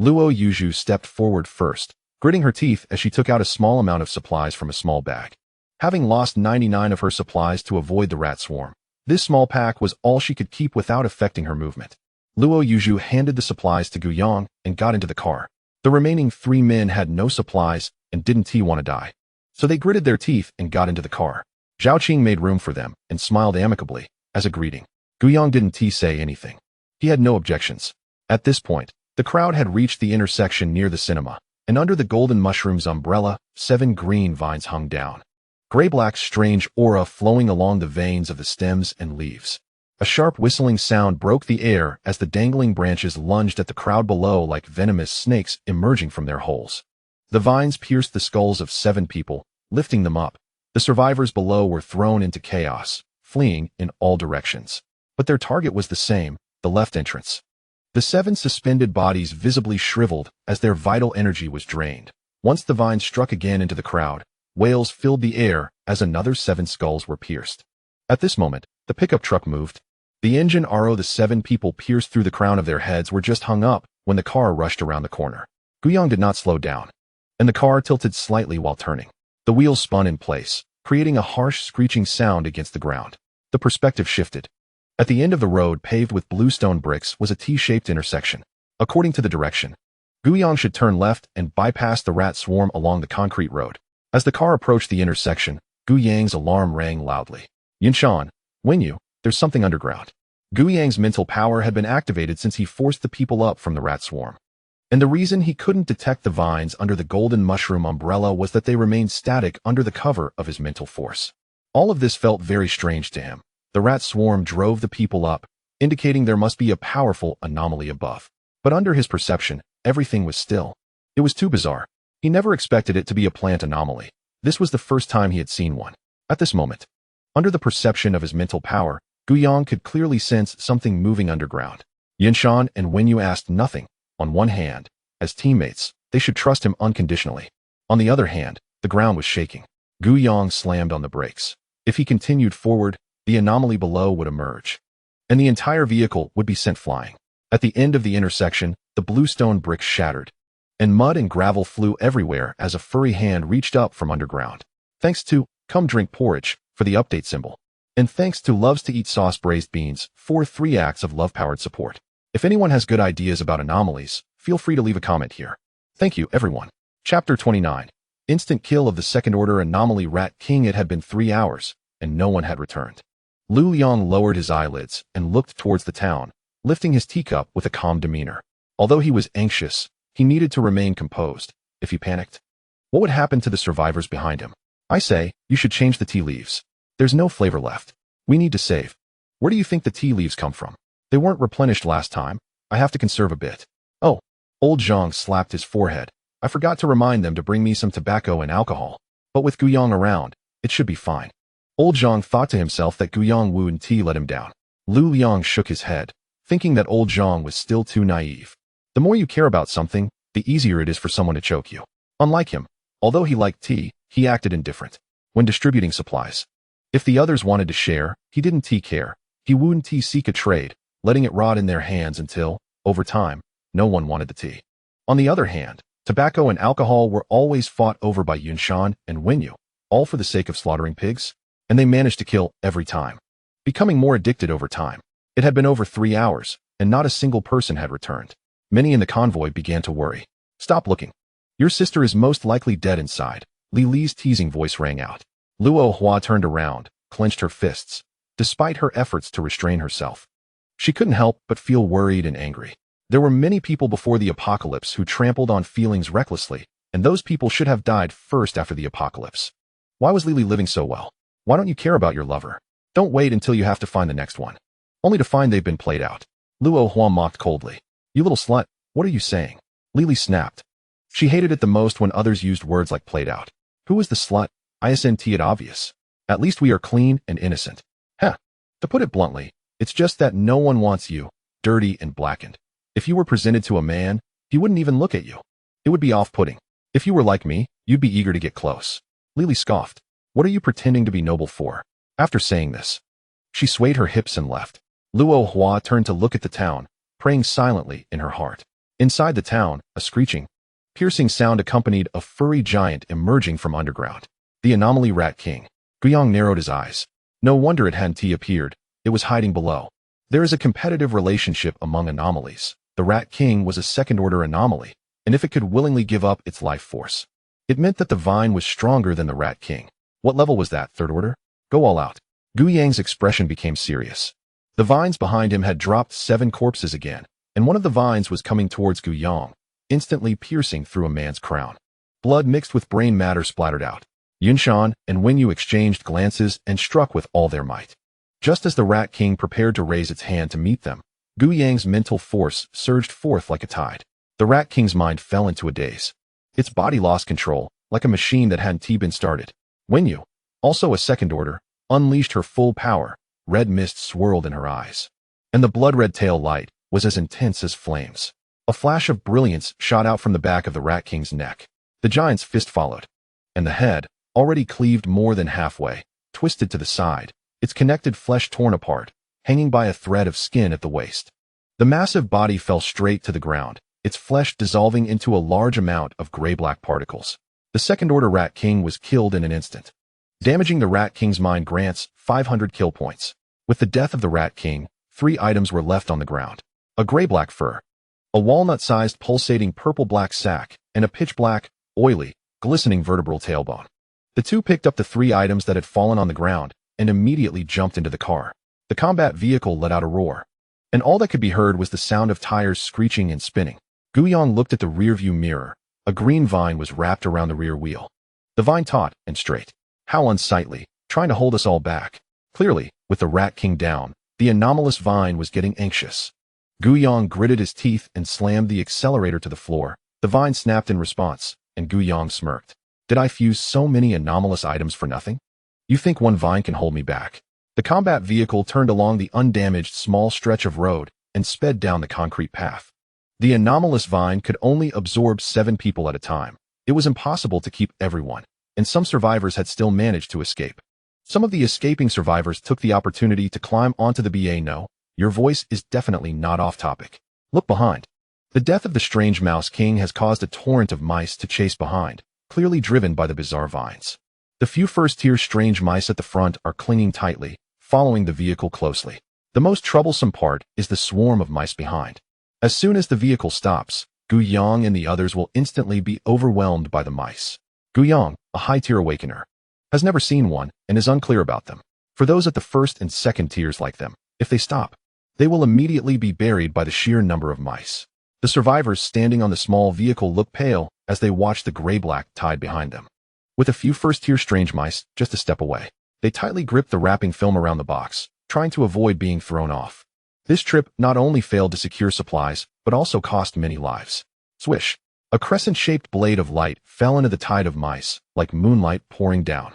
Luo Yuzhu stepped forward first, gritting her teeth as she took out a small amount of supplies from a small bag. Having lost 99 of her supplies to avoid the rat swarm, this small pack was all she could keep without affecting her movement. Luo Yuzhu handed the supplies to Guiyang and got into the car. The remaining 3 men had no supplies and didn't want to die, so they gritted their teeth and got into the car. Zhao Qing made room for them and smiled amicably as a greeting. Guiyang didn't say anything. He had no objections. At this point, the crowd had reached the intersection near the cinema, and under the golden mushroom's umbrella, 7 green vines hung down. Gray-black strange aura flowing along the veins of the stems and leaves. A sharp whistling sound broke the air as the dangling branches lunged at the crowd below like venomous snakes emerging from their holes. The vines pierced the skulls of 7 people, lifting them up. The survivors below were thrown into chaos, fleeing in all directions. But their target was the same, the left entrance. The 7 suspended bodies visibly shriveled as their vital energy was drained. Once the vines struck again into the crowd, wails filled the air as another 7 skulls were pierced. At this moment, the pickup truck moved. The engine arrow the 7 people pierced through the crown of their heads were just hung up when the car rushed around the corner. Guiyang did not slow down, and the car tilted slightly while turning. The wheels spun in place, creating a harsh screeching sound against the ground. The perspective shifted. At the end of the road paved with bluestone bricks was a T-shaped intersection. According to the direction, Guiyang should turn left and bypass the rat swarm along the concrete road. As the car approached the intersection, Guiyang's alarm rang loudly. Yunshan, Wen Yi, there's something underground. Guiyang's mental power had been activated since he forced the people up from the rat swarm. And the reason he couldn't detect the vines under the golden mushroom umbrella was that they remained static under the cover of his mental force. All of this felt very strange to him. The rat swarm drove the people up, indicating there must be a powerful anomaly above. But under his perception, everything was still. It was too bizarre. He never expected it to be a plant anomaly. This was the first time he had seen one. At this moment, under the perception of his mental power, Guiyang could clearly sense something moving underground. Yunshan and Wen Yi asked nothing. On one hand, as teammates, they should trust him unconditionally. On the other hand, the ground was shaking. Guiyang slammed on the brakes. If he continued forward, the anomaly below would emerge, and the entire vehicle would be sent flying. At the end of the intersection, the bluestone bricks shattered, and mud and gravel flew everywhere as a furry hand reached up from underground. Thanks to Come Drink Porridge for the update symbol. And thanks to Loves to Eat Sauce Braised Beans for 3 acts of love-powered support. If anyone has good ideas about anomalies, feel free to leave a comment here. Thank you, everyone. Chapter 29. Instant kill of the second-order anomaly Rat King. It had been 3 hours, and no one had returned. Lu Liang lowered his eyelids and looked towards the town, lifting his teacup with a calm demeanor. Although he was anxious, he needed to remain composed. If he panicked, what would happen to the survivors behind him? I say, you should change the tea leaves. There's no flavor left. We need to save. Where do you think the tea leaves come from? They weren't replenished last time. I have to conserve a bit. Oh, old Zhang slapped his forehead. I forgot to remind them to bring me some tobacco and alcohol. But with Guyang around, it should be fine. Old Zhang thought to himself that Guyang wouldn't let him down. Lu Liang shook his head, thinking that old Zhang was still too naive. The more you care about something, the easier it is for someone to choke you. Unlike him, although he liked tea, he acted indifferent when distributing supplies. If the others wanted to share, he didn't care. He wouldn't seek a trade, letting it rot in their hands until, over time, no one wanted the tea. On the other hand, tobacco and alcohol were always fought over by Yunshan and Wenyu, all for the sake of slaughtering pigs, and they managed to kill every time, becoming more addicted over time. It had been over 3 hours, and not a single person had returned. Many in the convoy began to worry. Stop looking. Your sister is most likely dead inside. Li Li's teasing voice rang out. Luo Hua turned around, clenched her fists, despite her efforts to restrain herself. She couldn't help but feel worried and angry. There were many people before the apocalypse who trampled on feelings recklessly, and those people should have died first after the apocalypse. Why was Li Li living so well? Why don't you care about your lover? Don't wait until you have to find the next one, only to find they've been played out. Luo Hua mocked coldly. You little slut, what are you saying? Li Li snapped. She hated it the most when others used words like played out. Who is the slut? Isn't it obvious? At least we are clean and innocent. Heh. To put it bluntly, it's just that no one wants you, dirty and blackened. If you were presented to a man, he wouldn't even look at you. It would be off-putting. If you were like me, you'd be eager to get close. Li Li scoffed. What are you pretending to be noble for? After saying this, she swayed her hips and left. Luo Hua turned to look at the town, praying silently in her heart. Inside the town, a screeching, piercing sound accompanied a furry giant emerging from underground. The anomaly Rat King. Guyang narrowed his eyes. No wonder it hadn't appeared. It was hiding below. There is a competitive relationship among anomalies. The Rat King was a second-order anomaly, and if it could willingly give up its life force, it meant that the vine was stronger than the Rat King. What level was that, third order? Go all out. Guyang's expression became serious. The vines behind him had dropped 7 corpses again, and one of the vines was coming towards Guyang, instantly piercing through a man's crown. Blood mixed with brain matter splattered out. Yunshan and Wenyu exchanged glances and struck with all their might. Just as the Rat King prepared to raise its hand to meet them, Guyang's mental force surged forth like a tide. The Rat King's mind fell into a daze. Its body lost control, like a machine that hadn't been started. Wenyu, also a second order, unleashed her full power. Red mist swirled in her eyes, and the blood-red tail light was as intense as flames. A flash of brilliance shot out from the back of the Rat King's neck. The giant's fist followed, and the head, already cleaved more than halfway, twisted to the side, its connected flesh torn apart, hanging by a thread of skin at the waist. The massive body fell straight to the ground, its flesh dissolving into a large amount of gray-black particles. The second-order Rat King was killed in an instant. Damaging the Rat King's mind grants 500 kill points. With the death of the Rat King, 3 items were left on the ground. A gray-black fur, a walnut-sized pulsating purple-black sac, and a pitch-black, oily, glistening vertebral tailbone. The two picked up the 3 items that had fallen on the ground and immediately jumped into the car. The combat vehicle let out a roar, and all that could be heard was the sound of tires screeching and spinning. Guyang looked at the rearview mirror. A green vine was wrapped around the rear wheel. The vine taut and straight. How unsightly, trying to hold us all back. Clearly, with the Rat King down, the anomalous vine was getting anxious. Guyang gritted his teeth and slammed the accelerator to the floor. The vine snapped in response, and Guyang smirked. Did I fuse so many anomalous items for nothing? You think one vine can hold me back? The combat vehicle turned along the undamaged small stretch of road and sped down the concrete path. The anomalous vine could only absorb 7 people at a time. It was impossible to keep everyone, and some survivors had still managed to escape. Some of the escaping survivors took the opportunity to climb onto the BA. No, your voice is definitely not off topic. Look behind. The death of the strange Mouse King has caused a torrent of mice to chase behind, clearly driven by the bizarre vines. The few first-tier strange mice at the front are clinging tightly, following the vehicle closely. The most troublesome part is the swarm of mice behind. As soon as the vehicle stops, Guyang and the others will instantly be overwhelmed by the mice. Guyang, a high-tier awakener, has never seen one and is unclear about them. For those at the first and second tiers like them, if they stop, they will immediately be buried by the sheer number of mice. The survivors standing on the small vehicle look pale as they watch the gray-black tide behind them. With a few first-tier strange mice just a step away, they tightly grip the wrapping film around the box, trying to avoid being thrown off. This trip not only failed to secure supplies, but also cost many lives. Swish. A crescent-shaped blade of light fell into the tide of mice, like moonlight pouring down,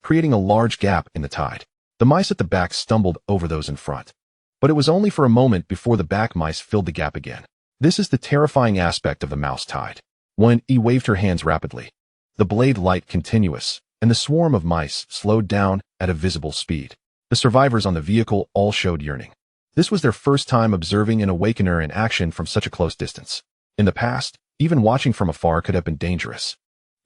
creating a large gap in the tide. The mice at the back stumbled over those in front. But it was only for a moment before the back mice filled the gap again. This is the terrifying aspect of the mouse tide. When E waved her hands rapidly, the blade light continuous, and the swarm of mice slowed down at a visible speed. The survivors on the vehicle all showed yearning. This was their first time observing an awakener in action from such a close distance. In the past, even watching from afar could have been dangerous.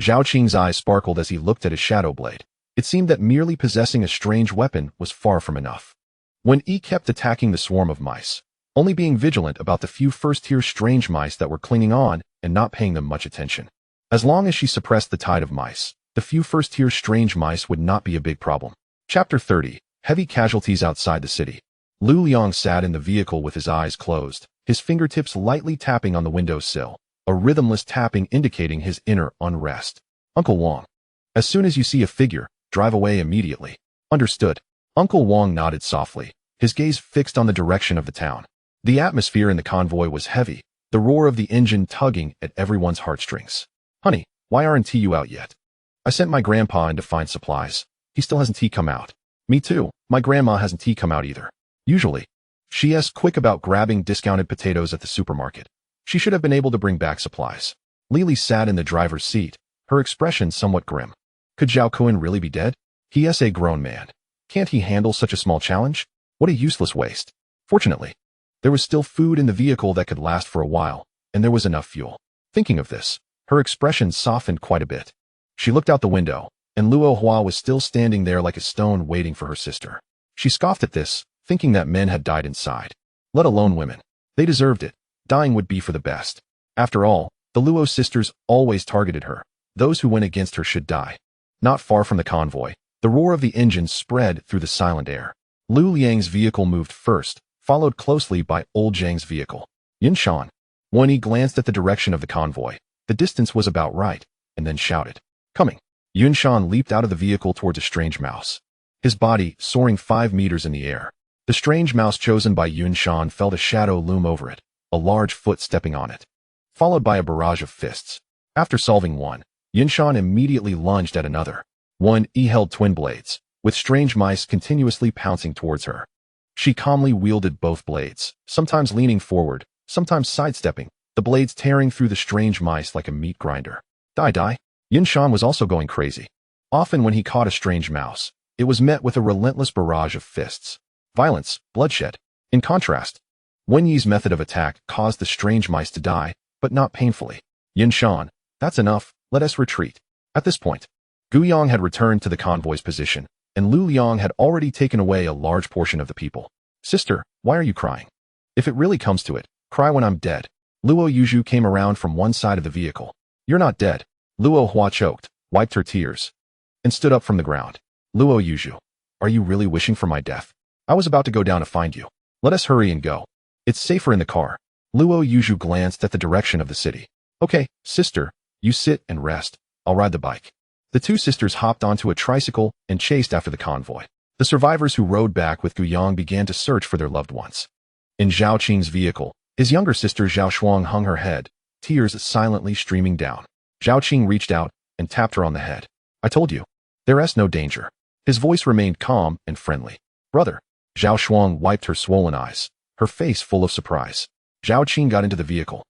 Zhao Qing's eyes sparkled as he looked at his shadow blade. It seemed that merely possessing a strange weapon was far from enough. When E kept attacking the swarm of mice, only being vigilant about the few first-tier strange mice that were clinging on and not paying them much attention. As long as she suppressed the tide of mice, the few first-tier strange mice would not be a big problem. Chapter 30. Heavy casualties outside the city. Lu Liang sat in the vehicle with his eyes closed, his fingertips lightly tapping on the windowsill, a rhythmless tapping indicating his inner unrest. Uncle Wang. As soon as you see a figure, drive away immediately. Understood. Uncle Wang nodded softly, his gaze fixed on the direction of the town. The atmosphere in the convoy was heavy, the roar of the engine tugging at everyone's heartstrings. Honey, why aren't you out yet? I sent my grandpa in to find supplies. He still hasn't come out. Me too. My grandma hasn't come out either. Usually, she is quick about grabbing discounted potatoes at the supermarket. She should have been able to bring back supplies. Lily sat in the driver's seat, her expression somewhat grim. Could Zhao Kun really be dead? He is a grown man. Can't he handle such a small challenge? What a useless waste. Fortunately, there was still food in the vehicle that could last for a while, and there was enough fuel. Thinking of this, her expression softened quite a bit. She looked out the window, and Luo Hua was still standing there like a stone waiting for her sister. She scoffed at this, thinking that men had died inside. Let alone women. They deserved it. Dying would be for the best. After all, the Luo sisters always targeted her. Those who went against her should die. Not far from the convoy, the roar of the engine spread through the silent air. Lu Liang's vehicle moved first, followed closely by Old Zhang's vehicle. Yin Shan. When he glanced at the direction of the convoy, the distance was about right, and then shouted, "Coming." Yun Shan leaped out of the vehicle towards a strange mouse, his body soaring 5 meters in the air. The strange mouse chosen by Yun Shan felt a shadow loom over it, a large foot stepping on it, followed by a barrage of fists. After solving one, Yun Shan immediately lunged at another. One held twin blades, with strange mice continuously pouncing towards her. She calmly wielded both blades, sometimes leaning forward, sometimes sidestepping, the blades tearing through the strange mice like a meat grinder. Die. Yin Shan was also going crazy. Often when he caught a strange mouse, it was met with a relentless barrage of fists. Violence, bloodshed. In contrast, Wen Yi's method of attack caused the strange mice to die, but not painfully. Yin Shan, that's enough, let us retreat. At this point, Gu Yang had returned to the convoy's position, and Lu Liang had already taken away a large portion of the people. Sister, why are you crying? If it really comes to it, cry when I'm dead. Luo Yuzhu came around from one side of the vehicle. You're not dead. Luo Hua choked, wiped her tears, and stood up from the ground. Luo Yuzhu, are you really wishing for my death? I was about to go down to find you. Let us hurry and go. It's safer in the car. Luo Yuzhu glanced at the direction of the city. Okay, sister, you sit and rest. I'll ride the bike. The two sisters hopped onto a tricycle and chased after the convoy. The survivors who rode back with Gu Yang began to search for their loved ones. In Zhao Qing's vehicle, his younger sister Zhao Shuang hung her head, tears silently streaming down. Zhao Qing reached out and tapped her on the head. I told you, there is no danger. His voice remained calm and friendly. Brother. Zhao Shuang wiped her swollen eyes, her face full of surprise. Zhao Qing got into the vehicle,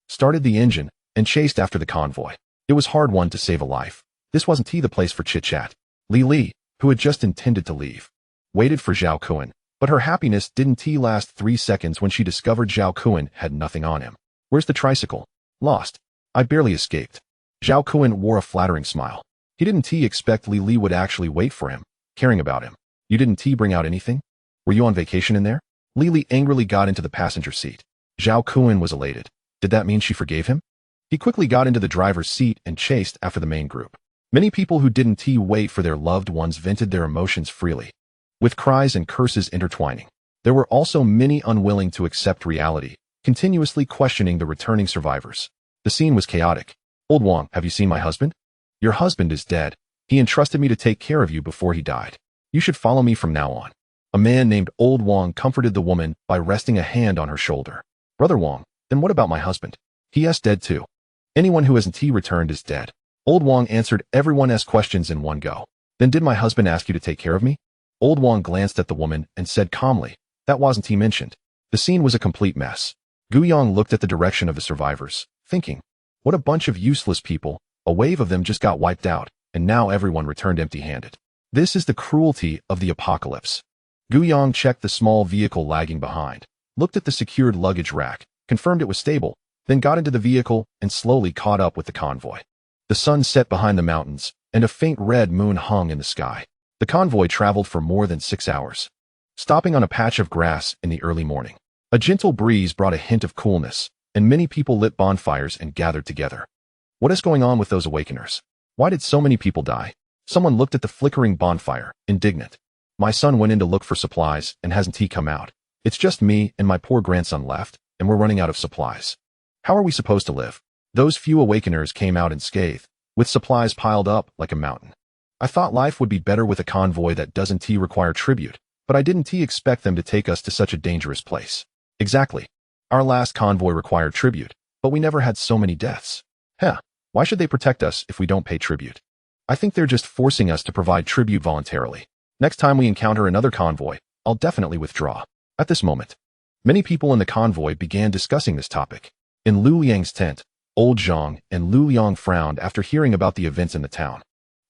started the engine, and chased after the convoy. It was hard won to save a life. This wasn't the place for chit-chat. Li, who had just intended to leave, waited for Zhao Kun, but her happiness didn't last 3 seconds when she discovered Zhao Kun had nothing on him. Where's the tricycle? Lost. I barely escaped. Zhao Kun wore a flattering smile. He didn't expect Li would actually wait for him, caring about him. You didn't bring out anything? Were you on vacation in there? Li angrily got into the passenger seat. Zhao Kun was elated. Did that mean she forgave him? He quickly got into the driver's seat and chased after the main group. Many people who didn't wait for their loved ones vented their emotions freely, with cries and curses intertwining. There were also many unwilling to accept reality, continuously questioning the returning survivors. The scene was chaotic. Old Wang, have you seen my husband? Your husband is dead. He entrusted me to take care of you before he died. You should follow me from now on. A man named Old Wang comforted the woman by resting a hand on her shoulder. Brother Wang, then what about my husband? He.S. dead too. Anyone who hasn't returned is dead. Old Wang answered everyone's questions in one go. Then did my husband ask you to take care of me? Old Wang glanced at the woman and said calmly, that wasn't he mentioned. The scene was a complete mess. Gu Yang looked at the direction of the survivors, thinking, what a bunch of useless people, a wave of them just got wiped out, and now everyone returned empty-handed. This is the cruelty of the apocalypse. Gu Yang checked the small vehicle lagging behind, looked at the secured luggage rack, confirmed it was stable, then got into the vehicle and slowly caught up with the convoy. The sun set behind the mountains, and a faint red moon hung in the sky. The convoy traveled for more than 6 hours, stopping on a patch of grass in the early morning. A gentle breeze brought a hint of coolness, and many people lit bonfires and gathered together. What is going on with those awakeners? Why did so many people die? Someone looked at the flickering bonfire, indignant. My son went in to look for supplies, and hasn't he come out? It's just me and my poor grandson left, and we're running out of supplies. How are we supposed to live? Those few awakeners came out unscathed, with supplies piled up like a mountain. I thought life would be better with a convoy that doesn't require tribute, but I didn't expect them to take us to such a dangerous place. Exactly. Our last convoy required tribute, but we never had so many deaths. Why should they protect us if we don't pay tribute? I think they're just forcing us to provide tribute voluntarily. Next time we encounter another convoy, I'll definitely withdraw. At this moment, many people in the convoy began discussing this topic. In Lu Liang's tent, Old Zhang and Lu Liang frowned after hearing about the events in the town.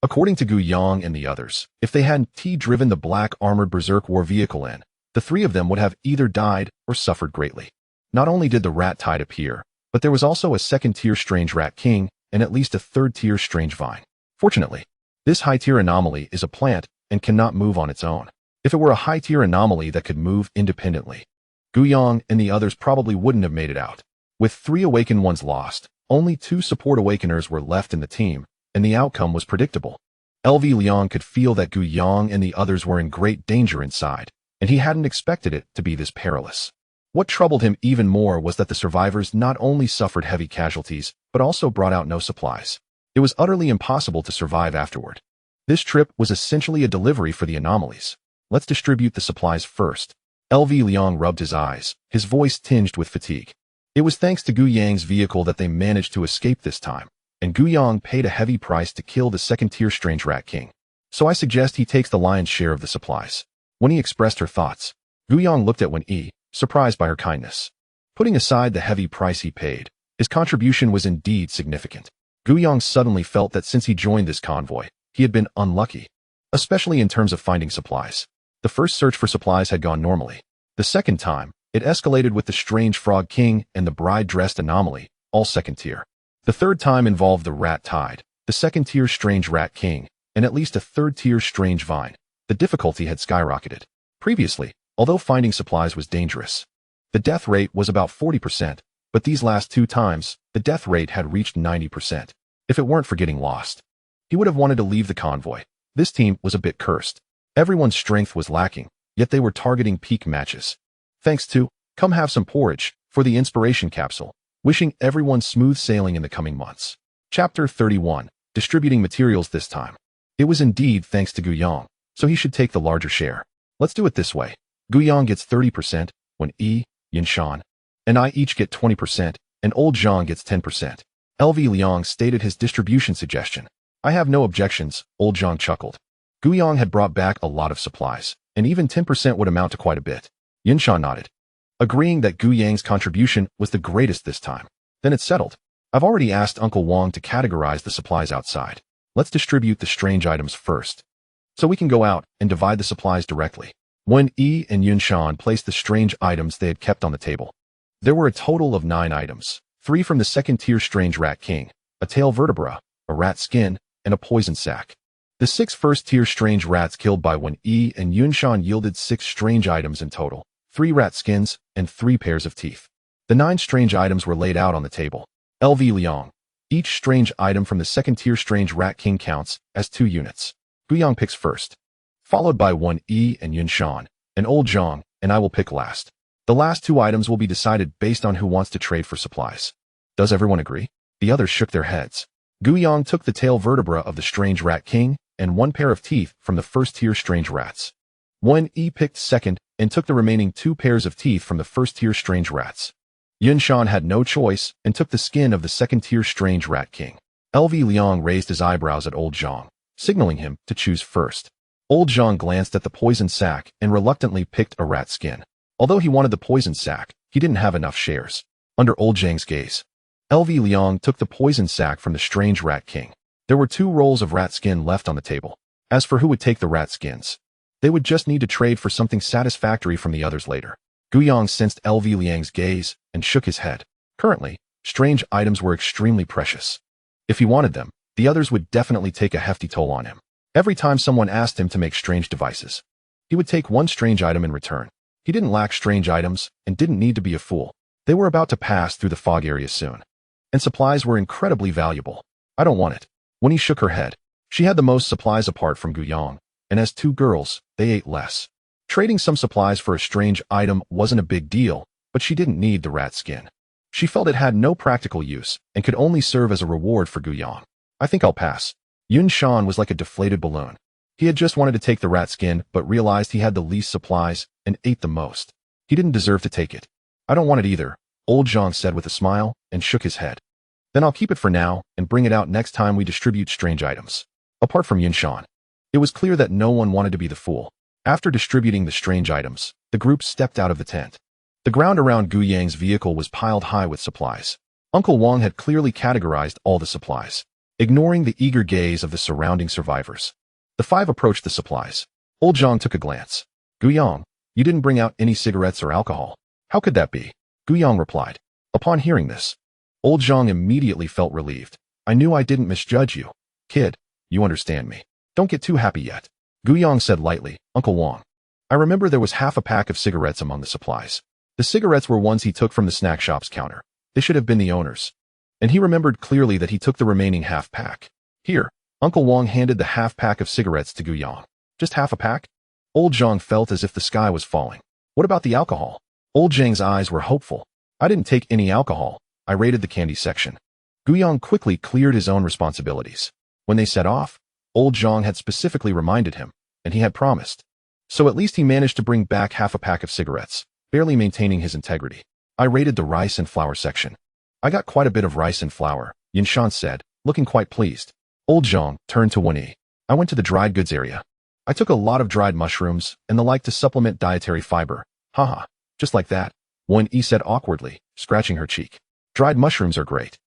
According to Gu Yang and the others, if they hadn't driven the black armored berserk war vehicle in, the three of them would have either died or suffered greatly. Not only did the rat tide appear, but there was also a second-tier strange rat king and at least a third-tier strange vine. Fortunately, this high-tier anomaly is a plant and cannot move on its own. If it were a high-tier anomaly that could move independently, Gu Yang and the others probably wouldn't have made it out. With 3 awakened ones lost, only 2 support awakeners were left in the team, and the outcome was predictable. LV Liang could feel that Gu Yang and the others were in great danger inside, and he hadn't expected it to be this perilous. What troubled him even more was that the survivors not only suffered heavy casualties, but also brought out no supplies. It was utterly impossible to survive afterward. This trip was essentially a delivery for the anomalies. Let's distribute the supplies first. LV Liang rubbed his eyes, his voice tinged with fatigue. It was thanks to Gu Yang's vehicle that they managed to escape this time, and Gu Yang paid a heavy price to kill the second-tier strange rat king. So I suggest he takes the lion's share of the supplies. When he expressed her thoughts, Gu Yang looked at Wen-Yi, surprised by her kindness. Putting aside the heavy price he paid, his contribution was indeed significant. Gu Yang suddenly felt that since he joined this convoy, he had been unlucky, especially in terms of finding supplies. The first search for supplies had gone normally. The second time, it escalated with the strange frog king and the bride-dressed anomaly, all second tier. The third time involved the rat tide, the second-tier strange rat king, and at least a third-tier strange vine. The difficulty had skyrocketed. Previously, although finding supplies was dangerous, the death rate was about 40%, but these last 2 times, the death rate had reached 90%. If it weren't for getting lost, he would have wanted to leave the convoy. This team was a bit cursed. Everyone's strength was lacking, yet they were targeting peak matches. Thanks to, come have some porridge, for the inspiration capsule. Wishing everyone smooth sailing in the coming months. Chapter 31. Distributing materials this time. It was indeed thanks to Gu Yang, so he should take the larger share. Let's do it this way. Gu Yang gets 30%, when Yin Shan, and I each get 20%, and Old Zhang gets 10%. LV Liang stated his distribution suggestion. I have no objections, Old Zhang chuckled. Gu Yang had brought back a lot of supplies, and even 10% would amount to quite a bit. Yin Shan nodded, agreeing that Gu Yang's contribution was the greatest this time. Then it's settled. I've already asked Uncle Wang to categorize the supplies outside. Let's distribute the strange items first, so we can go out and divide the supplies directly. Wen-Yi and Yun-Shan placed the strange items they had kept on the table. There were a total of 9 items, 3 from the second-tier strange rat king, a tail vertebra, a rat skin, and a poison sac. The 6 first-tier strange rats killed by Wen-Yi and Yun-Shan yielded 6 strange items in total, 3 rat skins, and 3 pairs of teeth. The 9 strange items were laid out on the table. LV Liang. Each strange item from the second-tier strange rat king counts as 2 units. Gu Yang picks first, followed by Wen-Yi and Yun-Shan, and Old Zhang, and I will pick last. The last 2 items will be decided based on who wants to trade for supplies. Does everyone agree? The others shook their heads. Gu Yang took the tail vertebra of the strange rat king and 1 pair of teeth from the first-tier strange rats. Wen Yi picked second and took the remaining 2 pairs of teeth from the first-tier strange rats. Yun Shan had no choice and took the skin of the second-tier strange rat king. LV Liang raised his eyebrows at Old Zhang, signaling him to choose first. Old Zhang glanced at the poison sack and reluctantly picked a rat skin. Although he wanted the poison sack, he didn't have enough shares. Under Old Zhang's gaze, LV Liang took the poison sack from the strange rat king. There were 2 rolls of rat skin left on the table. As for who would take the rat skins, they would just need to trade for something satisfactory from the others later. Guyang sensed LV Liang's gaze and shook his head. Currently, strange items were extremely precious. If he wanted them, the others would definitely take a hefty toll on him. Every time someone asked him to make strange devices, he would take 1 strange item in return. He didn't lack strange items and didn't need to be a fool. They were about to pass through the fog area soon, and supplies were incredibly valuable. I don't want it. When he shook her head, she had the most supplies apart from Guyang, and as 2 girls, they ate less. Trading some supplies for a strange item wasn't a big deal, but she didn't need the rat skin. She felt it had no practical use and could only serve as a reward for Guyang. I think I'll pass. Yun Shan was like a deflated balloon. He had just wanted to take the rat skin but realized he had the least supplies and ate the most. He didn't deserve to take it. I don't want it either, Old Zhang said with a smile and shook his head. Then I'll keep it for now and bring it out next time we distribute strange items. Apart from Yun Shan, it was clear that no one wanted to be the fool. After distributing the strange items, the group stepped out of the tent. The ground around Gu Yang's vehicle was piled high with supplies. Uncle Wang had clearly categorized all the supplies, ignoring the eager gaze of the surrounding survivors. The 5 approached the supplies. Old Zhang took a glance. Guyang, you didn't bring out any cigarettes or alcohol. How could that be? Guyang replied. Upon hearing this, Old Zhang immediately felt relieved. I knew I didn't misjudge you. Kid, you understand me. Don't get too happy yet. Guyang said lightly, Uncle Wang. I remember there was half a pack of cigarettes among the supplies. The cigarettes were ones he took from the snack shop's counter. They should have been the owner's. And he remembered clearly that he took the remaining half pack. Here, Uncle Wang handed the half pack of cigarettes to Guyang. Just half a pack? Old Zhang felt as if the sky was falling. What about the alcohol? Old Zhang's eyes were hopeful. I didn't take any alcohol. I raided the candy section. Guyang quickly cleared his own responsibilities. When they set off, Old Zhang had specifically reminded him, and he had promised. So at least he managed to bring back half a pack of cigarettes, barely maintaining his integrity. I raided the rice and flour section. I got quite a bit of rice and flour, Yin Shan said, looking quite pleased. Old Zhang turned to Wen Yi. I went to the dried goods area. I took a lot of dried mushrooms and the like to supplement dietary fiber. Haha, just like that, Wen Yi said awkwardly, scratching her cheek. Dried mushrooms are great.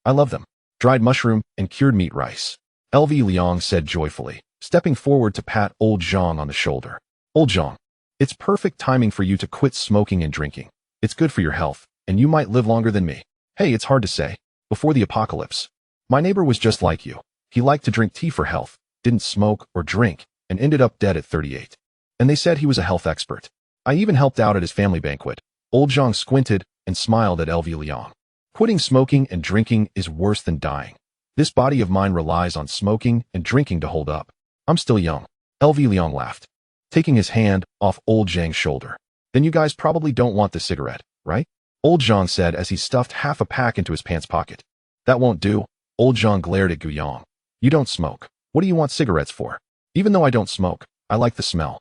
I love them. Dried mushroom and cured meat rice. LV Liang said joyfully, stepping forward to pat Old Zhang on the shoulder. Old Zhang, it's perfect timing for you to quit smoking and drinking. It's good for your health, and you might live longer than me. Hey, it's hard to say. Before the apocalypse, my neighbor was just like you. He liked to drink tea for health, didn't smoke or drink, and ended up dead at 38. And they said he was a health expert. I even helped out at his family banquet. Old Zhang squinted and smiled at LV Liang. Quitting smoking and drinking is worse than dying. This body of mine relies on smoking and drinking to hold up. I'm still young. LV Liang laughed, taking his hand off Old Zhang's shoulder. Then you guys probably don't want the cigarette, right? Old Zhang said as he stuffed half a pack into his pants pocket. That won't do. Old Zhang glared at Guyang. You don't smoke. What do you want cigarettes for? Even though I don't smoke, I like the smell.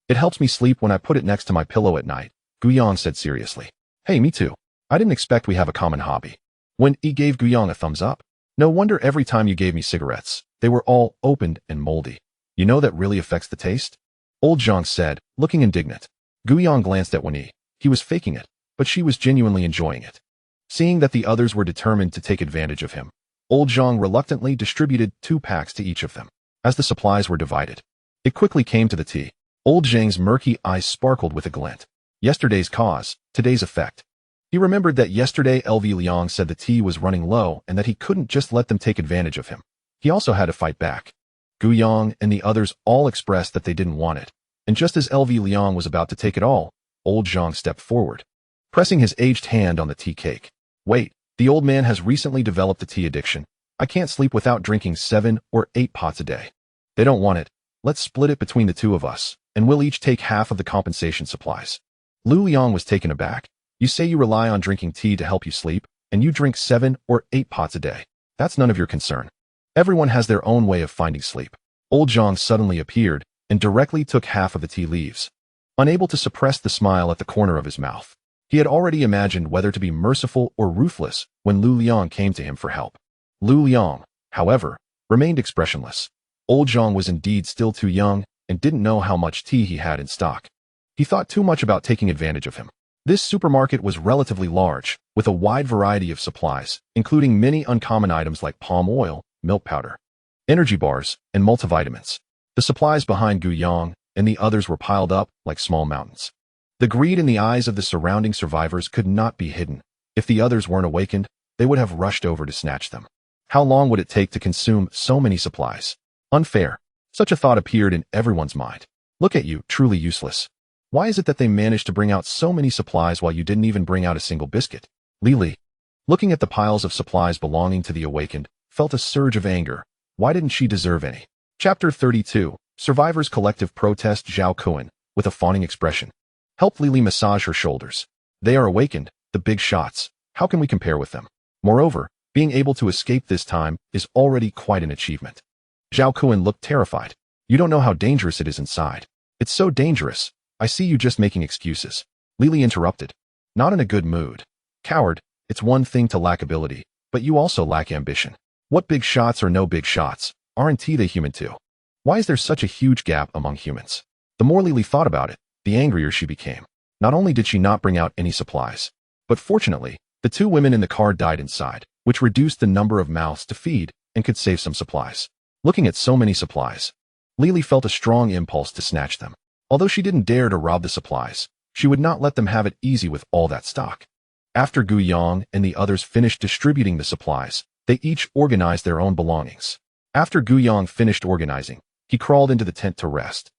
It helps me sleep when I put it next to my pillow at night, Guyang said seriously. Hey, me too. I didn't expect we have a common hobby. Wen Yi gave Guyang a thumbs up. No wonder every time you gave me cigarettes, they were all opened and moldy. You know that really affects the taste? Old Zhang said, looking indignant. Guyang glanced at Wen Yi. He was faking it, but she was genuinely enjoying it. Seeing that the others were determined to take advantage of him, Old Zhang reluctantly distributed 2 packs to each of them. As the supplies were divided, it quickly came to the tea. Old Zhang's murky eyes sparkled with a glint. Yesterday's cause, today's effect. He remembered that yesterday LV Liang said the tea was running low and that he couldn't just let them take advantage of him. He also had to fight back. Guyang and the others all expressed that they didn't want it. And just as LV Liang was about to take it all, Old Zhang stepped forward, pressing his aged hand on the tea cake. Wait, the old man has recently developed a tea addiction. I can't sleep without drinking 7 or 8 pots a day. They don't want it. Let's split it between the 2 of us, and we'll each take half of the compensation supplies. Lu Liang was taken aback. You say you rely on drinking tea to help you sleep, and you drink 7 or 8 pots a day. That's none of your concern. Everyone has their own way of finding sleep. Old Zhang suddenly appeared, and directly took half of the tea leaves. Unable to suppress the smile at the corner of his mouth, he had already imagined whether to be merciful or ruthless when Lu Liang came to him for help. Lu Liang, however, remained expressionless. Old Zhang was indeed still too young and didn't know how much tea he had in stock. He thought too much about taking advantage of him. This supermarket was relatively large, with a wide variety of supplies, including many uncommon items like palm oil, milk powder, energy bars, and multivitamins. The supplies behind Gu Yang and the others were piled up like small mountains. The greed in the eyes of the surrounding survivors could not be hidden. If the others weren't awakened, they would have rushed over to snatch them. How long would it take to consume so many supplies? Unfair. Such a thought appeared in everyone's mind. Look at you, truly useless. Why is it that they managed to bring out so many supplies while you didn't even bring out a single biscuit? Lili, looking at the piles of supplies belonging to the awakened, felt a surge of anger. Why didn't she deserve any? Chapter 32. Survivors Collective Protest. Zhao Kuan, with a fawning expression, helped Lili massage her shoulders. They are awakened, the big shots. How can we compare with them? Moreover, being able to escape this time is already quite an achievement. Zhao Kuan looked terrified. You don't know how dangerous it is inside. It's so dangerous. I see you just making excuses. Lili interrupted. Not in a good mood. Coward, it's one thing to lack ability, but you also lack ambition. What big shots or no big shots? Aren't they human too? Why is there such a huge gap among humans? The more Lili thought about it, the angrier she became. Not only did she not bring out any supplies, but fortunately, the two women in the car died inside, which reduced the number of mouths to feed and could save some supplies. Looking at so many supplies, Lili felt a strong impulse to snatch them. Although she didn't dare to rob the supplies, she would not let them have it easy with all that stock. After Gu Yang and the others finished distributing the supplies, they each organized their own belongings. After Gu Yang finished organizing, he crawled into the tent to rest.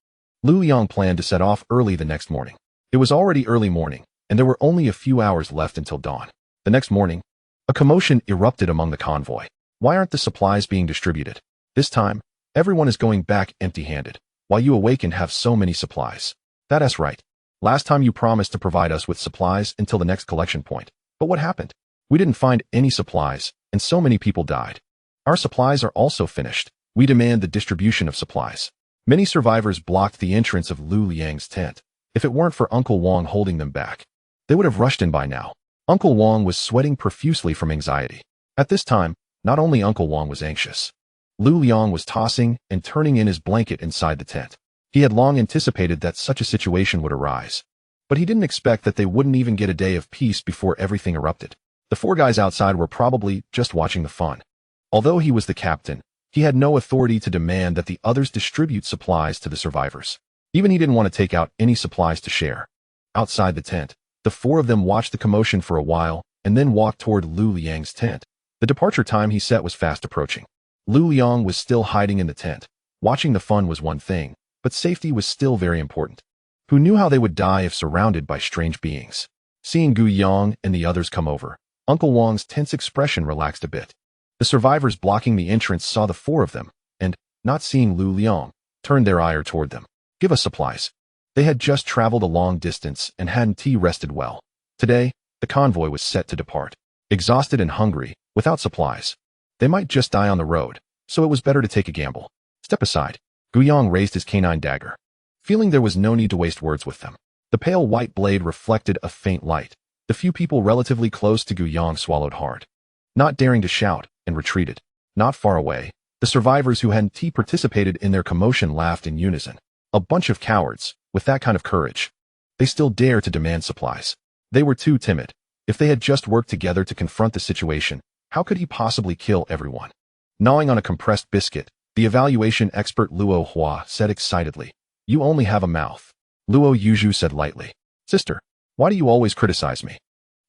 Lu Yang planned to set off early the next morning. It was already early morning, and there were only a few hours left until dawn. The next morning, a commotion erupted among the convoy. Why aren't the supplies being distributed? This time, everyone is going back empty-handed, while you awaken have so many supplies. That's right. Last time you promised to provide us with supplies until the next collection point. But what happened? We didn't find any supplies, and so many people died. Our supplies are also finished. We demand the distribution of supplies. Many survivors blocked the entrance of Lu Liang's tent. If it weren't for Uncle Wang holding them back, they would have rushed in by now. Uncle Wang was sweating profusely from anxiety. At this time, not only Uncle Wang was anxious. Lu Liang was tossing and turning in his blanket inside the tent. He had long anticipated that such a situation would arise. But he didn't expect that they wouldn't even get a day of peace before everything erupted. The four guys outside were probably just watching the fun. Although he was the captain, he had no authority to demand that the others distribute supplies to the survivors. Even he didn't want to take out any supplies to share. Outside the tent, the four of them watched the commotion for a while and then walked toward Lu Liang's tent. The departure time he set was fast approaching. Lu Liang was still hiding in the tent. Watching the fun was one thing, but safety was still very important. Who knew how they would die if surrounded by strange beings? Seeing Gu Yang and the others come over, Uncle Wang's tense expression relaxed a bit. The survivors blocking the entrance saw the four of them, and, not seeing Lu Liang, turned their ire toward them. Give us supplies. They had just traveled a long distance and hadn't rested well. Today, the convoy was set to depart. Exhausted and hungry, without supplies. They might just die on the road, so it was better to take a gamble. Step aside. Gu Yang raised his canine dagger. Feeling there was no need to waste words with them, the pale white blade reflected a faint light. The few people relatively close to Gu Yang swallowed hard. Not daring to shout, and retreated. Not far away, the survivors who hadn't participated in their commotion laughed in unison. A bunch of cowards, with that kind of courage. They still dare to demand supplies. They were too timid. If they had just worked together to confront the situation, how could he possibly kill everyone? Gnawing on a compressed biscuit, the evaluation expert Luo Hua said excitedly, You only have a mouth. Luo Yuzhu said lightly, Sister, why do you always criticize me?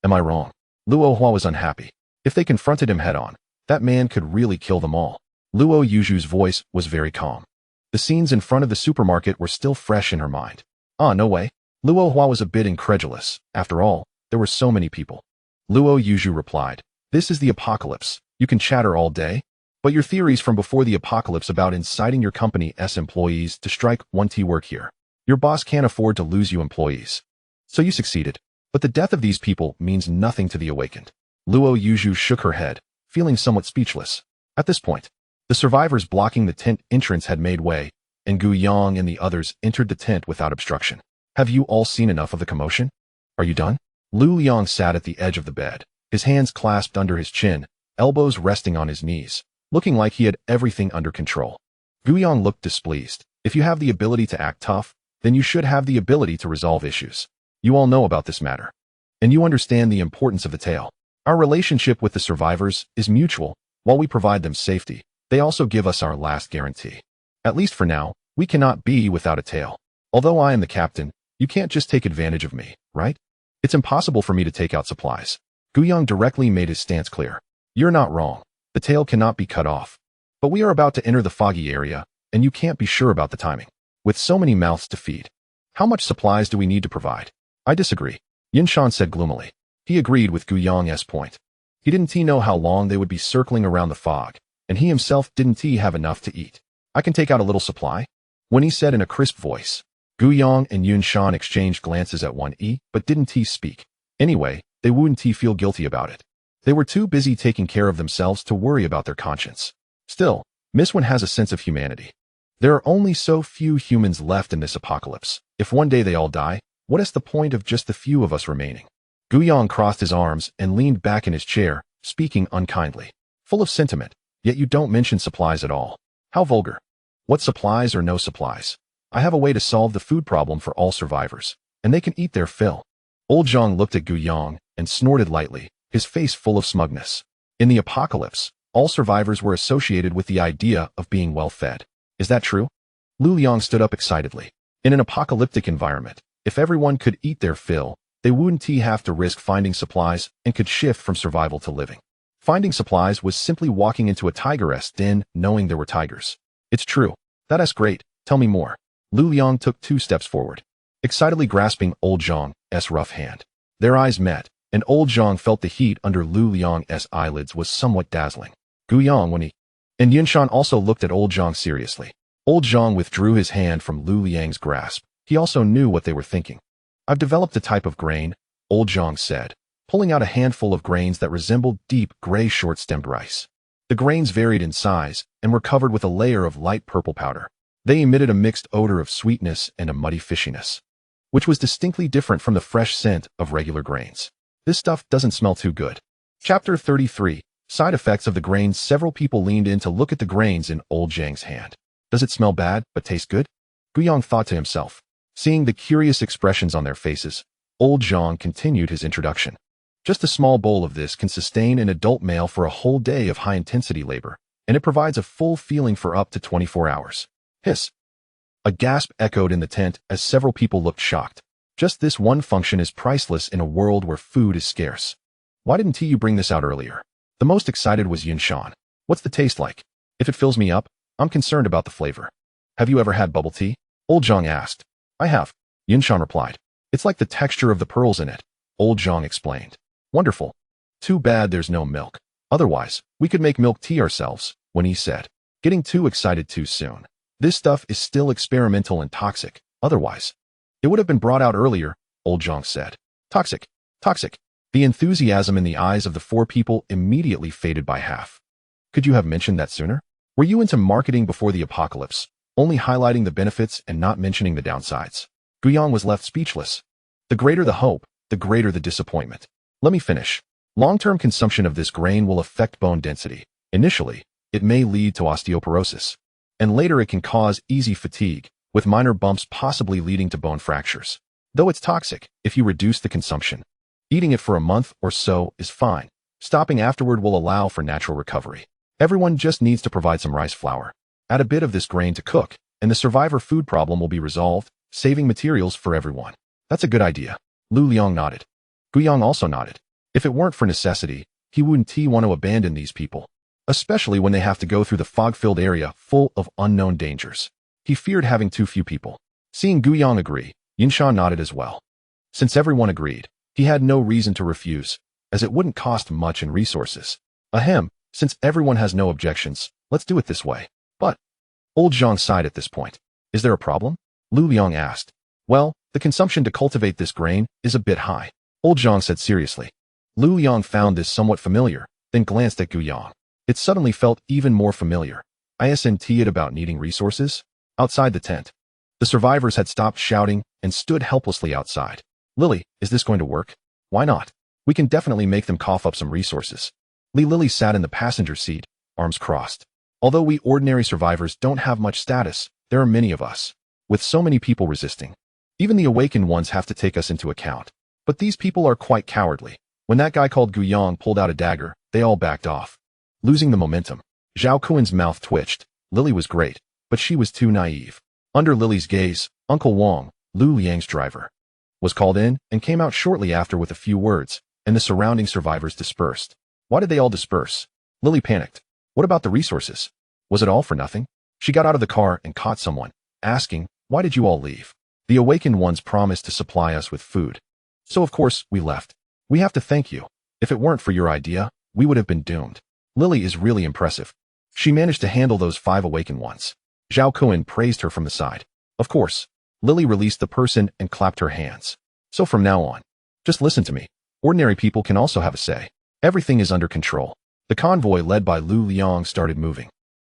Am I wrong? Luo Hua was unhappy. If they confronted him head-on, that man could really kill them all. Luo Yuzhu's voice was very calm. The scenes in front of the supermarket were still fresh in her mind. No way. Luo Hua was a bit incredulous. After all, there were so many people. Luo Yuzhu replied, This is the apocalypse. You can chatter all day, but your theories from before the apocalypse about inciting your company's employees to strike won't work here. Your boss can't afford to lose you employees. So you succeeded. But the death of these people means nothing to the awakened. Luo Yuzhu shook her head, feeling somewhat speechless. At this point, the survivors blocking the tent entrance had made way, and Gu Yang and the others entered the tent without obstruction. Have you all seen enough of the commotion? Are you done? Lu Liang sat at the edge of the bed, his hands clasped under his chin, elbows resting on his knees, looking like he had everything under control. Gu Yang looked displeased. If you have the ability to act tough, then you should have the ability to resolve issues. You all know about this matter. And you understand the importance of the tale. Our relationship with the survivors is mutual. While we provide them safety, they also give us our last guarantee. At least for now, we cannot be without a tail. Although I am the captain, you can't just take advantage of me, right? It's impossible for me to take out supplies. Gu Yang directly made his stance clear. You're not wrong. The tail cannot be cut off. But we are about to enter the foggy area, and you can't be sure about the timing. With so many mouths to feed, how much supplies do we need to provide? I disagree, Yinshan said gloomily. He agreed with Gu Yang's point. He didn't know how long they would be circling around the fog, and he himself didn't have enough to eat. I can take out a little supply? When he said in a crisp voice. Gu Yang and Yinshan exchanged glances at one but didn't speak. Anyway, they wouldn't feel guilty about it. They were too busy taking care of themselves to worry about their conscience. Still, Miss Wen has a sense of humanity. There are only so few humans left in this apocalypse. If one day they all die, what is the point of just the few of us remaining? Gu Yang crossed his arms and leaned back in his chair, speaking unkindly. Full of sentiment, yet you don't mention supplies at all. How vulgar. What supplies or no supplies? I have a way to solve the food problem for all survivors, and they can eat their fill. Old Zhang looked at Gu Yang and snorted lightly, his face full of smugness. In the apocalypse, all survivors were associated with the idea of being well fed. Is that true? Lu Liang stood up excitedly. In an apocalyptic environment, if everyone could eat their fill, they wouldn't have to risk finding supplies and could shift from survival to living. Finding supplies was simply walking into a tiger's den knowing there were tigers. It's true. That's great. Tell me more. Lu Liang took 2 steps forward, excitedly grasping Old Zhang's rough hand. Their eyes met, and Old Zhang felt the heat under Lu Liang's eyelids was somewhat dazzling. Gu Yang when he and Yinshan also looked at Old Zhang seriously. Old Zhang withdrew his hand from Lu Liang's grasp. He also knew what they were thinking. I've developed a type of grain, Old Zhang said, pulling out a handful of grains that resembled deep gray short-stemmed rice. The grains varied in size and were covered with a layer of light purple powder. They emitted a mixed odor of sweetness and a muddy fishiness, which was distinctly different from the fresh scent of regular grains. This stuff doesn't smell too good. Chapter 33. Side effects of the grains. Several people leaned in to look at the grains in Old Zhang's hand. Does it smell bad, but taste good? Gu Yang thought to himself. Seeing the curious expressions on their faces, Old Zhang continued his introduction. Just a small bowl of this can sustain an adult male for a whole day of high-intensity labor, and it provides a full feeling for up to 24 hours. Hiss. A gasp echoed in the tent as several people looked shocked. Just this one function is priceless in a world where food is scarce. Why didn't you bring this out earlier? The most excited was Yinshan. What's the taste like? If it fills me up, I'm concerned about the flavor. Have you ever had bubble tea? Old Zhang asked. I have, Yinshan replied. It's like the texture of the pearls in it, Old Zhang explained. Wonderful. Too bad there's no milk. Otherwise, we could make milk tea ourselves, when he said. Getting too excited too soon. This stuff is still experimental and toxic. Otherwise, it would have been brought out earlier, Old Zhang said. Toxic. Toxic. The enthusiasm in the eyes of the 4 people immediately faded by half. Could you have mentioned that sooner? Were you into marketing before the apocalypse, only highlighting the benefits and not mentioning the downsides? Gu Yang was left speechless. The greater the hope, the greater the disappointment. Let me finish. Long-term consumption of this grain will affect bone density. Initially, it may lead to osteoporosis, and later it can cause easy fatigue, with minor bumps possibly leading to bone fractures. Though it's toxic, if you reduce the consumption, eating it for a month or so is fine. Stopping afterward will allow for natural recovery. Everyone just needs to provide some rice flour. Add a bit of this grain to cook, and the survivor food problem will be resolved, saving materials for everyone. That's a good idea. Lu Liang nodded. Gu Yang also nodded. If it weren't for necessity, he wouldn't want to abandon these people, especially when they have to go through the fog-filled area full of unknown dangers. He feared having too few people. Seeing Gu Yang agree, Yinshan nodded as well. Since everyone agreed, he had no reason to refuse, as it wouldn't cost much in resources. Ahem, since everyone has no objections, let's do it this way. But, Old Zhang sighed at this point. Is there a problem? Lu Liang asked. Well, the consumption to cultivate this grain is a bit high, Old Zhang said seriously. Lu Liang found this somewhat familiar, then glanced at Gu Yang. It suddenly felt even more familiar. Isn't it about needing resources? Outside the tent, the survivors had stopped shouting and stood helplessly outside. Lily, is this going to work? Why not? We can definitely make them cough up some resources. Lily sat in the passenger seat, arms crossed. Although we ordinary survivors don't have much status, there are many of us, with so many people resisting. Even the awakened ones have to take us into account. But these people are quite cowardly. When that guy called Guyang pulled out a dagger, they all backed off, losing the momentum. Zhao Kuan's mouth twitched. Lily was great, but she was too naive. Under Lily's gaze, Uncle Wang, Lu Liang's driver, was called in and came out shortly after with a few words, and the surrounding survivors dispersed. Why did they all disperse? Lily panicked. What about the resources? Was it all for nothing? She got out of the car and caught someone, asking, why did you all leave? The awakened ones promised to supply us with food. So of course, we left. We have to thank you. If it weren't for your idea, we would have been doomed. Lily is really impressive. She managed to handle those 5 awakened ones. Zhao Kuan praised her from the side. Of course. Lily released the person and clapped her hands. So from now on, just listen to me. Ordinary people can also have a say. Everything is under control. The convoy led by Lu Liang started moving.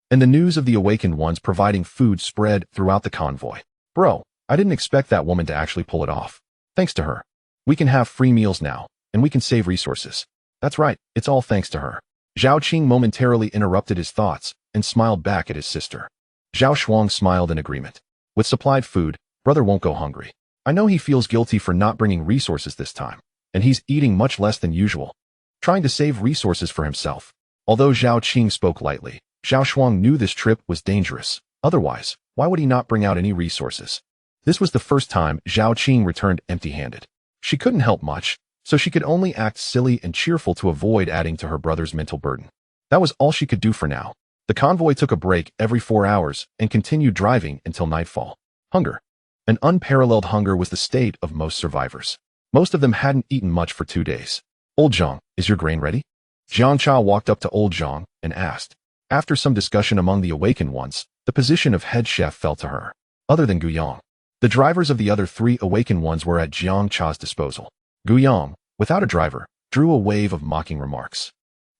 And the news of the awakened ones providing food spread throughout the convoy. Bro, I didn't expect that woman to actually pull it off. Thanks to her. We can have free meals now, and we can save resources. That's right, it's all thanks to her. Zhao Qing momentarily interrupted his thoughts and smiled back at his sister. Zhao Shuang smiled in agreement. With supplied food, brother won't go hungry. I know he feels guilty for not bringing resources this time, and he's eating much less than usual, trying to save resources for himself. Although Zhao Qing spoke lightly, Zhao Shuang knew this trip was dangerous. Otherwise, why would he not bring out any resources? This was the first time Zhao Qing returned empty-handed. She couldn't help much, so she could only act silly and cheerful to avoid adding to her brother's mental burden. That was all she could do for now. The convoy took a break every 4 hours and continued driving until nightfall. Hunger. An unparalleled hunger was the state of most survivors. Most of them hadn't eaten much for 2 days. Old Zhang, is your grain ready? Jiang Cha walked up to Old Zhang and asked. After some discussion among the awakened ones, the position of head chef fell to her. Other than Guyang, the drivers of the other 3 awakened ones were at Jiang Cha's disposal. Guyang, without a driver, drew a wave of mocking remarks.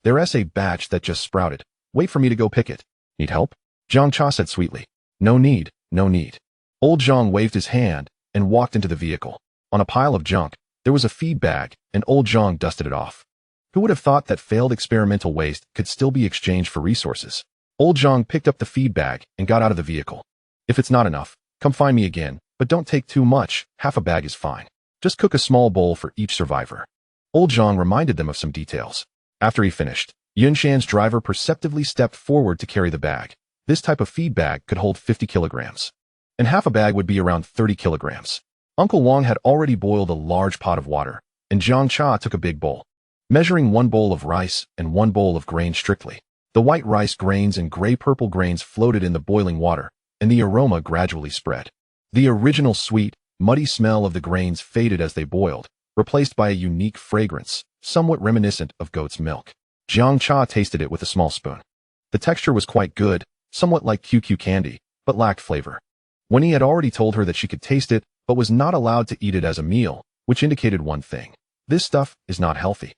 There's a batch that just sprouted. Wait for me to go pick it. Need help? Jiang Cha said sweetly. No need, no need. Old Zhang waved his hand and walked into the vehicle. On a pile of junk, there was a feed bag, and Old Zhang dusted it off. Who would have thought that failed experimental waste could still be exchanged for resources? Old Zhang picked up the feed bag and got out of the vehicle. If it's not enough, come find me again, but don't take too much, half a bag is fine. Just cook a small bowl for each survivor. Old Zhang reminded them of some details. After he finished, Yunshan's driver perceptively stepped forward to carry the bag. This type of feed bag could hold 50 kilograms. And half a bag would be around 30 kilograms. Uncle Wang had already boiled a large pot of water, and Jiang Cha took a big bowl, measuring 1 bowl of rice and 1 bowl of grain strictly. The white rice grains and gray-purple grains floated in the boiling water, and the aroma gradually spread. The original sweet, muddy smell of the grains faded as they boiled, replaced by a unique fragrance, somewhat reminiscent of goat's milk. Jiang Cha tasted it with a small spoon. The texture was quite good, somewhat like QQ candy, but lacked flavor. When he had already told her that she could taste it, but was not allowed to eat it as a meal, which indicated one thing. This stuff is not healthy.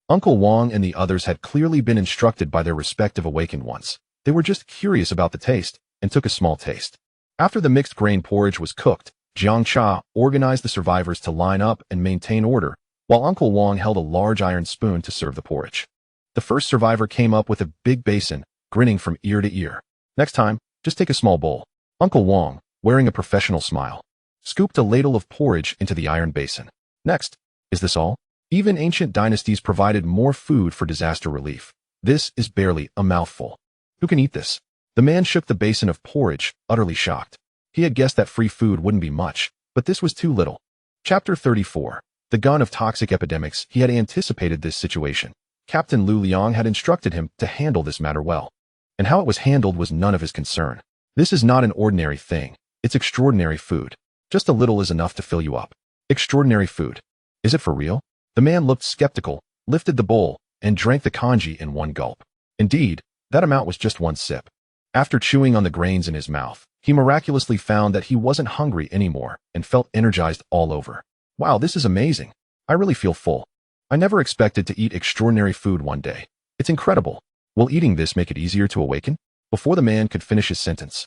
Uncle Wang and the others had clearly been instructed by their respective awakened ones. They were just curious about the taste, and took a small taste. After the mixed grain porridge was cooked, Jiang Cha organized the survivors to line up and maintain order, while Uncle Wang held a large iron spoon to serve the porridge. The first survivor came up with a big basin, grinning from ear to ear. Next time, just take a small bowl. Uncle Wang, wearing a professional smile, scooped a ladle of porridge into the iron basin. Next, is this all? Even ancient dynasties provided more food for disaster relief. This is barely a mouthful. Who can eat this? The man shook the basin of porridge, utterly shocked. He had guessed that free food wouldn't be much, but this was too little. Chapter 34. The gun of toxic epidemics. He had anticipated this situation. Captain Lu Liang had instructed him to handle this matter well. And how it was handled was none of his concern. This is not an ordinary thing. It's extraordinary food. Just a little is enough to fill you up. Extraordinary food. Is it for real? The man looked skeptical, lifted the bowl, and drank the congee in 1 gulp. Indeed, that amount was just 1 sip. After chewing on the grains in his mouth, he miraculously found that he wasn't hungry anymore and felt energized all over. Wow, this is amazing. I really feel full. I never expected to eat extraordinary food one day. It's incredible. Will eating this make it easier to awaken? Before the man could finish his sentence,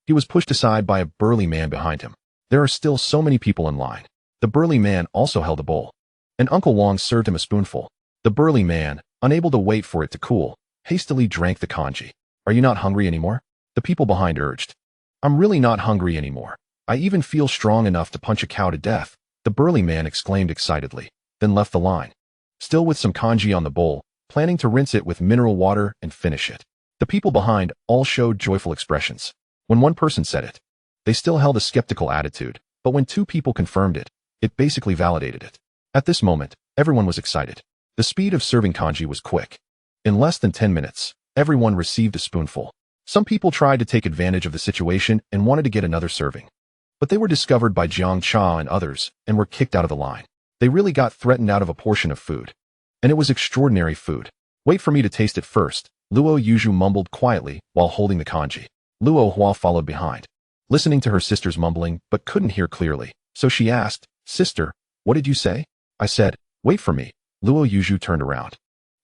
He was pushed aside by a burly man behind him. There are still so many people in line. The burly man also held a bowl, and Uncle Wong served him a spoonful. The burly man, unable to wait for it to cool, hastily drank the congee. Are you not hungry anymore? The people behind urged. I'm really not hungry anymore. I even feel strong enough to punch a cow to death, the burly man exclaimed excitedly, then left the line. Still with some congee on the bowl, planning to rinse it with mineral water and finish it. The people behind all showed joyful expressions. When one person said it, they still held a skeptical attitude, but when two people confirmed it, it basically validated it. At this moment, everyone was excited. The speed of serving congee was quick. In less than 10 minutes, everyone received a spoonful. Some people tried to take advantage of the situation and wanted to get another serving. But they were discovered by Jiang Cha and others and were kicked out of the line. They really got threatened out of a portion of food. And it was extraordinary food. Wait for me to taste it first, Luo Yuzhu mumbled quietly while holding the congee. Luo Hua followed behind, listening to her sister's mumbling but couldn't hear clearly, so she asked, Sister, what did you say? I said, wait for me. Luo Yuzhu turned around,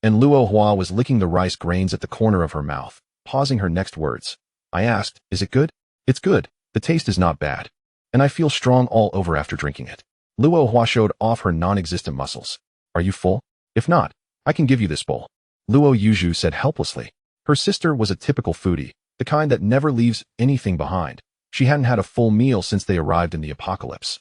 and Luo Hua was licking the rice grains at the corner of her mouth, pausing her next words. I asked, is it good? It's good. The taste is not bad. And I feel strong all over after drinking it. Luo Hua showed off her non-existent muscles. Are you full? If not, I can give you this bowl. Luo Yuzhu said helplessly. Her sister was a typical foodie, the kind that never leaves anything behind. She hadn't had a full meal since they arrived in the apocalypse.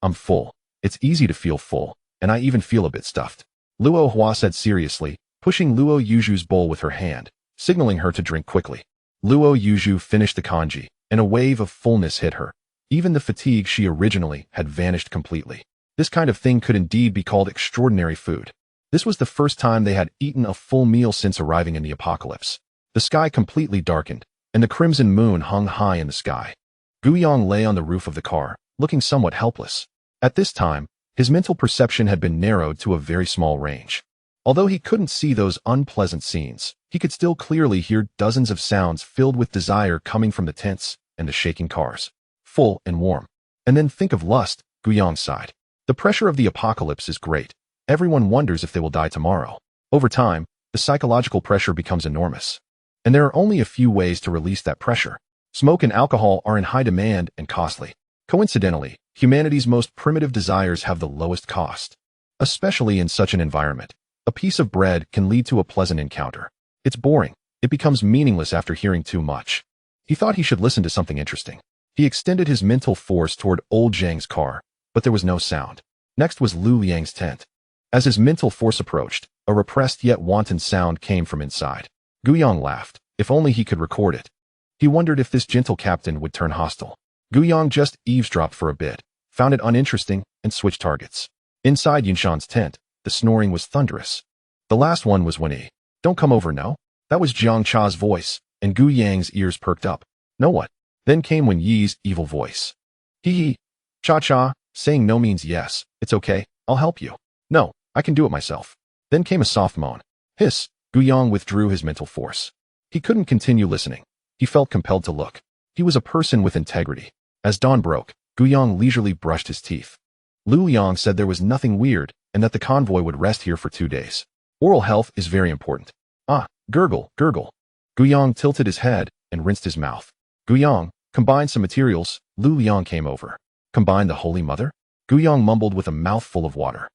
I'm full. It's easy to feel full, and I even feel a bit stuffed. Luo Hua said seriously, pushing Luo Yuzhu's bowl with her hand, signaling her to drink quickly. Luo Yuzhu finished the congee, and a wave of fullness hit her. Even the fatigue she originally had vanished completely. This kind of thing could indeed be called extraordinary food. This was the first time they had eaten a full meal since arriving in the apocalypse. The sky completely darkened, and the crimson moon hung high in the sky. Guiyang lay on the roof of the car, looking somewhat helpless. At this time, his mental perception had been narrowed to a very small range. Although he couldn't see those unpleasant scenes, he could still clearly hear dozens of sounds filled with desire coming from the tents and the shaking cars. Full and warm. And then think of lust, Guiyang sighed. The pressure of the apocalypse is great. Everyone wonders if they will die tomorrow. Over time, the psychological pressure becomes enormous. And there are only a few ways to release that pressure. Smoke and alcohol are in high demand and costly. Coincidentally, humanity's most primitive desires have the lowest cost. Especially in such an environment, a piece of bread can lead to a pleasant encounter. It's boring. It becomes meaningless after hearing too much. He thought he should listen to something interesting. He extended his mental force toward old Zhang's car, but there was no sound. Next was Lu Liang's tent. As his mental force approached, a repressed yet wanton sound came from inside. Guiyang laughed. If only he could record it. He wondered if this gentle captain would turn hostile. Guiyang just eavesdropped for a bit, found it uninteresting, and switched targets. Inside Yunshan's tent, the snoring was thunderous. The last one was when he, don't come over, no? That was Jiang Cha's voice, and Guiyang's ears perked up. No what? Then came Wen Yi's evil voice. Hee. Cha-cha, saying no means yes. It's okay, I'll help you. No, I can do it myself. Then came a soft moan. Hiss. Guiyang withdrew his mental force. He couldn't continue listening. He felt compelled to look. He was a person with integrity. As dawn broke, Guiyang leisurely brushed his teeth. Lu Liang said there was nothing weird and that the convoy would rest here for 2 days. Oral health is very important. Ah, gurgle, gurgle. Guiyang tilted his head and rinsed his mouth. Guiyang, combine some materials. Lu Liang came over. Combine the Holy Mother? Guiyang mumbled with a mouthful of water.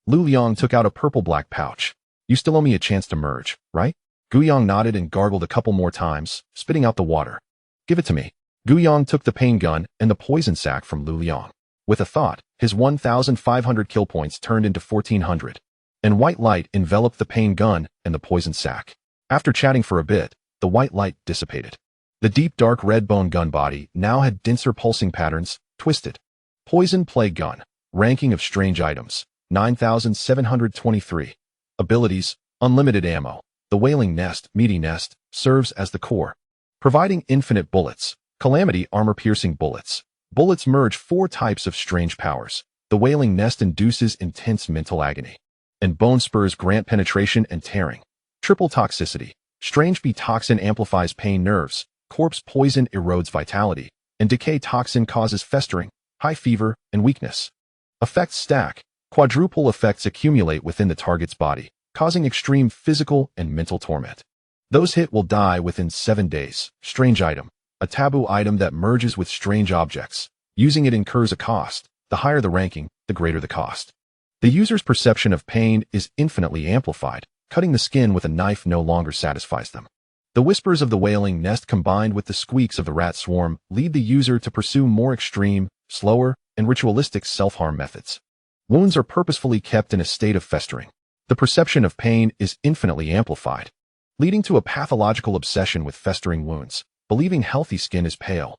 Lu Liang took out a purple-black pouch. You still owe me a chance to merge, right? Guiyang nodded and gargled a couple more times, spitting out the water. Give it to me. Guiyang took the pain gun and the poison sac from Lu Liang. With a thought, his 1,500 kill points turned into 1,400. And white light enveloped the pain gun and the poison sac. After chatting for a bit, the white light dissipated. The deep dark red bone gun body now had denser pulsing patterns, twisted. Poison plague gun. Ranking of strange items. 9,723. Abilities, unlimited ammo. The wailing nest, meaty nest, serves as the core, providing infinite bullets. Calamity armor-piercing bullets. Bullets merge 4 types of strange powers. The wailing nest induces intense mental agony. And bone spurs grant penetration and tearing. Triple toxicity. Strange bee toxin amplifies pain nerves. Corpse poison erodes vitality. And decay toxin causes festering, high fever, and weakness. Effects stack. Quadruple effects accumulate within the target's body, causing extreme physical and mental torment. Those hit will die within 7 days. Strange item. a taboo item that merges with strange objects. Using it incurs a cost. The higher the ranking, the greater the cost. The user's perception of pain is infinitely amplified. Cutting the skin with a knife no longer satisfies them. The whispers of the wailing nest combined with the squeaks of the rat swarm lead the user to pursue more extreme, slower, and ritualistic self-harm methods. Wounds are purposefully kept in a state of festering. The perception of pain is infinitely amplified, leading to a pathological obsession with festering wounds, believing healthy skin is pale.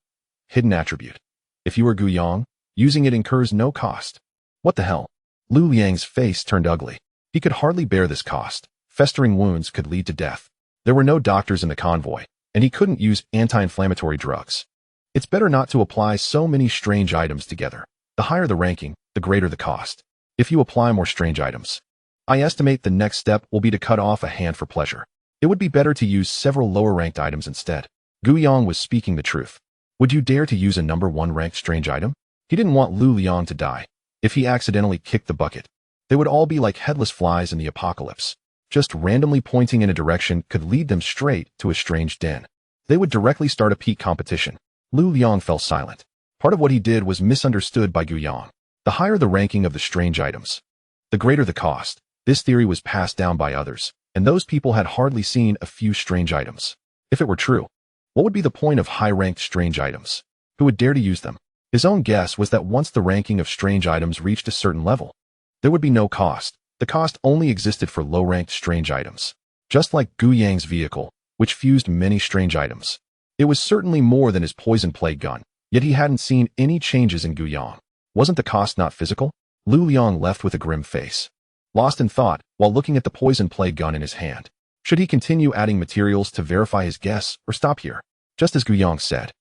Hidden attribute. If you are Guyang, using it incurs no cost. What the hell? Lu Liang's face turned ugly. He could hardly bear this cost. Festering wounds could lead to death. There were no doctors in the convoy, and he couldn't use anti-inflammatory drugs. It's better not to apply so many strange items together. The higher the ranking, the greater the cost. If you apply more strange items, I estimate the next step will be to cut off a hand for pleasure. It would be better to use several lower-ranked items instead. Guyang was speaking the truth. Would you dare to use a number 1 ranked strange item? He didn't want Lu Liang to die. If he accidentally kicked the bucket, they would all be like headless flies in the apocalypse. Just randomly pointing in a direction could lead them straight to a strange den. They would directly start a peak competition. Lu Liang fell silent. Part of what he did was misunderstood by Guyang. The higher the ranking of the strange items, the greater the cost. This theory was passed down by others, and those people had hardly seen a few strange items. If it were true, what would be the point of high-ranked strange items? Who would dare to use them? His own guess was that once the ranking of strange items reached a certain level, there would be no cost. The cost only existed for low-ranked strange items. Just like Guyang's vehicle, which fused many strange items. It was certainly more than his poison plague gun, yet he hadn't seen any changes in Guyang. Wasn't the cost not physical? Lu Liang left with a grim face, lost in thought while looking at the poison plague gun in his hand. Should he continue adding materials to verify his guess or stop here? Just as Guyang said,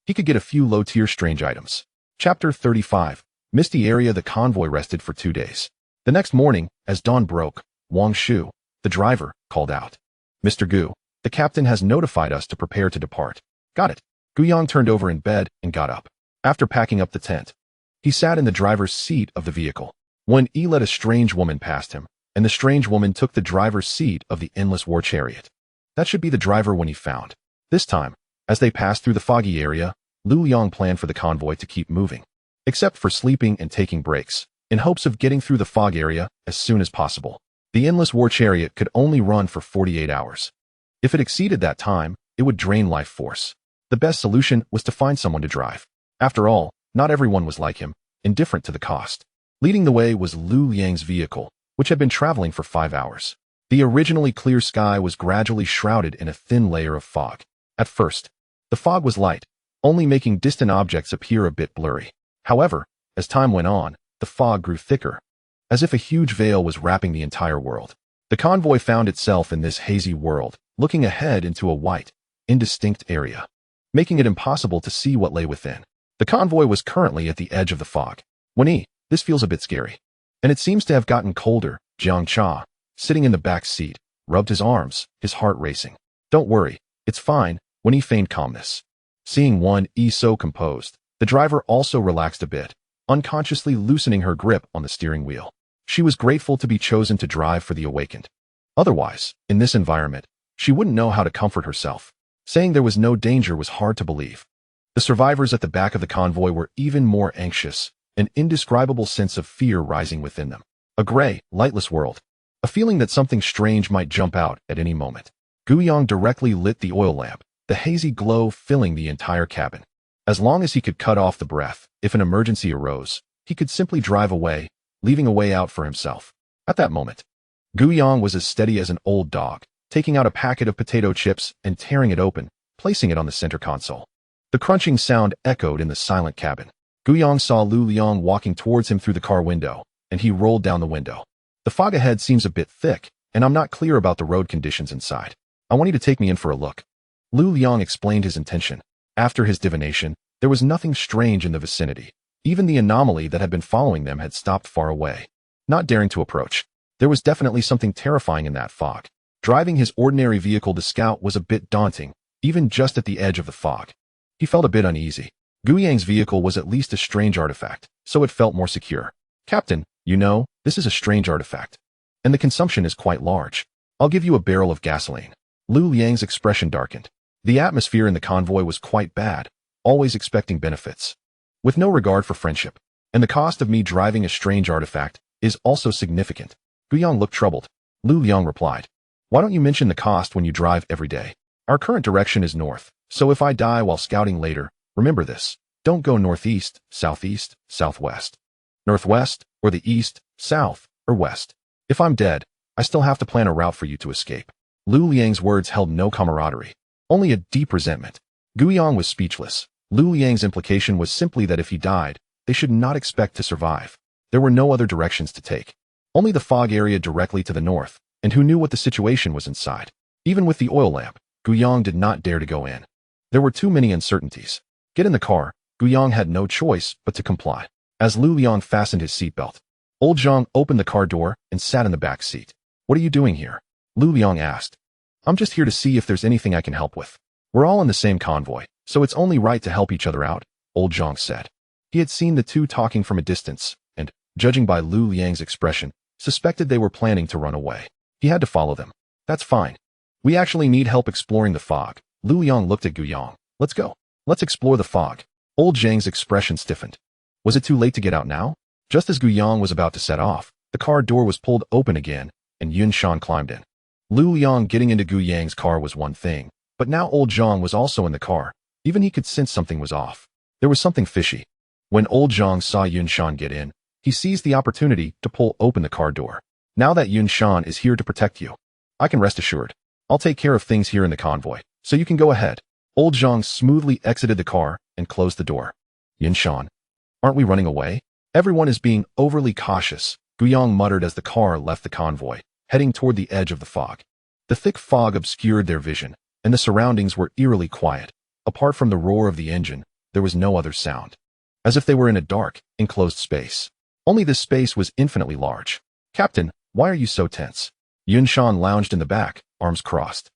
he could get a few low-tier strange items. Chapter 35. Misty area. The convoy rested for 2 days. The next morning, as dawn broke, Wang Shu, the driver, called out, "Mr. Gu, the captain has notified us to prepare to depart." Got it. Guyang turned over in bed and got up. After packing up the tent, he sat in the driver's seat of the vehicle. When he led a strange woman past him, and the strange woman took the driver's seat of the endless war chariot. That should be the driver when he found. This time, as they passed through the foggy area, Lu Liang planned for the convoy to keep moving, except for sleeping and taking breaks, in hopes of getting through the fog area as soon as possible. The endless war chariot could only run for 48 hours. If it exceeded that time, it would drain life force. The best solution was to find someone to drive. After all, not everyone was like him, indifferent to the cost. Leading the way was Lu Liang's vehicle, which had been traveling for 5 hours. The originally clear sky was gradually shrouded in a thin layer of fog. At first, the fog was light, only making distant objects appear a bit blurry. However, as time went on, the fog grew thicker, as if a huge veil was wrapping the entire world. The convoy found itself in this hazy world, looking ahead into a white, indistinct area, making it impossible to see what lay within. The convoy was currently at the edge of the fog. This feels a bit scary. And it seems to have gotten colder. Jiang Cha, sitting in the back seat, rubbed his arms, his heart racing. Don't worry, it's fine. When he feigned calmness. Seeing Wan Yi so composed, the driver also relaxed a bit, unconsciously loosening her grip on the steering wheel. She was grateful to be chosen to drive for the awakened. Otherwise, in this environment, she wouldn't know how to comfort herself. Saying there was no danger was hard to believe. The survivors at the back of the convoy were even more anxious, an indescribable sense of fear rising within them. A gray, lightless world. A feeling that something strange might jump out at any moment. Guyang directly lit the oil lamp, the hazy glow filling the entire cabin. As long as he could cut off the breath, if an emergency arose, he could simply drive away, leaving a way out for himself. At that moment, Guyang was as steady as an old dog, taking out a packet of potato chips and tearing it open, placing it on the center console. The crunching sound echoed in the silent cabin. Guyang saw Lu Liang walking towards him through the car window, and he rolled down the window. The fog ahead seems a bit thick, and I'm not clear about the road conditions inside. I want you to take me in for a look. Lu Liang explained his intention. After his divination, there was nothing strange in the vicinity. Even the anomaly that had been following them had stopped far away. Not daring to approach, there was definitely something terrifying in that fog. Driving his ordinary vehicle to scout was a bit daunting, even just at the edge of the fog. He felt a bit uneasy. Guyang's vehicle was at least a strange artifact, so it felt more secure. Captain, you know, this is a strange artifact. And the consumption is quite large. I'll give you a barrel of gasoline. Lu Liang's expression darkened. The atmosphere in the convoy was quite bad, always expecting benefits, with no regard for friendship. And the cost of me driving a strange artifact is also significant. Guyang looked troubled. Lu Liang replied, "Why don't you mention the cost when you drive every day? Our current direction is north, so if I die while scouting later, remember this. Don't go northeast, southeast, southwest, northwest, or the east, south, or west. If I'm dead, I still have to plan a route for you to escape." Lu Liang's words held no camaraderie, only a deep resentment. Guyang was speechless. Lu Liang's implication was simply that if he died, they should not expect to survive. There were no other directions to take. Only the fog area directly to the north, and who knew what the situation was inside. Even with the oil lamp, Guyang did not dare to go in. There were too many uncertainties. Get in the car. Guyang had no choice but to comply. As Lu Liang fastened his seatbelt, Old Zhang opened the car door and sat in the back seat. "What are you doing here?" Lu Liang asked. "I'm just here to see if there's anything I can help with. We're all in the same convoy, so it's only right to help each other out," Old Zhang said. He had seen the two talking from a distance, and, judging by Lu Liang's expression, suspected they were planning to run away. He had to follow them. "That's fine. We actually need help exploring the fog." Lu Liang looked at Guyang. "Let's go. Let's explore the fog." Old Zhang's expression stiffened. Was it too late to get out now? Just as Guyang was about to set off, the car door was pulled open again, and Yun Shan climbed in. Lu Liang getting into Guyang's car was one thing, but now Old Zhang was also in the car. Even he could sense something was off. There was something fishy. When Old Zhang saw Yun Shan get in, he seized the opportunity to pull open the car door. "Now that Yun Shan is here to protect you, I can rest assured. I'll take care of things here in the convoy, so you can go ahead." Old Zhang smoothly exited the car and closed the door. "Yun Shan, aren't we running away? Everyone is being overly cautious," Guyang muttered as the car left the convoy, heading toward the edge of the fog. The thick fog obscured their vision, and the surroundings were eerily quiet. Apart from the roar of the engine, there was no other sound. As if they were in a dark, enclosed space. Only this space was infinitely large. "Captain, why are you so tense?" Yun Shan lounged in the back, arms crossed.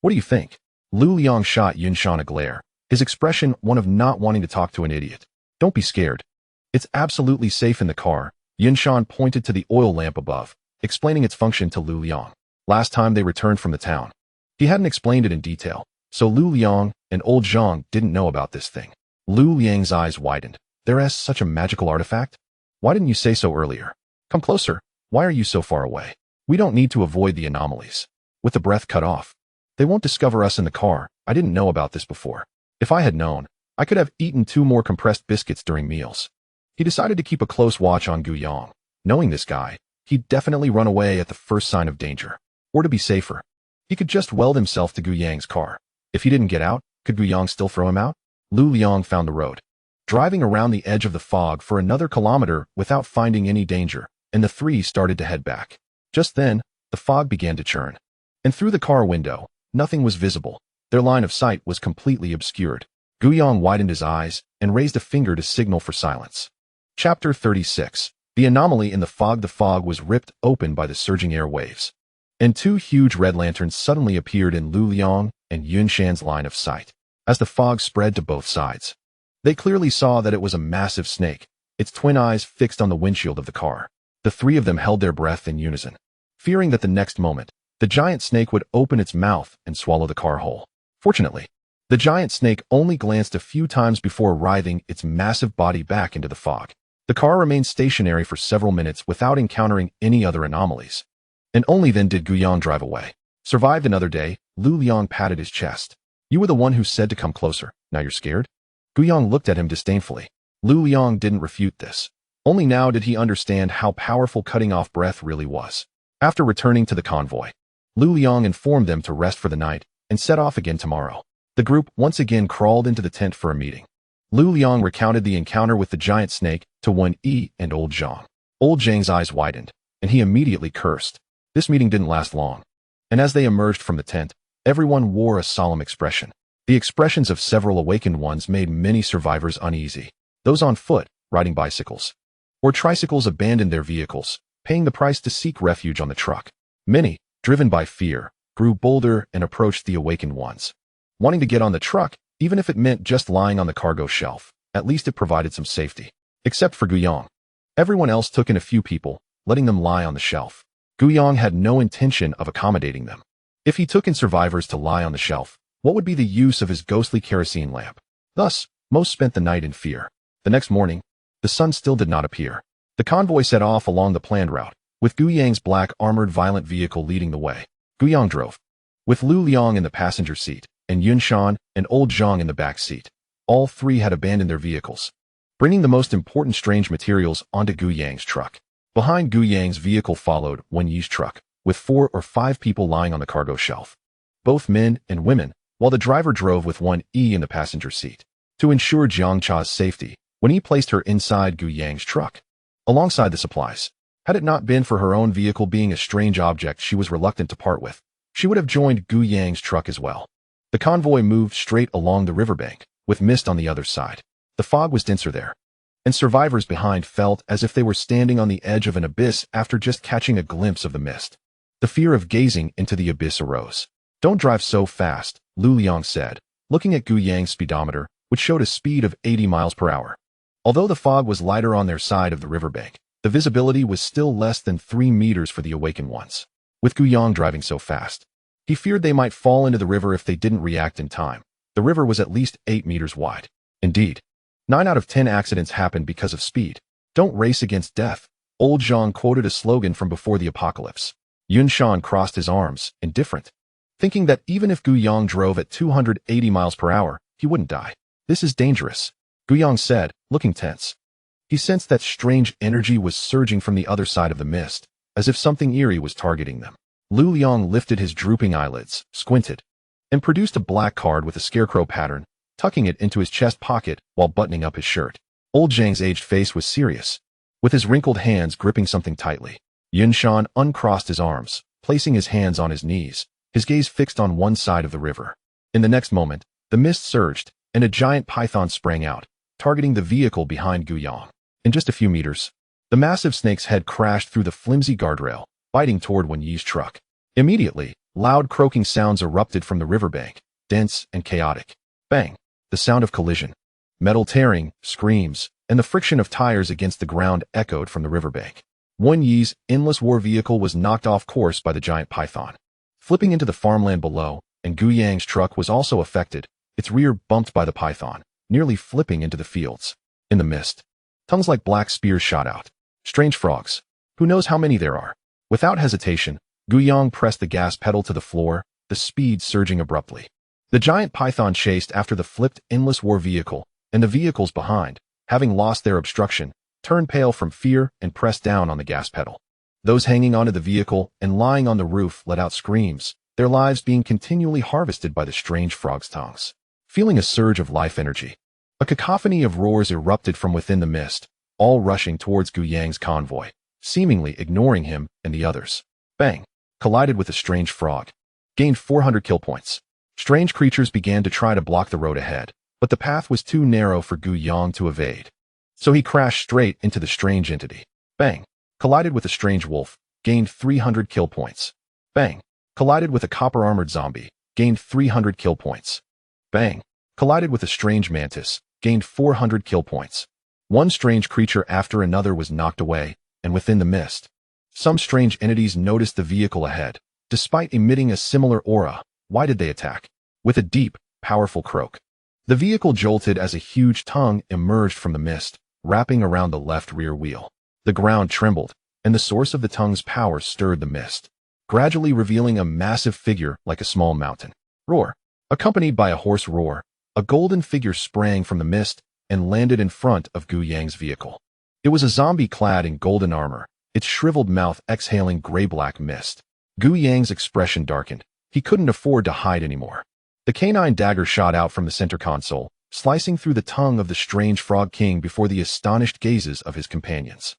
"What do you think?" Lu Liang shot Yun Shan a glare, his expression one of not wanting to talk to an idiot. "Don't be scared. It's absolutely safe in the car." Yun Shan pointed to the oil lamp above, explaining its function to Lu Liang. Last time they returned from the town, he hadn't explained it in detail, so Lu Liang and Old Zhang didn't know about this thing. Lu Liang's eyes widened. "There's such a magical artifact? Why didn't you say so earlier? Come closer. Why are you so far away? We don't need to avoid the anomalies." With the breath cut off, "They won't discover us in the car. I didn't know about this before. If I had known, I could have eaten 2 more compressed biscuits during meals." He decided to keep a close watch on Guyang. Knowing this guy, he'd definitely run away at the first sign of danger. Or to be safer, he could just weld himself to Guyang's car. If he didn't get out, could Guyang still throw him out? Lu Liang found the road, driving around the edge of the fog for another kilometer without finding any danger, and the three started to head back. Just then, the fog began to churn, and through the car window, nothing was visible. Their line of sight was completely obscured. Guyang widened his eyes and raised a finger to signal for silence. Chapter 36. The anomaly in the fog. The fog was ripped open by the surging air waves, and 2 huge red lanterns suddenly appeared in Lu Liang and Yun Shan's line of sight. As the fog spread to both sides, they clearly saw that it was a massive snake, its twin eyes fixed on the windshield of the car. The 3 of them held their breath in unison, fearing that the next moment, the giant snake would open its mouth and swallow the car whole. Fortunately, the giant snake only glanced a few times before writhing its massive body back into the fog. The car remained stationary for several minutes without encountering any other anomalies. And only then did Guyang drive away. "Survived another day," Lu Liang patted his chest. "You were the one who said to come closer. Now you're scared?" Guyang looked at him disdainfully. Lu Liang didn't refute this. Only now did he understand how powerful cutting off breath really was. After returning to the convoy, Lu Liang informed them to rest for the night and set off again tomorrow. The group once again crawled into the tent for a meeting. Lu Liang recounted the encounter with the giant snake to Wen Yi and Old Zhang. Old Zhang's eyes widened, and he immediately cursed. This meeting didn't last long, and as they emerged from the tent, everyone wore a solemn expression. The expressions of several awakened ones made many survivors uneasy. Those on foot, riding bicycles, or tricycles abandoned their vehicles, paying the price to seek refuge on the truck. Many, driven by fear, grew bolder and approached the awakened ones, wanting to get on the truck, even if it meant just lying on the cargo shelf. At least it provided some safety. Except for Guyang. Everyone else took in a few people, letting them lie on the shelf. Guyang had no intention of accommodating them. If he took in survivors to lie on the shelf, What would be the use of his ghostly kerosene lamp? Thus, most spent the night in fear. The next morning, the sun still did not appear. The convoy set off along the planned route, with Gu Yang's black armored violent vehicle leading the way. Gu Yang drove, with Lu Liang in the passenger seat, and Yun Shan and old Zhang in the back seat. All three had abandoned their vehicles, bringing the most important strange materials onto Gu Yang's truck. Behind Gu Yang's vehicle followed Wen Yi's truck, with 4 or 5 people lying on the cargo shelf, both men and women, while the driver drove with Wen Yi in the passenger seat. To ensure Jiang Cha's safety, Wen Yi placed her inside Gu Yang's truck, alongside the supplies. Had it not been for her own vehicle being a strange object she was reluctant to part with, she would have joined Gu Yang's truck as well. The convoy moved straight along the riverbank, with mist on the other side. The fog was denser there, and survivors behind felt as if they were standing on the edge of an abyss after just catching a glimpse of the mist. The fear of gazing into the abyss arose. "Don't drive so fast," Lu Liang said, looking at Gu Yang's speedometer, which showed a speed of 80 miles per hour. Although the fog was lighter on their side of the riverbank, the visibility was still less than 3 meters for the awakened ones. With Gu Yang driving so fast, he feared they might fall into the river if they didn't react in time. The river was at least 8 meters wide. Indeed, 9 out of 10 accidents happened because of speed. "Don't race against death," old Zhang quoted a slogan from before the apocalypse. Yun Shan crossed his arms, indifferent, thinking that even if Gu Yang drove at 280 miles per hour, he wouldn't die. "This is dangerous," Gu Yang said, looking tense. He sensed that strange energy was surging from the other side of the mist, as if something eerie was targeting them. Lu Liang lifted his drooping eyelids, squinted, and produced a black card with a scarecrow pattern, tucking it into his chest pocket while buttoning up his shirt. Old Zhang's aged face was serious, with his wrinkled hands gripping something tightly. Yun Shan uncrossed his arms, placing his hands on his knees, his gaze fixed on one side of the river. In the next moment, the mist surged, and a giant python sprang out, targeting the vehicle behind Gu Yang. In just a few meters, the massive snake's head crashed through the flimsy guardrail, biting toward Wen Yi's truck. Immediately, loud croaking sounds erupted from the riverbank, dense and chaotic. Bang! The sound of collision, metal tearing, screams, and the friction of tires against the ground echoed from the riverbank. Wen Yi's endless war vehicle was knocked off course by the giant python, flipping into the farmland below, and Gu Yang's truck was also affected, its rear bumped by the python, nearly flipping into the fields. In the mist, tongues like black spears shot out. Strange frogs. Who knows how many there are? Without hesitation, Gu Yang pressed the gas pedal to the floor, the speed surging abruptly. The giant python chased after the flipped endless war vehicle, and the vehicles behind, having lost their obstruction, turned pale from fear and pressed down on the gas pedal. Those hanging onto the vehicle and lying on the roof let out screams, their lives being continually harvested by the strange frog's tongues. Feeling a surge of life energy, a cacophony of roars erupted from within the mist, all rushing towards Gu Yang's convoy, seemingly ignoring him and the others. Bang! Collided with a strange frog. Gained 400 kill points. Strange creatures began to try to block the road ahead, but the path was too narrow for Gu Yang to evade. So he crashed straight into the strange entity. Bang! Collided with a strange wolf. Gained 300 kill points. Bang! Collided with a copper-armored zombie. Gained 300 kill points. Bang! Collided with a strange mantis. Gained 400 kill points. One strange creature after another was knocked away, and within the mist, some strange entities noticed the vehicle ahead. Despite emitting a similar aura, why did they attack? With a deep, powerful croak, the vehicle jolted as a huge tongue emerged from the mist, wrapping around the left rear wheel. The ground trembled, and the source of the tongue's power stirred the mist, gradually revealing a massive figure like a small mountain. Roar! Accompanied by a hoarse roar, a golden figure sprang from the mist and landed in front of Gu Yang's vehicle. It was a zombie clad in golden armor, its shriveled mouth exhaling gray-black mist. Gu Yang's expression darkened. He couldn't afford to hide anymore. The canine dagger shot out from the center console, slicing through the tongue of the strange frog king before the astonished gazes of his companions.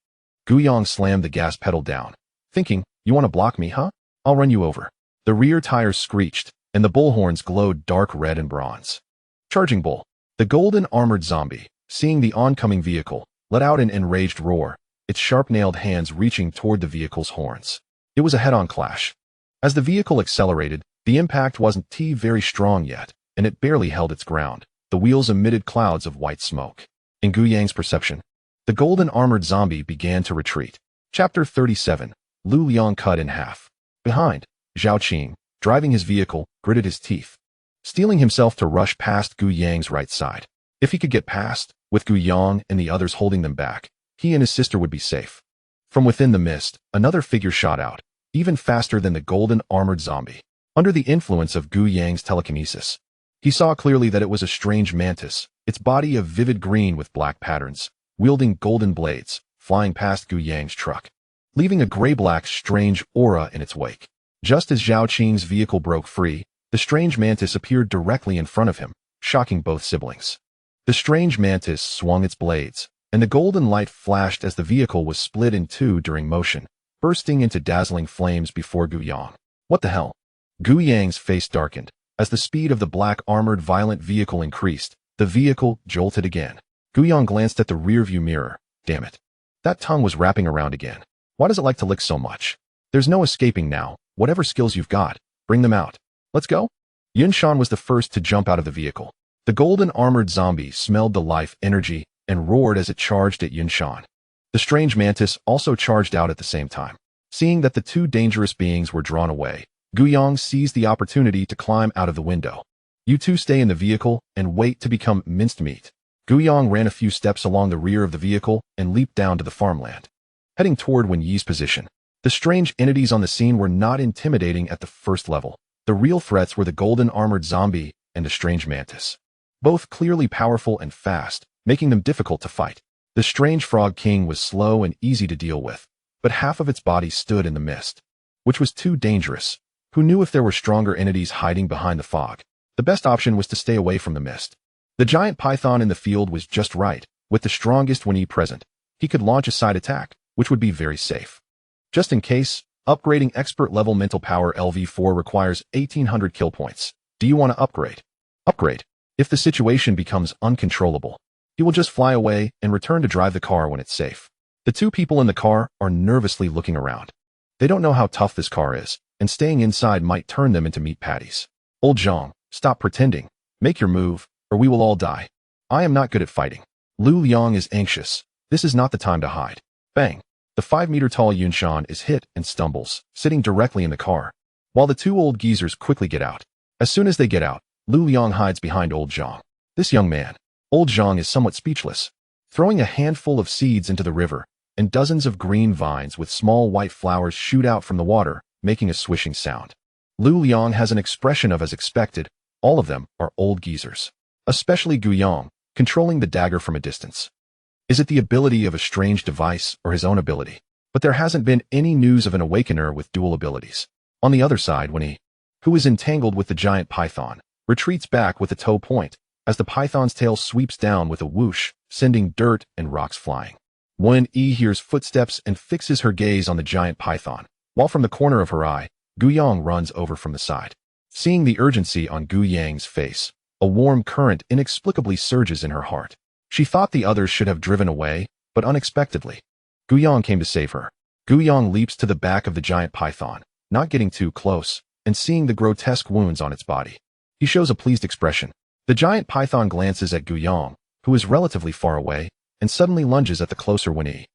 Gu Yang slammed the gas pedal down, thinking, "You want to block me, huh? I'll run you over." The rear tires screeched, and the bullhorns glowed dark red and bronze. Charging bull. The golden armored zombie, seeing the oncoming vehicle, let out an enraged roar, its sharp-nailed hands reaching toward the vehicle's horns. It was a head-on clash. As the vehicle accelerated, the impact wasn't very strong yet, and it barely held its ground. The wheels emitted clouds of white smoke. In Gu Yang's perception, the golden armored zombie began to retreat. Chapter 37. Lu Liang cut in half. Behind, Zhao Qing, driving his vehicle, gritted his teeth. steeling himself to rush past Gu Yang's right side. If he could get past, with Gu Yang and the others holding them back, he and his sister would be safe. From within the mist, another figure shot out, even faster than the golden armored zombie. Under the influence of Gu Yang's telekinesis, he saw clearly that it was a strange mantis, its body of vivid green with black patterns, wielding golden blades, flying past Gu Yang's truck, leaving a gray-black strange aura in its wake. Just as Zhao Qing's vehicle broke free, the strange mantis appeared directly in front of him, shocking both siblings. The strange mantis swung its blades, and the golden light flashed as the vehicle was split in two during motion, bursting into dazzling flames before Gu Yang. What the hell? Gu Yang's face darkened. As the speed of the black armored violent vehicle increased, the vehicle jolted again. Gu Yang glanced at the rearview mirror. Damn it. That tongue was wrapping around again. Why does it like to lick so much? There's no escaping now. Whatever skills you've got, bring them out. Let's go? Yunshan was the first to jump out of the vehicle. The golden armored zombie smelled the life energy and roared as it charged at Yunshan. The strange mantis also charged out at the same time. Seeing that the two dangerous beings were drawn away, Gu Yang seized the opportunity to climb out of the window. You two stay in the vehicle and wait to become minced meat. Gu Yang ran a few steps along the rear of the vehicle and leaped down to the farmland. Heading toward Wen Yi's position, the strange entities on the scene were not intimidating at the first level. The real threats were the golden armored zombie and the strange mantis. Both clearly powerful and fast, making them difficult to fight. The strange frog king was slow and easy to deal with, but half of its body stood in the mist, which was too dangerous. Who knew if there were stronger entities hiding behind the fog? The best option was to stay away from the mist. The giant python in the field was just right. With the strongest Wen Yi present, he could launch a side attack, which would be very safe. Just in case, upgrading expert level mental power LV4 requires 1800 kill points. Do you want to upgrade? Upgrade. If the situation becomes uncontrollable, he will just fly away and return to drive the car when it's safe. The two people in the car are nervously looking around. They don't know how tough this car is, and staying inside might turn them into meat patties. Old Zhang, stop pretending. Make your move, or we will all die. I am not good at fighting. Lu Liang is anxious. This is not the time to hide. Bang. The 5-meter-tall Yunshan is hit and stumbles, sitting directly in the car, while the two old geezers quickly get out. As soon as they get out, Lu Liang hides behind old Zhang. This young man, old Zhang, is somewhat speechless. Throwing a handful of seeds into the river, and dozens of green vines with small white flowers shoot out from the water, making a swishing sound. Lu Liang has an expression of as expected. All of them are old geezers. Especially Gu Yang, controlling the dagger from a distance. Is it the ability of a strange device or his own ability? But there hasn't been any news of an awakener with dual abilities. On the other side, Wen Yi, who is entangled with the giant python, retreats back with a toe point, as the python's tail sweeps down with a whoosh, sending dirt and rocks flying. Wen Yi hears footsteps and fixes her gaze on the giant python, while from the corner of her eye, Gu Yang runs over from the side. Seeing the urgency on Gu Yang's face, a warm current inexplicably surges in her heart. She thought the others should have driven away, but unexpectedly, Gu Yang came to save her. Gu Yang leaps to the back of the giant python, not getting too close, and seeing the grotesque wounds on its body. He shows a pleased expression. The giant python glances at Gu Yang, who is relatively far away, and suddenly lunges at the closer Wen Yi.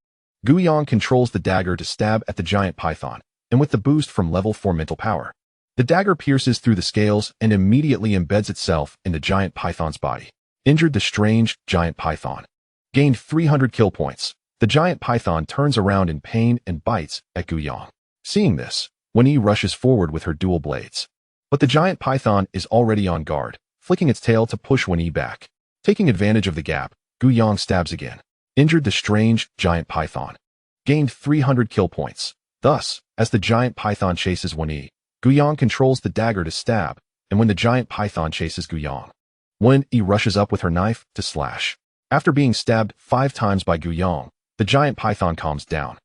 Gu Yang controls the dagger to stab at the giant python, and with the boost from level 4 mental power, the dagger pierces through the scales and immediately embeds itself in the giant python's body. Injured the strange giant python. Gained 300 kill points. The giant python turns around in pain and bites at Gu Yang. Seeing this, Wen Yi rushes forward with her dual blades. But the giant python is already on guard, flicking its tail to push Wen Yi back. Taking advantage of the gap, Gu Yang stabs again. Injured the strange giant python. Gained 300 kill points. Thus, as the giant python chases Wen Yi, Gu Yang controls the dagger to stab, and when the giant python chases Gu Yang, Wen Yi rushes up with her knife to slash. After being stabbed 5 times by Gu Yang, the giant python calms down,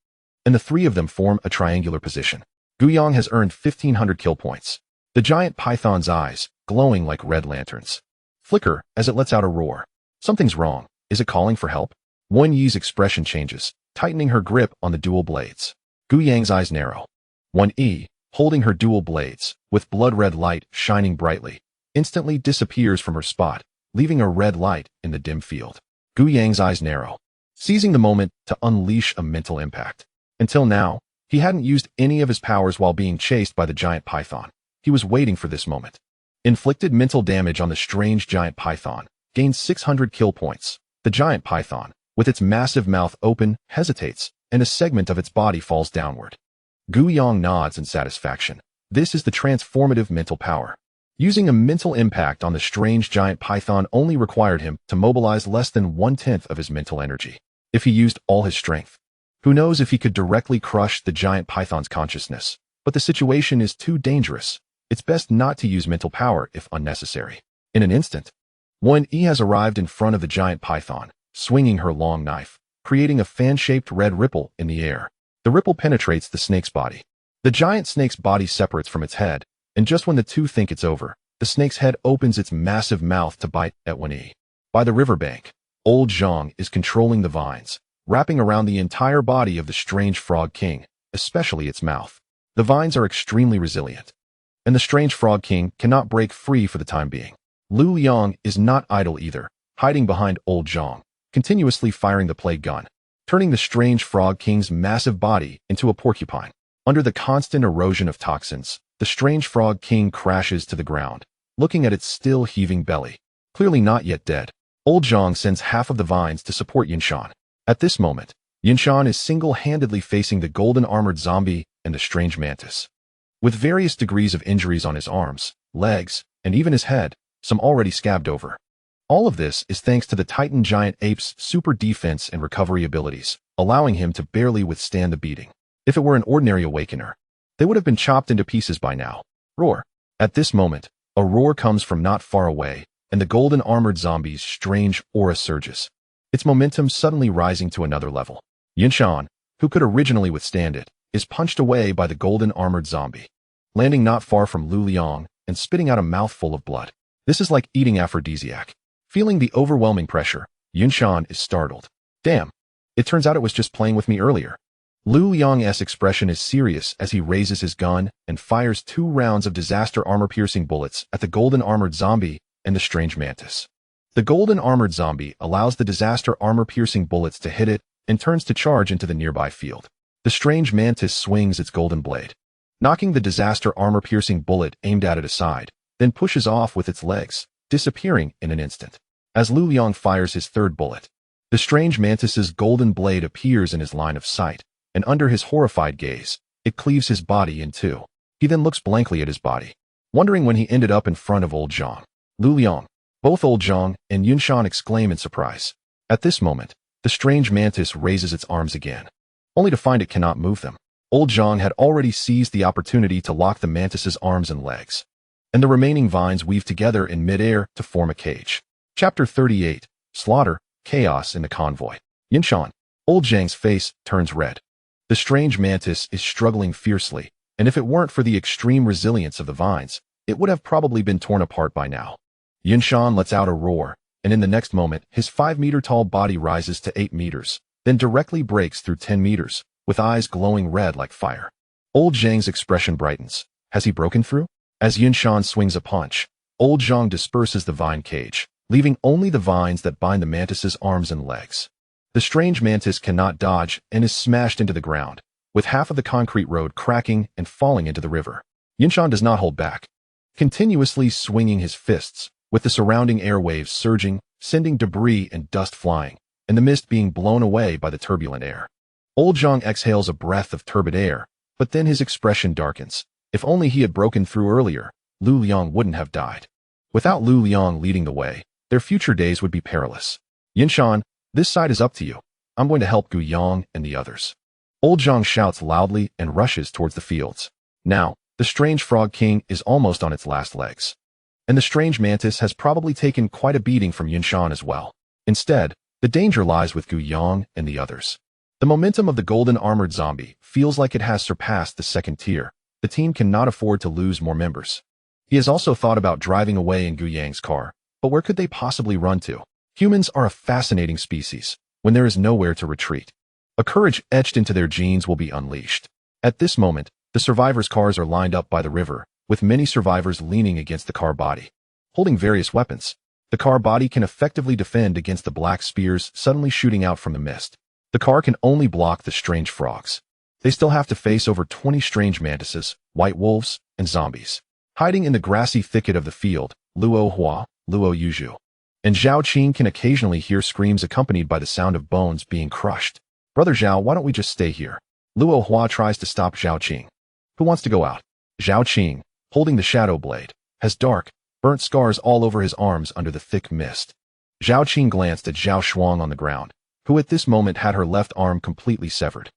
and the three of them form a triangular position. Gu Yang has earned 1500 kill points. The giant python's eyes, glowing like red lanterns, flicker as it lets out a roar. Something's wrong. Is it calling for help? Wen Yi's expression changes, tightening her grip on the dual blades. Gu Yang's eyes narrow. Wen Yi, holding her dual blades, with blood-red light shining brightly, instantly disappears from her spot, leaving a red light in the dim field. Gu Yang's eyes narrow, seizing the moment to unleash a mental impact. Until now, he hadn't used any of his powers while being chased by the giant python. He was waiting for this moment. Inflicted mental damage on the strange giant python. Gains 600 kill points. The giant python, with its massive mouth open, hesitates, and a segment of its body falls downward. Gu Yang nods in satisfaction. This is the transformative mental power. Using a mental impact on the strange giant python only required him to mobilize less than 1/10 of his mental energy. If he used all his strength, who knows if he could directly crush the giant python's consciousness. But the situation is too dangerous. It's best not to use mental power if unnecessary. In an instant, Wen Yi has arrived in front of the giant python, swinging her long knife, creating a fan-shaped red ripple in the air. The ripple penetrates the snake's body. The giant snake's body separates from its head, and just when the two think it's over, the snake's head opens its massive mouth to bite at Wen Yi. By the riverbank, old Zhang is controlling the vines, wrapping around the entire body of the strange frog king, especially its mouth. The vines are extremely resilient, and the strange frog king cannot break free for the time being. Lu Liang is not idle either, hiding behind old Zhang, continuously firing the plague gun, turning the strange frog king's massive body into a porcupine. Under the constant erosion of toxins, the strange frog king crashes to the ground, looking at its still heaving belly. Clearly not yet dead, old Zhang sends half of the vines to support Yinshan. At this moment, Yinshan is single-handedly facing the golden armored zombie and the strange mantis. With various degrees of injuries on his arms, legs, and even his head, some already scabbed over. All of this is thanks to the Titan giant ape's super defense and recovery abilities, allowing him to barely withstand the beating. If it were an ordinary awakener, they would have been chopped into pieces by now. Roar. At this moment, a roar comes from not far away, and the golden armored zombie's strange aura surges, its momentum suddenly rising to another level. Yinshan, who could originally withstand it, is punched away by the golden armored zombie, landing not far from Lu Liang and spitting out a mouthful of blood. This is like eating aphrodisiac. Feeling the overwhelming pressure, Yinshan is startled. Damn, it turns out it was just playing with me earlier. Lu Liang's expression is serious as he raises his gun and fires 2 rounds of disaster armor-piercing bullets at the golden armored zombie and the strange mantis. The golden armored zombie allows the disaster armor-piercing bullets to hit it and turns to charge into the nearby field. The strange mantis swings its golden blade, knocking the disaster armor-piercing bullet aimed at it aside, then pushes off with its legs, disappearing in an instant. As Lu Liang fires his 3rd bullet, the strange mantis's golden blade appears in his line of sight, and under his horrified gaze, it cleaves his body in 2. He then looks blankly at his body, wondering when he ended up in front of old Zhang. Lu Liang, both old Zhang and Yinshan exclaim in surprise. At this moment, the strange mantis raises its arms again, only to find it cannot move them. Old Zhang had already seized the opportunity to lock the mantis's arms and legs, and the remaining vines weave together in midair to form a cage. Chapter 38. Slaughter, Chaos in the Convoy. Yinshan, old Zhang's face turns red. The strange mantis is struggling fiercely, and if it weren't for the extreme resilience of the vines, it would have probably been torn apart by now. Yinshan lets out a roar, and in the next moment, his 5-meter-tall body rises to 8 meters, then directly breaks through 10 meters, with eyes glowing red like fire. Old Zhang's expression brightens. Has he broken through? As Yinshan swings a punch, old Zhang disperses the vine cage, leaving only the vines that bind the mantis's arms and legs. The strange mantis cannot dodge and is smashed into the ground, with half of the concrete road cracking and falling into the river. Yinshan does not hold back, continuously swinging his fists, with the surrounding airwaves surging, sending debris and dust flying, and the mist being blown away by the turbulent air. Old Zhang exhales a breath of turbid air, but then his expression darkens. If only he had broken through earlier, Lu Liang wouldn't have died. Without Lu Liang leading the way, their future days would be perilous. Yinshan, this side is up to you. I'm going to help Gu Yang and the others. Old Zhang shouts loudly and rushes towards the fields. Now, the strange frog king is almost on its last legs, and the strange mantis has probably taken quite a beating from Yinshan as well. Instead, the danger lies with Gu Yang and the others. The momentum of the golden armored zombie feels like it has surpassed the 2nd tier. The team cannot afford to lose more members. He has also thought about driving away in Gu Yang's car, but where could they possibly run to? Humans are a fascinating species when there is nowhere to retreat. A courage etched into their genes will be unleashed. At this moment, the survivors' cars are lined up by the river, with many survivors leaning against the car body, holding various weapons. The car body can effectively defend against the black spears suddenly shooting out from the mist. The car can only block the strange frogs. They still have to face over 20 strange mantises, white wolves, and zombies. Hiding in the grassy thicket of the field, Luo Hua, Luo Yuzhu. And Zhao Qing can occasionally hear screams accompanied by the sound of bones being crushed. Brother Zhao, why don't we just stay here? Luo Hua tries to stop Zhao Qing. Who wants to go out? Zhao Qing, holding the shadow blade, has dark, burnt scars all over his arms under the thick mist. Zhao Qing glanced at Zhao Shuang on the ground, who at this moment had her left arm completely severed.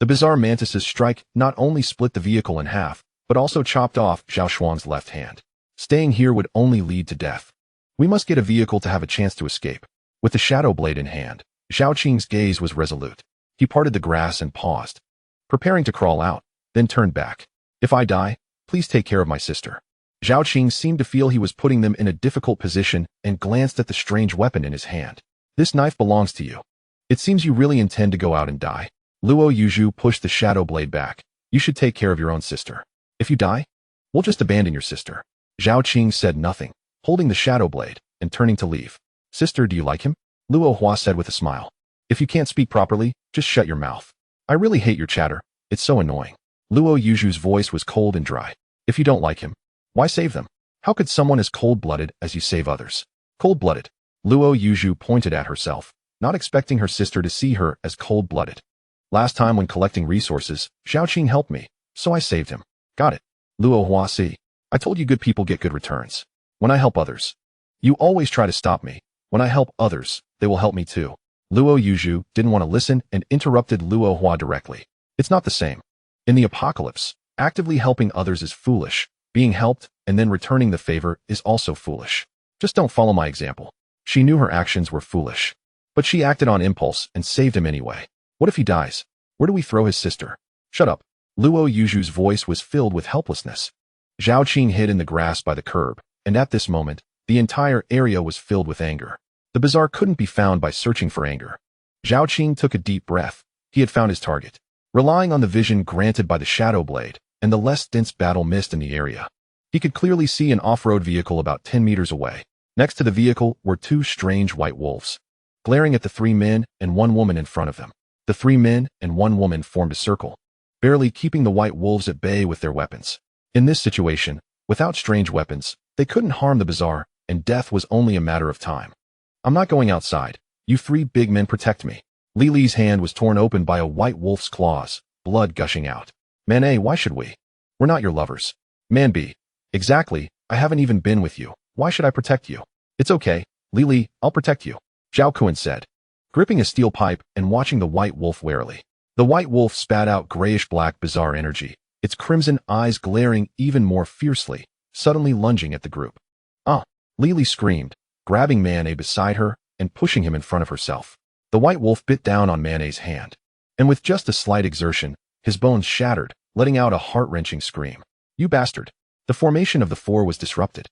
The bizarre mantis's strike not only split the vehicle in half, but also chopped off Zhao Shuang's left hand. Staying here would only lead to death. We must get a vehicle to have a chance to escape. With the shadow blade in hand, Zhao Qing's gaze was resolute. He parted the grass and paused, preparing to crawl out, then turned back. If I die, please take care of my sister. Zhao Qing seemed to feel he was putting them in a difficult position and glanced at the strange weapon in his hand. This knife belongs to you. It seems you really intend to go out and die. Luo Yuzhu pushed the shadow blade back. You should take care of your own sister. If you die, we'll just abandon your sister. Zhao Qing said nothing, holding the shadow blade and turning to leave. Sister, do you like him? Luo Hua said with a smile. If you can't speak properly, just shut your mouth. I really hate your chatter. It's so annoying. Luo Yuzhu's voice was cold and dry. If you don't like him, why save them? How could someone as cold-blooded as you save others? Cold-blooded. Luo Yuzhu pointed at herself, not expecting her sister to see her as cold-blooded. Last time when collecting resources, Zhao Qing helped me, so I saved him. Got it. Luo Hua, see. I told you good people get good returns. When I help others, you always try to stop me. When I help others, they will help me too. Luo Yuzhu didn't want to listen and interrupted Luo Hua directly. It's not the same. In the apocalypse, actively helping others is foolish. Being helped and then returning the favor is also foolish. Just don't follow my example. She knew her actions were foolish, but she acted on impulse and saved him anyway. What if he dies? Where do we throw his sister? Shut up. Luo Yuzhu's voice was filled with helplessness. Zhao Qing hid in the grass by the curb, and at this moment, the entire area was filled with anger. The bazaar couldn't be found by searching for anger. Zhao Qing took a deep breath. He had found his target. Relying on the vision granted by the shadow blade and the less dense battle mist in the area, he could clearly see an off-road vehicle about 10 meters away. Next to the vehicle were two strange white wolves, glaring at the 3 men and 1 woman in front of them. The 3 men and 1 woman formed a circle, barely keeping the white wolves at bay with their weapons. In this situation, without strange weapons, they couldn't harm the bazaar, and death was only a matter of time. I'm not going outside. You 3 big men protect me. Li Li's hand was torn open by a white wolf's claws, blood gushing out. Man A, why should we? We're not your lovers. Man B, exactly, I haven't even been with you. Why should I protect you? It's okay, Li Li, I'll protect you. Zhao Kun said, gripping a steel pipe and watching the white wolf warily. The white wolf spat out grayish-black bizarre energy, its crimson eyes glaring even more fiercely, suddenly lunging at the group. Ah! Li Li screamed, grabbing Man A beside her and pushing him in front of herself. The white wolf bit down on Man A's hand, and with just a slight exertion, his bones shattered, letting out a heart-wrenching scream. You bastard! The formation of the 4 was disrupted,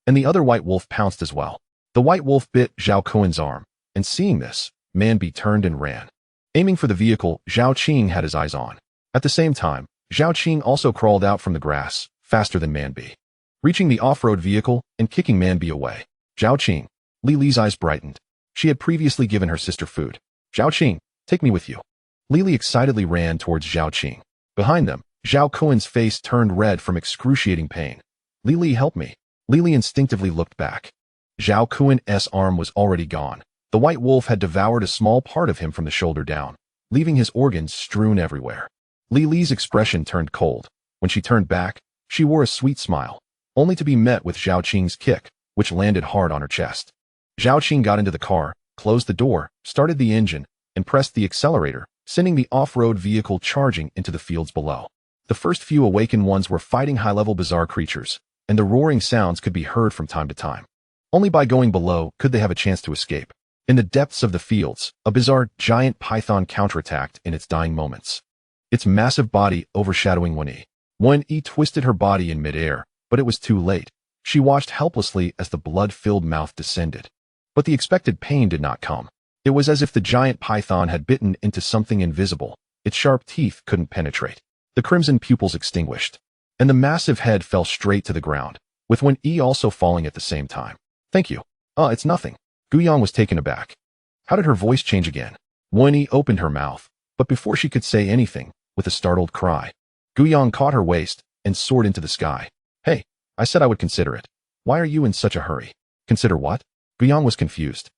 and the other white wolf pounced as well. The white wolf bit Zhao Kuan's arm, and seeing this, Man B turned and ran. Aiming for the vehicle Zhao Qing had his eyes on. At the same time, Zhao Qing also crawled out from the grass, faster than Man B, reaching the off-road vehicle and kicking Man B away. Zhao Qing. Li Li's eyes brightened. She had previously given her sister food. Zhao Qing, take me with you. Li Li excitedly ran towards Zhao Qing. Behind them, Zhao Kuan's face turned red from excruciating pain. Li Li, help me. Li Li instinctively looked back. Zhao Kuan's arm was already gone. The white wolf had devoured a small part of him from the shoulder down, leaving his organs strewn everywhere. Li Li's expression turned cold. When she turned back, she wore a sweet smile, only to be met with Zhao Qing's kick, which landed hard on her chest. Zhao Qing got into the car, closed the door, started the engine, and pressed the accelerator, sending the off-road vehicle charging into the fields below. The first few awakened ones were fighting high-level bizarre creatures, and the roaring sounds could be heard from time to time. Only by going below could they have a chance to escape. In the depths of the fields, a bizarre giant python counterattacked in its dying moments, its massive body overshadowing Wen-yi. Wen-yi twisted her body in midair, but it was too late. She watched helplessly as the blood-filled mouth descended. But the expected pain did not come. It was as if the giant python had bitten into something invisible. Its sharp teeth couldn't penetrate. The crimson pupils extinguished, and the massive head fell straight to the ground, with Wen-yi also falling at the same time. Thank you. It's nothing. Guyang was taken aback. How did her voice change again? Wen-yi opened her mouth, but before she could say anything, with a startled cry, Guyang caught her waist and soared into the sky. Hey, I said I would consider it. Why are you in such a hurry? Consider what? Guyang was confused.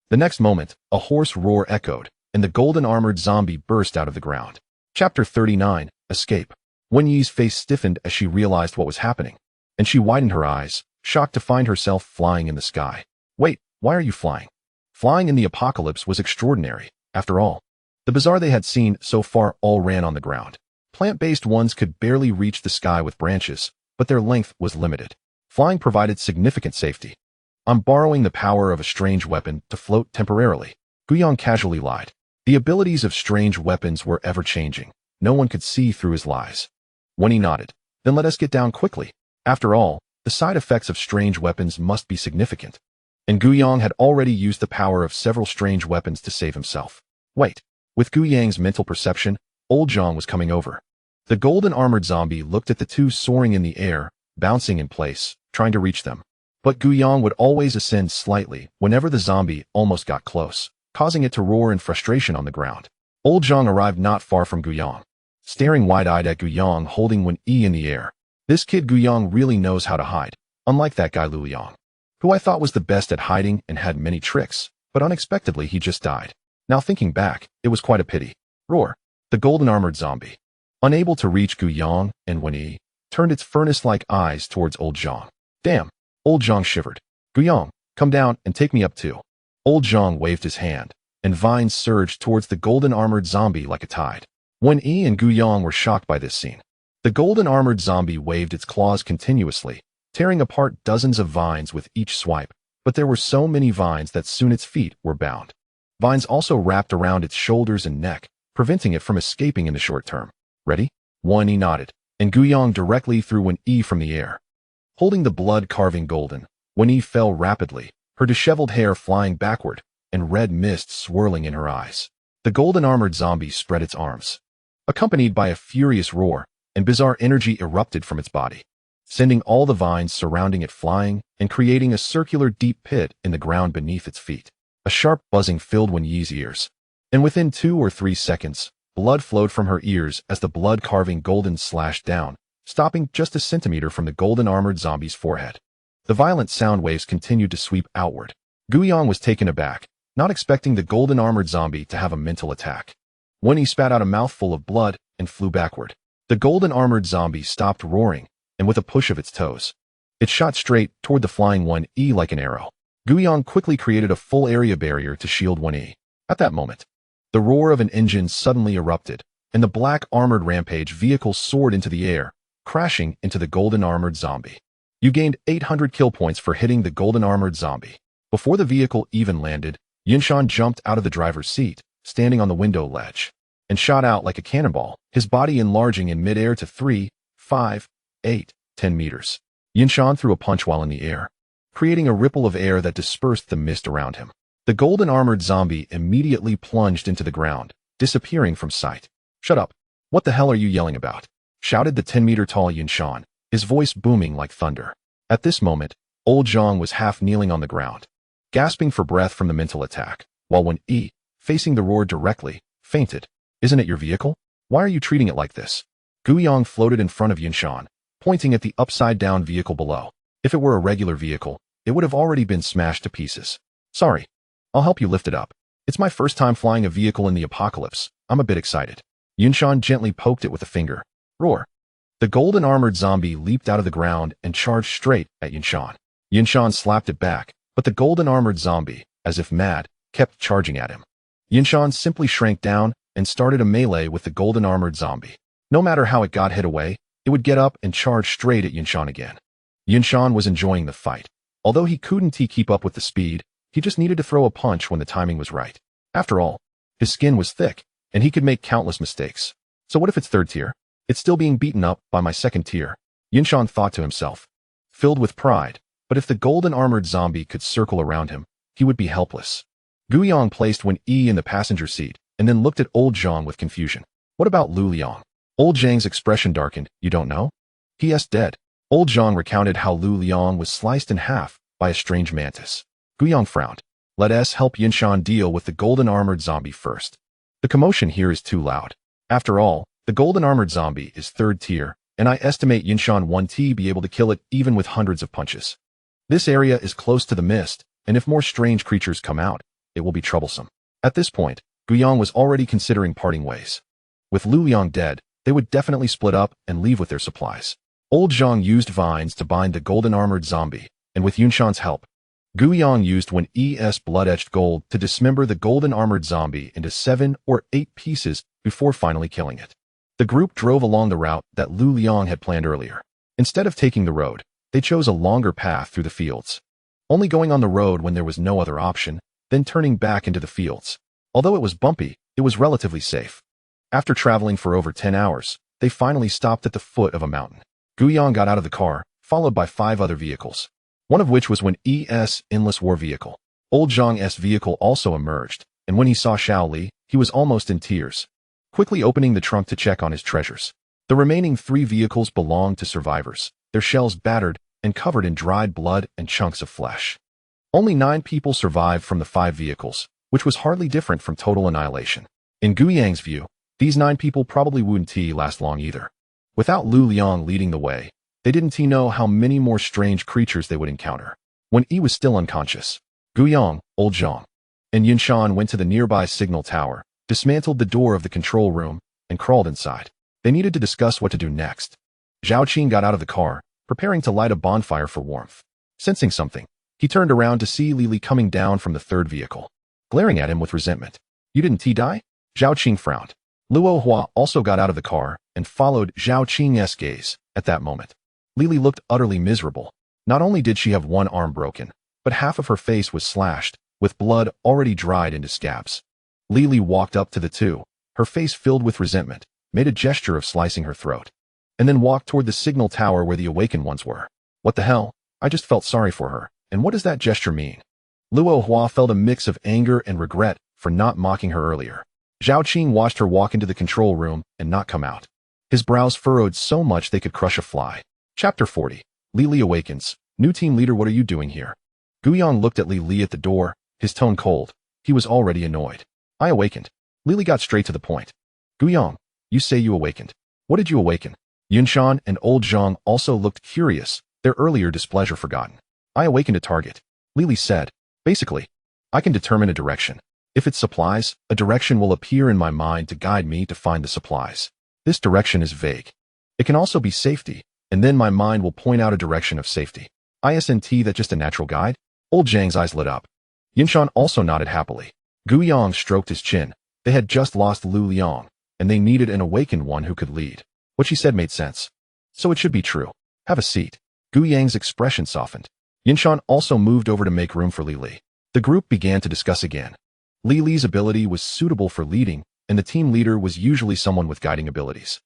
The next moment, a hoarse roar echoed, and the golden-armored zombie burst out of the ground. Chapter 39, Escape. Wen Yi's face stiffened as she realized what was happening, and she widened her eyes, shocked to find herself flying in the sky. Wait, why are you flying? Flying in the apocalypse was extraordinary, after all. The bazaar they had seen so far all ran on the ground. Plant-based ones could barely reach the sky with branches, but their length was limited. Flying provided significant safety. I'm borrowing the power of a strange weapon to float temporarily. Guyang casually lied. The abilities of strange weapons were ever-changing. No one could see through his lies. When he nodded, then let us get down quickly. After all, the side effects of strange weapons must be significant. And Guyang had already used the power of several strange weapons to save himself. Wait. With Guyang's mental perception, old Zhang was coming over. The golden-armored zombie looked at the two soaring in the air, bouncing in place, trying to reach them. But Guyang would always ascend slightly whenever the zombie almost got close, causing it to roar in frustration on the ground. Old Zhang arrived not far from Guyang, staring wide-eyed at Guyang holding Wen Yi in the air. This kid Guyang really knows how to hide, unlike that guy Lu Liang, who I thought was the best at hiding and had many tricks, but unexpectedly he just died. Now thinking back, it was quite a pity. Roar. The golden-armored zombie, unable to reach Guyang and Wen Yi, turned its furnace-like eyes towards old Zhang. Damn. Old Zhang shivered. Guyang, come down and take me up too. Old Zhang waved his hand, and vines surged towards the golden-armored zombie like a tide. Wen Yi and Guyang were shocked by this scene. The golden-armored zombie waved its claws continuously, tearing apart dozens of vines with each swipe, but there were so many vines that soon its feet were bound. Vines also wrapped around its shoulders and neck, preventing it from escaping in the short term. Ready? Wen Yi nodded, and Guyang directly threw Wen Yi from the air. Holding the blood-carving golden, Wen Yi fell rapidly, her disheveled hair flying backward, and red mist swirling in her eyes. The golden-armored zombie spread its arms, accompanied by a furious roar, and bizarre energy erupted from its body, sending all the vines surrounding it flying and creating a circular deep pit in the ground beneath its feet. A sharp buzzing filled Wen Yi's ears, and within 2 or 3 seconds, blood flowed from her ears as the blood-carving golden slashed down, stopping just a centimeter from the golden-armored zombie's forehead. The violent sound waves continued to sweep outward. Guyang was taken aback, not expecting the golden-armored zombie to have a mental attack. Wen Yi spat out a mouthful of blood and flew backward. The golden-armored zombie stopped roaring, and with a push of its toes, it shot straight toward the flying Wen Yi like an arrow. Guyang quickly created a full area barrier to shield Wen Yi. At that moment, the roar of an engine suddenly erupted, and the black armored rampage vehicle soared into the air, crashing into the golden-armored zombie. You gained 800 kill points for hitting the golden-armored zombie. Before the vehicle even landed, Yinshan jumped out of the driver's seat, standing on the window ledge, and shot out like a cannonball, his body enlarging in midair to 3, 5, 8, 10 meters. Yinshan threw a punch while in the air, creating a ripple of air that dispersed the mist around him. The golden-armored zombie immediately plunged into the ground, disappearing from sight. Shut up. What the hell are you yelling about? Shouted the 10-meter-tall Yinshan, his voice booming like thunder. At this moment, old Zhang was half kneeling on the ground, gasping for breath from the mental attack, while Wen Yi, facing the roar directly, fainted. Isn't it your vehicle? Why are you treating it like this? Guyang floated in front of Yinshan, pointing at the upside-down vehicle below. If it were a regular vehicle, it would have already been smashed to pieces. Sorry. I'll help you lift it up. It's my first time flying a vehicle in the apocalypse. I'm a bit excited. Yinshan gently poked it with a finger. Roar. The golden-armored zombie leaped out of the ground and charged straight at Yinshan. Yinshan slapped it back, but the golden-armored zombie, as if mad, kept charging at him. Yinshan simply shrank down and started a melee with the golden-armored zombie. No matter how it got hit away, it would get up and charge straight at Yinshan again. Yinshan was enjoying the fight. Although he couldn't keep up with the speed, he just needed to throw a punch when the timing was right. After all, his skin was thick, and he could make countless mistakes. So what if it's third tier? It's still being beaten up by my second tier. Yinshan thought to himself, filled with pride, but if the golden-armored zombie could circle around him, he would be helpless. Guyang placed Wen Yi in the passenger seat, and then looked at old Zhang with confusion. What about Lu Liang? Old Zhang's expression darkened. You don't know? He.S. dead. Old Zhang recounted how Lu Liang was sliced in half by a strange mantis. Guyang frowned. Let us help Yinshan deal with the golden-armored zombie first. The commotion here is too loud. After all, the golden-armored zombie is third tier, and I estimate Yinshan 1T be able to kill it even with hundreds of punches. This area is close to the mist, and if more strange creatures come out, it will be troublesome. At this point, Guyang was already considering parting ways. With Lu Liang dead, they would definitely split up and leave with their supplies. Old Zhang used vines to bind the golden-armored zombie, and with Yunshan's help, Guyang used Wen Es blood-etched gold to dismember the golden-armored zombie into 7 or 8 pieces before finally killing it. The group drove along the route that Lu Liang had planned earlier. Instead of taking the road, they chose a longer path through the fields, only going on the road when there was no other option, then turning back into the fields. Although it was bumpy, it was relatively safe. After traveling for over 10 hours, they finally stopped at the foot of a mountain. Guyang got out of the car, followed by 5 other vehicles, one of which was Wen Es Endless War vehicle. Old Zhang's vehicle also emerged, and when he saw Xiao Li, he was almost in tears, quickly opening the trunk to check on his treasures. The remaining 3 vehicles belonged to survivors, their shells battered and covered in dried blood and chunks of flesh. Only 9 people survived from the 5 vehicles, which was hardly different from total annihilation. In Guyang's view, these 9 people probably wouldn't last long either. Without Lu Liang leading the way, they didn't know how many more strange creatures they would encounter. When Yi was still unconscious, Guyang, Old Zhang, and Yinshan went to the nearby signal tower, dismantled the door of the control room, and crawled inside. They needed to discuss what to do next. Zhao Qing got out of the car, preparing to light a bonfire for warmth. Sensing something, he turned around to see Li coming down from the 3rd vehicle, glaring at him with resentment. "You didn't die?" Zhao Qing frowned. Luo Hua also got out of the car and followed Zhao Qing's gaze. At that moment, Li looked utterly miserable. Not only did she have one arm broken, but half of her face was slashed, with blood already dried into scabs. Li walked up to the 2, her face filled with resentment, made a gesture of slicing her throat, and then walked toward the signal tower where the awakened ones were. "What the hell? I just felt sorry for her, and what does that gesture mean?" Luo Hua felt a mix of anger and regret for not mocking her earlier. Zhao Qing watched her walk into the control room and not come out. His brows furrowed so much they could crush a fly. Chapter 40. Li awakens. New team leader, what are you doing here? Guyang looked at Li at the door, his tone cold. He was already annoyed. "I awakened." Li got straight to the point. "Guyang, you say you awakened. What did you awaken?" Yunshan and Old Zhang also looked curious, their earlier displeasure forgotten. "I awakened a target," Li said. "Basically, I can determine a direction. If it's supplies, a direction will appear in my mind to guide me to find the supplies. This direction is vague. It can also be safety, and then my mind will point out a direction of safety. Isn't that just a natural guide?" Old Zhang's eyes lit up. Yinshan also nodded happily. Guyang stroked his chin. They had just lost Lu Liang, and they needed an awakened one who could lead. What she said made sense. So it should be true. "Have a seat." Guyang's expression softened. Yinshan also moved over to make room for Li. The group began to discuss again. Li's ability was suitable for leading, and the team leader was usually someone with guiding abilities.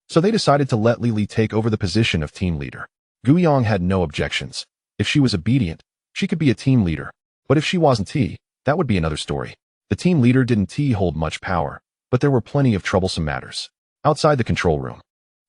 So they decided to let Li take over the position of team leader. Guyang had no objections. If she was obedient, she could be a team leader. But if she wasn't, that would be another story. The team leader didn't hold much power, but there were plenty of troublesome matters. Outside the control room,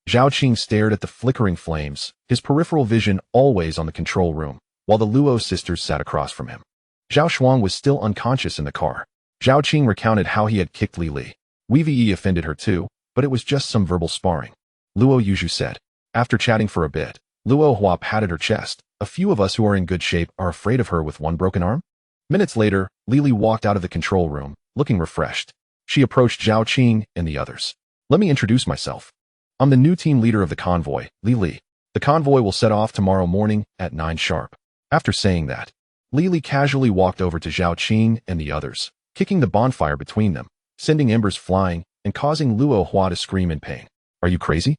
Zhao Qing stared at the flickering flames, his peripheral vision always on the control room, while the Luo sisters sat across from him. Zhao Shuang was still unconscious in the car. Zhao Qing recounted how he had kicked Li. Wei offended her too, but it was just some verbal sparring. Luo Yuzhu said. After chatting for a bit, Luo Hua patted her chest. "A few of us who are in good shape are afraid of her with one broken arm?" Minutes later, Li walked out of the control room, looking refreshed. She approached Zhao Qing and the others. "Let me introduce myself. I'm the new team leader of the convoy, Li. The convoy will set off tomorrow morning at 9 sharp. After saying that, Li casually walked over to Zhao Qing and the others, kicking the bonfire between them, sending embers flying and causing Luo Hua to scream in pain. "Are you crazy?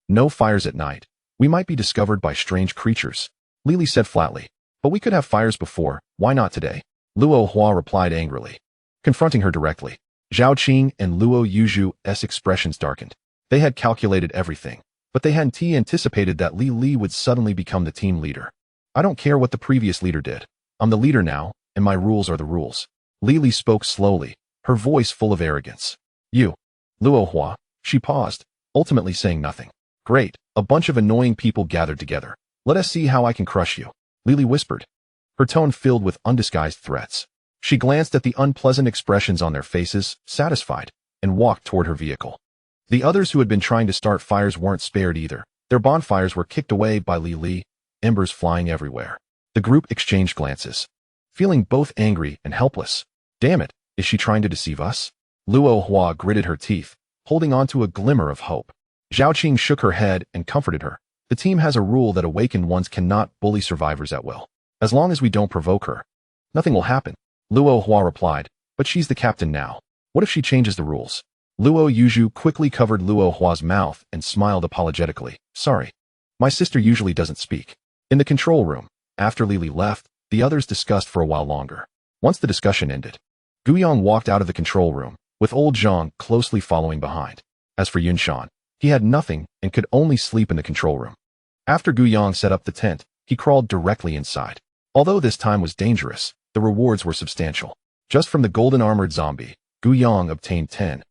No fires at night. We might be discovered by strange creatures," Li said flatly. "But we could have fires before, why not today?" Luo Hua replied angrily, confronting her directly. Zhao Qing and Luo Yuzhu's expressions darkened. They had calculated everything, but they hadn't anticipated that Li would suddenly become the team leader. "I don't care what the previous leader did. I'm the leader now, and my rules are the rules." Li spoke slowly, her voice full of arrogance. "You, Luo Hua." She paused, ultimately saying nothing. "Great, a bunch of annoying people gathered together. Let us see how I can crush you," Li whispered, her tone filled with undisguised threats. She glanced at the unpleasant expressions on their faces, satisfied, and walked toward her vehicle. The others who had been trying to start fires weren't spared either. Their bonfires were kicked away by Li, embers flying everywhere. The group exchanged glances, feeling both angry and helpless. Damn it, is she trying to deceive us? Luo Hua gritted her teeth, holding on to a glimmer of hope. Zhao Qing shook her head and comforted her. The team has a rule that awakened ones cannot bully survivors at will. As long as we don't provoke her, nothing will happen. Luo Hua replied, but she's the captain now. What if she changes the rules? Luo Yuzhu quickly covered Luo Hua's mouth and smiled apologetically. Sorry. My sister usually doesn't speak. In the control room, after Lili left, the others discussed for a while longer. Once the discussion ended, Guyang walked out of the control room, with old Zhang closely following behind. As for Yunshan, he had nothing and could only sleep in the control room. After Guyang set up the tent, he crawled directly inside. Although this time was dangerous, the rewards were substantial. Just from the golden armored zombie, Guyang obtained 10,000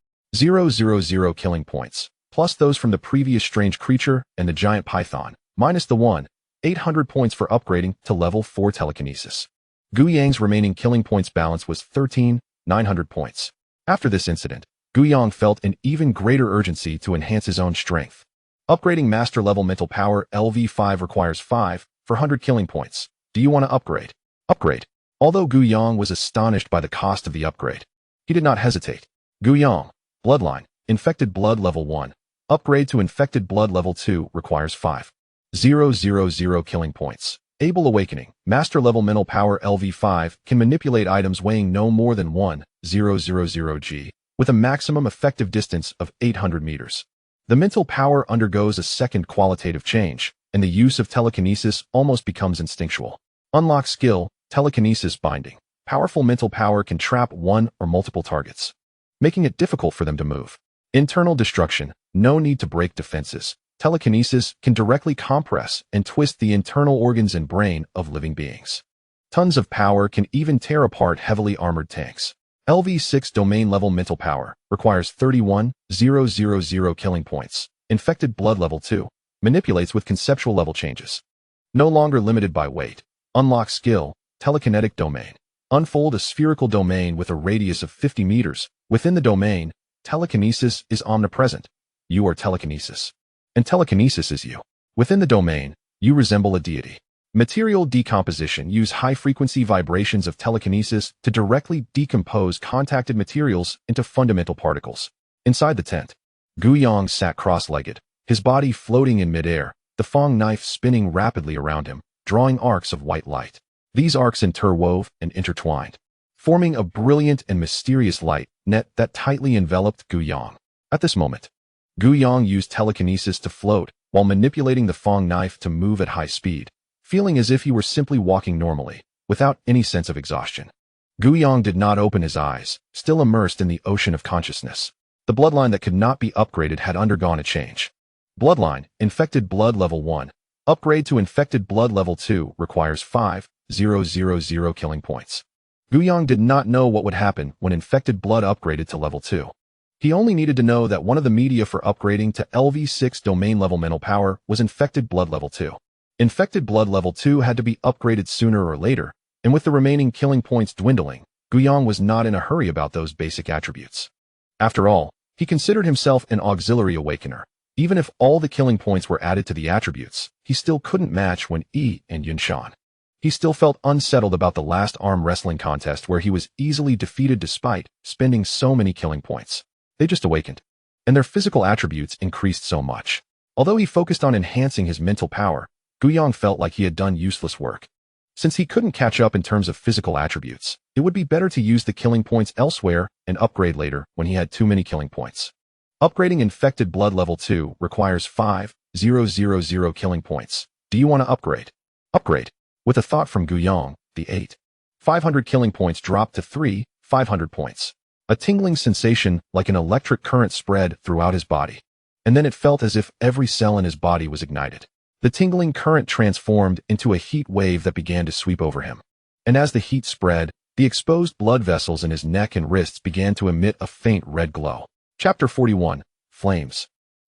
killing points, plus those from the previous strange creature and the giant python, minus the 1,800 points for upgrading to level 4 telekinesis. Guyang's remaining killing points balance was 13,900 points. After this incident, Guyang felt an even greater urgency to enhance his own strength. Upgrading master level mental power LV5 requires 5,400 killing points. Do you want to upgrade? Upgrade. Although Guyang was astonished by the cost of the upgrade, he did not hesitate. Guyang, bloodline, infected blood level 1. Upgrade to infected blood level 2 requires 5,000 killing points. Able awakening, master level mental power LV5 can manipulate items weighing no more than 1,000 G, with a maximum effective distance of 800 meters. The mental power undergoes a second qualitative change, and the use of telekinesis almost becomes instinctual. Unlock skill, telekinesis binding. Powerful mental power can trap one or multiple targets, making it difficult for them to move. Internal destruction, no need to break defenses. Telekinesis can directly compress and twist the internal organs and brain of living beings. Tons of power can even tear apart heavily armored tanks. LV6 domain level mental power requires 31,000 killing points. Infected blood level 2 manipulates with conceptual level changes. No longer limited by weight. Unlock skill, telekinetic domain. Unfold a spherical domain with a radius of 50 meters. Within the domain, telekinesis is omnipresent. You are telekinesis, and telekinesis is you. Within the domain, you resemble a deity. Material decomposition. Use high-frequency vibrations of telekinesis to directly decompose contacted materials into fundamental particles. Inside the tent, Guyang sat cross-legged, his body floating in midair, the Fong knife spinning rapidly around him, drawing arcs of white light. These arcs interwove and intertwined, forming a brilliant and mysterious light net that tightly enveloped Guyang. At this moment, Guyang used telekinesis to float while manipulating the Fong knife to move at high speed, feeling as if he were simply walking normally, without any sense of exhaustion. Guyang did not open his eyes, still immersed in the ocean of consciousness. The bloodline that could not be upgraded had undergone a change. Bloodline, infected blood level 1. Upgrade to infected blood level 2 requires 5,000 killing points. Guyang did not know what would happen when infected blood upgraded to level 2. He only needed to know that one of the media for upgrading to LV6 domain level mental power was infected blood level 2. Infected blood level 2 had to be upgraded sooner or later, and with the remaining killing points dwindling, Guyang was not in a hurry about those basic attributes. After all, he considered himself an auxiliary awakener. Even if all the killing points were added to the attributes, he still couldn't match Wen Yi and Yunshan. He still felt unsettled about the last arm wrestling contest where he was easily defeated despite spending so many killing points. They just awakened, and their physical attributes increased so much. Although he focused on enhancing his mental power, Guyang felt like he had done useless work. Since he couldn't catch up in terms of physical attributes, it would be better to use the killing points elsewhere and upgrade later when he had too many killing points. Upgrading infected blood level 2 requires 5,000 killing points. Do you want to upgrade? Upgrade. With a thought from Guyang, the 8,500 killing points dropped to 3,500 points. A tingling sensation like an electric current spread throughout his body, and then it felt as if every cell in his body was ignited. The tingling current transformed into a heat wave that began to sweep over him. And as the heat spread, the exposed blood vessels in his neck and wrists began to emit a faint red glow. Chapter 41. Flames.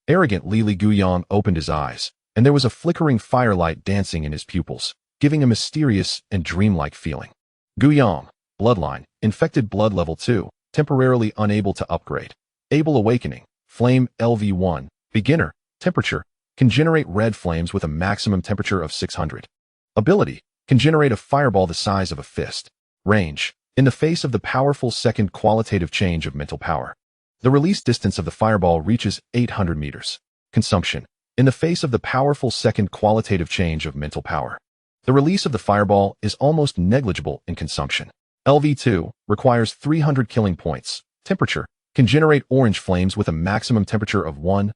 Arrogant Li Guyang opened his eyes, and there was a flickering firelight dancing in his pupils, giving a mysterious and dreamlike feeling. Guyang, bloodline, infected blood level 2, temporarily unable to upgrade. Able awakening, flame LV1, beginner, temperature, can generate red flames with a maximum temperature of 600. Ability, can generate a fireball the size of a fist. Range, in the face of the powerful second qualitative change of mental power. The release distance of the fireball reaches 800 meters. Consumption, in the face of the powerful second qualitative change of mental power. The release of the fireball is almost negligible in consumption. LV2 requires 300 killing points. Temperature, can generate orange flames with a maximum temperature of 1000.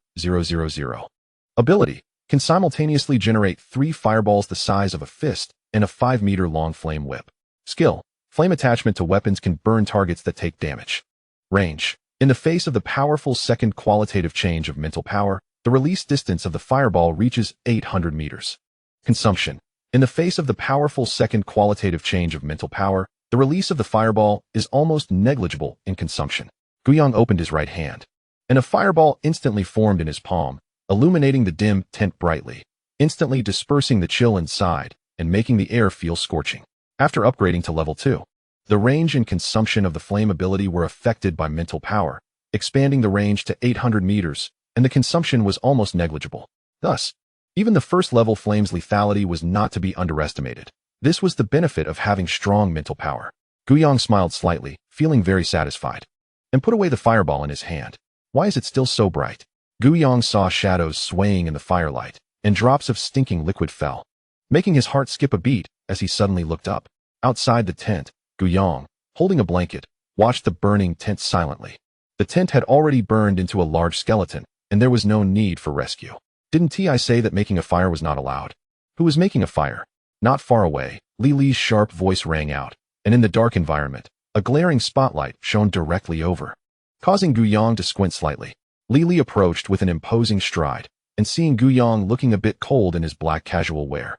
Ability, can simultaneously generate 3 fireballs the size of a fist and a 5-meter-long flame whip. Skill, flame attachment to weapons can burn targets that take damage. Range, in the face of the powerful second qualitative change of mental power, the release distance of the fireball reaches 800 meters. Consumption, in the face of the powerful second qualitative change of mental power, the release of the fireball is almost negligible in consumption. Guyang opened his right hand, and a fireball instantly formed in his palm, illuminating the dim tent brightly, instantly dispersing the chill inside and making the air feel scorching. After upgrading to level 2, the range and consumption of the flame ability were affected by mental power, expanding the range to 800 meters, and the consumption was almost negligible. Thus, even the first-level flame's lethality was not to be underestimated. This was the benefit of having strong mental power. Guyang smiled slightly, feeling very satisfied, and put away the fireball in his hand. Why is it still so bright? Guyang saw shadows swaying in the firelight, and drops of stinking liquid fell, making his heart skip a beat as he suddenly looked up. Outside the tent, Guyang, holding a blanket, watched the burning tent silently. The tent had already burned into a large skeleton, and there was no need for rescue. Didn't I say that making a fire was not allowed? Who was making a fire? Not far away, Li's sharp voice rang out, and in the dark environment, a glaring spotlight shone directly over, causing Guyang to squint slightly. Li approached with an imposing stride, and seeing Guyang looking a bit cold in his black casual wear,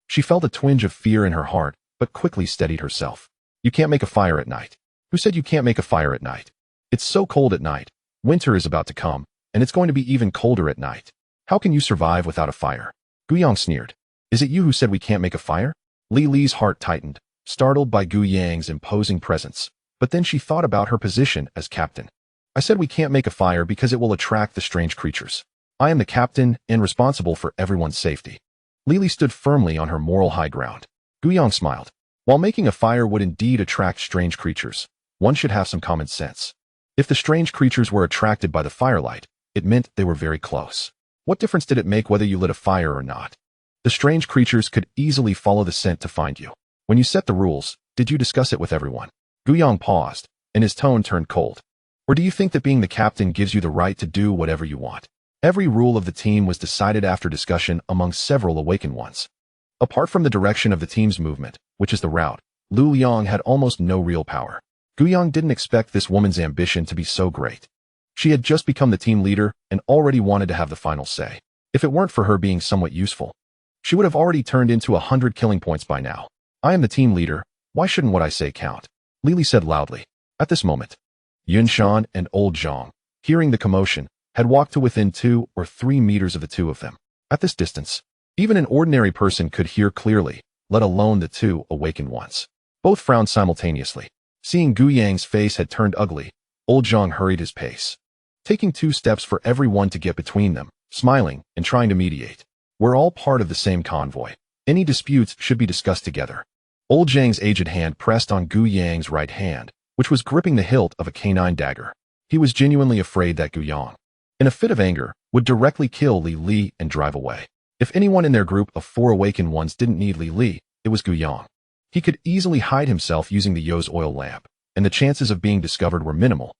she felt a twinge of fear in her heart, but quickly steadied herself. You can't make a fire at night. Who said you can't make a fire at night? It's so cold at night. Winter is about to come, and it's going to be even colder at night. How can you survive without a fire? Guyang sneered. Is it you who said we can't make a fire? Li's heart tightened, startled by Guyang's imposing presence, but then she thought about her position as captain. I said we can't make a fire because it will attract the strange creatures. I am the captain and responsible for everyone's safety. Li stood firmly on her moral high ground. Guyang smiled. While making a fire would indeed attract strange creatures, one should have some common sense. If the strange creatures were attracted by the firelight, it meant they were very close. What difference did it make whether you lit a fire or not? The strange creatures could easily follow the scent to find you. When you set the rules, did you discuss it with everyone? Guyang paused, and his tone turned cold. Or do you think that being the captain gives you the right to do whatever you want? Every rule of the team was decided after discussion among several awakened ones. Apart from the direction of the team's movement, which is the route, Lu Yang had almost no real power. Guyang didn't expect this woman's ambition to be so great. She had just become the team leader and already wanted to have the final say. If it weren't for her being somewhat useful, she would have already turned into 100 killing points by now. I am the team leader. Why shouldn't what I say count? Li said loudly. At this moment, Yunshan and Old Zhang, hearing the commotion, had walked to within 2 or 3 meters of the two of them. At this distance, even an ordinary person could hear clearly, let alone the two awakened ones. Both frowned simultaneously. Seeing Guyang's face had turned ugly, Old Zhang hurried his pace, taking 2 steps for everyone to get between them, smiling and trying to mediate. We're all part of the same convoy. Any disputes should be discussed together. Old Zhang's aged hand pressed on Guyang's right hand, which was gripping the hilt of a canine dagger. He was genuinely afraid that Guyang, in a fit of anger, would directly kill Li and drive away. If anyone in their group of 4 awakened ones didn't need Li, it was Guyang. He could easily hide himself using the Yo's oil lamp, and the chances of being discovered were minimal,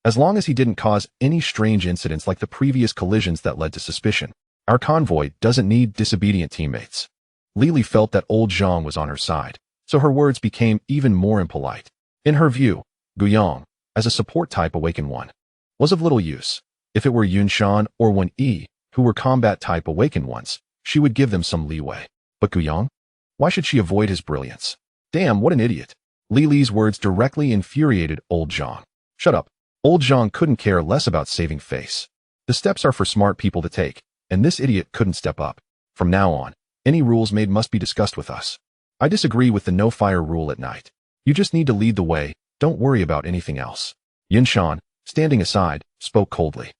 as long as he didn't cause any strange incidents like the previous collisions that led to suspicion. Our convoy doesn't need disobedient teammates. Li felt that Old Zhang was on her side, so her words became even more impolite. In her view, Guyang, as a support-type awakened one, was of little use. If it were Yunshan or Wen Yi, who were combat-type awakened ones, she would give them some leeway. But Guyang? Why should she avoid his brilliance? Damn, what an idiot. Li's words directly infuriated Old Zhang. Shut up. Old Zhang couldn't care less about saving face. The steps are for smart people to take, and this idiot couldn't step up. From now on, any rules made must be discussed with us. I disagree with the no-fire rule at night. You just need to lead the way, don't worry about anything else. Yunshan, standing aside, spoke coldly.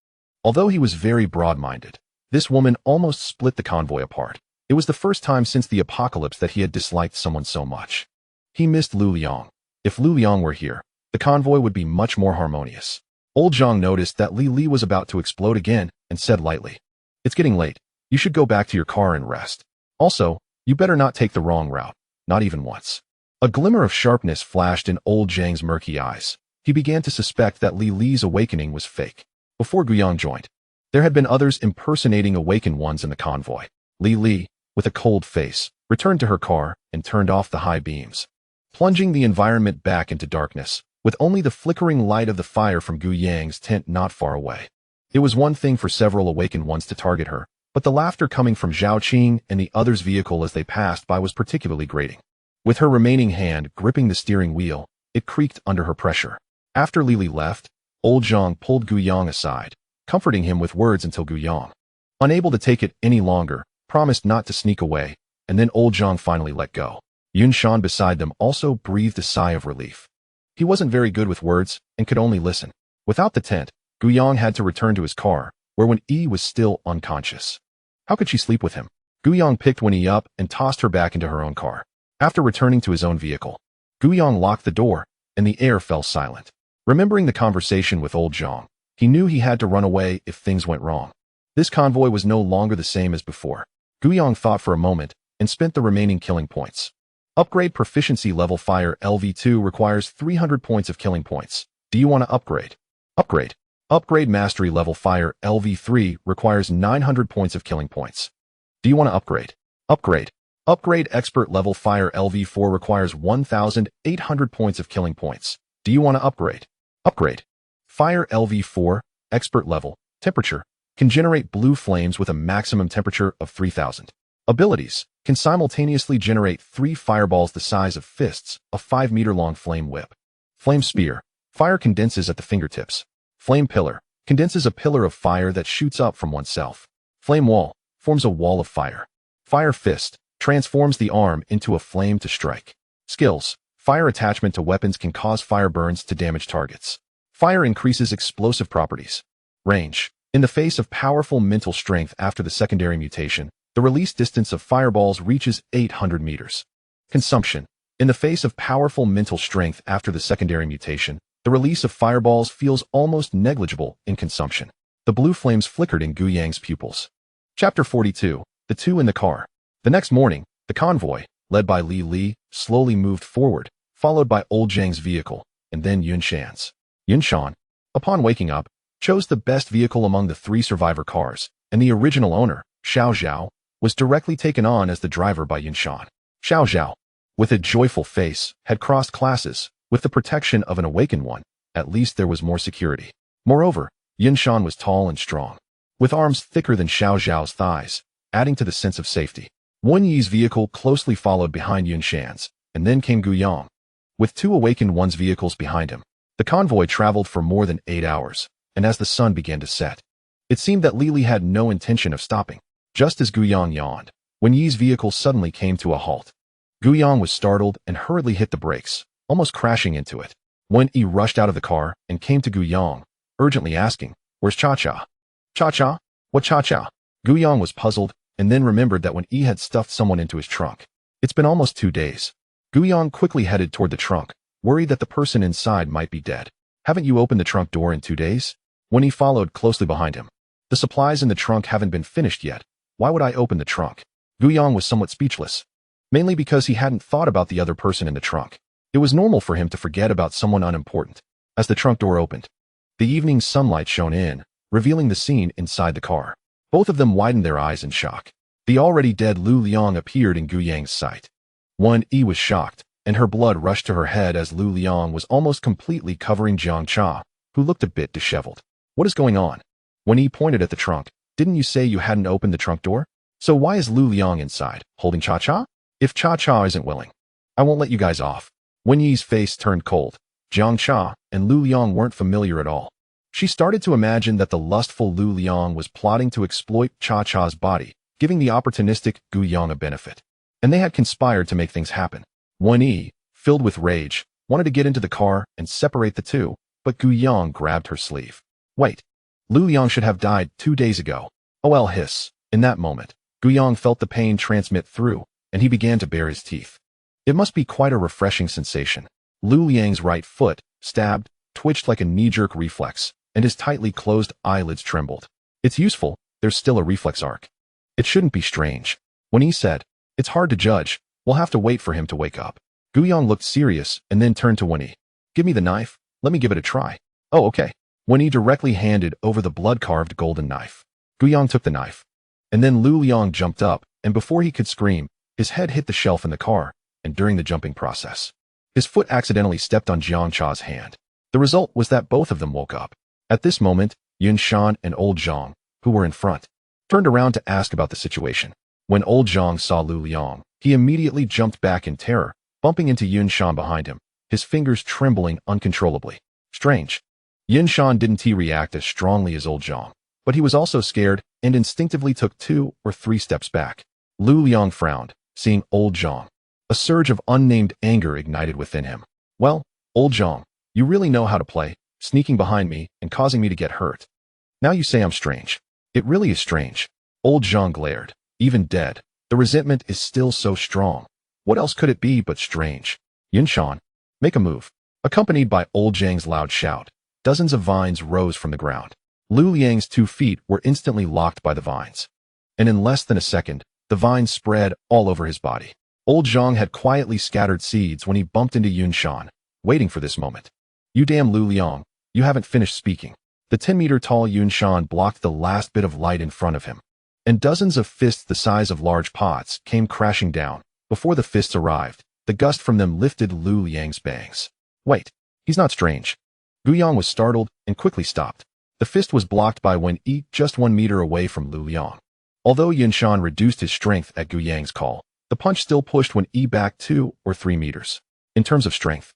Although he was very broad-minded, This woman almost split the convoy apart. It was the first time since the apocalypse that he had disliked someone so much. He missed Lu Liang. If Lu Liang were here, the convoy would be much more harmonious. Old Zhang noticed that Li Li was about to explode again and said lightly, "It's getting late. You should go back to your car and rest. Also, you better not take the wrong route, not even once." A glimmer of sharpness flashed in old Zhang's murky eyes. He began to suspect that Li Li's awakening was fake. Before Guyang joined, there had been others impersonating awakened ones in the convoy. Li Li, with a cold face, returned to her car and turned off the high beams, plunging the environment back into darkness, with only the flickering light of the fire from Guyang's tent not far away. It was one thing for several awakened ones to target her, but the laughter coming from Zhao Qing and the other's vehicle as they passed by was particularly grating. With her remaining hand gripping the steering wheel, it creaked under her pressure. After Li Li left, old Zhang pulled Guyang aside, comforting him with words until Guyang, unable to take it any longer, promised not to sneak away, and then old Zhang finally let go. Yun Shan beside them also breathed a sigh of relief. He wasn't very good with words and could only listen. Without the tent, Guyang had to return to his car, where Wen-Yi was still unconscious. How could she sleep with him? Guyang picked Wen-Yi up and tossed her back into her own car. After returning to his own vehicle, Guyang locked the door, and the air fell silent. Remembering the conversation with old Zhang, he knew he had to run away if things went wrong. This convoy was no longer the same as before. Guyang thought for a moment and spent the remaining killing points. Upgrade proficiency level fire LV2 requires 300 points of killing points. Do you want to upgrade? Upgrade. Upgrade mastery level fire LV3 requires 900 points of killing points. Do you want to upgrade? Upgrade. Upgrade expert level fire LV4 requires 1,800 points of killing points. Do you want to upgrade? Upgrade. Fire LV4, expert level, temperature, can generate blue flames with a maximum temperature of 3,000. Abilities, can simultaneously generate 3 fireballs the size of fists, a 5-meter-long flame whip. Flame spear, fire condenses at the fingertips. Flame pillar, condenses a pillar of fire that shoots up from oneself. Flame wall, forms a wall of fire. Fire fist, transforms the arm into a flame to strike. Skills, fire attachment to weapons can cause fire burns to damage targets. Fire increases explosive properties. Range, in the face of powerful mental strength after the secondary mutation, the release distance of fireballs reaches 800 meters. Consumption, in the face of powerful mental strength after the secondary mutation, the release of fireballs feels almost negligible in consumption. The blue flames flickered in Guyang's pupils. Chapter 42, The Two in the Car. The next morning, the convoy, led by Li Li, slowly moved forward, followed by old Zhang's vehicle, and then Yun Shan's. Yun Shan, upon waking up, chose the best vehicle among the 3 survivor cars, and the original owner, Xiao Zhao, was directly taken on as the driver by Yun Shan. Xiao Zhao, with a joyful face, had crossed classes. With the protection of an awakened one, at least there was more security. Moreover, Yun Shan was tall and strong, with arms thicker than Xiao Zhao's thighs, adding to the sense of safety. Wen-Yi's vehicle closely followed behind Yun Shan's, and then came Guyang, with 2 awakened one's vehicles behind him. The convoy traveled for more than 8 hours, and as the sun began to set, it seemed that Li Li had no intention of stopping. Just as Guyang yawned, Wen-Yi's vehicle suddenly came to a halt. Guyang was startled and hurriedly hit the brakes, almost crashing into it. Wen-Yi rushed out of the car and came to Guyang, urgently asking, "Where's Cha-Cha?" "Cha-Cha? What Cha-Cha?" Guyang was puzzled and then remembered that Wen-Yi had stuffed someone into his trunk. It's been almost 2 days. Guyang quickly headed toward the trunk, worried that the person inside might be dead. "Haven't you opened the trunk door in 2 days?" Wen-Yi followed closely behind him. "The supplies in the trunk haven't been finished yet. Why would I open the trunk?" Guyang was somewhat speechless, mainly because he hadn't thought about the other person in the trunk. It was normal for him to forget about someone unimportant. As the trunk door opened, the evening sunlight shone in, revealing the scene inside the car. Both of them widened their eyes in shock. The already dead Lu Liang appeared in Guyang's sight. Wen-Yi was shocked, and her blood rushed to her head as Lu Liang was almost completely covering Jiang Cha, who looked a bit disheveled. "What is going on?" Wen-Yi pointed at the trunk. "Didn't you say you hadn't opened the trunk door? So why is Lu Liang inside, holding Cha-Cha? If Cha-Cha isn't willing, I won't let you guys off." Wen-Yi's face turned cold. Jiang Cha and Lu Liang weren't familiar at all. She started to imagine that the lustful Lu Liang was plotting to exploit Cha-Cha's body, giving the opportunistic Guyang a benefit. And they had conspired to make things happen. Wen-Yi, filled with rage, wanted to get into the car and separate the two, but Guyang grabbed her sleeve. "Wait. Lu Liang should have died 2 days ago. OL hiss. In that moment, Guyang felt the pain transmit through, and he began to bare his teeth. It must be quite a refreshing sensation. Lu Liang's right foot, stabbed, twitched like a knee-jerk reflex, and his tightly closed eyelids trembled. It's useful, there's still a reflex arc. It shouldn't be strange. When he said, it's hard to judge, we'll have to wait for him to wake up. Guyang looked serious and then turned to Wenyi. Give me the knife, let me give it a try. Oh, okay. Wenyi directly handed over the blood-carved golden knife. Guyang took the knife. And then Lu Liang jumped up, and before he could scream, his head hit the shelf in the car, and during the jumping process, his foot accidentally stepped on Jiang Cha's hand. The result was that both of them woke up. At this moment, Yun Shan and Old Zhang, who were in front, turned around to ask about the situation. When Old Zhang saw Lu Liang, he immediately jumped back in terror, bumping into Yun Shan behind him, his fingers trembling uncontrollably. Strange. Yun Shan didn't react as strongly as Old Zhang, but he was also scared and instinctively took 2 or 3 steps back. Lu Liang frowned, seeing Old Zhang. A surge of unnamed anger ignited within him. Well, Old Zhang, you really know how to play, sneaking behind me and causing me to get hurt. Now you say I'm strange. It really is strange. Old Zhang glared. Even dead, the resentment is still so strong. What else could it be but strange? Yun Shan, make a move. Accompanied by Old Zhang's loud shout, dozens of vines rose from the ground. Lu Liang's 2 feet were instantly locked by the vines. And in less than a second, the vines spread all over his body. Old Zhang had quietly scattered seeds when he bumped into Yun Shan, waiting for this moment. You damn Lu Liang, you haven't finished speaking. The 10-meter-tall Yun Shan blocked the last bit of light in front of him, and dozens of fists the size of large pots came crashing down. Before the fists arrived, the gust from them lifted Lu Liang's bangs. Wait, he's not strange. Guyang was startled and quickly stopped. The fist was blocked by Wenyi just 1 meter away from Lu Liang. Although Yun Shan reduced his strength at Guyang's call, the punch still pushed Wenyi back 2 or 3 meters. In terms of strength,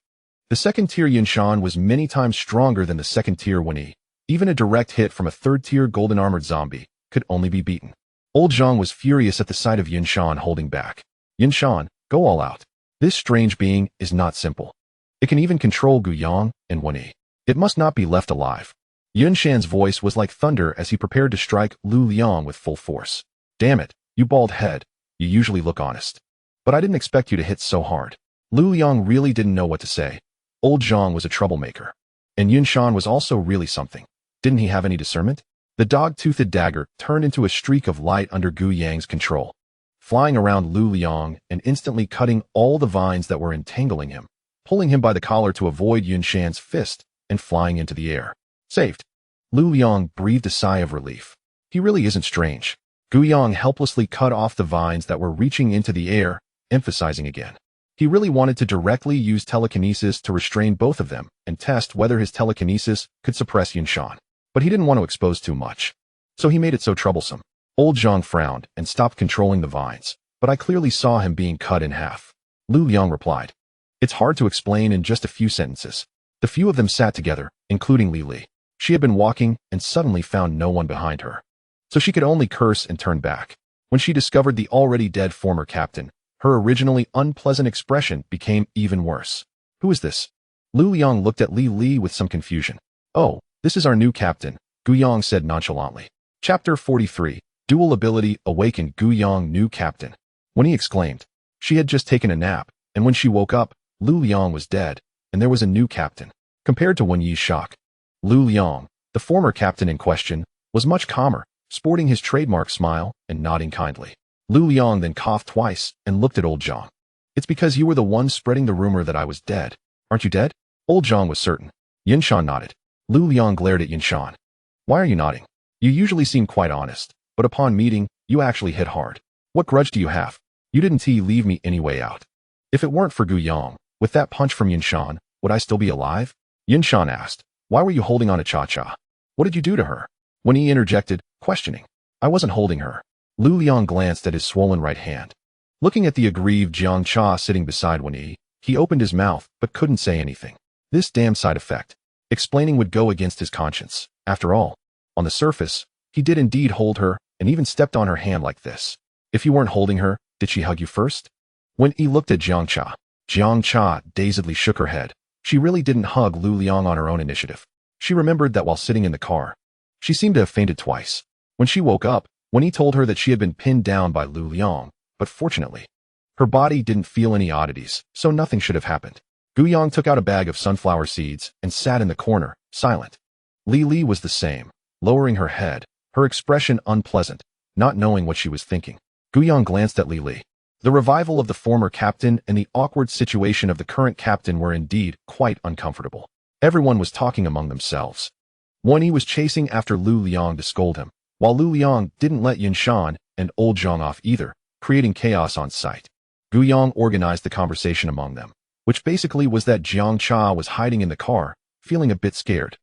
the second-tier Yun Shan was many times stronger than the second-tier Wenyi. Even a direct hit from a third-tier golden-armored zombie could only be beaten. Old Zhang was furious at the sight of Yun Shan holding back. Yun Shan, go all out. This strange being is not simple. It can even control Guyang and Wenyi. It must not be left alive. Yun Shan's voice was like thunder as he prepared to strike Lu Liang with full force. Damn it, you bald head. You usually look honest. But I didn't expect you to hit so hard. Lu Liang really didn't know what to say. Old Zhang was a troublemaker. And Yun Shan was also really something. Didn't he have any discernment? The dog-toothed dagger turned into a streak of light under Guyang's control, flying around Lu Liang and instantly cutting all the vines that were entangling him, pulling him by the collar to avoid Yun Shan's fist, and flying into the air. Saved. Lu Liang breathed a sigh of relief. He really isn't strange. Guyang helplessly cut off the vines that were reaching into the air, emphasizing again. He really wanted to directly use telekinesis to restrain both of them and test whether his telekinesis could suppress Yun Shan. But he didn't want to expose too much. So he made it so troublesome. Old Zhang frowned and stopped controlling the vines, but I clearly saw him being cut in half. Lu Liang replied. It's hard to explain in just a few sentences. The few of them sat together, including Li Li. She had been walking and suddenly found no one behind her. So she could only curse and turn back. When she discovered the already dead former captain, her originally unpleasant expression became even worse. Who is this? Lu Liang looked at Li Li with some confusion. Oh, this is our new captain, Guyang said nonchalantly. Chapter 43, Dual Ability Awaken Guyang New Captain. When he exclaimed, she had just taken a nap, and when she woke up, Lu Liang was dead, and there was a new captain. Compared to Wenyi's shock, Lu Liang, the former captain in question, was much calmer, sporting his trademark smile and nodding kindly. Lu Liang then coughed twice and looked at Old Zhang. It's because you were the one spreading the rumor that I was dead. Aren't you dead? Old Zhang was certain. Yun Shan nodded. Lu Liang glared at Yun Shan. Why are you nodding? You usually seem quite honest, but upon meeting, you actually hit hard. What grudge do you have? You didn't leave me any way out. If it weren't for Guyang, with that punch from Yun Shan, would I still be alive? Yun Shan asked. Why were you holding on to Cha-Cha? What did you do to her? When he interjected, questioning. I wasn't holding her. Lu Liang glanced at his swollen right hand. Looking at the aggrieved Jiang Cha sitting beside Wenyi, he opened his mouth but couldn't say anything. This damn side effect. Explaining would go against his conscience. After all, on the surface, he did indeed hold her and even stepped on her hand like this. If you weren't holding her, did she hug you first? When he looked at Jiang Cha dazedly shook her head. She really didn't hug Lu Liang on her own initiative. She remembered that while sitting in the car, she seemed to have fainted twice. When she woke up, when he told her that she had been pinned down by Lu Liang, but fortunately, her body didn't feel any oddities, so nothing should have happened. Gu Yang took out a bag of sunflower seeds and sat in the corner, silent. Li Li was the same, lowering her head, her expression unpleasant, not knowing what she was thinking. Gu Yang glanced at Li Li. The revival of the former captain and the awkward situation of the current captain were indeed quite uncomfortable. Everyone was talking among themselves. Wen Yi was chasing after Lu Liang to scold him, while Lu Liang didn't let Yin Shan and Old Zhang off either, creating chaos on sight. Gu Yang organized the conversation among them, which basically was that Jiang Cha was hiding in the car, feeling a bit scared.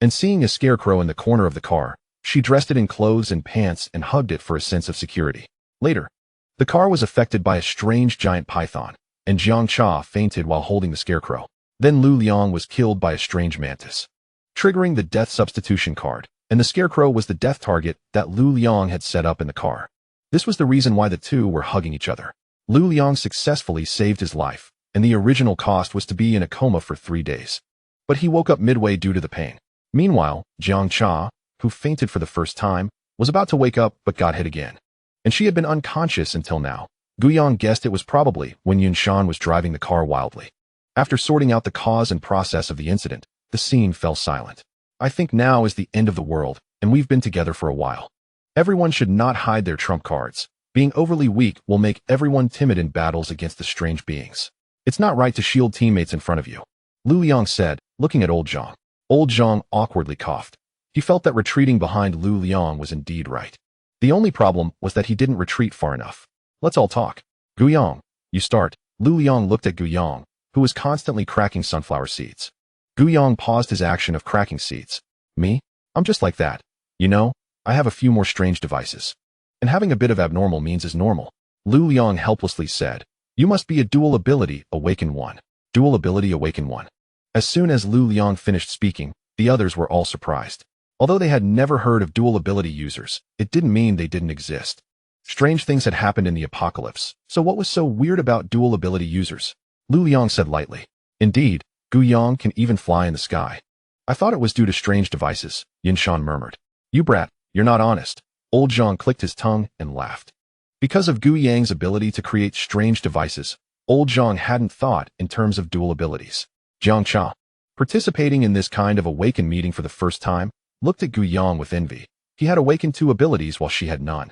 And seeing a scarecrow in the corner of the car, she dressed it in clothes and pants and hugged it for a sense of security. Later, the car was affected by a strange giant python, and Jiang Cha fainted while holding the scarecrow. Then Lu Liang was killed by a strange mantis, triggering the death substitution card, and the scarecrow was the death target that Lu Liang had set up in the car. This was the reason why the two were hugging each other. Lu Liang successfully saved his life, and the original cost was to be in a coma for 3 days. But he woke up midway due to the pain. Meanwhile, Jiang Cha, who fainted for the first time, was about to wake up but got hit again. And she had been unconscious until now. Gu Yang guessed it was probably when Yun Shan was driving the car wildly. After sorting out the cause and process of the incident, the scene fell silent. I think now is the end of the world, and we've been together for a while. Everyone should not hide their trump cards. Being overly weak will make everyone timid in battles against the strange beings. It's not right to shield teammates in front of you, Lu Liang said, looking at Old Zhang. Old Zhang awkwardly coughed. He felt that retreating behind Lu Liang was indeed right. The only problem was that he didn't retreat far enough. Let's all talk. Gu Yang, you start. Lu Liang looked at Gu Yang, who was constantly cracking sunflower seeds. Gu Yang paused his action of cracking seeds. Me? I'm just like that. You know, I have a few more strange devices. And having a bit of abnormal means is normal. Lu Liang helplessly said, you must be a dual ability, awaken one. Dual ability, awaken one. As soon as Lu Liang finished speaking, the others were all surprised. Although they had never heard of dual ability users, it didn't mean they didn't exist. Strange things had happened in the apocalypse, so what was so weird about dual ability users? Lu Liang said lightly. Indeed, Gu Yang can even fly in the sky. I thought it was due to strange devices, Yin Shan murmured. You brat, you're not honest. Old Zhang clicked his tongue and laughed. Because of Gu Yang's ability to create strange devices, Old Zhang hadn't thought in terms of dual abilities. Jiang Cha, participating in this kind of awaken meeting for the first time, looked at Gu Yang with envy. He had awakened 2 abilities while she had none.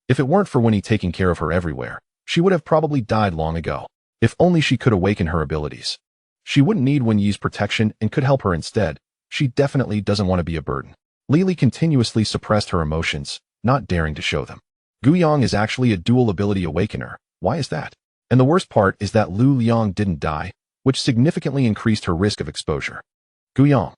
If it weren't for Wen Yi taking care of her everywhere, she would have probably died long ago. If only she could awaken her abilities. She wouldn't need Wen Yi's protection and could help her instead. She definitely doesn't want to be a burden. Li Li continuously suppressed her emotions, not daring to show them. Gu Yang is actually a dual ability awakener. Why is that? And the worst part is that Lu Liang didn't die, which significantly increased her risk of exposure. Gu Yang.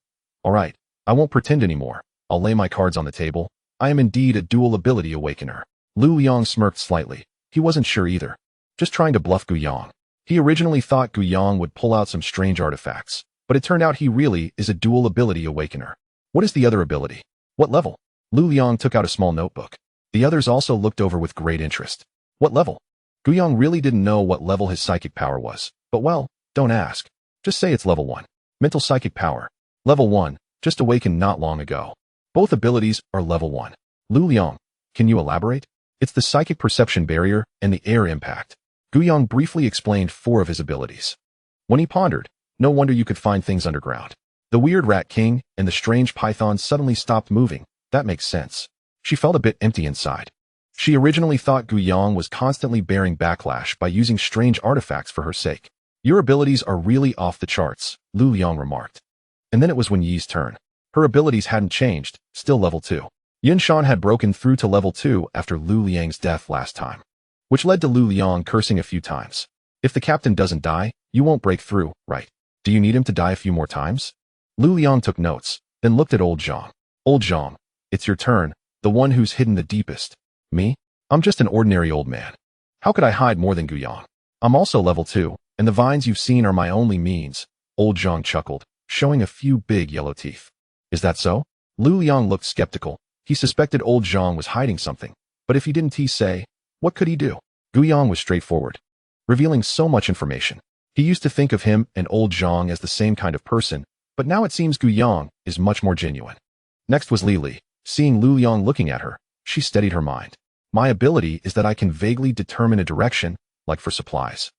Alright, I won't pretend anymore. I'll lay my cards on the table. I am indeed a dual ability awakener. Lu Liang smirked slightly. He wasn't sure either. Just trying to bluff Gu Yang. He originally thought Gu Yang would pull out some strange artifacts, but it turned out he really is a dual ability awakener. What is the other ability? What level? Lu Liang took out a small notebook. The others also looked over with great interest. What level? Gu Yang really didn't know what level his psychic power was, but well, don't ask. Just say it's level 1. Mental psychic power. Level 1, just awakened not long ago. Both abilities are level 1. Lu Liang, can you elaborate? It's the psychic perception barrier and the air impact. Gu Yang briefly explained 4 of his abilities. When he pondered, no wonder you could find things underground. The weird rat king and the strange python suddenly stopped moving. That makes sense. She felt a bit empty inside. She originally thought Gu Yang was constantly bearing backlash by using strange artifacts for her sake. Your abilities are really off the charts, Lu Liang remarked. And then it was Wen Yi's turn. Her abilities hadn't changed, still level 2. Yin Shan had broken through to level 2 after Lu Liang's death last time, which led to Lu Liang cursing a few times. If the captain doesn't die, you won't break through, right? Do you need him to die a few more times? Lu Liang took notes, then looked at Old Zhang. Old Zhang, it's your turn, the one who's hidden the deepest. Me? I'm just an ordinary old man. How could I hide more than Gu Yang? I'm also level 2, and the vines you've seen are my only means. Old Zhang chuckled, showing a few big yellow teeth. Is that so? Lu Liang looked skeptical. He suspected Old Zhang was hiding something, but if he didn't say, what could he do? Gu Yang was straightforward, revealing so much information. He used to think of him and Old Zhang as the same kind of person, but now it seems Gu Yang is much more genuine. Next was Li Li. Seeing Lu Liang looking at her, she steadied her mind. My ability is that I can vaguely determine a direction, like for supplies.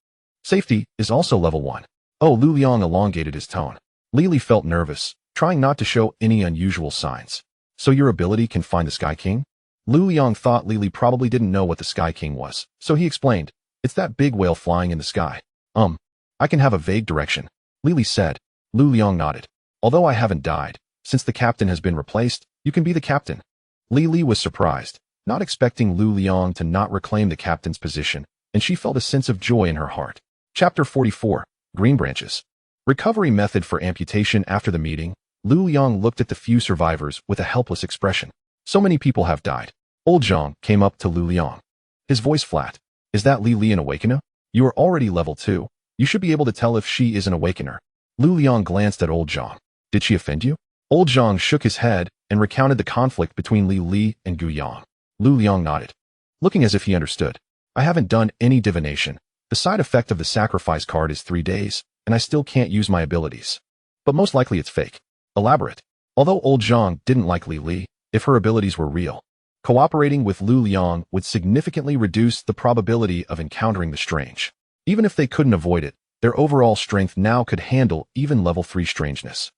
Safety is also level 1. Oh, Lu Liang elongated his tone. Li Li felt nervous, trying not to show any unusual signs. So your ability can find the Sky King? Lu Liang thought Li Li probably didn't know what the Sky King was, so he explained, it's that big whale flying in the sky. I can have a vague direction. Li Li said. Lu Liang nodded. Although I haven't died, since the captain has been replaced, you can be the captain. Li Li was surprised, not expecting Lu Liang to not reclaim the captain's position, and she felt a sense of joy in her heart. Chapter 44. Green Branches. Recovery method for amputation. After the meeting, Lu Liang looked at the few survivors with a helpless expression. So many people have died. Old Zhang came up to Lu Liang. His voice flat. Is that Li Li an awakener? You are already level 2. You should be able to tell if she is an awakener. Lu Liang glanced at Old Zhang. Did she offend you? Old Zhang shook his head and recounted the conflict between Li Li and Gu Yang. Lu Liang nodded, looking as if he understood. I haven't done any divination. The side effect of the sacrifice card is 3 days, and I still can't use my abilities. But most likely it's fake. Elaborate. Although Old Zhang didn't like Li Li, if her abilities were real, cooperating with Lu Liang would significantly reduce the probability of encountering the strange. Even if they couldn't avoid it, their overall strength now could handle even level 3 strangeness.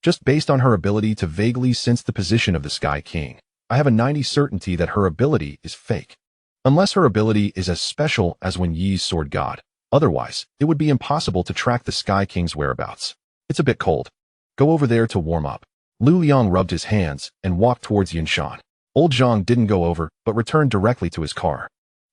Just based on her ability to vaguely sense the position of the Sky King, I have a 90% certainty that her ability is fake. Unless her ability is as special as Wen Yi's sword god. Otherwise, it would be impossible to track the Sky King's whereabouts. It's a bit cold. Go over there to warm up. Lu Liang rubbed his hands and walked towards Yinshan. Old Zhang didn't go over, but returned directly to his car.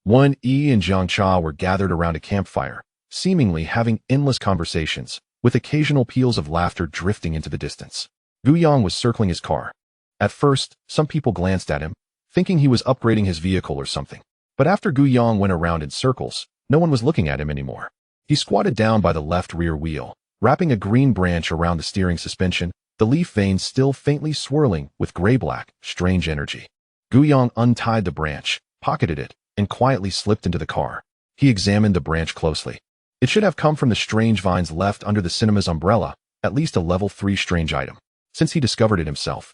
Wen Yi and Jiang Cha were gathered around a campfire, seemingly having endless conversations, with occasional peals of laughter drifting into the distance. Gu Yang was circling his car. At first, some people glanced at him, thinking he was upgrading his vehicle or something. But after Gu Yang went around in circles, no one was looking at him anymore. He squatted down by the left rear wheel, wrapping a green branch around the steering suspension, the leaf veins still faintly swirling with gray-black, strange energy. Gu Yang untied the branch, pocketed it, and quietly slipped into the car. He examined the branch closely. It should have come from the strange vines left under the cinema's umbrella, at least a level 3 strange item, since he discovered it himself.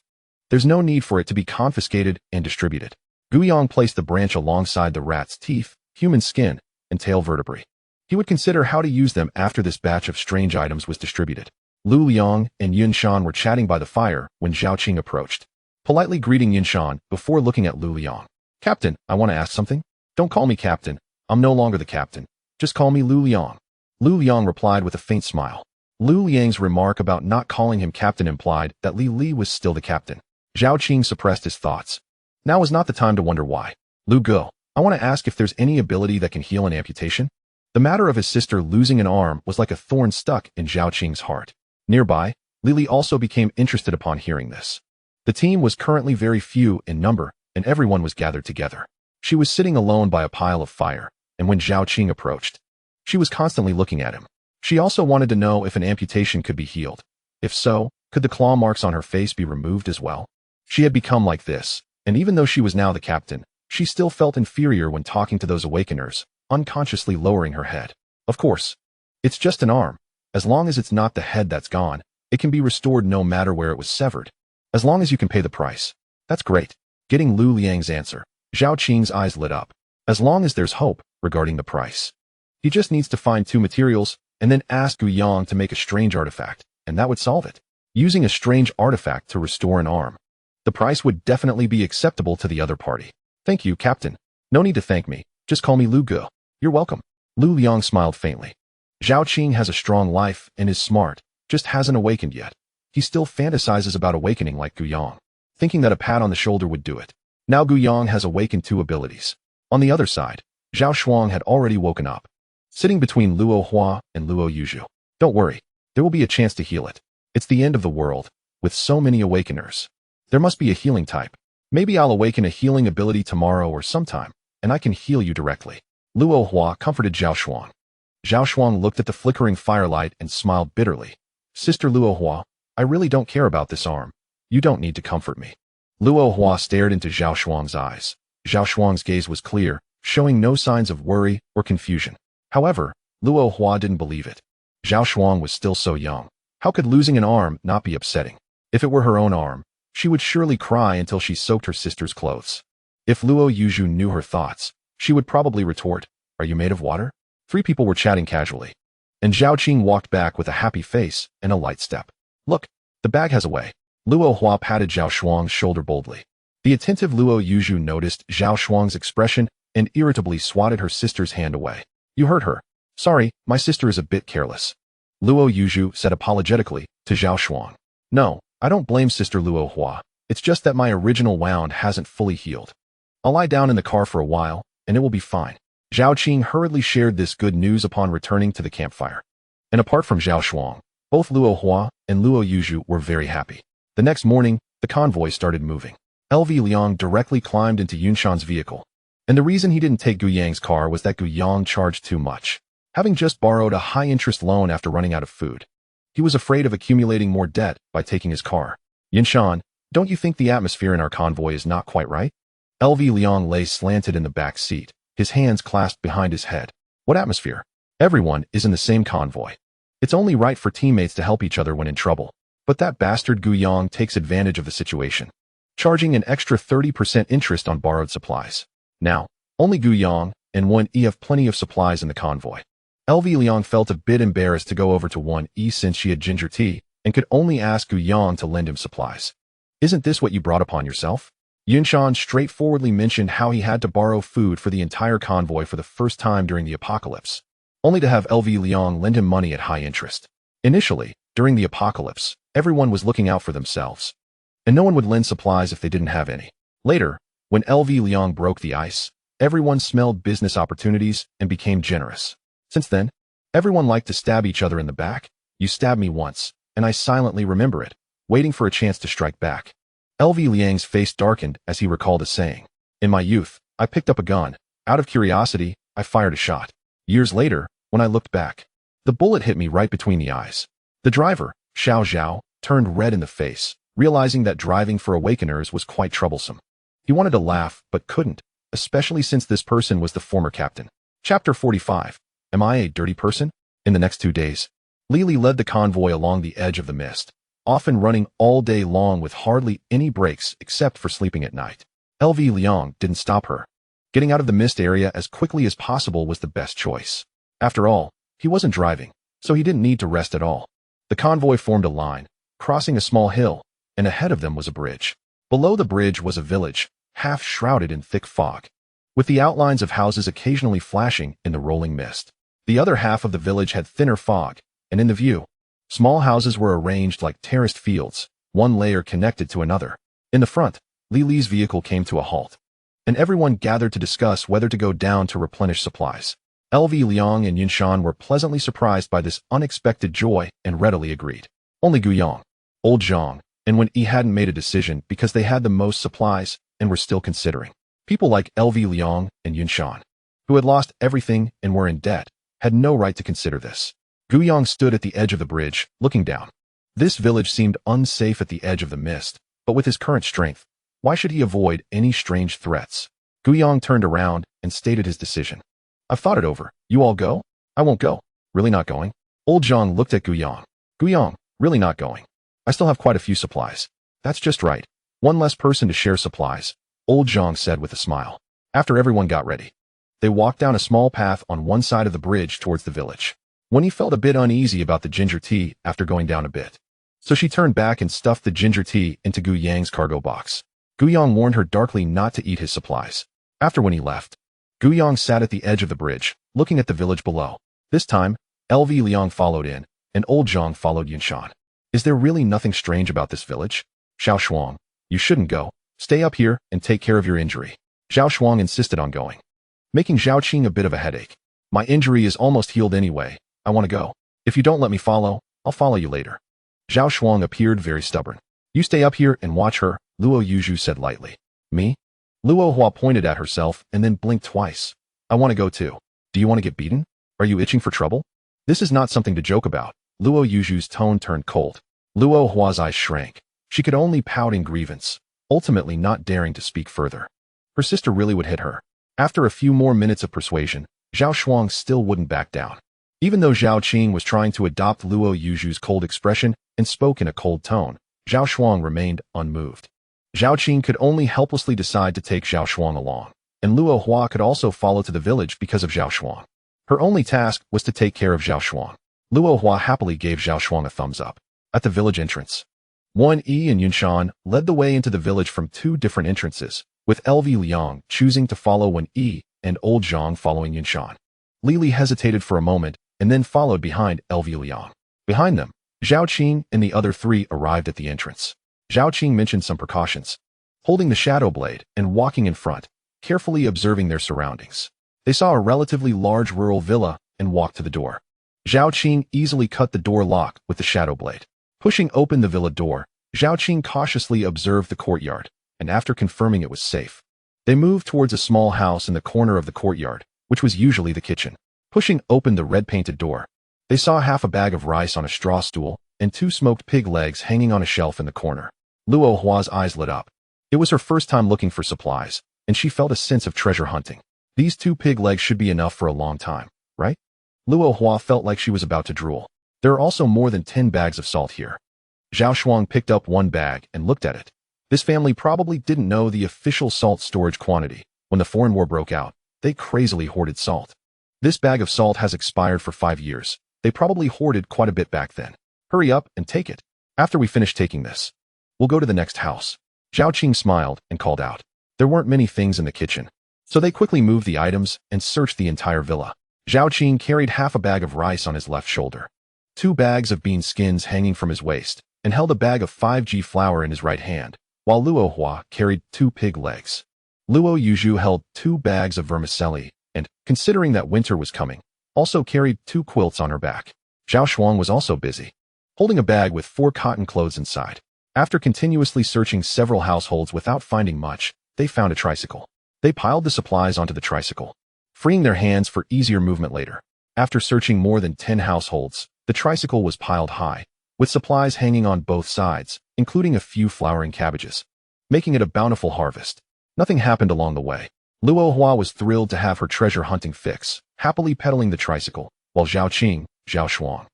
There's no need for it to be confiscated and distributed. Gu Yang placed the branch alongside the rat's teeth, human skin, and tail vertebrae. He would consider how to use them after this batch of strange items was distributed. Lu Liang and Yinshan were chatting by the fire when Zhao Qing approached, politely greeting Yinshan before looking at Lu Liang. Captain, I want to ask something. Don't call me captain. I'm no longer the captain. Just call me Lu Liang. Lu Liang replied with a faint smile. Lu Liang's remark about not calling him captain implied that Li Li was still the captain. Zhao Qing suppressed his thoughts. Now is not the time to wonder why. Lu Go, I want to ask if there's any ability that can heal an amputation. The matter of his sister losing an arm was like a thorn stuck in Zhao Qing's heart. Nearby, Li Li also became interested upon hearing this. The team was currently very few in number, and everyone was gathered together. She was sitting alone by a pile of fire, and when Zhao Qing approached, she was constantly looking at him. She also wanted to know if an amputation could be healed. If so, could the claw marks on her face be removed as well? She had become like this, and even though she was now the captain, she still felt inferior when talking to those awakeners, unconsciously lowering her head. Of course, it's just an arm. As long as it's not the head that's gone, it can be restored no matter where it was severed. As long as you can pay the price. That's great. Getting Lu Liang's answer, Zhao Qing's eyes lit up. As long as there's hope regarding the price. He just needs to find 2 materials, and then ask Gu Yang to make a strange artifact, and that would solve it. Using a strange artifact to restore an arm. The price would definitely be acceptable to the other party. Thank you, Captain. No need to thank me. Just call me Lu Ge. You're welcome. Lu Liang smiled faintly. Zhao Qing has a strong life and is smart, just hasn't awakened yet. He still fantasizes about awakening like Gu Yang, thinking that a pat on the shoulder would do it. Now Gu Yang has awakened 2 abilities. On the other side, Zhao Shuang had already woken up, sitting between Luo Hua and Luo Yuzhu. Don't worry, there will be a chance to heal it. It's the end of the world, with so many awakeners. There must be a healing type. Maybe I'll awaken a healing ability tomorrow or sometime, and I can heal you directly. Luo Hua comforted Zhao Shuang. Zhao Shuang looked at the flickering firelight and smiled bitterly. Sister Luo Hua, I really don't care about this arm. You don't need to comfort me. Luo Hua stared into Zhao Shuang's eyes. Zhao Shuang's gaze was clear, showing no signs of worry or confusion. However, Luo Hua didn't believe it. Zhao Shuang was still so young. How could losing an arm not be upsetting? If it were her own arm, she would surely cry until she soaked her sister's clothes. If Luo Yuzhu knew her thoughts, she would probably retort, "Are you made of water?" Three people were chatting casually, and Zhao Qing walked back with a happy face and a light step. "Look, the bag has a way." Luo Hua patted Zhao Shuang's shoulder boldly. The attentive Luo Yuzhu noticed Zhao Shuang's expression and irritably swatted her sister's hand away. "You hurt her." "Sorry, my sister is a bit careless," Luo Yuzhu said apologetically to Zhao Shuang. "No, I don't blame Sister Luo Hua. It's just that my original wound hasn't fully healed. I'll lie down in the car for a while, and it will be fine." Zhao Qing hurriedly shared this good news upon returning to the campfire. And apart from Zhao Shuang, both Luo Hua and Luo Yuzhu were very happy. The next morning, the convoy started moving. LV Liang directly climbed into Yunshan's vehicle. And the reason he didn't take Gu Yang's car was that Gu Yang charged too much, having just borrowed a high-interest loan after running out of food. He was afraid of accumulating more debt by taking his car. "Yunshan, don't you think the atmosphere in our convoy is not quite right?" LV Liang lay slanted in the back seat, his hands clasped behind his head. "What atmosphere? Everyone is in the same convoy. It's only right for teammates to help each other when in trouble. But that bastard Gu Yang takes advantage of the situation, charging an extra 30% interest on borrowed supplies. Now, only Gu Yang and 1E have plenty of supplies in the convoy." LV Liang felt a bit embarrassed to go over to 1E since she had ginger tea and could only ask Gu Yang to lend him supplies. "Isn't this what you brought upon yourself?" Yunshan straightforwardly mentioned how he had to borrow food for the entire convoy for the first time during the apocalypse, only to have LV Liang lend him money at high interest. Initially, during the apocalypse, everyone was looking out for themselves, and no one would lend supplies if they didn't have any. Later, when LV Liang broke the ice, everyone smelled business opportunities and became generous. Since then, everyone liked to stab each other in the back. "You stabbed me once, and I silently remember it, waiting for a chance to strike back." LV Liang's face darkened as he recalled a saying. "In my youth, I picked up a gun. Out of curiosity, I fired a shot. Years later, when I looked back, the bullet hit me right between the eyes." The driver, Xiao Zhao, turned red in the face, realizing that driving for awakeners was quite troublesome. He wanted to laugh, but couldn't, especially since this person was the former captain. Chapter 45. Am I a dirty person? In the next 2 days, Lili led the convoy along the edge of the mist, often running all day long with hardly any breaks except for sleeping at night. LV Liang didn't stop her. Getting out of the mist area as quickly as possible was the best choice. After all, he wasn't driving, so he didn't need to rest at all. The convoy formed a line, crossing a small hill, and ahead of them was a bridge. Below the bridge was a village, half shrouded in thick fog, with the outlines of houses occasionally flashing in the rolling mist. The other half of the village had thinner fog, and in the view, small houses were arranged like terraced fields, one layer connected to another. In the front, Lili's vehicle came to a halt, and everyone gathered to discuss whether to go down to replenish supplies. LV Liang and Yunshan were pleasantly surprised by this unexpected joy and readily agreed. Only Gu Yang, Old Zhang, and Wen Yi hadn't made a decision because they had the most supplies and were still considering. People like LV Liang and Yunshan, who had lost everything and were in debt, had no right to consider this. Gu Yang stood at the edge of the bridge, looking down. This village seemed unsafe at the edge of the mist, but with his current strength, why should he avoid any strange threats? Gu Yang turned around and stated his decision. "I've thought it over. You all go?" "I won't go." "Really not going?" Old Zhang looked at Gu Yang. "Gu Yang, really not going. I still have quite a few supplies." "That's just right. One less person to share supplies," Old Zhang said with a smile. After everyone got ready, they walked down a small path on one side of the bridge towards the village. When he felt a bit uneasy about the ginger tea after going down a bit, so she turned back and stuffed the ginger tea into Gu Yang's cargo box. Gu Yang warned her darkly not to eat his supplies. After when he left, Gu Yang sat at the edge of the bridge, looking at the village below. This time, LV Liang followed in, and Old Zhang followed Yunshan. "Is there really nothing strange about this village?" "Xiao Shuang, you shouldn't go. Stay up here and take care of your injury." Zhao Shuang insisted on going, making Zhao Qing a bit of a headache. "My injury is almost healed anyway. I want to go. If you don't let me follow, I'll follow you later." Zhao Shuang appeared very stubborn. "You stay up here and watch her," Luo Yuzhu said lightly. "Me?" Luo Hua pointed at herself and then blinked twice. "I want to go too. Do you want to get beaten? Are you itching for trouble?" "This is not something to joke about." Luo Yuzhu's tone turned cold. Luo Hua's eyes shrank. She could only pout in grievance, ultimately not daring to speak further. Her sister really would hit her. After a few more minutes of persuasion, Zhao Shuang still wouldn't back down. Even though Zhao Qing was trying to adopt Luo Yuzhu's cold expression and spoke in a cold tone, Zhao Shuang remained unmoved. Zhao Qing could only helplessly decide to take Zhao Shuang along, and Luo Hua could also follow to the village because of Zhao Shuang. Her only task was to take care of Zhao Shuang. Luo Hua happily gave Zhao Shuang a thumbs up. At the village entrance, Wan Yi and Yunshan led the way into the village from two different entrances, with LV Liang choosing to follow Wan Yi and Old Zhang following Yunshan. Li Li hesitated for a moment and then followed behind LV Liang. Behind them, Zhao Qing and the other three arrived at the entrance. Zhao Qing mentioned some precautions, holding the shadow blade and walking in front, carefully observing their surroundings. They saw a relatively large rural villa and walked to the door. Zhao Qing easily cut the door lock with the shadow blade. Pushing open the villa door, Zhao Qing cautiously observed the courtyard, and after confirming it was safe, they moved towards a small house in the corner of the courtyard, which was usually the kitchen. Pushing open the red-painted door, they saw half a bag of rice on a straw stool and 2 smoked pig legs hanging on a shelf in the corner. Luo Hua's eyes lit up. It was her first time looking for supplies, and she felt a sense of treasure hunting. These 2 pig legs should be enough for a long time, right? Luo Hua felt like she was about to drool. There are also more than 10 bags of salt here. Zhao Shuang picked up one bag and looked at it. This family probably didn't know the official salt storage quantity. When the foreign war broke out, they crazily hoarded salt. This bag of salt has expired for 5 years. They probably hoarded quite a bit back then. Hurry up and take it. After we finish taking this, we'll go to the next house. Zhao Qing smiled and called out. There weren't many things in the kitchen, so they quickly moved the items and searched the entire villa. Zhao Qing carried half a bag of rice on his left shoulder, 2 bags of bean skins hanging from his waist, and held a bag of 5G flour in his right hand, while Luo Hua carried 2 pig legs. Luo Yuzhu held 2 bags of vermicelli, and, considering that winter was coming, also carried 2 quilts on her back. Zhao Shuang was also busy, holding a bag with 4 cotton clothes inside. After continuously searching several households without finding much, they found a tricycle. They piled the supplies onto the tricycle, freeing their hands for easier movement later. After searching more than 10 households, the tricycle was piled high, with supplies hanging on both sides, including a few flowering cabbages, making it a bountiful harvest. Nothing happened along the way. Luo Hua was thrilled to have her treasure hunting fix, happily pedaling the tricycle, while Zhao Qing, Zhao Shuang,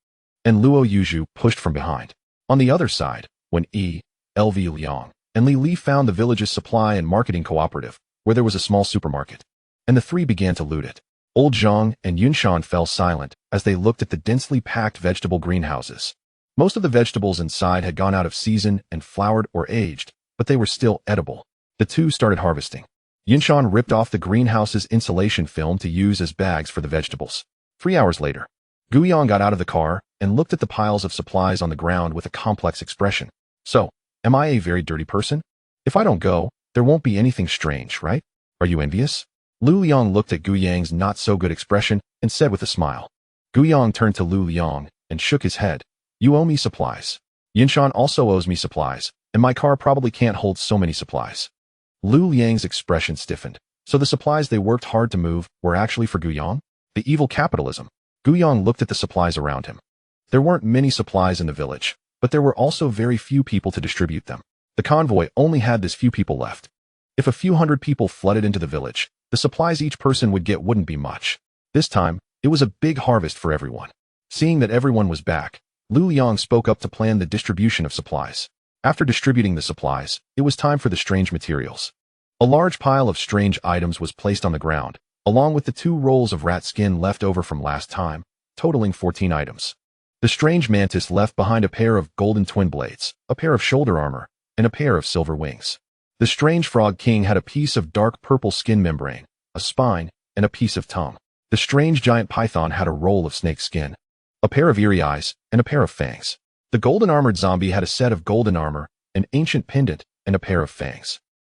and Luo Yuzhu pushed from behind. On the other side, when LV Liang and Li Li found the village's supply and marketing cooperative, where there was a small supermarket, and the 3 began to loot it. Old Zhang and Yunshan fell silent as they looked at the densely packed vegetable greenhouses. Most of the vegetables inside had gone out of season and flowered or aged, but they were still edible. The 2 started harvesting. Yunshan ripped off the greenhouse's insulation film to use as bags for the vegetables. 3 hours later, Guiyang got out of the car and looked at the piles of supplies on the ground with a complex expression. So, am I a very dirty person? If I don't go, there won't be anything strange, right? Are you envious? Lu Liang looked at Guiyang's not-so-good expression and said with a smile. Guiyang turned to Lu Liang and shook his head. You owe me supplies. Yunshan also owes me supplies, and my car probably can't hold so many supplies. Lu Liang's expression stiffened. So the supplies they worked hard to move were actually for Guiyang? The evil capitalism. Guiyang looked at the supplies around him. There weren't many supplies in the village, but there were also very few people to distribute them. The convoy only had this few people left. If a few hundred people flooded into the village, the supplies each person would get wouldn't be much. This time, it was a big harvest for everyone. Seeing that everyone was back, Lu Liang spoke up to plan the distribution of supplies. After distributing the supplies, it was time for the strange materials. A large pile of strange items was placed on the ground, along with the 2 rolls of rat skin left over from last time, totaling 14 items. The strange mantis left behind a pair of golden twin blades, a pair of shoulder armor, and a pair of silver wings. The strange frog king had a piece of dark purple skin membrane, a spine, and a piece of tongue. The strange giant python had a roll of snake skin, a pair of eerie eyes, and a pair of fangs. The golden armored zombie had a set of golden armor, an ancient pendant, and a pair of fangs.